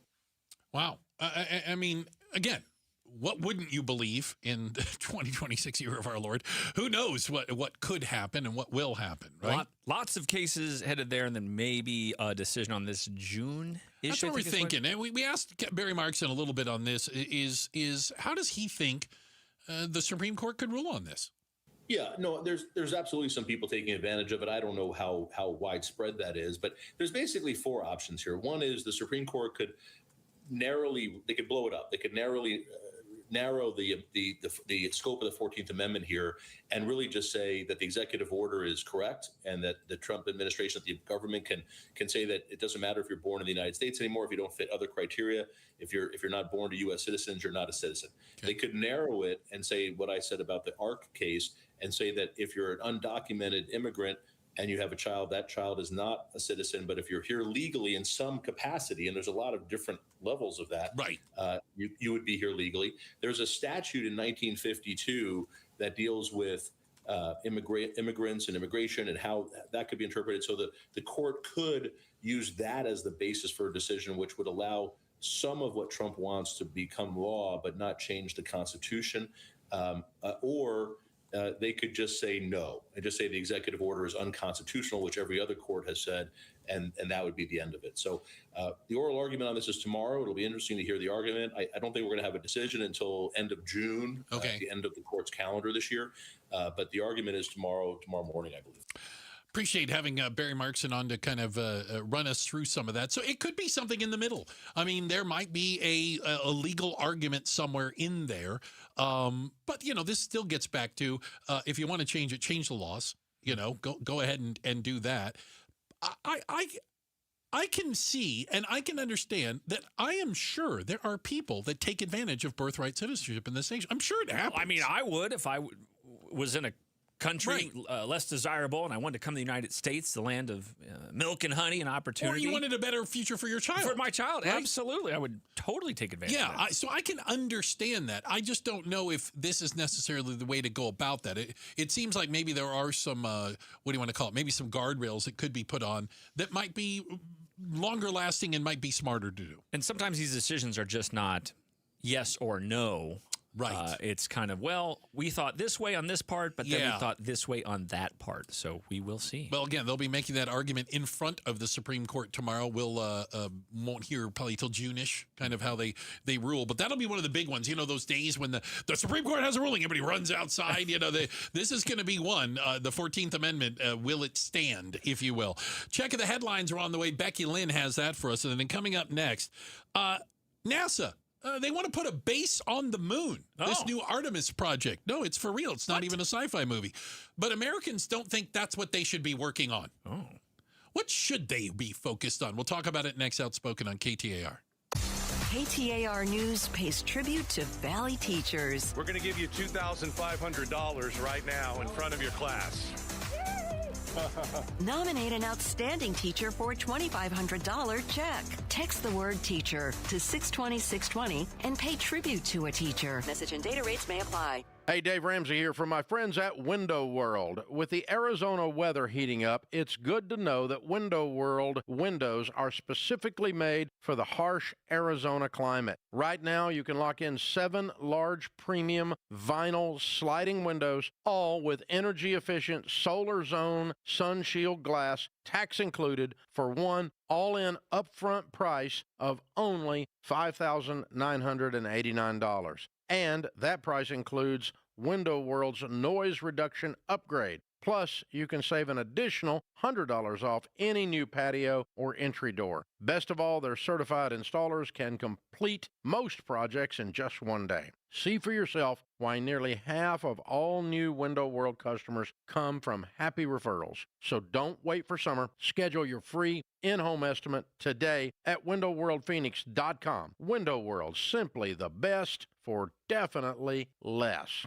Wow. I mean, again, what wouldn't you believe in the 2026 year of our Lord? Who knows what could happen and what will happen, right? Lots of cases headed there, and then maybe a decision on this June. That's what we're thinking. And we asked Barry Markson a little bit on this. Is how does he think the Supreme Court could rule on this? Yeah, no, there's absolutely some people taking advantage of it. I don't know how widespread that is, but there's basically four options here. One is the Supreme Court could they could blow it up. They could narrow the scope of the 14th Amendment here, and really just say that the executive order is correct, and that the Trump administration, that the government can say that it doesn't matter if you're born in the United States anymore, if you don't fit other criteria. If you're not born to U.S. citizens, you're not a citizen. Okay. They could narrow it and say what I said about the ARC case, and say that if you're an undocumented immigrant and you have a child, that child is not a citizen. But if you're here legally in some capacity, and there's a lot of different levels of that, right? You would be here legally. There's a statute in 1952 that deals with immigrants and immigration and how that could be interpreted. So the court could use that as the basis for a decision, which would allow some of what Trump wants to become law, but not change the Constitution. Or they could just say no and just say the executive order is unconstitutional, which every other court has said, and that would be the end of it. So the oral argument on this is tomorrow. It'll be interesting to hear the argument. I don't think we're going to have a decision until end of June, the end of the court's calendar this year. But the argument is tomorrow morning, I believe. Appreciate having Barry Markson on to kind of run us through some of that. So it could be something in the middle. I mean, there might be a legal argument somewhere in there. But, you know, this still gets back to if you want to change it, change the laws. You know, go ahead and do that. I can see and I can understand that I am sure there are people that take advantage of birthright citizenship in this nation. I'm sure it happens. I mean, I would if I was in a country less desirable and I wanted to come to the United States, the land of milk and honey and opportunity. Or you wanted a better future for your child. For my child, right? Absolutely. I would totally take advantage of that. So I can understand that. I just don't know if this is necessarily the way to go about that. It seems like maybe there are some, what do you want to call it, maybe some guardrails that could be put on that might be longer lasting and might be smarter to do. And sometimes these decisions are just not yes or no. Right. It's kind of, well, we thought this way on this part, but then we thought this way on that part. So we will see. Well, again, they'll be making that argument in front of the Supreme Court tomorrow. We'll won't hear probably till June-ish kind of how they rule. But that'll be one of the big ones. You know, those days when the Supreme Court has a ruling, everybody runs outside. You know, this is going to be one. The 14th Amendment, will it stand, if you will? Check of the headlines are on the way. Becky Lynn has that for us. And then coming up next, NASA. They want to put a base on the moon, this new Artemis project. No, it's for real. It's not even a sci-fi movie. But Americans don't think that's what they should be working on. What should they be focused on? We'll talk about it next. Outspoken on KTAR. KTAR News pays tribute to Valley teachers. We're going to give you $2,500 right now in front of your class. Nominate an outstanding teacher for a $2,500 check. Text the word teacher to 620-620 and pay tribute to a teacher. Message and data rates may apply. Hey, Dave Ramsey here from my friends at Window World. With the Arizona weather heating up, it's good to know that Window World windows are specifically made for the harsh Arizona climate. Right now, you can lock in 7 large premium vinyl sliding windows, all with energy-efficient solar zone sun shield glass, tax included, for one all-in upfront price of only $5,989. And that price includes Window World's noise reduction upgrade. Plus, you can save an additional $100 off any new patio or entry door. Best of all, their certified installers can complete most projects in just one day. See for yourself why nearly half of all new Window World customers come from happy referrals. So don't wait for summer. Schedule your free in-home estimate today at windowworldphoenix.com. Window World, simply the best for definitely less.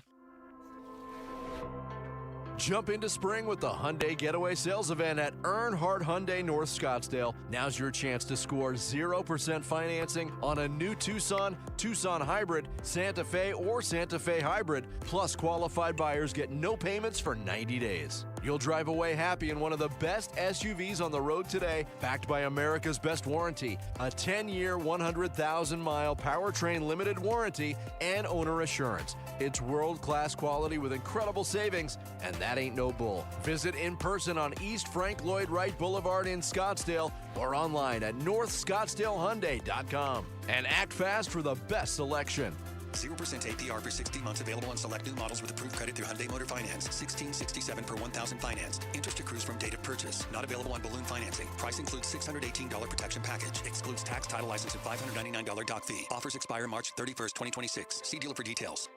Jump into spring with the Hyundai Getaway Sales Event at Earnhardt Hyundai North Scottsdale. Now's your chance to score 0% financing on a new Tucson, Tucson Hybrid, Santa Fe, or Santa Fe Hybrid. Plus, qualified buyers get no payments for 90 days. You'll drive away happy in one of the best SUVs on the road today, backed by America's best warranty, a 10-year, 100,000-mile powertrain limited warranty, and owner assurance. It's world-class quality with incredible savings, and that ain't no bull. Visit in person on East Frank Lloyd Wright Boulevard in Scottsdale or online at northscottsdalehyundai.com. And act fast for the best selection. 0% APR for 60 months available on select new models with approved credit through Hyundai Motor Finance. $1,667 per $1,000 financed. Interest accrues from date of purchase. Not available on balloon financing. Price includes $618 protection package. Excludes tax, title, license, and $599 doc fee. Offers expire March 31st, 2026. See dealer for details.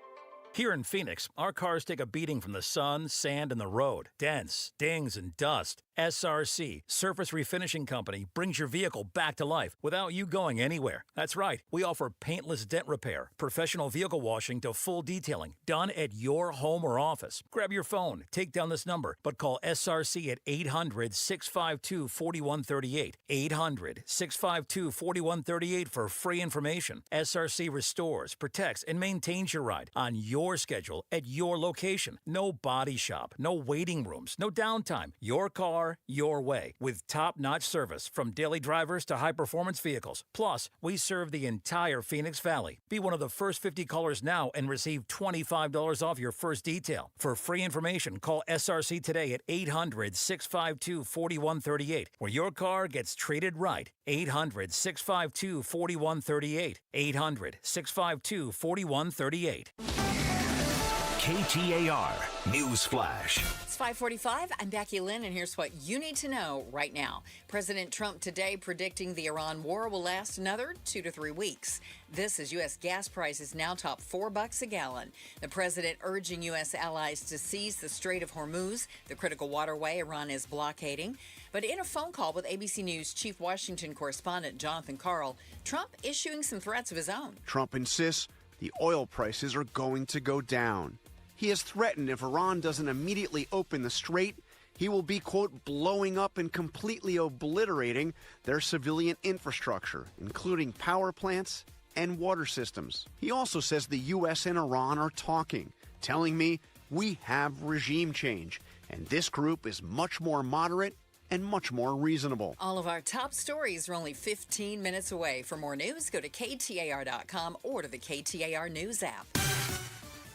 Here in Phoenix, our cars take a beating from the sun, sand, and the road. Dents, dings, and dust. SRC, Surface Refinishing Company, brings your vehicle back to life without you going anywhere. That's right. We offer paintless dent repair, professional vehicle washing to full detailing, done at your home or office. Grab your phone, take down this number, but call SRC at 800-652-4138. 800-652-4138 for free information. SRC restores, protects, and maintains your ride on your your schedule at your location. No body shop, no waiting rooms, no downtime. Your car, your way. With top-notch service from daily drivers to high-performance vehicles. Plus, we serve the entire Phoenix Valley. Be one of the first 50 callers now and receive $25 off your first detail. For free information, call SRC today at 800-652-4138, where your car gets treated right. 800-652-4138. 800-652-4138. KTAR News Flash. It's 5:45. I'm Becky Lynn, and here's what you need to know right now. President Trump today predicting the Iran war will last another 2 to 3 weeks. This as U.S. gas prices now top $4 a gallon. The president urging U.S. allies to seize the Strait of Hormuz, the critical waterway Iran is blockading. But in a phone call with ABC News Chief Washington correspondent Jonathan Karl, Trump issuing some threats of his own. Trump insists the oil prices are going to go down. He has threatened if Iran doesn't immediately open the strait, he will be, quote, blowing up and completely obliterating their civilian infrastructure, including power plants and water systems. He also says the U.S. and Iran are talking, telling me we have regime change, and this group is much more moderate and much more reasonable. All of our top stories are only 15 minutes away. For more news, go to KTAR.com or to the KTAR News app.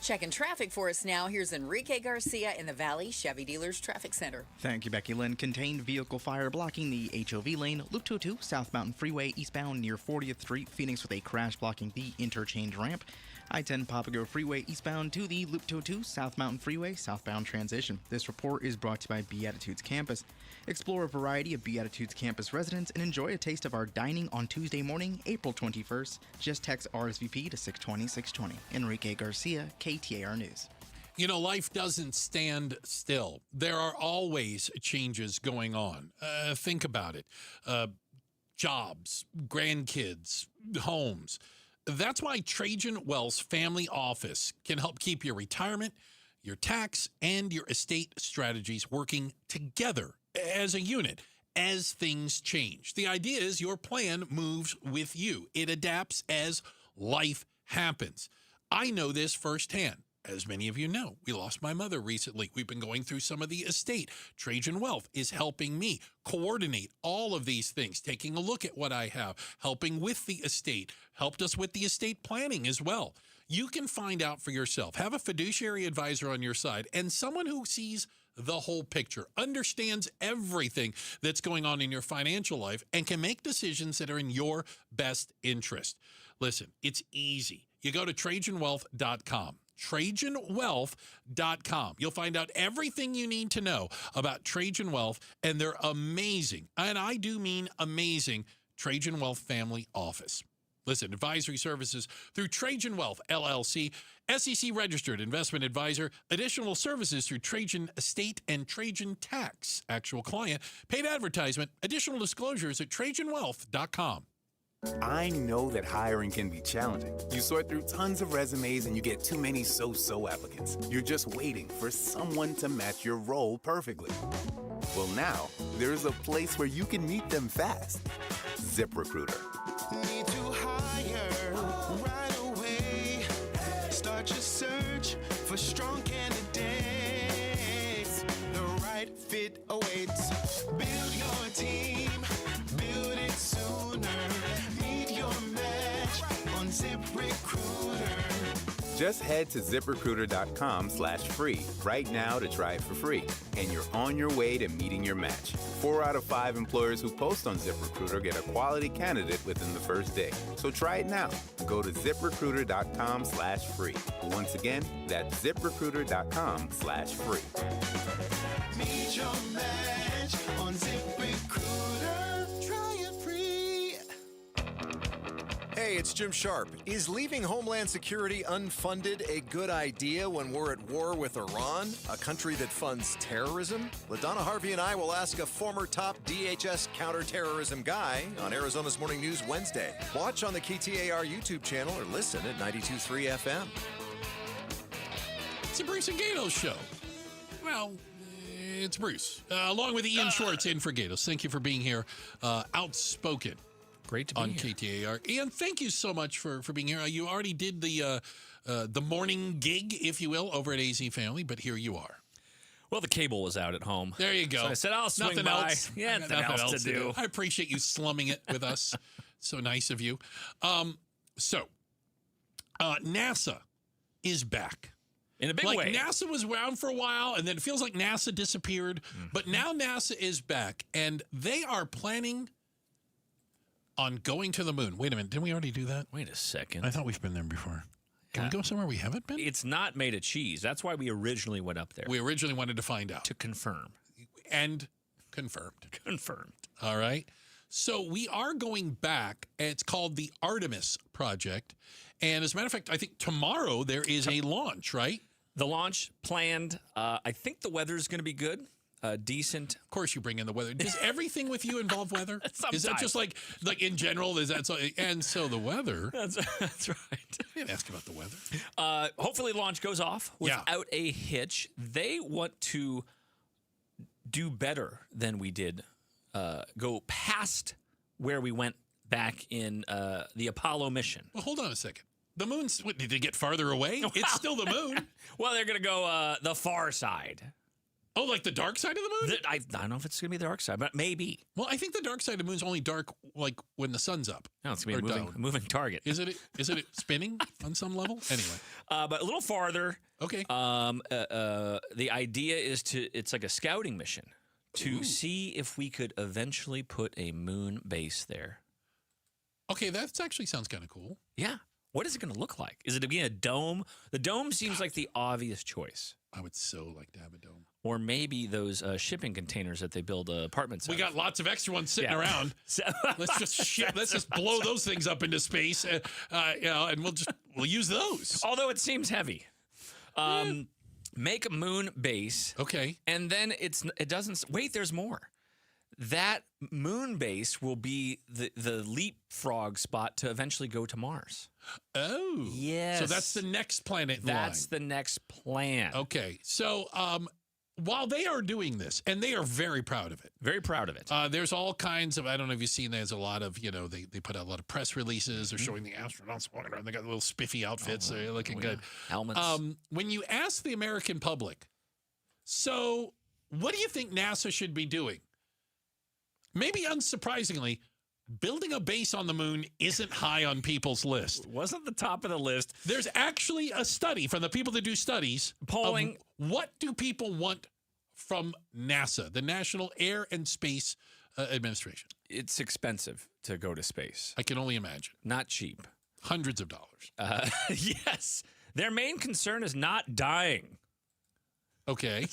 Checking traffic for us now. Here's Enrique Garcia in the Valley Chevy Dealers Traffic Center. Thank you, Becky Lynn. Contained vehicle fire blocking the HOV lane, Loop 202, South Mountain Freeway, eastbound near 40th Street, Phoenix, with a crash blocking the interchange ramp. I-10 Papago Freeway eastbound to the Loop 202, South Mountain Freeway, southbound transition. This report is brought to you by Beatitudes Campus. Explore a variety of Beatitudes Campus residents and enjoy a taste of our dining on Tuesday morning, April 21st. Just text RSVP to 620-620. Enrique Garcia, KTAR News. You know, life doesn't stand still. There are always changes going on. Think about it. Jobs, grandkids, homes. That's why Trajan Wealth's family office can help keep your retirement, your tax, and your estate strategies working together as a unit as things change. The idea is your plan moves with you. It adapts as life happens. I know this firsthand. As many of you know, we lost my mother recently. We've been going through some of the estate. Trajan Wealth is helping me coordinate all of these things, taking a look at what I have, helping with the estate, helped us with the estate planning as well. You can find out for yourself. Have a fiduciary advisor on your side and someone who sees the whole picture, understands everything that's going on in your financial life, and can make decisions that are in your best interest. Listen, it's easy. You go to TrajanWealth.com. TrajanWealth.com. You'll find out everything you need to know about Trajan Wealth and their amazing, and I do mean amazing, Trajan Wealth family office. Listen, advisory services through Trajan Wealth, LLC, SEC registered investment advisor, additional services through Trajan Estate and Trajan Tax, actual client, paid advertisement, additional disclosures at TrajanWealth.com. I know that hiring can be challenging. You sort through tons of resumes and you get too many so-so applicants. You're just waiting for someone to match your role perfectly. Well, now, there's a place where you can meet them fast. ZipRecruiter. Need to hire right away. Start your search for strong candidates. The right fit awaits. Build your team. Build it sooner. Meet your match on ZipRecruiter. Just head to ZipRecruiter.com/free right now to try it for free. And you're on your way to meeting your match. 4 out of 5 employers who post on ZipRecruiter get a quality candidate within the first day. So try it now. Go to ZipRecruiter.com/free. Once again, that's ZipRecruiter.com/free. Meet your match on ZipRecruiter. Try it free. Hey, it's Jim Sharp. Is leaving Homeland Security unfunded a good idea when we're at war with Iran, a country that funds terrorism? LaDonna Harvey and I will ask a former top DHS counterterrorism guy on Arizona's Morning News Wednesday. Watch on the KTAR YouTube channel or listen at 92.3 FM. It's a Bruce and Gatos show. Well, it's Bruce, along with Ian Schwartz in for Gatos. Thank you for being here. Outspoken. Great to be on here. KTAR. Ian, thank you so much for being here. You already did the morning gig, if you will, over at AZ Family, but here you are. Well, the cable was out at home. There you go. So I said, I'll swing nothing by. Else. Yeah, nothing else to do. I appreciate you slumming it with us. So nice of you. NASA is back. In a big way. NASA was around for a while, and then it feels like NASA disappeared. But now NASA is back, and they are planning on going to the moon. Wait a minute. Didn't we already do that? Wait a second. I thought we've been there before. Can we go somewhere we haven't been? It's not made of cheese. That's why we originally went up there. We originally wanted to find out. To confirm. And confirmed. Confirmed. All right. So we are going back. It's called the Artemis Project. And as a matter of fact, I think tomorrow there is a launch, right? The launch planned. I think the weather's going to be good. Decent. Of course you bring in the weather. Does everything with you involve weather? Sometimes. Is that just like in general? Is that so? And so the weather. That's right. I didn't ask about the weather. Hopefully launch goes off without a hitch. They want to do better than we did. Go past where we went back in the Apollo mission. Well, hold on a second. The moon's, what, did it get farther away? Well, it's still the moon. Well, they're going to go the far side. Oh, like the dark side of the moon? I don't know if it's going to be the dark side, but maybe. Well, I think the dark side of the moon's only dark like when the sun's up. No, it's going to be a moving target. Is it spinning on some level? Anyway. But a little farther. Okay. The idea is it's like a scouting mission to see if we could eventually put a moon base there. Okay, that actually sounds kind of cool. Yeah. What is it going to look like? Is it going to be a dome? The dome seems like the obvious choice. I would so like to have a dome. Or maybe those shipping containers that they build apartments. We got lots of extra ones sitting around. Let's just blow those things up into space, and we'll use those. Although it seems heavy. Make a moon base. Okay. And then it doesn't wait. There's more. That moon base will be the leapfrog spot to eventually go to Mars. Oh. Yes. So that's the next planet in That's line. the next plan. Okay. So while they are doing this, and they are very proud of it. Very proud of it. There's all kinds of, I don't know if you've seen, there's a lot of, they put out a lot of press releases. They're showing the astronauts walking around. They got little spiffy outfits. They're looking good. Helmets. When you ask the American public, so what do you think NASA should be doing? Maybe unsurprisingly, building a base on the moon isn't high on people's list. Wasn't the top of the list. There's actually a study from the people that do studies. Polling. What do people want from NASA, the National Air and Space Administration? It's expensive to go to space. I can only imagine. Not cheap. Hundreds of dollars. Yes. Their main concern is not dying. Okay.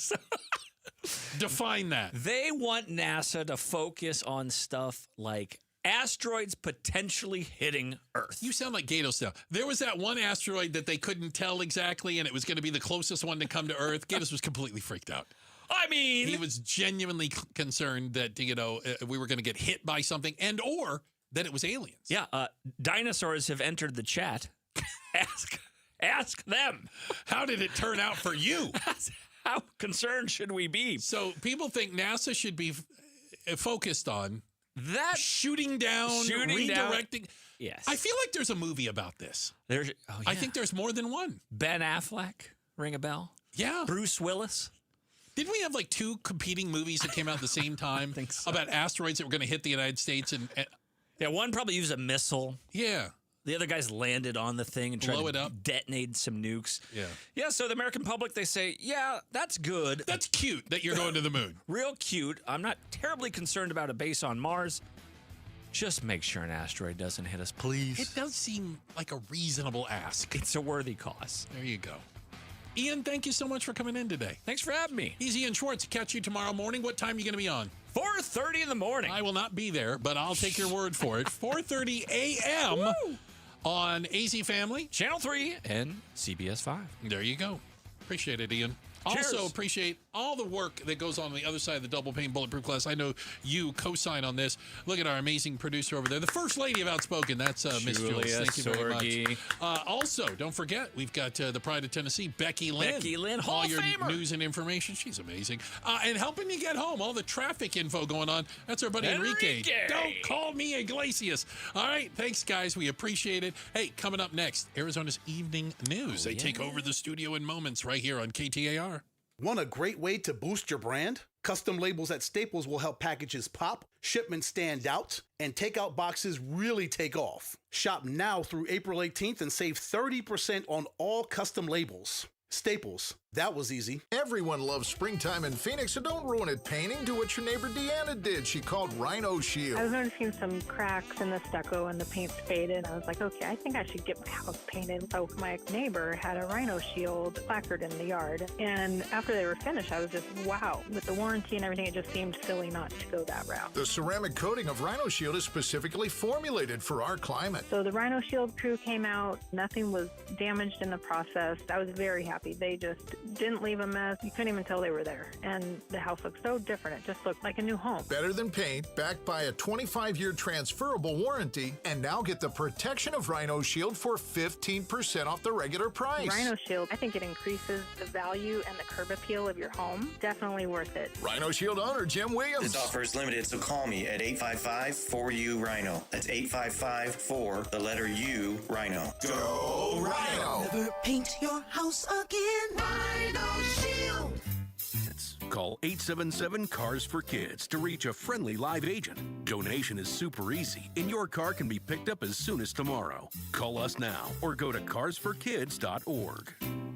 Define that. They want NASA to focus on stuff like asteroids potentially hitting Earth. You sound like Gatos now. There was that one asteroid that they couldn't tell exactly, and it was going to be the closest one to come to Earth. Gatos was completely freaked out. I mean, he was genuinely concerned that we were going to get hit by something, or that it was aliens. Yeah, dinosaurs have entered the chat. Ask them. How did it turn out for you? How concerned should we be? So people think NASA should be focused on that shooting down, redirecting. Yes. I feel like there's a movie about this. I think there's more than one. Ben Affleck, ring a bell? Yeah. Bruce Willis. Didn't we have like two competing movies that came out at the same time about asteroids that were going to hit the United States? And yeah, one probably used a missile. Yeah. The other guys landed on the thing and tried Blow it to up. detonate some nukes. Yeah. Yeah, so the American public, they say, yeah, that's good. That's cute that you're going to the moon. Real cute. I'm not terribly concerned about a base on Mars. Just make sure an asteroid doesn't hit us, please. It does seem like a reasonable ask. It's a worthy cause. There you go. Ian, thank you so much for coming in today. Thanks for having me. He's Ian Schwartz. Catch you tomorrow morning. What time are you going to be on? 4:30 in the morning. I will not be there, but I'll take your word for it. 4:30 a.m. Woo! On AZ Family. Channel 3 and CBS 5. There you go. Appreciate it, Ian. Also appreciate all the work that goes on the other side of the double pane bulletproof glass. I know you co-sign on this. Look at our amazing producer over there, the first lady of Outspoken. That's Miss Jules. Thank you very much. Also, don't forget, we've got the Pride of Tennessee, Becky Lynn. Hall all your Famer. news and information. She's amazing. And helping you get home, all the traffic info going on. That's our buddy Enrique. Don't call me Iglesias. All right, thanks, guys. We appreciate it. Hey, coming up next, Arizona's Evening News. They take over the studio in moments right here on KTAR. Want a great way to boost your brand? Custom labels at Staples will help packages pop, shipments stand out, and takeout boxes really take off. Shop now through April 18th and save 30% on all custom labels. Staples. That was easy. Everyone loves springtime in Phoenix, so don't ruin it painting. Do what your neighbor Deanna did. She called Rhino Shield. I was noticing some cracks in the stucco and the paint's faded. I was like, okay, I think I should get my house painted. So my neighbor had a Rhino Shield placard in the yard. And after they were finished, I was just, wow. With the warranty and everything, it just seemed silly not to go that route. The ceramic coating of Rhino Shield is specifically formulated for our climate. So the Rhino Shield crew came out. Nothing was damaged in the process. I was very happy. They just didn't leave a mess. You couldn't even tell they were there. And the house looked so different. It just looked like a new home. Better than paint, backed by a 25-year transferable warranty. And now get the protection of Rhino Shield for 15% off the regular price. Rhino Shield, I think it increases the value and the curb appeal of your home. Definitely worth it. Rhino Shield owner Jim Williams. This offer is limited, so call me at 855-4U-RHINO. That's 855-4, the letter U, Rhino. Go Rhino! Never paint your house again. Rhino Shield. Call 877-CARS-FOR-KIDS to reach a friendly live agent. Donation is super easy, and your car can be picked up as soon as tomorrow. Call us now or go to carsforkids.org.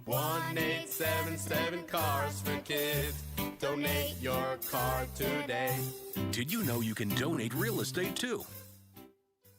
1-877-CARS-FOR-KIDS. Donate your car today. Did you know you can donate real estate too?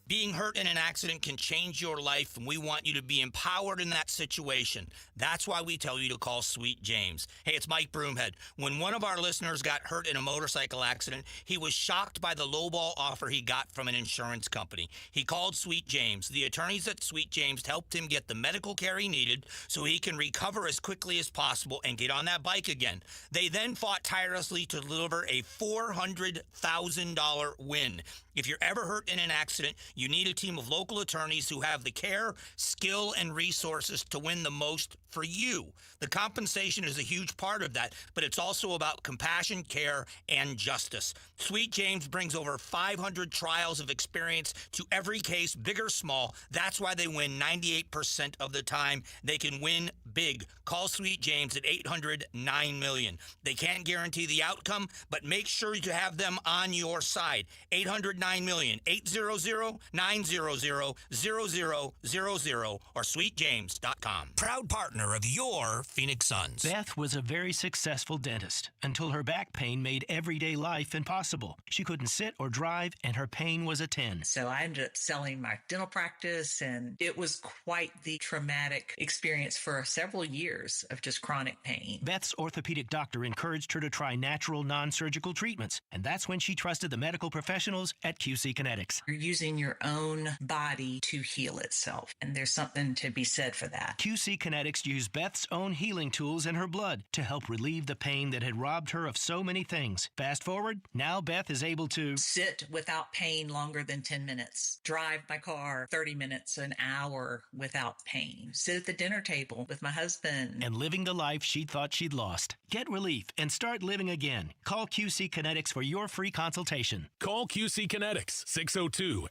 Being hurt in an accident can change your life, and we want you to be empowered in that situation. That's why we tell you to call Sweet James. Hey, it's Mike Broomhead. When one of our listeners got hurt in a motorcycle accident, he was shocked by the lowball offer he got from an insurance company. He called Sweet James. The attorneys at Sweet James helped him get the medical care he needed so he can recover as quickly as possible and get on that bike again. They then fought tirelessly to deliver a $400,000 win. If you're ever hurt in an accident, you need a team of local attorneys who have the care, skill, and resources to win the most for you. The compensation is a huge part of that, but it's also about compassion, care, and justice. Sweet James brings over 500 trials of experience to every case, big or small. That's why they win 98% of the time. They can win big. Call Sweet James at 800-9-million. They can't guarantee the outcome, but make sure you have them on your side. 800-9-million, 800-900-0000 or sweetjames.com. Proud partner of your Phoenix Suns. Beth was a very successful dentist until her back pain made everyday life impossible. She couldn't sit or drive, and her pain was a 10. So I ended up selling my dental practice, and it was quite the traumatic experience for several years of just chronic pain. Beth's orthopedic doctor encouraged her to try natural, non-surgical treatments, and that's when she trusted the medical professionals at QC Kinetics. You're using your own body to heal itself, and there's something to be said for that. QC Kinetics used Beth's own healing tools in her blood to help relieve the pain that had robbed her of so many things. Fast forward, now Beth is able to sit without pain longer than 10 minutes, drive my car 30 minutes, an hour without pain, sit at the dinner table with my husband, and living the life she thought she'd lost. Get relief and start living again. Call QC Kinetics for your free consultation. Call QC Kinetics,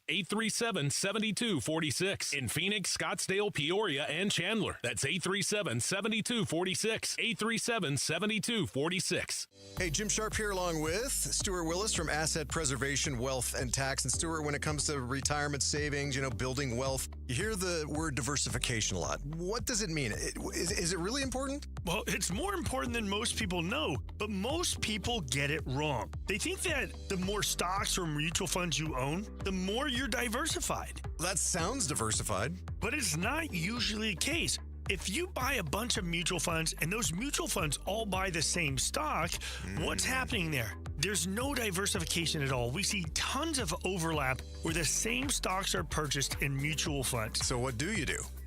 602-837-7246. In Phoenix, Scottsdale, Peoria, and Chandler. That's 837-7246. 837-7246. Hey, Jim Sharp here along with Stuart Willis from Asset Preservation, Wealth, and Tax. And Stuart, when it comes to retirement savings, building wealth, you hear the word diversification a lot. What does it mean? Is it really important? Well, it's more important than most people know, but most people get it wrong. They think that the more stocks or mutual funds you own, the more you're diversified. That sounds diversified. But it's not usually the case. If you buy a bunch of mutual funds and those mutual funds all buy the same stock, what's happening there? There's no diversification at all. We see tons of overlap where the same stocks are purchased in mutual funds. So what do?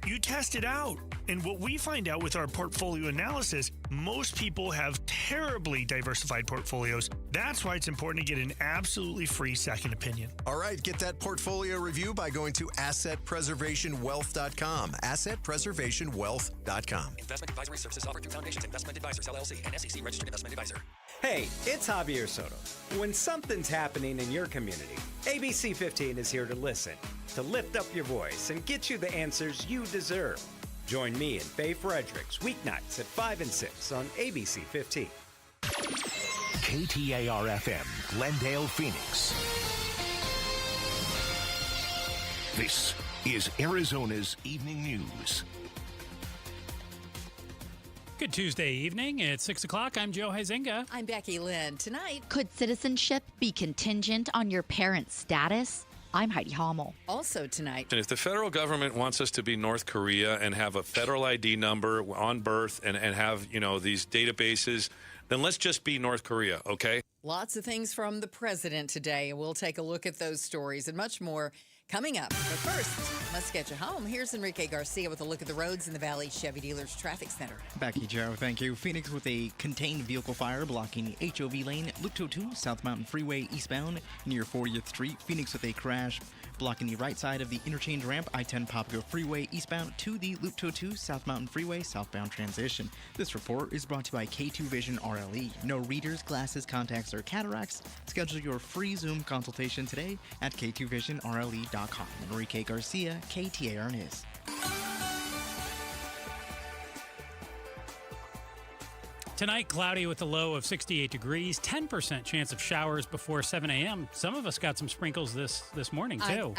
You test it out. And what we find out with our portfolio analysis, most people have terribly diversified portfolios. That's why it's important to get an absolutely free second opinion. All right, get that portfolio review by going to AssetPreservationWealth.com. AssetPreservationWealth.com. Investment advisory services offered through Foundations Investment Advisors, LLC, and SEC Registered Investment Advisor. Hey, it's Javier Soto. When something's happening in your community, ABC 15 is here to listen, to lift up your voice and get you the answers you deserve. Join me and Faye Fredericks weeknights at 5 and 6 on ABC 15. KTAR-FM, Glendale, Phoenix. This is Arizona's Evening News. Good Tuesday evening. It's 6 o'clock. I'm Joe Huizinga. I'm Becky Lynn. Tonight, could citizenship be contingent on your parents' status? I'm Heidi Hommel. Also tonight. And if the federal government wants us to be North Korea and have a federal ID number on birth and have, these databases, then let's just be North Korea, okay? Lots of things from the president today, and we'll take a look at those stories and much more coming up. But first, let's get you home. Here's Enrique Garcia with a look at the roads in the Valley Chevy Dealers Traffic Center. Becky, Joe, thank you. Phoenix with a contained vehicle fire blocking HOV lane, Loop 202, South Mountain Freeway eastbound near 40th Street. Phoenix with a crash blocking the right side of the interchange ramp, I-10 Popular Freeway eastbound to the Loop 202 South Mountain Freeway southbound transition. This report is brought to you by K2 Vision RLE. No readers, glasses, contacts, or cataracts. Schedule your free Zoom consultation today at k2visionrle.com. Enrique Garcia, KTAR News. Tonight, cloudy with a low of 68 degrees, 10% chance of showers before 7 a.m. Some of us got some sprinkles this morning, too.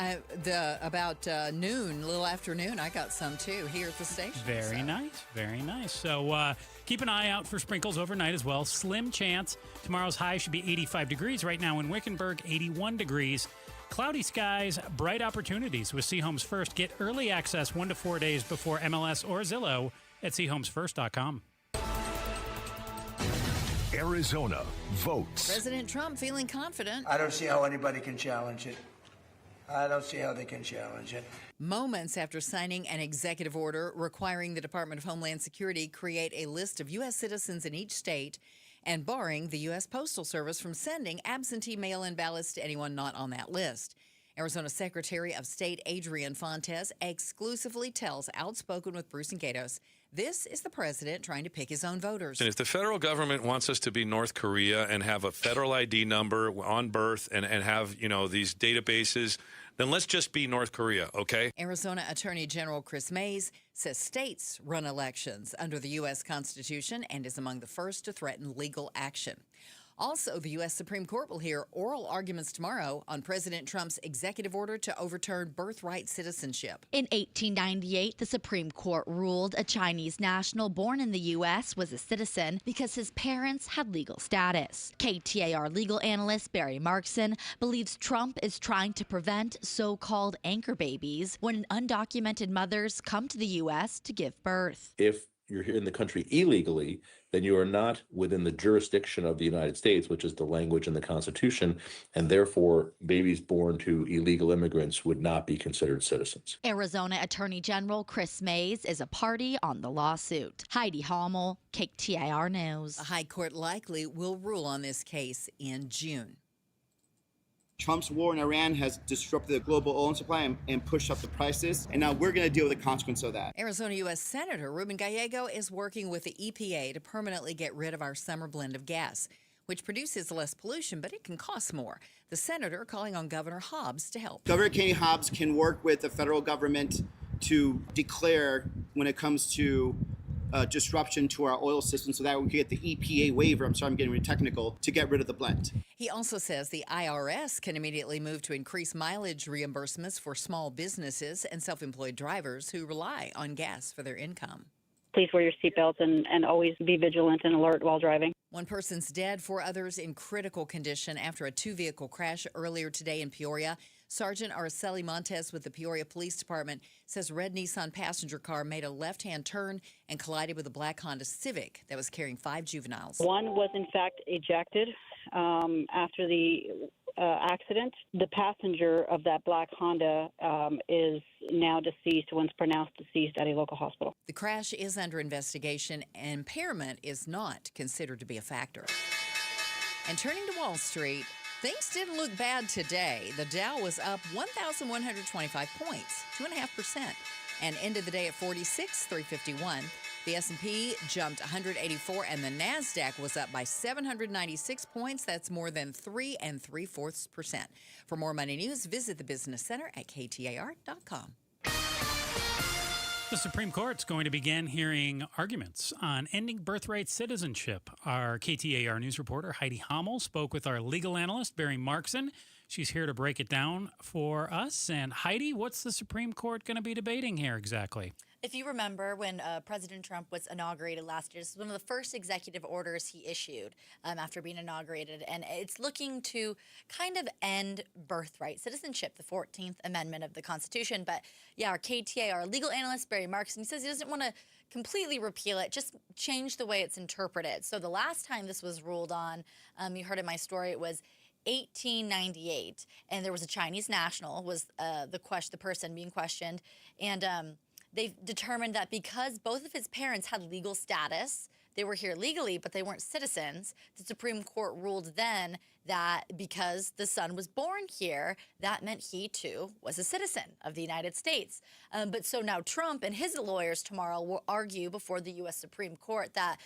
About noon, a little after noon, I got some, too, here at the station. Very nice, very nice. So keep an eye out for sprinkles overnight as well. Slim chance. Tomorrow's high should be 85 degrees. Right now in Wickenburg, 81 degrees. Cloudy skies, bright opportunities with Seahomes First. Get early access 1 to 4 days before MLS or Zillow at SeahomesFirst.com. Arizona votes. President Trump feeling confident. I don't see how anybody can challenge it. I don't see how they can challenge it. Moments after signing an executive order requiring the Department of Homeland Security create a list of U.S. citizens in each state and barring the U.S. Postal Service from sending absentee mail-in ballots to anyone not on that list. Arizona Secretary of State Adrian Fontes exclusively tells Outspoken with Bruce and Gatos this is the president trying to pick his own voters. And if the federal government wants us to be North Korea and have a federal ID number on birth and have, these databases, then let's just be North Korea, okay? Arizona Attorney General Chris Mays says states run elections under the U.S. Constitution and is among the first to threaten legal action. Also, the U.S. Supreme Court will hear oral arguments tomorrow on President Trump's executive order to overturn birthright citizenship. In 1898, the Supreme Court ruled a Chinese national born in the U.S. was a citizen because his parents had legal status. KTAR legal analyst Barry Markson believes Trump is trying to prevent so-called anchor babies when undocumented mothers come to the U.S. to give birth. If you're here in the country illegally, then you are not within the jurisdiction of the United States, which is the language in the Constitution, and therefore babies born to illegal immigrants would not be considered citizens. Arizona Attorney General Chris Mays is a party on the lawsuit. Heidi Hommel, KTAR News. The High Court likely will rule on this case in June. Trump's war in Iran has disrupted the global oil supply and pushed up the prices, and now we're going to deal with the consequence of that. Arizona U.S. Senator Ruben Gallego is working with the EPA to permanently get rid of our summer blend of gas, which produces less pollution, but it can cost more. The senator calling on Governor Hobbs to help. Governor Kenny Hobbs can work with the federal government to declare when it comes to disruption to our oil system so that we can get the EPA waiver, I'm getting really technical, to get rid of the blend. He also says the IRS can immediately move to increase mileage reimbursements for small businesses and self-employed drivers who rely on gas for their income. Please wear your seatbelts and always be vigilant and alert while driving. One person's dead, 4 others in critical condition after a 2-vehicle crash earlier today in Peoria. Sergeant Araceli Montes with the Peoria Police Department says a red Nissan passenger car made a left-hand turn and collided with a black Honda Civic that was carrying 5 juveniles. One was, in fact, ejected after the accident. The passenger of that black Honda is now deceased, once pronounced deceased at a local hospital. The crash is under investigation. Impairment is not considered to be a factor. And turning to Wall Street, things didn't look bad today. The Dow was up 1,125 points, 2.5%, and ended the day at 46,351. The S&P jumped 184, and the NASDAQ was up by 796 points. That's more than 3 3/4%. For more money news, visit the Business Center at KTAR.com. The Supreme Court's going to begin hearing arguments on ending birthright citizenship. Our KTAR news reporter, Heidi Hommel, spoke with our legal analyst, Barry Markson. She's here to break it down for us. And Heidi, what's the Supreme Court going to be debating here exactly? If you remember when President Trump was inaugurated last year, this is one of the first executive orders he issued after being inaugurated, and it's looking to kind of end birthright citizenship, the 14th Amendment of the Constitution. But yeah, our KTAR legal analyst, Barry Markson, says he doesn't want to completely repeal it, just change the way it's interpreted. So the last time this was ruled on, you heard in my story, it was 1898, and there was a Chinese national was the person being questioned, and they've determined that because both of his parents had legal status, they were here legally, but they weren't citizens. The Supreme Court ruled then that because the son was born here, that meant he too was a citizen of the United States. But so now Trump and his lawyers tomorrow will argue before the U.S. Supreme Court that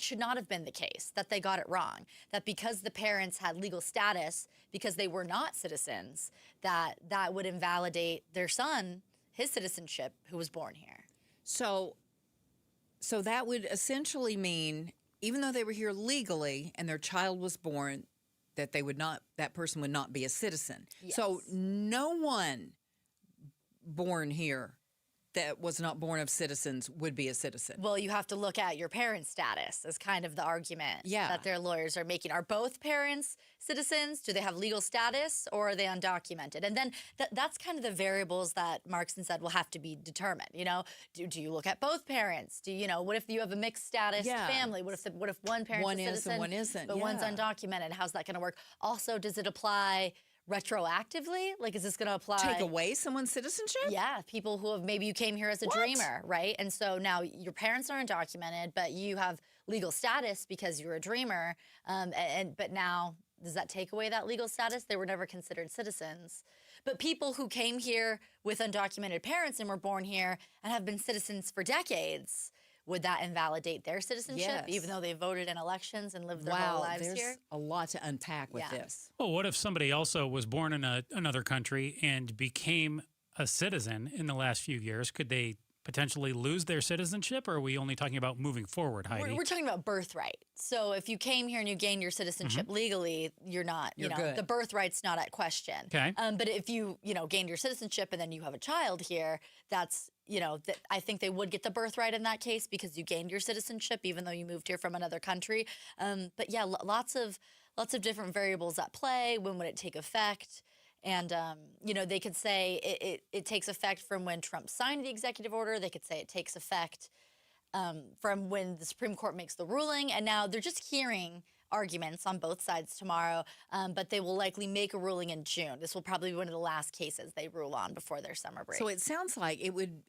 should not have been the case, that they got it wrong, that because the parents had legal status, because they were not citizens, that would invalidate their son, his citizenship, who was born here. So that would essentially mean, even though they were here legally and their child was born, that person would not be a citizen. Yes. So no one born here that was not born of citizens would be a citizen. Well, you have to look at your parents' status as kind of the argument that their lawyers are making. Are both parents citizens? Do they have legal status, or are they undocumented? And then that's kind of the variables that Markson said will have to be determined. You know, do you look at both parents? What if you have a mixed status family? What if one parent's a citizen and one isn't, but one's undocumented? How's that going to work? Also, does it apply retroactively? Like, is this going to apply? Take away someone's citizenship? Yeah, people who have, maybe you came here as a dreamer, right? And so now your parents are undocumented, but you have legal status because you're a dreamer. But now, does that take away that legal status? They were never considered citizens. But people who came here with undocumented parents and were born here and have been citizens for decades, would that invalidate their citizenship, even though they voted in elections and lived their whole lives there's here? a lot to unpack with this. Well, what if somebody also was born in another country and became a citizen in the last few years? Could they potentially lose their citizenship, or are we only talking about moving forward, Heidi? We're talking about birthright. So if you came here and you gained your citizenship legally, you're not, good. The birthright's not at question. Okay. But if you, gained your citizenship and then you have a child here, that's, I think they would get the birthright in that case because you gained your citizenship even though you moved here from another country. But yeah, lots of different variables at play. When would it take effect? And, they could say it takes effect from when Trump signed the executive order. They could say it takes effect from when the Supreme Court makes the ruling. And now they're just hearing arguments on both sides tomorrow, but they will likely make a ruling in June. This will probably be one of the last cases they rule on before their summer break. So it sounds like it would...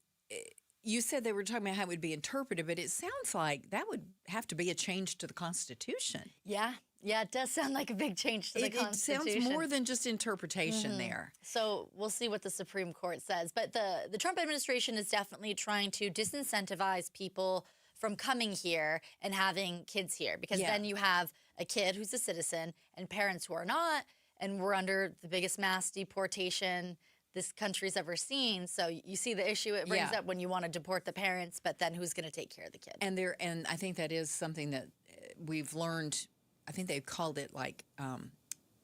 You said they were talking about how it would be interpreted, but it sounds like that would have to be a change to the Constitution. Yeah, it does sound like a big change to the Constitution. It sounds more than just interpretation there. So we'll see what the Supreme Court says. But the Trump administration is definitely trying to disincentivize people from coming here and having kids here, because then you have a kid who's a citizen and parents who are not, and we're under the biggest mass deportation this country's ever seen. So you see the issue it brings up when you want to deport the parents, but then who's going to take care of the kid? And I think that is something that we've learned. I think they've called it like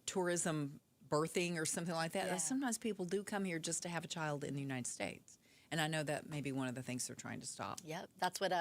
tourism birthing or something like that. Yeah. Sometimes people do come here just to have a child in the United States. And I know that may be one of the things they're trying to stop. Yep, that's what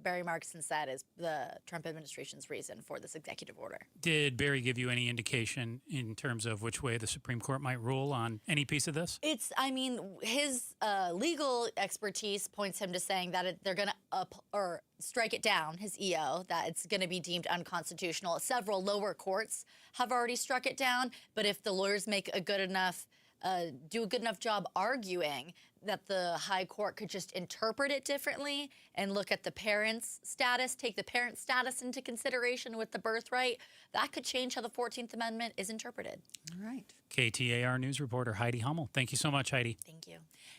Barry Markson said is the Trump administration's reason for this executive order. Did Barry give you any indication in terms of which way the Supreme Court might rule on any piece of this? His legal expertise points him to saying that they're going to strike it down, his EO, that it's going to be deemed unconstitutional. Several lower courts have already struck it down, but if the lawyers make do a good enough job arguing that the high court could just interpret it differently and look at the parent's status, take the parent's status into consideration with the birthright, that could change how the 14th Amendment is interpreted. All right. KTAR News reporter Heidi Hummel. Thank you so much, Heidi. Thank you.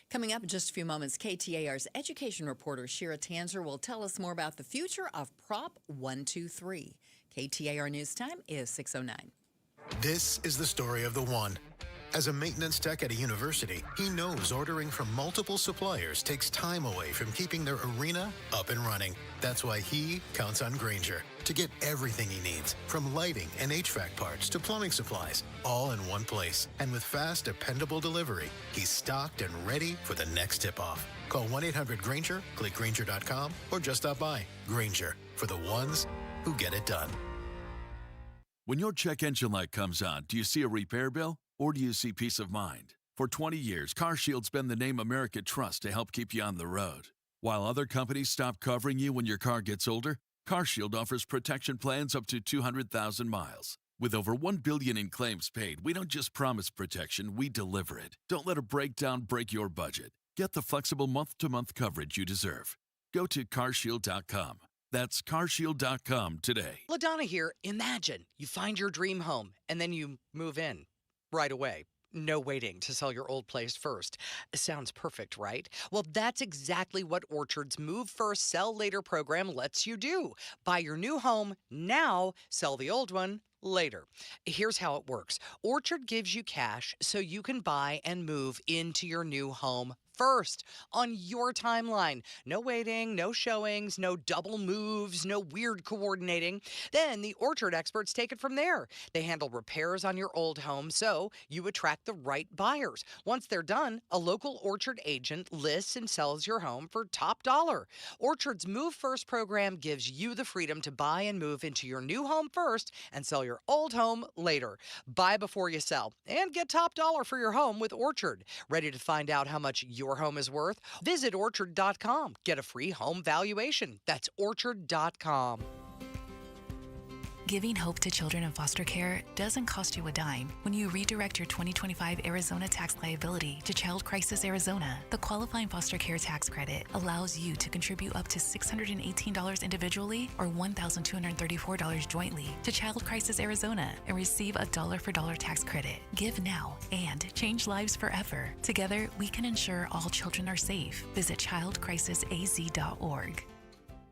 Coming up in just a few moments, KTAR's education reporter Shira Tanzer will tell us more about the future of Prop 123. KTAR News Time is 6:09. This is the story of the one. As a maintenance tech at a university, he knows ordering from multiple suppliers takes time away from keeping their arena up and running. That's why he counts on Grainger to get everything he needs, from lighting and HVAC parts to plumbing supplies, all in one place. And with fast, dependable delivery, he's stocked and ready for the next tip-off. Call 1-800-GRAINGER, click Grainger.com, or just stop by. Grainger, for the ones who get it done. When your check engine light comes on, do you see a repair bill? Or do you see peace of mind? For 20 years, CarShield's been the name America trusts to help keep you on the road. While other companies stop covering you when your car gets older, CarShield offers protection plans up to 200,000 miles. With over $1 billion in claims paid, we don't just promise protection, we deliver it. Don't let a breakdown break your budget. Get the flexible month-to-month coverage you deserve. Go to carshield.com. That's carshield.com today. LaDonna here. Imagine you find your dream home and then you move in right away. No waiting to sell your old place first. Sounds perfect, right? Well, that's exactly what Orchard's Move First, Sell Later program lets you do. Buy your new home now, sell the old one later. Here's how it works. Orchard gives you cash so you can buy and move into your new home first on your timeline. No waiting, no showings, no double moves, no weird coordinating. Then the Orchard experts take it from there. They handle repairs on your old home so you attract the right buyers. Once they're done, a local Orchard agent lists and sells your home for top dollar. Orchard's Move First program gives you the freedom to buy and move into your new home first and sell your old home later. Buy before you sell and get top dollar for your home with Orchard. Ready to find out how much your home is worth? Visit orchard.com. Get a free home valuation. That's orchard.com. Giving hope to children in foster care doesn't cost you a dime. When you redirect your 2025 Arizona tax liability to Child Crisis Arizona, the qualifying foster care tax credit allows you to contribute up to $618 individually or $1,234 jointly to Child Crisis Arizona and receive a dollar-for-dollar tax credit. Give now and change lives forever. Together, we can ensure all children are safe. Visit childcrisisaz.org.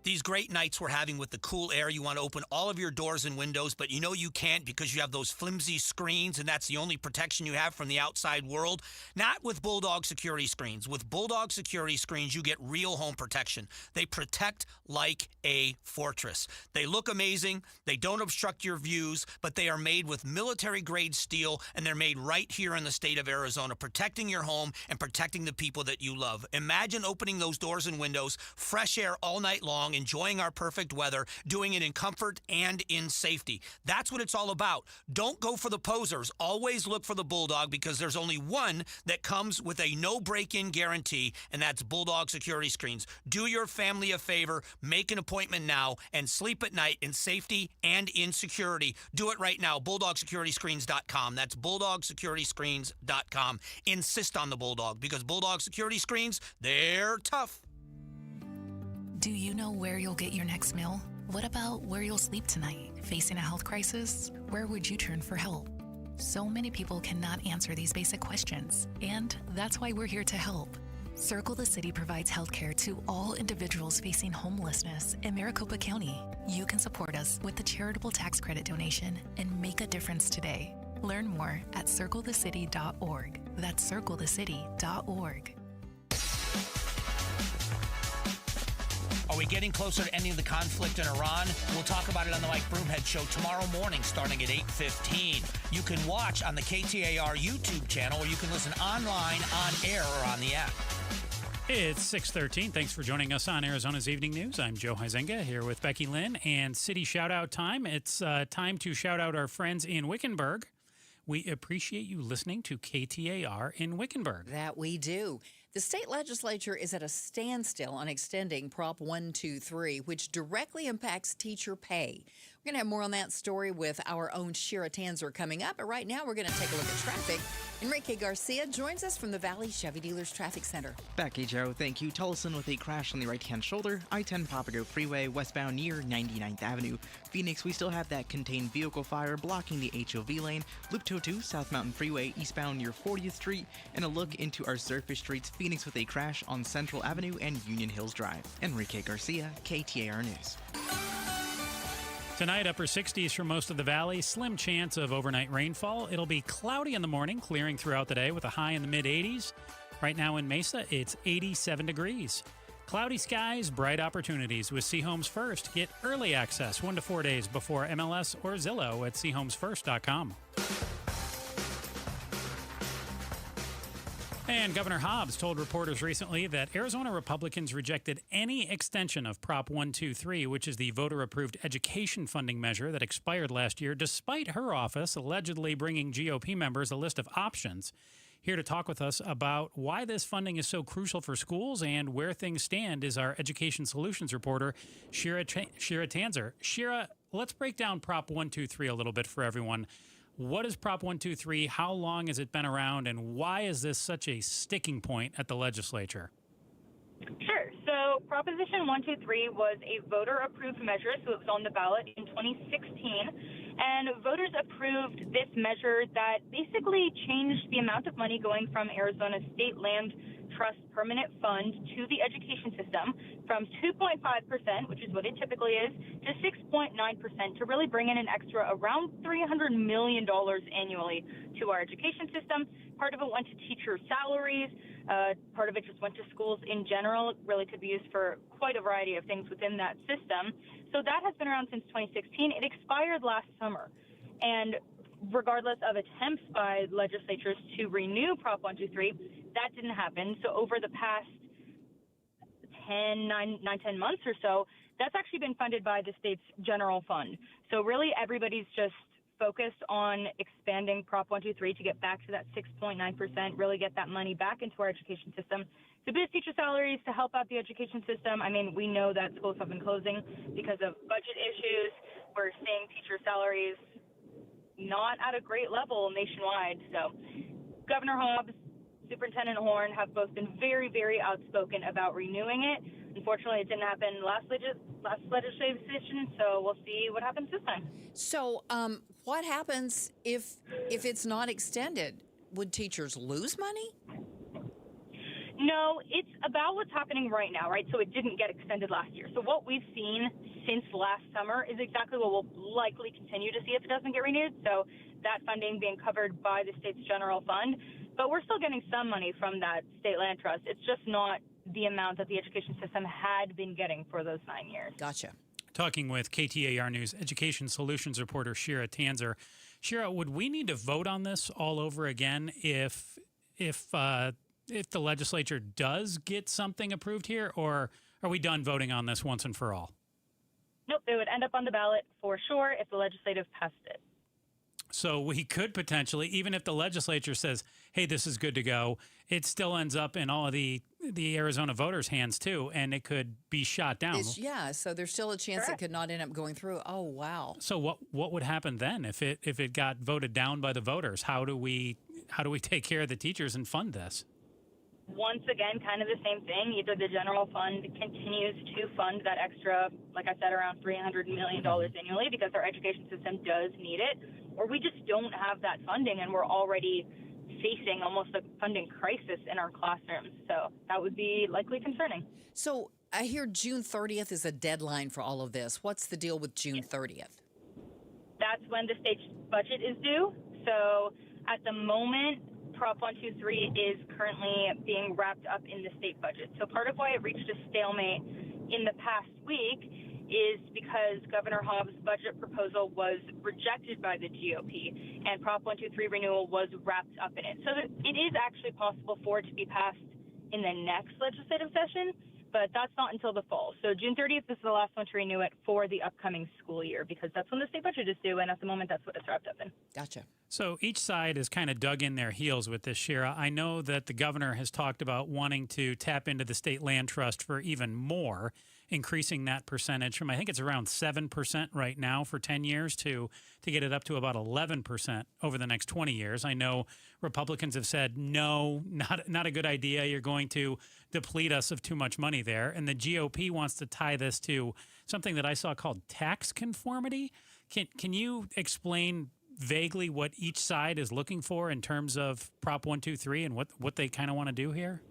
These great nights we're having with the cool air, you want to open all of your doors and windows, but you know you can't because you have those flimsy screens, and that's the only protection you have from the outside world. Not with Bulldog Security Screens. With Bulldog Security Screens, you get real home protection. They protect like a fortress. They look amazing. They don't obstruct your views, but they are made with military-grade steel, and they're made right here in the state of Arizona, protecting your home and protecting the people that you love. Imagine opening those doors and windows, fresh air all night long, enjoying our perfect weather, doing it in comfort and in safety. That's what it's all about. Don't go for the posers. Always look for the Bulldog because there's only one that comes with a no break-in guarantee, and that's Bulldog Security Screens. Do your family a favor, make an appointment now, and sleep at night in safety and in security. Do it right now. BulldogSecurityScreens.com. That's BulldogSecurityScreens.com. Insist on the Bulldog because Bulldog Security Screens, they're tough. Do you know where you'll get your next meal? What about where you'll sleep tonight? Facing a health crisis? Where would you turn for help? So many people cannot answer these basic questions, and that's why we're here to help. Circle the City provides healthcare to all individuals facing homelessness in Maricopa County. You can support us with the charitable tax credit donation and make a difference today. Learn more at circlethecity.org. That's circlethecity.org. Are we getting closer to ending the conflict in Iran? We'll talk about it on the Mike Broomhead Show tomorrow morning starting at 8:15. You can watch on the KTAR YouTube channel or you can listen online, on air, or on the app. It's 6:13. Thanks for joining us on Arizona's Evening News. I'm Joe Huizenga here with Becky Lynn, and City Shout-Out time. It's time to shout out our friends in Wickenburg. We appreciate you listening to KTAR in Wickenburg. That we do. The state legislature is at a standstill on extending Prop 123, which directly impacts teacher pay. We're going to have more on that story with our own Shira Tanzer coming up. But right now, we're going to take a look at traffic. Enrique Garcia joins us from the Valley Chevy Dealers Traffic Center. Becky, Joe, thank you. Tolleson with a crash on the right-hand shoulder. I-10 Papago Freeway, westbound near 99th Avenue. Phoenix, we still have that contained vehicle fire blocking the HOV lane. Loop 202, South Mountain Freeway, eastbound near 40th Street. And a look into our surface streets. Phoenix with a crash on Central Avenue and Union Hills Drive. Enrique Garcia, KTAR News. Tonight, upper 60s for most of the valley. Slim chance of overnight rainfall. It'll be cloudy in the morning, clearing throughout the day with a high in the mid-80s. Right now in Mesa, it's 87 degrees. Cloudy skies, bright opportunities with Seahomes First. Get early access 1 to 4 days before MLS or Zillow at SeaHomesFirst.com. And Governor Hobbs told reporters recently that Arizona Republicans rejected any extension of Prop 123, which is the voter-approved education funding measure that expired last year, despite her office allegedly bringing GOP members a list of options. Here to talk with us about why this funding is so crucial for schools and where things stand is our Education Solutions reporter, Shira Tanzer. Shira, let's break down Prop 123 a little bit for everyone. What is Prop 123? How long has it been around? And why is this such a sticking point at the legislature? Sure. So Proposition 123 was a voter-approved measure, so it was on the ballot in 2016. And voters approved this measure that basically changed the amount of money going from Arizona's State Land Trust Permanent Fund to the education system from 2.5%, which is what it typically is, to 6.9% to really bring in an extra around $300 million annually to our education system. Part of it went to teacher salaries. Part of it just went to schools in general. It really could be used for quite a variety of things within that system. So that has been around since 2016. It expired last summer. And regardless of attempts by legislatures to renew Prop 123, that didn't happen. So over the past 10 months or so, that's actually been funded by the state's general fund. So really everybody's just focused on expanding Prop 123 to get back to that 6.9%, really get that money back into our education system. To boost teacher salaries, to help out the education system. I mean, we know that schools have been closing because of budget issues. We're seeing teacher salaries not at a great level nationwide. So Governor Hobbs, Superintendent Horn have both been very, very outspoken about renewing it. Unfortunately, it didn't happen last legislative session, so we'll see what happens this time. So what happens if it's not extended? Would teachers lose money? No, it's about what's happening right now, right? So it didn't get extended last year. So what we've seen since last summer is exactly what we'll likely continue to see if it doesn't get renewed. So that funding being covered by the state's general fund. But we're still getting some money from that state land trust. It's just not the amount that the education system had been getting for those 9 years. Gotcha. Talking with KTAR News Education Solutions reporter Shira Tanzer. Shira, would we need to vote on this all over again if the legislature does get something approved here, or are we done voting on this once and for all? Nope, it would end up on the ballot for sure if the legislative passed it. So we could potentially, even if the legislature says, hey, this is good to go, it still ends up in all of the Arizona voters' hands too, and it could be shot down. So there's still a chance it could not end up going through. Oh, wow. So what would happen then if it got voted down by the voters? How do we take care of the teachers and fund this? Once again, kind of the same thing. Either the general fund continues to fund that extra, like I said, around $300 million annually because our education system does need it, or we just don't have that funding and we're already facing almost a funding crisis in our classrooms. So that would be likely concerning. So I hear June 30th is a deadline for all of this. What's the deal with June 30th? That's when the state's budget is due. So at the moment, Prop 123 is currently being wrapped up in the state budget. So part of why it reached a stalemate in the past week is because Governor Hobbs' budget proposal was rejected by the GOP, and Prop 123 renewal was wrapped up in it. So it is actually possible for it to be passed in the next legislative session, but that's not until the fall. So June 30th is the last one to renew it for the upcoming school year, because that's when the state budget is due, and at the moment that's what it's wrapped up in. Gotcha. So each side has kind of dug in their heels with this, Shira. I know that the governor has talked about wanting to tap into the state land trust for even more, increasing that percentage from, I think it's around 7% right now for 10 years to get it up to about 11% over the next 20 years. I know Republicans have said, no, not a good idea. You're going to deplete us of too much money there. And the GOP wants to tie this to something that I saw called tax conformity. Can you explain vaguely what each side is looking for in terms of Prop 123 and what they kind of want to do here?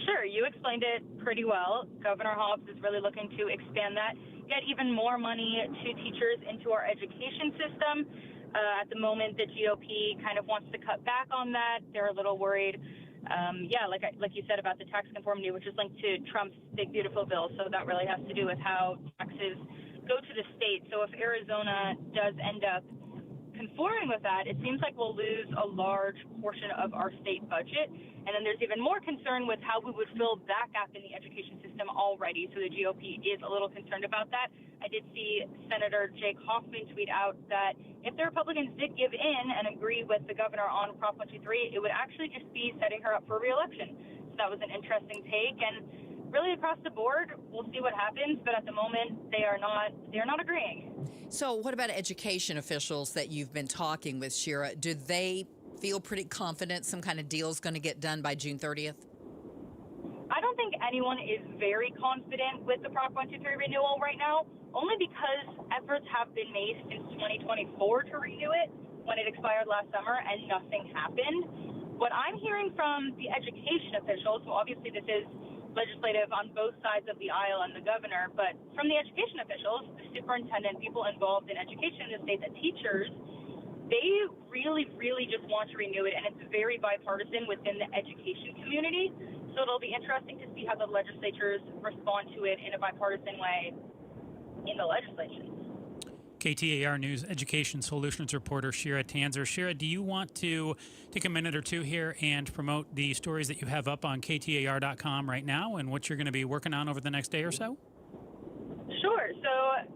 Sure, you explained it pretty well. Governor Hobbs is really looking to expand that, get even more money to teachers into our education system. At the moment, the GOP kind of wants to cut back on that. They're a little worried, like you said, about the tax conformity, which is linked to Trump's big, beautiful bill. So that really has to do with how taxes go to the state. So if Arizona does end up conforming with that, it seems like we'll lose a large portion of our state budget. And then there's even more concern with how we would fill that gap in the education system already. So the GOP is a little concerned about that. I did see Senator Jake Hoffman tweet out that if the Republicans did give in and agree with the governor on Prop 123, it would actually just be setting her up for re-election. So that was an interesting take. And really across the board, we'll see what happens. But at the moment, they are not agreeing. So what about education officials that you've been talking with, Shira? Do they feel pretty confident some kind of deal is going to get done by June 30th? I don't think anyone is very confident with the Prop 123 renewal right now, only because efforts have been made since 2024 to renew it when it expired last summer and nothing happened. What I'm hearing from the education officials, so obviously this is legislative on both sides of the aisle and the governor, but from the education officials, the superintendent, people involved in education in the state, the teachers, they really, really just want to renew it, and it's very bipartisan within the education community. So it'll be interesting to see how the legislatures respond to it in a bipartisan way in the legislation. KTAR News Education Solutions reporter Shira Tanzer. Shira, do you want to take a minute or two here and promote the stories that you have up on KTAR.com right now and what you're going to be working on over the next day or so? Sure. So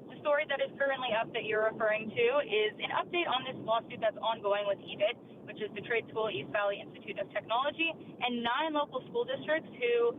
the story that is currently up that you're referring to is an update on this lawsuit that's ongoing with EVIT, which is the trade school East Valley Institute of Technology, and 9 local school districts who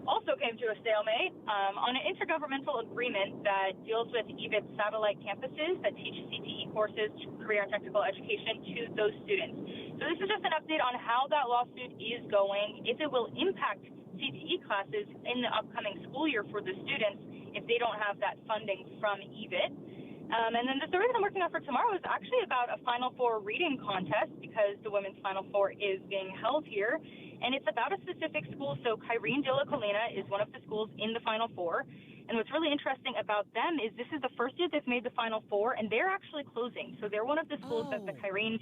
also came to a stalemate on an intergovernmental agreement that deals with EVIT satellite campuses that teach CTE courses, career and technical education, to those students. So this is just an update on how that lawsuit is going, if it will impact CTE classes in the upcoming school year for the students if they don't have that funding from EVIT. And then the story that I'm working on for tomorrow is actually about a Final Four reading contest, because the women's Final Four is being held here. And it's about a specific school. So Kyrene de la Colina is one of the schools in the Final Four. And what's really interesting about them is this is the first year they've made the Final Four, and they're actually closing. So they're one of the schools that the Kyrene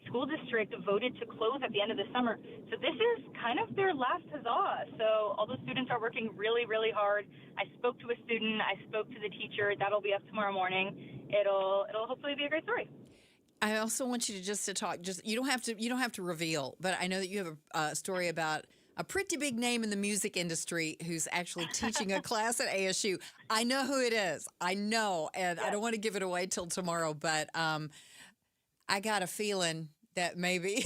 School District voted to close at the end of the summer. So this is kind of their last huzzah. So all the students are working really, really hard. I spoke to a student. I spoke to the teacher. That'll be up tomorrow morning. It'll hopefully be a great story. I also want you to talk. You don't have to reveal, but I know that you have a story about a pretty big name in the music industry who's actually teaching a class at ASU. I know who it is. I know, and I don't want to give it away till tomorrow, but I got a feeling that maybe.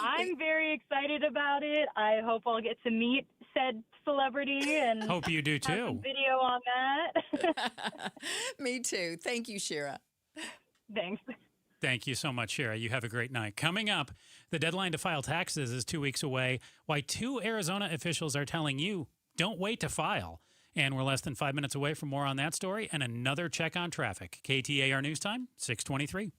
I'm very excited about it. I hope I'll get to meet said celebrity and hope you do too. Have some video on that. Me too. Thank you, Shira. Thanks. Thank you so much, Shira. You have a great night. Coming up, the deadline to file taxes is 2 weeks away. Why 2 Arizona officials are telling you, don't wait to file. And we're less than 5 minutes away from more on that story and another check on traffic. KTAR News Time, 6:23.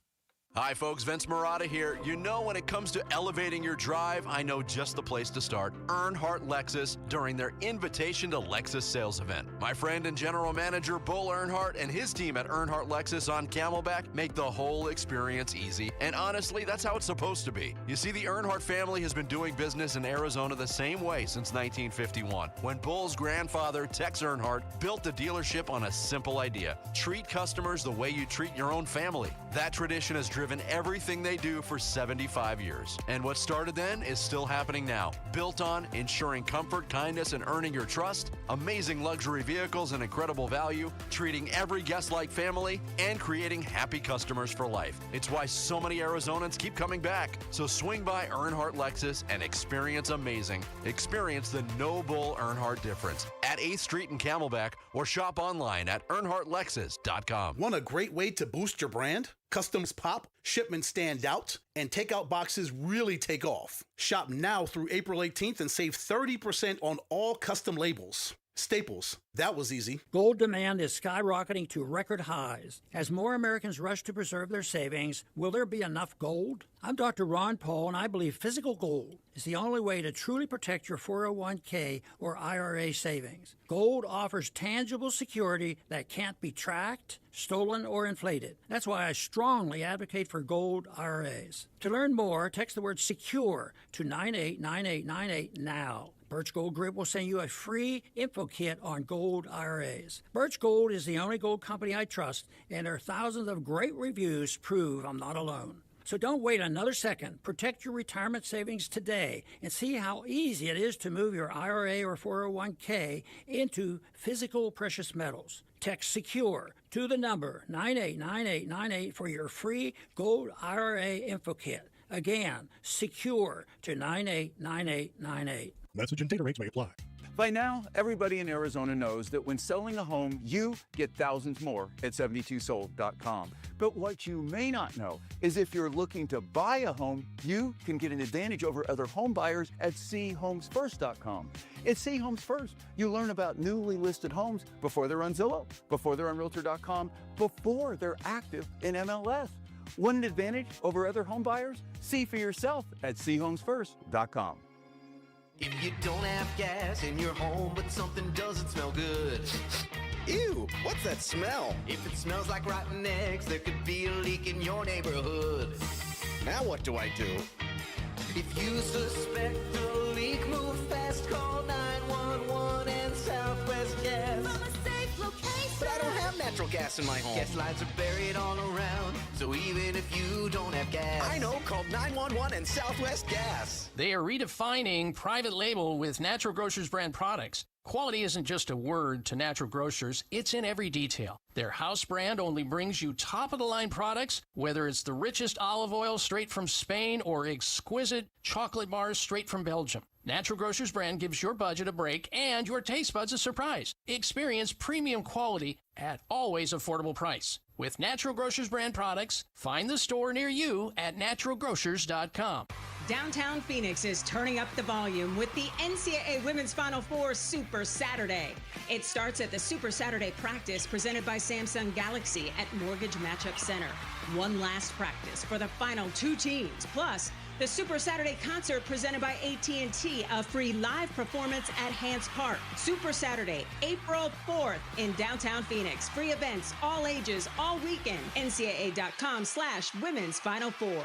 Hi, folks. Vince Marotta here. You know, when it comes to elevating your drive, I know just the place to start. Earnhardt Lexus during their Invitation to Lexus sales event. My friend and general manager, Bull Earnhardt, and his team at Earnhardt Lexus on Camelback make the whole experience easy. And honestly, that's how it's supposed to be. You see, the Earnhardt family has been doing business in Arizona the same way since 1951, when Bull's grandfather, Tex Earnhardt, built the dealership on a simple idea. Treat customers the way you treat your own family. That tradition has driven driven everything they do for 75 years. And what started then is still happening now. Built on ensuring comfort, kindness, and earning your trust, amazing luxury vehicles and incredible value, treating every guest like family, and creating happy customers for life. It's why so many Arizonans keep coming back. So swing by Earnhardt Lexus and experience amazing. Experience the no bull Earnhardt difference at 8th Street in Camelback or shop online at earnhardtlexus.com. Want a great way to boost your brand? Customs pop, shipments stand out, and takeout boxes really take off. Shop now through April 18th and save 30% on all custom labels. Staples, that was easy. Gold demand is skyrocketing to record highs. As more Americans rush to preserve their savings, will there be enough gold? I'm Dr. Ron Paul, and I believe physical gold is the only way to truly protect your 401k or IRA savings. Gold offers tangible security that can't be tracked, stolen, or inflated. That's why I strongly advocate for gold IRAs. To learn more, text the word SECURE to 989898 now. Birch Gold Group will send you a free info kit on gold IRAs. Birch Gold is the only gold company I trust, and their thousands of great reviews prove I'm not alone. So don't wait another second. Protect your retirement savings today and see how easy it is to move your IRA or 401k into physical precious metals. Text SECURE to the number 989898 for your free gold IRA info kit. Again, SECURE to 989898. Message and data rates may apply. By now, everybody in Arizona knows that when selling a home, you get thousands more at 72sold.com. But what you may not know is if you're looking to buy a home, you can get an advantage over other home buyers at chomesfirst.com. At C Homes First, you learn about newly listed homes before they're on Zillow, before they're on Realtor.com, before they're active in MLS. Want an advantage over other home buyers? See for yourself at chomesfirst.com. If you don't have gas in your home, but something doesn't smell good. Ew, what's that smell? If it smells like rotten eggs, there could be a leak in your neighborhood. Now what do I do? If you suspect a leak, move fast, call 911 and Southwest Gas. From a safe location. But I don't have natural gas in my home. Gas lines are buried all around, so even if you don't have gas. I know, call 911 and Southwest Gas. They are redefining private label with Natural Grocers brand products. Quality isn't just a word to Natural Grocers, it's in every detail. Their house brand only brings you top-of-the-line products, whether it's the richest olive oil straight from Spain or exquisite chocolate bars straight from Belgium. Natural Grocers brand gives your budget a break and your taste buds a surprise. Experience premium quality at always affordable price. With Natural Grocers brand products, find the store near you at naturalgrocers.com. Downtown Phoenix is turning up the volume with the NCAA Women's Final Four Super Saturday. It starts at the Super Saturday practice presented by Samsung Galaxy at Mortgage Matchup Center. One last practice for the final two teams, plus the Super Saturday concert presented by AT&T, a free live performance at Hance Park. Super Saturday, April 4th in downtown Phoenix. Free events, all ages, all weekend. NCAA.com/Women's Final Four.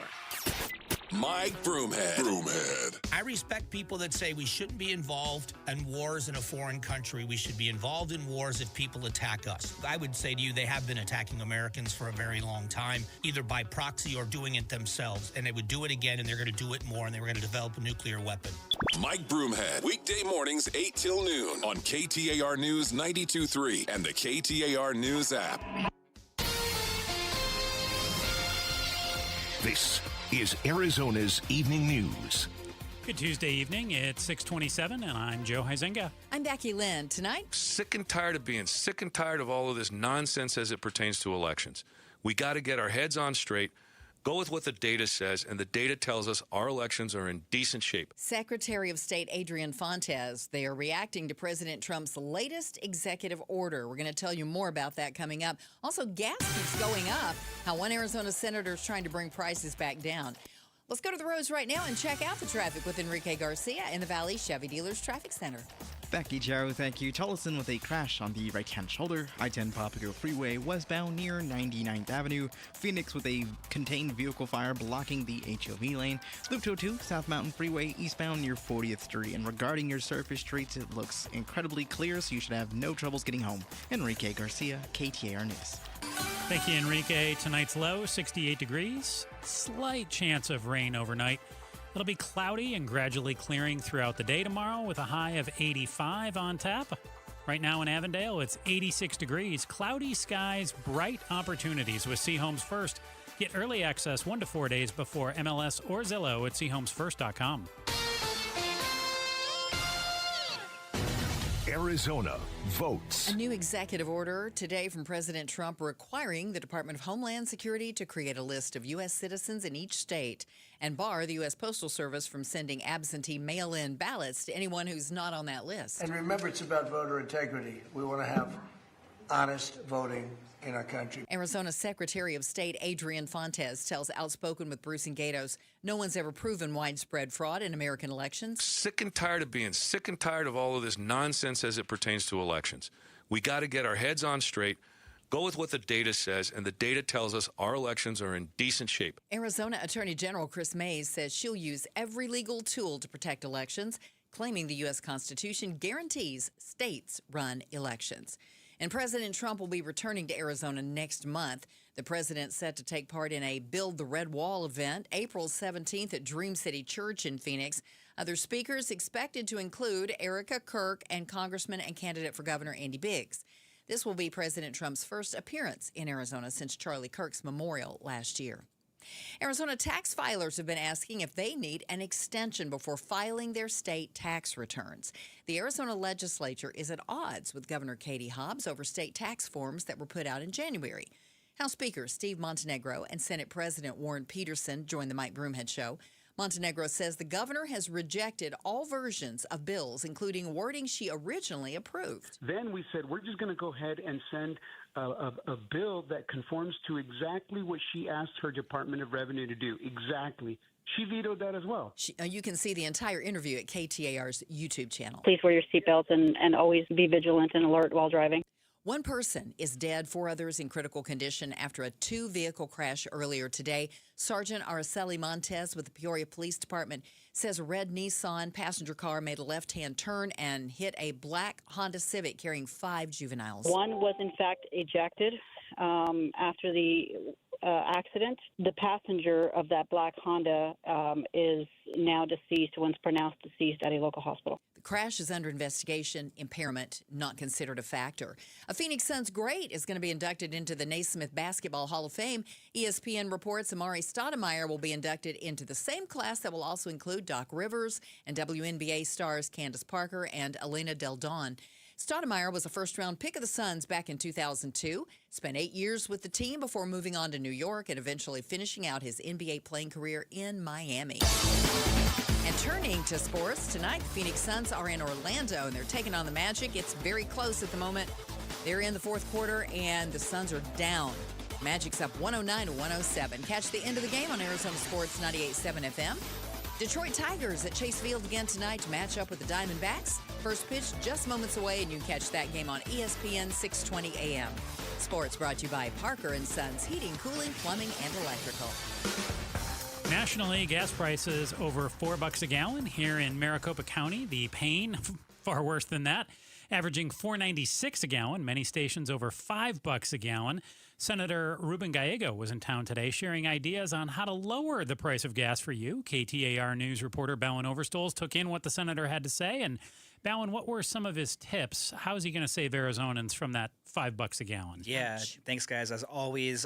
Mike Broomhead. I respect people that say we shouldn't be involved in wars in a foreign country. We should be involved in wars if people attack us. I would say to you, they have been attacking Americans for a very long time, either by proxy or doing it themselves. And they would do it again, and they're going to do it more, and they were going to develop a nuclear weapon. Mike Broomhead. Weekday mornings, 8 till noon on KTAR News 92.3 and the KTAR News app. This is Arizona's Evening News. Good Tuesday evening. It's 6:27, and I'm Joe Huizenga. I'm Becky Lynn. Tonight, sick and tired of being sick and tired of all of this nonsense as it pertains to elections. We got to get our heads on straight, go with what the data says, and the data tells us our elections are in decent shape. Secretary of State Adrian Fontes, they are reacting to President Trump's latest executive order. We're going to tell you more about that coming up. Also, gas keeps going up, how one Arizona senator is trying to bring prices back down. Let's go to the roads right now and check out the traffic with Enrique Garcia in the Valley Chevy Dealers Traffic Center. Becky, Joe, thank you. Charleston with a crash on the right-hand shoulder. I-10 Papago Freeway westbound near 99th Avenue. Phoenix with a contained vehicle fire blocking the HOV lane. Loop 202 South Mountain Freeway eastbound near 40th Street. And regarding your surface streets, it looks incredibly clear, so you should have no troubles getting home. Enrique Garcia, KTAR News. Thank you, Enrique. Tonight's low, 68 degrees. Slight chance of rain overnight. It'll be cloudy and gradually clearing throughout the day tomorrow with a high of 85 on tap. Right now in Avondale, it's 86 degrees. Cloudy skies, bright opportunities with Seahomes First. Get early access 1 to 4 days before MLS or Zillow at SeaHomesFirst.com. Arizona votes. A new executive order today from President Trump requiring the Department of Homeland Security to create a list of U.S. citizens in each state and bar the U.S. Postal Service from sending absentee mail-in ballots to anyone who's not on that list. And remember, it's about voter integrity. We want to have honest voting in our country. Arizona Secretary of State Adrian Fontes tells Outspoken with Bruce and Gatos no one's ever proven widespread fraud in American elections. Sick and tired of being sick and tired of all of this nonsense as it pertains to elections. We got to get our heads on straight, go with what the data says, and the data tells us our elections are in decent shape. Arizona Attorney General Chris Mays says she'll use every legal tool to protect elections, claiming the U.S. Constitution guarantees states run elections. And President Trump will be returning to Arizona next month. The president's set to take part in a Build the Red Wall event April 17th at Dream City Church in Phoenix. Other speakers expected to include Erica Kirk and Congressman and candidate for governor Andy Biggs. This will be President Trump's first appearance in Arizona since Charlie Kirk's memorial last year. Arizona tax filers have been asking if they need an extension before filing their state tax returns. The Arizona legislature is at odds with Governor Katie Hobbs over state tax forms that were put out in January. House Speaker Steve Montenegro and Senate President Warren Peterson joined the Mike Broomhead Show. Montenegro says the governor has rejected all versions of bills, including wording she originally approved. Then we said, we're just going to go ahead and send a bill that conforms to exactly what she asked her Department of Revenue to do. Exactly. She vetoed that as well. You can see the entire interview at KTAR's YouTube channel. Please wear your seatbelts and always be vigilant and alert while driving. One person is dead, 4 others in critical condition after a 2-vehicle crash earlier today. Sergeant Araceli Montez with the Peoria Police Department says a red Nissan passenger car made a left-hand turn and hit a black Honda Civic carrying 5 juveniles. One was, in fact, ejected after the accident. The passenger of that black Honda is now deceased, once pronounced deceased at a local hospital. The crash is under investigation. Impairment not considered a factor. A Phoenix Suns great is going to be inducted into the Naismith Basketball Hall of Fame. ESPN reports Amari Stoudemire will be inducted into the same class that will also include Doc Rivers and WNBA stars Candace Parker and Elena Del Don. Stoudemire was a first-round pick of the Suns back in 2002, spent 8 years with the team before moving on to New York and eventually finishing out his NBA playing career in Miami. And turning to sports, tonight the Phoenix Suns are in Orlando, and they're taking on the Magic. It's very close at the moment. They're in the fourth quarter, and the Suns are down. Magic's up 109-107. Catch the end of the game on Arizona Sports 98.7 FM. Detroit Tigers at Chase Field again tonight to match up with the Diamondbacks. First pitch just moments away, and you can catch that game on ESPN 620 AM. Sports brought to you by Parker & Sons Heating, Cooling, Plumbing, and Electrical. Nationally, gas prices over $4 a gallon here in Maricopa County. The pain, far worse than that, averaging $4.96 a gallon. Many stations over $5 a gallon. Senator Ruben Gallego was in town today sharing ideas on how to lower the price of gas for you. KTAR News reporter Bowen Overstoles took in what the senator had to say. And Bowen, what were some of his tips? How is he going to save Arizonans from that $5 a gallon? Yeah, thanks, guys. As always,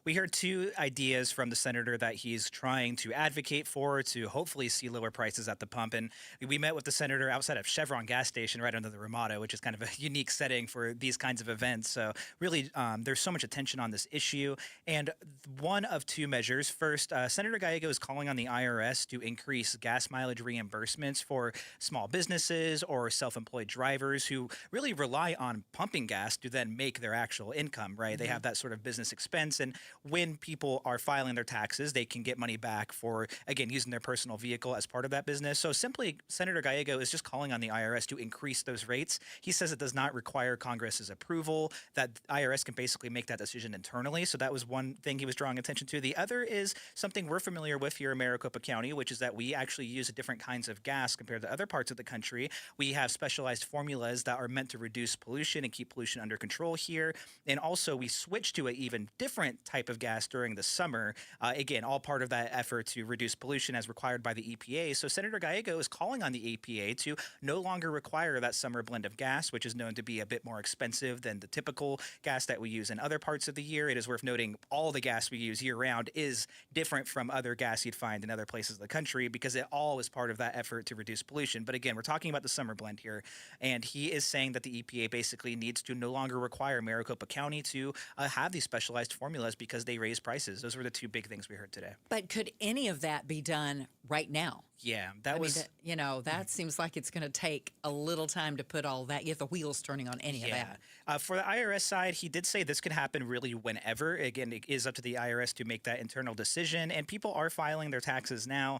we heard 2 ideas from the senator that he's trying to advocate for to hopefully see lower prices at the pump. And we met with the senator outside of Chevron gas station right under the Ramada, which is kind of a unique setting for these kinds of events. So really, there's so much attention on this issue. And one of 2 measures. First, Senator Gallego is calling on the IRS to increase gas mileage reimbursements for small businesses or self-employed drivers who really rely on pumping gas to then make their actual income, right? They have that sort of business expense. And when people are filing their taxes, they can get money back for, again, using their personal vehicle as part of that business. So simply, Senator Gallego is just calling on the IRS to increase those rates. He says it does not require Congress's approval, that IRS can basically make that decision internally. So that was one thing he was drawing attention to. The other is something we're familiar with here in Maricopa County, which is that we actually use different kinds of gas compared to other parts of the country. we have specialized formulas that are meant to reduce pollution and keep pollution under control here. And also, we switched to an even different type of gas during the summer. Again, all part of that effort to reduce pollution as required by the EPA. So Senator Gallego is calling on the EPA to no longer require that summer blend of gas, which is known to be a bit more expensive than the typical gas that we use in other parts of the year. It is worth noting all the gas we use year-round is different from other gas you'd find in other places of the country because it all is part of that effort to reduce pollution. But again, we're talking about the summer blend here, and he is saying that the EPA basically needs to no longer require Maricopa County to have these specialized formulas because they raise prices. Those were the two big things we heard today. But could any of that be done right now? Yeah, that seems like it's going to take a little time to put all that, get the wheels turning on any of that. For the IRS side, he did say this could happen really whenever. Again, it is up to the IRS to make that internal decision, and people are filing their taxes now.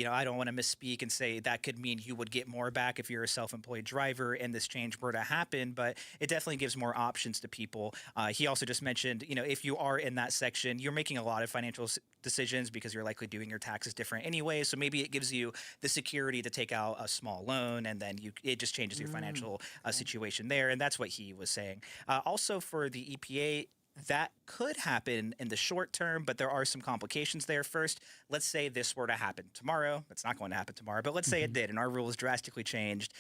I don't want to misspeak and say that could mean you would get more back if you're a self-employed driver and this change were to happen, but it definitely gives more options to people. He also just mentioned, if you are in that section, you're making a lot of financial decisions because you're likely doing your taxes different anyway. So maybe it gives you the security to take out a small loan, and then it just changes your financial situation there. And that's what he was saying. Also for the EPA, that could happen in the short term, but there are some complications there. First, let's say this were to happen tomorrow. It's not going to happen tomorrow, but let's say it did, and our rules drastically changed.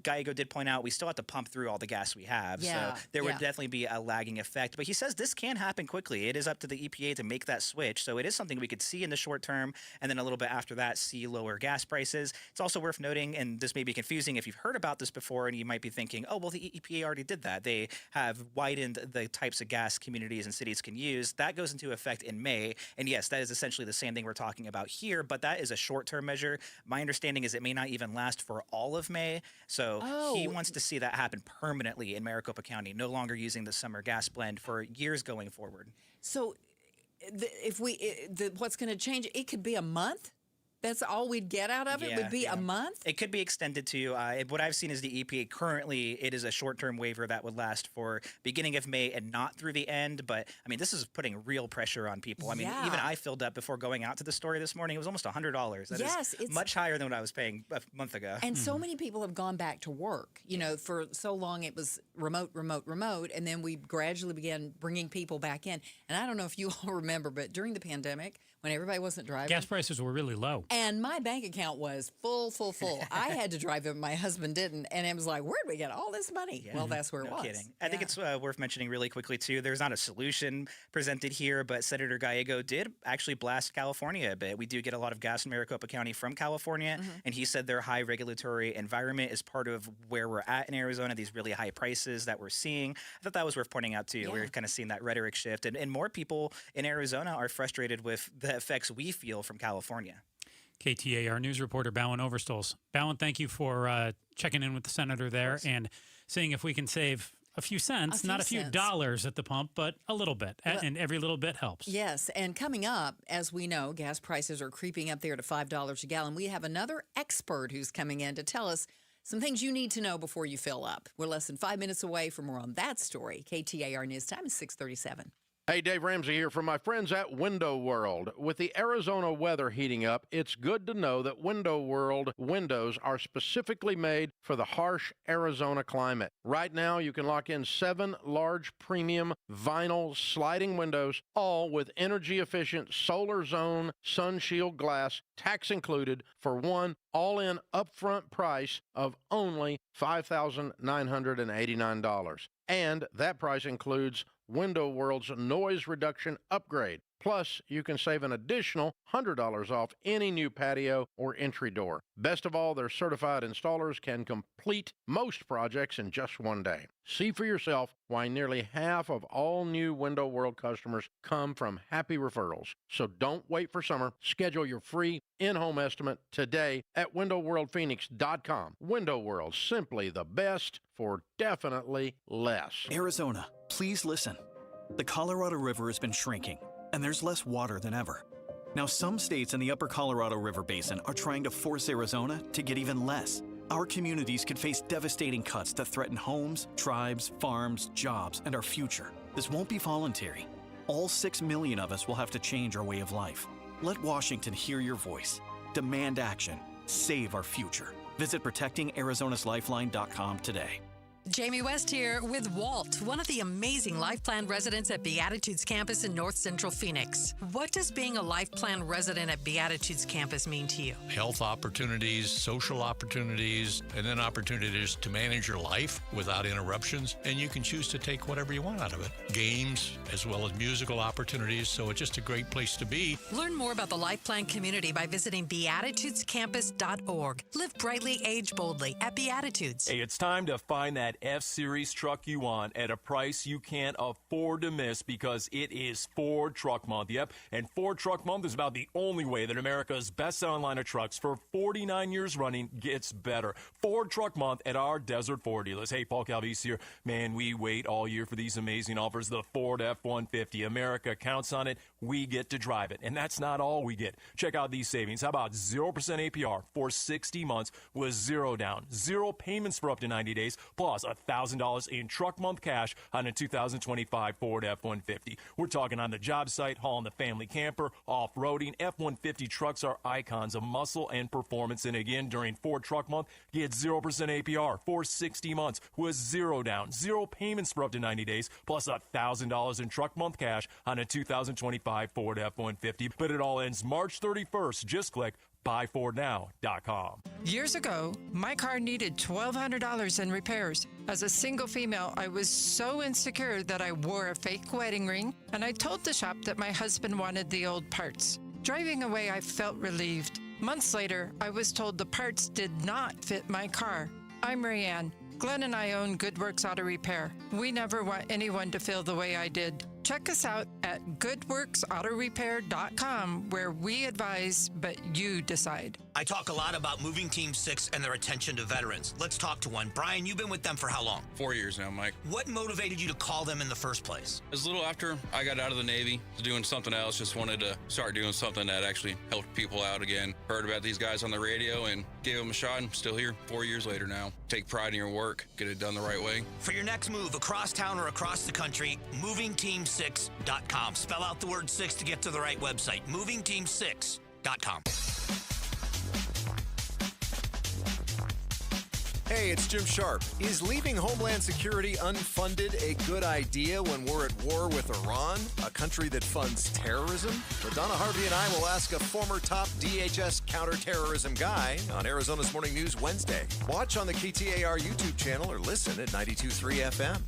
Gallego did point out we still have to pump through all the gas we have, so there would definitely be a lagging effect. But he says this can happen quickly. It is up to the EPA to make that switch, so it is something we could see in the short term, and then a little bit after that, see lower gas prices. It's also worth noting, and this may be confusing if you've heard about this before, and you might be thinking, oh, well, the EPA already did that. They have widened the types of gas communities and cities can use. That goes into effect in May. And yes, that is essentially the same thing we're talking about here, but that is a short-term measure. My understanding is it may not even last for all of May. So he wants to see that happen permanently in Maricopa County, no longer using the summer gas blend for years going forward. So what's going to change, it could be a month? That's all we'd get out of it would be a month? It could be extended to, what I've seen is the EPA currently, it is a short-term waiver that would last for beginning of May and not through the end. But, this is putting real pressure on people. Even I filled up before going out to the store this morning. It was almost $100. That is much higher than what I was paying a month ago. And so many people have gone back to work. For so long it was remote, and then we gradually began bringing people back in. And I don't know if you all remember, but during the pandemic, when everybody wasn't driving, gas prices were really low. And my bank account was full. I had to drive it, my husband didn't. And it was like, where'd we get all this money? Well, that's where it was. Kidding. I think it's worth mentioning really quickly, too. There's not a solution presented here, but Senator Gallego did actually blast California a bit. We do get a lot of gas in Maricopa County from California, and he said their high regulatory environment is part of where we're at in Arizona, these really high prices that we're seeing. I thought that was worth pointing out, too. We're kind of seeing that rhetoric shift, and more people in Arizona are frustrated with the effects we feel from California. KTAR News reporter Bowen Overstols. Bowen, thank you for checking in with the senator there and seeing if we can save a few cents, not a few dollars at the pump, but a little bit. And every little bit helps. Yes. And coming up, as we know, gas prices are creeping up there to $5 a gallon. We have another expert who's coming in to tell us some things you need to know before you fill up. We're less than 5 minutes away from more on that story. KTAR News Time is 6:37. Hey, Dave Ramsey here from my friends at Window World. With the Arizona weather heating up, it's good to know that Window World windows are specifically made for the harsh Arizona climate. Right now, you can lock in 7 large premium vinyl sliding windows, all with energy-efficient solar zone sun shield glass, tax included, for one all-in upfront price of only $5,989. And that price includes Window World's noise reduction upgrade. Plus, you can save an additional $100 off any new patio or entry door. Best of all, their certified installers can complete most projects in just one day. See for yourself why nearly half of all new Window World customers come from happy referrals. So don't wait for summer. Schedule your free in-home estimate today at windowworldphoenix.com. Window World, simply the best for definitely less. Arizona, please listen. The Colorado River has been shrinking, and there's less water than ever. Now, some states in the upper Colorado River Basin are trying to force Arizona to get even less. Our communities could face devastating cuts that threaten homes, tribes, farms, jobs, and our future. This won't be voluntary. All 6 million of us will have to change our way of life. Let Washington hear your voice. Demand action. Save our future. Visit protectingarizonaslifeline.com today. Jamie West here with Walt, one of the amazing Life Plan residents at Beatitudes Campus in North Central Phoenix. What does being a Life Plan resident at Beatitudes Campus mean to you? Health opportunities, social opportunities, and then opportunities to manage your life without interruptions. And you can choose to take whatever you want out of it. Games, as well as musical opportunities. So it's just a great place to be. Learn more about the Life Plan community by visiting beatitudescampus.org. Live brightly, age boldly at Beatitudes. Hey, it's time to find that F-Series truck you want at a price you can't afford to miss, because it is Ford Truck Month. Yep, and Ford Truck Month is about the only way that America's best-selling line of trucks for 49 years running gets better. Ford Truck Month at our Desert Ford dealers. Hey, Paul Calvise here. Man, we wait all year for these amazing offers. The Ford F-150. America counts on it. We get to drive it. And that's not all we get. Check out these savings. How about 0% APR for 60 months with zero down, zero payments for up to 90 days, plus $1,000 in truck month cash on a 2025 Ford F-150. We're talking on the job site, hauling the family camper, off-roading. F-150 trucks are icons of muscle and performance. And again, during Ford Truck Month, get 0% APR for 60 months with zero down, zero payments for up to 90 days, plus $1,000 in truck month cash on a 2025 Ford F-150. But it all ends March 31st. Just click buyfordnow.com. Years ago, my car needed $1,200 in repairs. As a single female, I was so insecure that I wore a fake wedding ring, and I told the shop that my husband wanted the old parts. Driving away, I felt relieved. Months later, I was told the parts did not fit my car. I'm Marianne. Glenn and I own Good Works Auto Repair. We never want anyone to feel the way I did. Check us out at goodworksautorepair.com, where we advise, but you decide. I talk a lot about Moving Team 6 and their attention to veterans. Let's talk to one. Brian, you've been with them for how long? 4 years now, Mike. What motivated you to call them in the first place? It was a little after I got out of the Navy, was doing something else, just wanted to start doing something that actually helped people out again. Heard about these guys on the radio and gave them a shot. I'm still here 4 years later now. Take pride in your work, get it done the right way. For your next move across town or across the country, movingteam6.com. Spell out the word 6 to get to the right website. movingteam6.com. Hey, it's Jim Sharp. Is leaving Homeland Security unfunded a good idea when we're at war with Iran, a country that funds terrorism? But Donna Harvey and I will ask a former top DHS counterterrorism guy on Arizona's Morning News Wednesday. Watch on the KTAR YouTube channel or listen at 92.3 FM.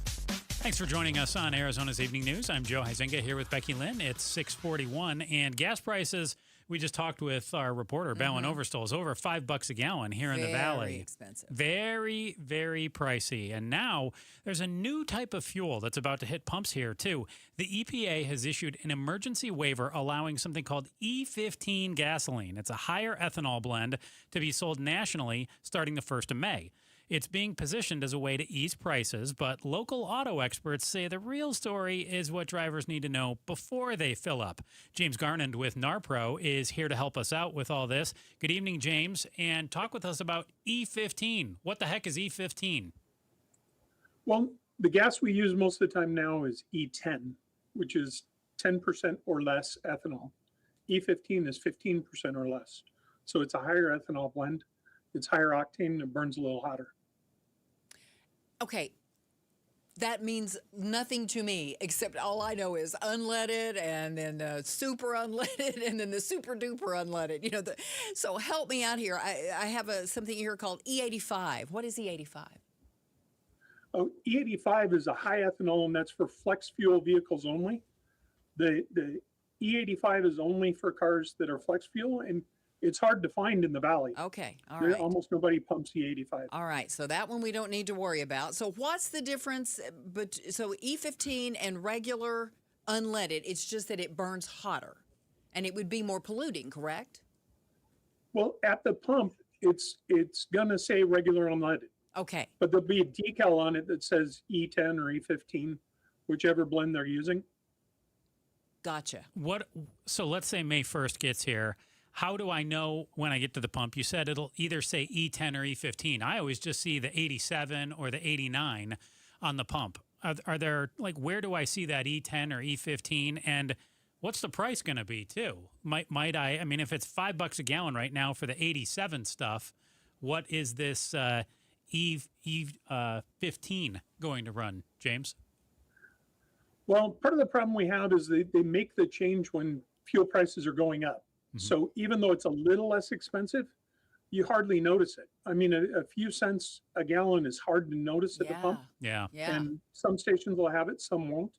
Thanks for joining us on Arizona's Evening News. I'm Joe Huizenga here with Becky Lynn. It's 6:41, and gas prices, we just talked with our reporter, Bowen Overstol, is over $5 a gallon here in the Valley. Very expensive. Very, very pricey. And now there's a new type of fuel that's about to hit pumps here, too. The EPA has issued an emergency waiver allowing something called E15 gasoline. It's a higher ethanol blend to be sold nationally starting the 1st of May. It's being positioned as a way to ease prices, but local auto experts say the real story is what drivers need to know before they fill up. James Garland with NARPro is here to help us out with all this. Good evening, James, and talk with us about E15. What the heck is E15? Well, the gas we use most of the time now is E10, which is 10% or less ethanol. E15 is 15% or less. So it's a higher ethanol blend. It's higher octane and it burns a little hotter. Okay, that means nothing to me, except all I know is unleaded and then super unleaded and then the super duper unleaded. You know, so help me out here. I have something here called E85. What is E85? Oh, E85 is a high ethanol, and that's for flex fuel vehicles only. The E85 is only for cars that are flex fuel, and it's hard to find in the Valley. Okay, all right. Almost nobody pumps E85. All right, so that one we don't need to worry about. So what's the difference? So E15 and regular unleaded, it's just that it burns hotter, and it would be more polluting, correct? Well, at the pump, it's gonna say regular unleaded. Okay. But there'll be a decal on it that says E10 or E15, whichever blend they're using. Gotcha. So let's say May 1st gets here. How do I know when I get to the pump? You said it'll either say E10 or E15. I always just see the 87 or the 89 on the pump. Are there, like, where do I see that E10 or E15? And what's the price going to be, too? Might I mean, if it's $5 a gallon right now for the 87 stuff, what is this E15 going to run, James? Well, part of the problem we have is they make the change when fuel prices are going up. So even though it's a little less expensive, you hardly notice it. I mean, a few cents a gallon is hard to notice at the pump. Yeah. And some stations will have it, some won't.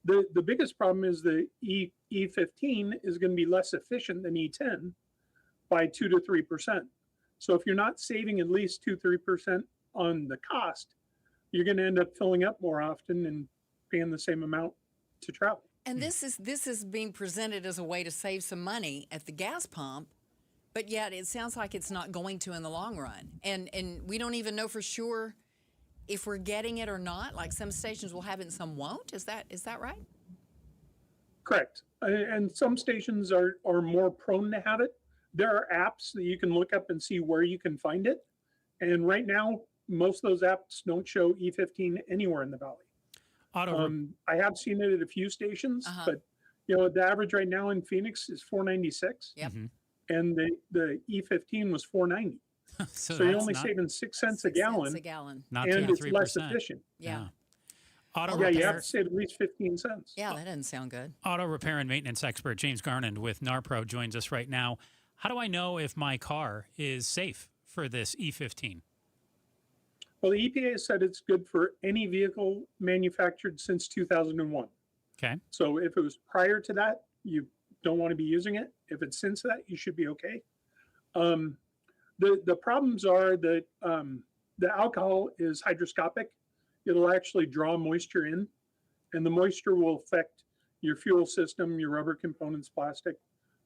The biggest problem is the E15 is going to be less efficient than E10 by 2 to 3%. So if you're not saving at least 2-3% on the cost, you're going to end up filling up more often and paying the same amount to travel. And this is being presented as a way to save some money at the gas pump, but yet it sounds like it's not going to in the long run. And we don't even know for sure if we're getting it or not. Like some stations will have it and some won't. Is that right? Correct. And some stations are more prone to have it. There are apps that you can look up and see where you can find it. And right now, most of those apps don't show E15 anywhere in the valley. I have seen it at a few stations, but the average right now in Phoenix is 496. Yep. And the E15 was 490. So you're only saving 6 cents a gallon. Not and it's 3%. less efficient. Yeah. Auto You repair. have to save at least 15 cents. Yeah, that doesn't sound good. Auto repair and maintenance expert James Garland with NARPro joins us right now. How do I know if my car is safe for this E15? Well, the EPA said it's good for any vehicle manufactured since 2001. Okay. So if it was prior to that, you don't want to be using it. If it's since that, you should be okay. The problems are that the alcohol is hygroscopic. It'll actually draw moisture in, and the moisture will affect your fuel system, your rubber components, plastic.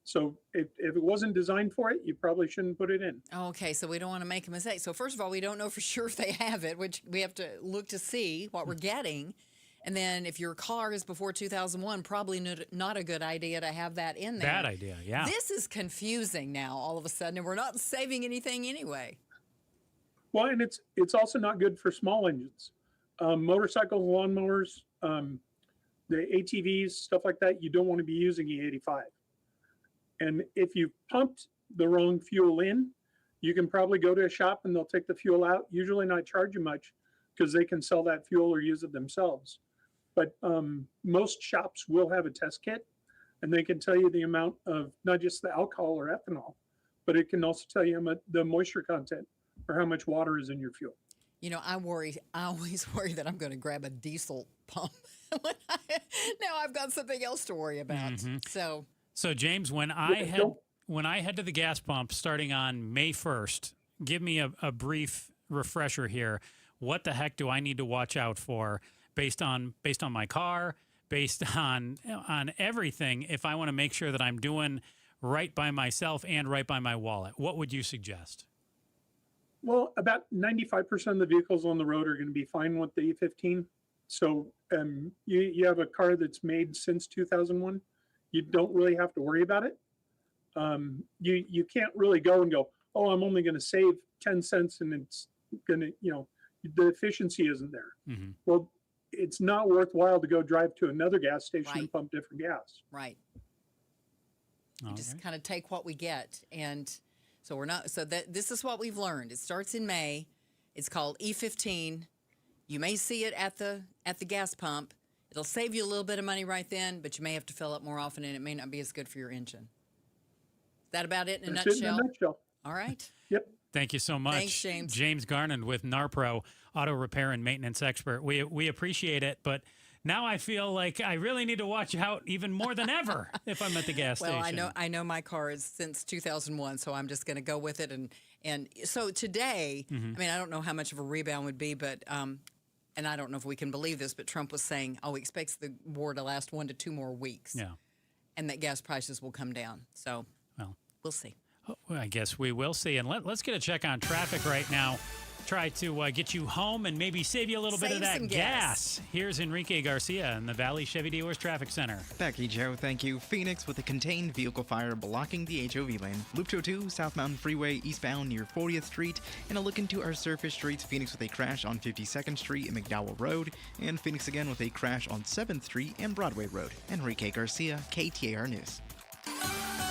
So if it wasn't designed for it, you probably shouldn't put it in. Okay, so we don't want to make a mistake. So first of all, we don't know for sure if they have it, which we have to look to see what we're getting. And then if your car is before 2001, probably not a good idea to have that in there. Bad idea, yeah. This is confusing now all of a sudden, and we're not saving anything anyway. Well, and it's also not good for small engines. Motorcycles, lawnmowers, the ATVs, stuff like that, you don't want to be using E85. And if you pumped the wrong fuel in, you can probably go to a shop and they'll take the fuel out, usually not charge you much because they can sell that fuel or use it themselves. But most shops will have a test kit, and they can tell you the amount of not just the alcohol or ethanol, but it can also tell you the moisture content or how much water is in your fuel. You know, I always worry that I'm going to grab a diesel pump. Now I've got something else to worry about. So James, when I head to the gas pump starting on May 1st, give me a brief refresher here. What the heck do I need to watch out for based on my car, based on everything, if I want to make sure that I'm doing right by myself and right by my wallet? What would you suggest? Well, about 95% of the vehicles on the road are going to be fine with the E15. So you have a car that's made since 2001. You don't really have to worry about it. You can't really go and go, oh, I'm only going to save 10 cents and it's going to, the efficiency isn't there. Well, it's not worthwhile to go drive to another gas station and pump different gas. Right. You just kind of take what we get. And so this is what we've learned. It starts in May. It's called E15. You may see it at the gas pump. It'll save you a little bit of money right then, but you may have to fill up more often, and it may not be as good for your engine. Is that about it in a nutshell? It in a nutshell. All right. Yep. Thank you so much. Thanks, James. James Garland with NARPro, auto repair and maintenance expert. We appreciate it, but now I feel like I really need to watch out even more than ever if I'm at the gas station. Well, I know my car is since 2001, so I'm just going to go with it. And so today, I mean, I don't know how much of a rebound would be, but and I don't know if we can believe this, but Trump was saying, he expects the war to last 1 to 2 more weeks. Yeah. And that gas prices will come down. So we'll see. Well, I guess we will see. And let's get a check on traffic right now. Try to get you home and maybe save you a little bit of that gas. Here's Enrique Garcia in the Valley Chevy Dealers Traffic Center. Becky, Joe, thank you. Phoenix with a contained vehicle fire blocking the HOV lane. Loop 202, South Mountain Freeway, eastbound near 40th Street. And a look into our surface streets. Phoenix with a crash on 52nd Street and McDowell Road. And Phoenix again with a crash on 7th Street and Broadway Road. Enrique Garcia, KTAR News.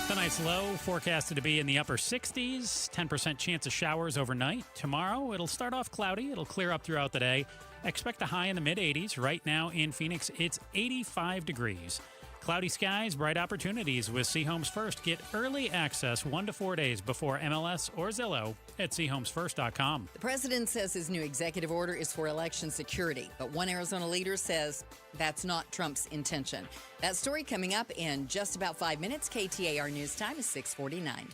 Tonight's low forecasted to be in the upper 60s, 10% chance of showers overnight. Tomorrow, it'll start off cloudy. It'll clear up throughout the day. Expect a high in the mid-80s. Right now in Phoenix, it's 85 degrees. Cloudy skies, bright opportunities with Seahomes First. Get early access 1 to 4 days before MLS or Zillow at SeaHomesFirst.com. The president says his new executive order is for election security, but one Arizona leader says that's not Trump's intention. That story coming up in just about 5 minutes. KTAR News Time is 6:49.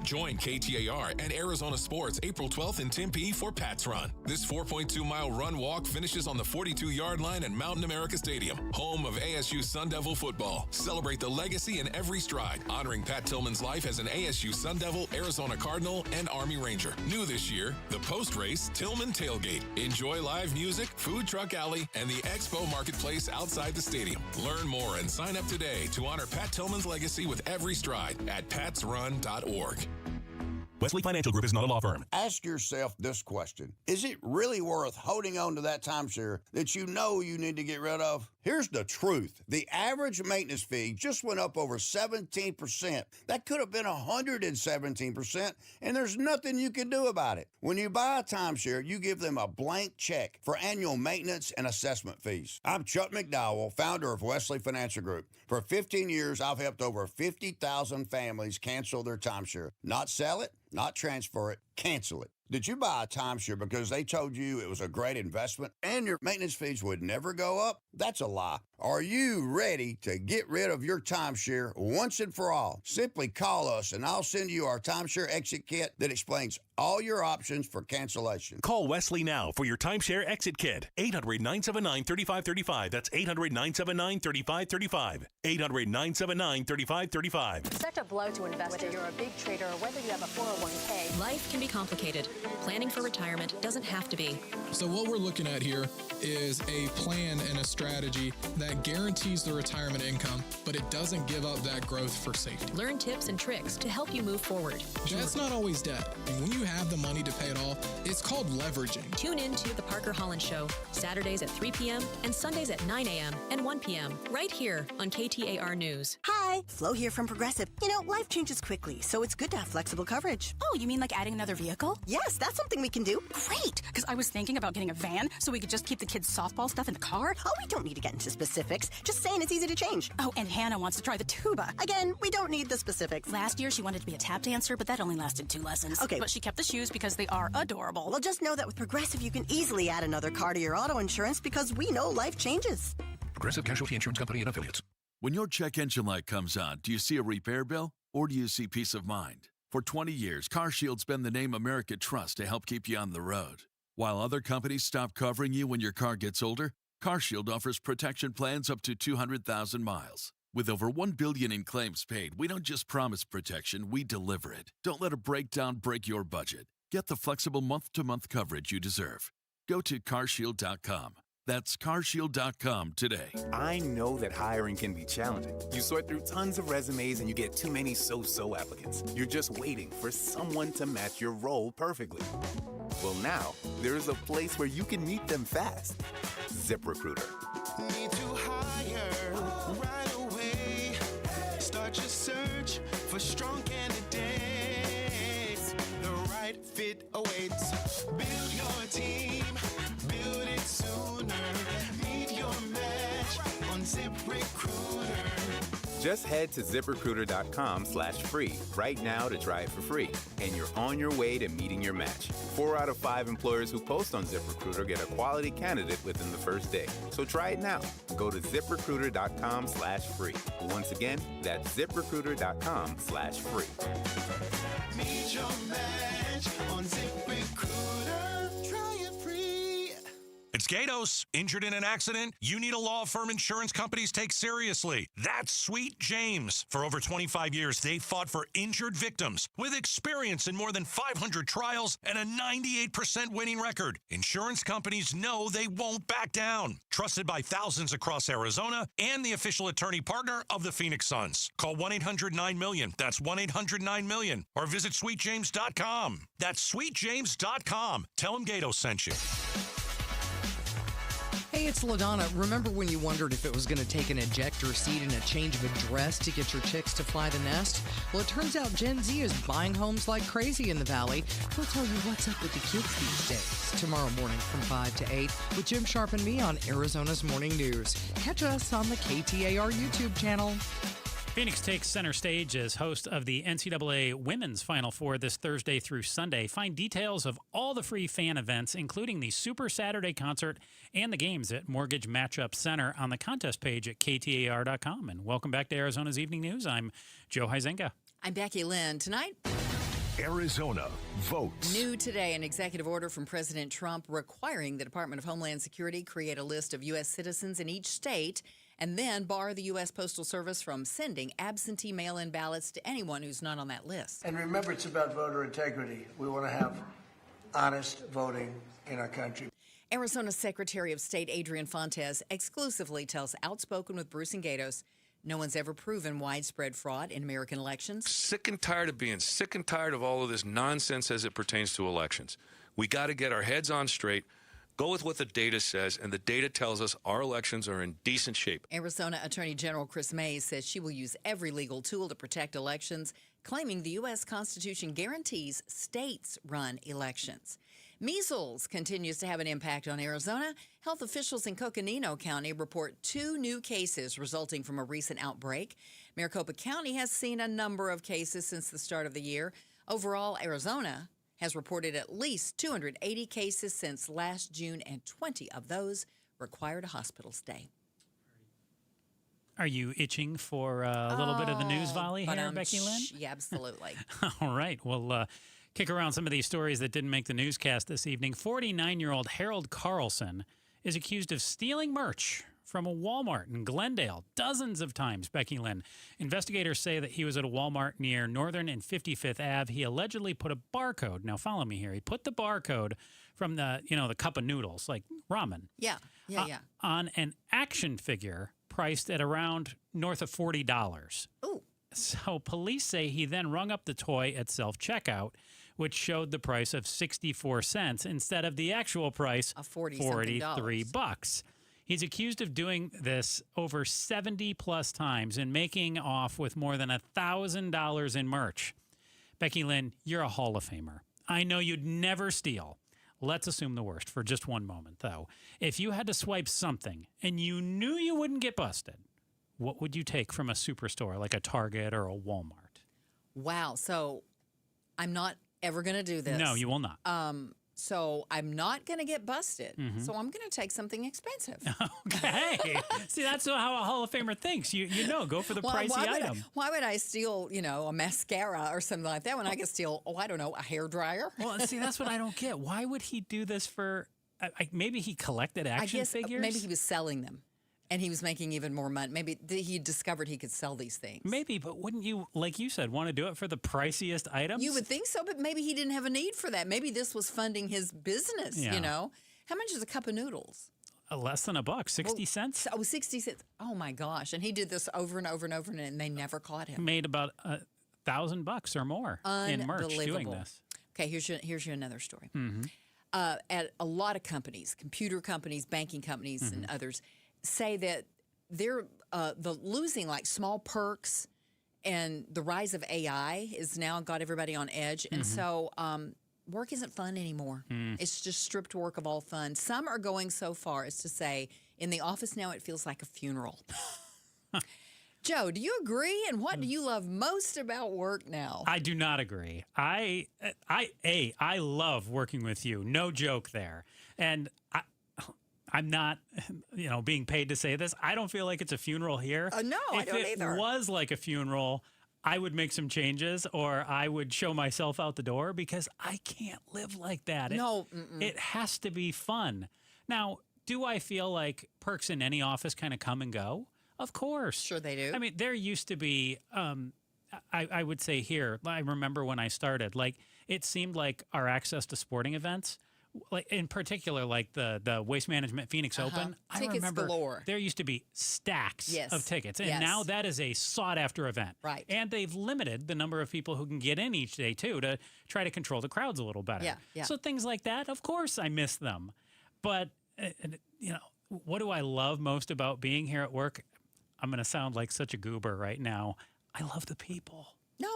Join KTAR and Arizona Sports April 12th in Tempe for Pat's Run. This 4.2-mile run-walk finishes on the 42-yard line at Mountain America Stadium, home of ASU Sun Devil football. Celebrate the legacy in every stride, honoring Pat Tillman's life as an ASU Sun Devil, Arizona Cardinal, and Army Ranger. New this year, the post-race Tillman Tailgate. Enjoy live music, food truck alley, and the Expo Marketplace outside the stadium. Learn more and sign up today to honor Pat Tillman's legacy with every stride at patsrun.org. Wesley Financial Group is not a law firm. Ask yourself this question. Is it really worth holding on to that timeshare that you know you need to get rid of? Here's the truth. The average maintenance fee just went up over 17%. That could have been 117%, and there's nothing you can do about it. When you buy a timeshare, you give them a blank check for annual maintenance and assessment fees. I'm Chuck McDowell, founder of Wesley Financial Group. For 15 years, I've helped over 50,000 families cancel their timeshare. Not sell it, not transfer it, cancel it. Did you buy a timeshare because they told you it was a great investment and your maintenance fees would never go up? That's a lie. Are you ready to get rid of your timeshare once and for all? Simply call us and I'll send you our timeshare exit kit that explains all your options for cancellation. Call Wesley now for your timeshare exit kit. 800-979-3535. That's 800-979-3535. 800-979-3535. Such a blow to investors. Whether you're a big trader or whether you have a 401k. Life can be complicated. Planning for retirement doesn't have to be. So what we're looking at here is a plan and a strategy that guarantees the retirement income, but it doesn't give up that growth for safety. Learn tips and tricks to help you move forward. That's not always debt. And when you have the money to pay it off, it's called leveraging. Tune in to The Parker Holland Show, Saturdays at 3 p.m. and Sundays at 9 a.m. and 1 p.m. right here on KTAR News. Hi, Flo here from Progressive. You know, life changes quickly, so it's good to have flexible coverage. Oh, you mean like adding another vehicle? Yes, that's something we can do. Great, because I was thinking about getting a van so we could just keep the kids' softball stuff in the car. Oh, we don't need to get into specifics. Just saying it's easy to change. Oh, and Hannah wants to try the tuba. Again, we don't need the specifics. Last year, she wanted to be a tap dancer, but that only lasted 2 lessons. Okay. But she kept the shoes because they are adorable. Well, just know that with Progressive, you can easily add another car to your auto insurance because we know life changes. Progressive Casualty Insurance Company and Affiliates. When your check engine light comes on, do you see a repair bill or do you see peace of mind? For 20 years, CarShield's been the name America trusts to help keep you on the road. While other companies stop covering you when your car gets older, CarShield offers protection plans up to 200,000 miles. With over $1 billion in claims paid, we don't just promise protection, we deliver it. Don't let a breakdown break your budget. Get the flexible month-to-month coverage you deserve. Go to carshield.com. That's carshield.com today. I know that hiring can be challenging. You sort through tons of resumes and you get too many so-so applicants. You're just waiting for someone to match your role perfectly. Well, now, there's a place where you can meet them fast. ZipRecruiter. Need to hire right away. Start your search for strong candidates. The right fit awaits. Build your team. Build it sooner. Meet your match on ZipRecruiter. Just head to ZipRecruiter.com/free right now to try it for free. And you're on your way to meeting your match. 4 out of 5 employers who post on ZipRecruiter get a quality candidate within the first day. So try it now. Go to ZipRecruiter.com/free. Once again, that's ZipRecruiter.com/free. Meet your match on ZipRecruiter. Try it free. It's Gatos. Injured in an accident? You need a law firm insurance companies take seriously. That's Sweet James. For over 25 years, they've fought for injured victims with experience in more than 500 trials and a 98% winning record. Insurance companies know they won't back down. Trusted by thousands across Arizona and the official attorney partner of the Phoenix Suns. Call 1-800-9-MILLION. That's 1-800-9-MILLION. Or visit sweetjames.com. That's sweetjames.com. Tell them Gatos sent you. Hey, Hey, it's LaDonna. Remember when you wondered if it was going to take an ejector seat and a change of address to get your chicks to fly the nest? Well, it turns out Gen Z is buying homes like crazy in the Valley. We'll tell you what's up with the kids these days tomorrow morning from 5 to 8 with Jim Sharp and me on Arizona's Morning News. Catch us on the KTAR YouTube channel. Phoenix takes center stage as host of the NCAA Women's Final Four this Thursday through Sunday. Find details of all the free fan events, including the Super Saturday concert and the games at Mortgage Matchup Center on the contest page at KTAR.com. And welcome back to Arizona's Evening News. I'm Joe Huizenga. I'm Becky Lynn. Tonight, Arizona votes. New today, an executive order from President Trump requiring the Department of Homeland Security create a list of U.S. citizens in each state and then bar the U.S. Postal Service from sending absentee mail-in ballots to anyone who's not on that list. And remember, it's about voter integrity. We want to have honest voting in our country. Arizona Secretary of State Adrian Fontes exclusively tells Outspoken with Bruce and Gatos no one's ever proven widespread fraud in American elections. Sick and tired of being sick and tired of all of this nonsense as it pertains to elections. We got to get our heads on straight. Go with what the data says, and the data tells us our elections are in decent shape. Arizona Attorney General Chris Mays says she will use every legal tool to protect elections, claiming the U.S. Constitution guarantees states run elections. Measles continues to have an impact on Arizona. Health officials in Coconino County report 2 new cases resulting from a recent outbreak. Maricopa County has seen a number of cases since the start of the year. Overall, Arizona has reported at least 280 cases since last June, and 20 of those required a hospital stay. Are you itching for a little bit of the news volley here, Becky Lynn? Yeah, absolutely. All right. Well, kick around some of these stories that didn't make the newscast this evening. 49-year-old Harold Carlson is accused of stealing merch from a Walmart in Glendale dozens of times, Becky Lynn. Investigators say that he was at a Walmart near Northern and 55th Ave. He allegedly put a barcode. Now, follow me here. He put the barcode from the cup of noodles, like ramen. Yeah. On an action figure priced at around north of $40. Ooh. So police say he then rung up the toy at self-checkout, which showed the price of 64 cents instead of the actual price of $43. He's accused of doing this over 70-plus times and making off with more than $1,000 in merch. Becky Lynn, you're a Hall of Famer. I know you'd never steal. Let's assume the worst for just one moment, though. If you had to swipe something and you knew you wouldn't get busted, what would you take from a superstore like a Target or a Walmart? Wow. So I'm not ever going to do this. No, you will not. So I'm not going to get busted. Mm-hmm. So I'm going to take something expensive. Okay. See, that's how a Hall of Famer thinks. You go for the pricey item. Why would I steal, a mascara or something like that when I could steal, a hairdryer? Well, see, that's what I don't get. Why would he do this for, maybe he collected action figures? Maybe he was selling them. And he was making even more money. Maybe he discovered he could sell these things. Maybe, but wouldn't you, like you said, want to do it for the priciest items? You would think so, but maybe he didn't have a need for that. Maybe this was funding his business, How much is a cup of noodles? Less than $1, 60 cents? Oh, 60 cents. Oh, my gosh. And he did this over and over and over, and they never caught him. Made about $1,000 or more in merch doing this. Okay, here's your another story. Mm-hmm. At a lot of companies, computer companies, banking companies, Mm-hmm. and others, say that they're losing like small perks, and the rise of AI has now got everybody on edge. And so work isn't fun anymore. It's just stripped work of all fun. Some are going so far as to say, in the office now, it feels like a funeral. Joe, do you agree? And what do you love most about work now? I do not agree. I love working with you. No joke there. And I'm not, being paid to say this. I don't feel like it's a funeral here. No, I don't either. If it was like a funeral, I would make some changes, or I would show myself out the door, because I can't live like that. It has to be fun. Now, do I feel like perks in any office kind of come and go? Of course. Sure they do. I mean, there used to be, I would say here, I remember when I started, it seemed like our access to sporting events, like in particular, like the Waste Management Phoenix Open, tickets I remember galore. There used to be stacks of tickets, and now that is a sought-after event. Right. And they've limited the number of people who can get in each day, too, to try to control the crowds a little better. Yeah. So things like that, of course I miss them. But, what do I love most about being here at work? I'm going to sound like such a goober right now. I love the people. No,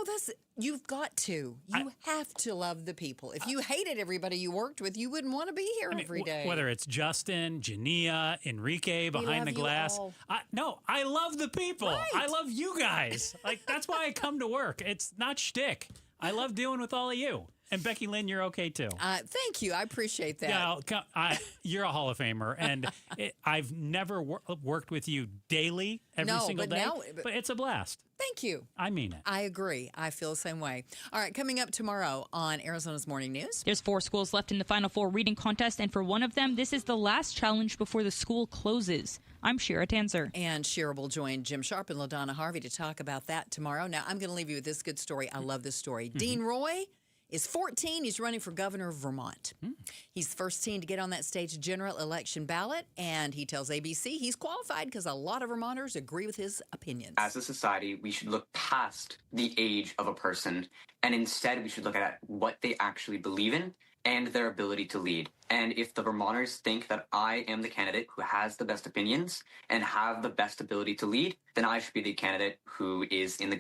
you've got to. You have to love the people. If you hated everybody you worked with, you wouldn't want to be here every day. Whether it's Justin, Jania, Enrique behind the glass. I love the people. Right. I love you guys. Like, that's why I come to work. It's not shtick. I love dealing with all of you. And Becky Lynn, you're okay too. Thank you. I appreciate that. Yeah, you're a Hall of Famer, and I've never worked with you daily, every single day. But it's a blast. Thank you. I mean it. I agree. I feel the same way. All right, coming up tomorrow on Arizona's Morning News. There's 4 schools left in the Final Four reading contest, and for one of them, this is the last challenge before the school closes. I'm Shira Tanzer. And Shira will join Jim Sharp and LaDonna Harvey to talk about that tomorrow. Now, I'm going to leave you with this good story. I love this story. Mm-hmm. Dean Roy is 14. He's running for governor of Vermont. He's the first teen to get on that state's general election ballot, and he tells ABC he's qualified because a lot of Vermonters agree with his opinions. As a society, we should look past the age of a person, and instead we should look at what they actually believe in and their ability to lead. And if the Vermonters think that I am the candidate who has the best opinions and have the best ability to lead, then I should be the candidate who is in the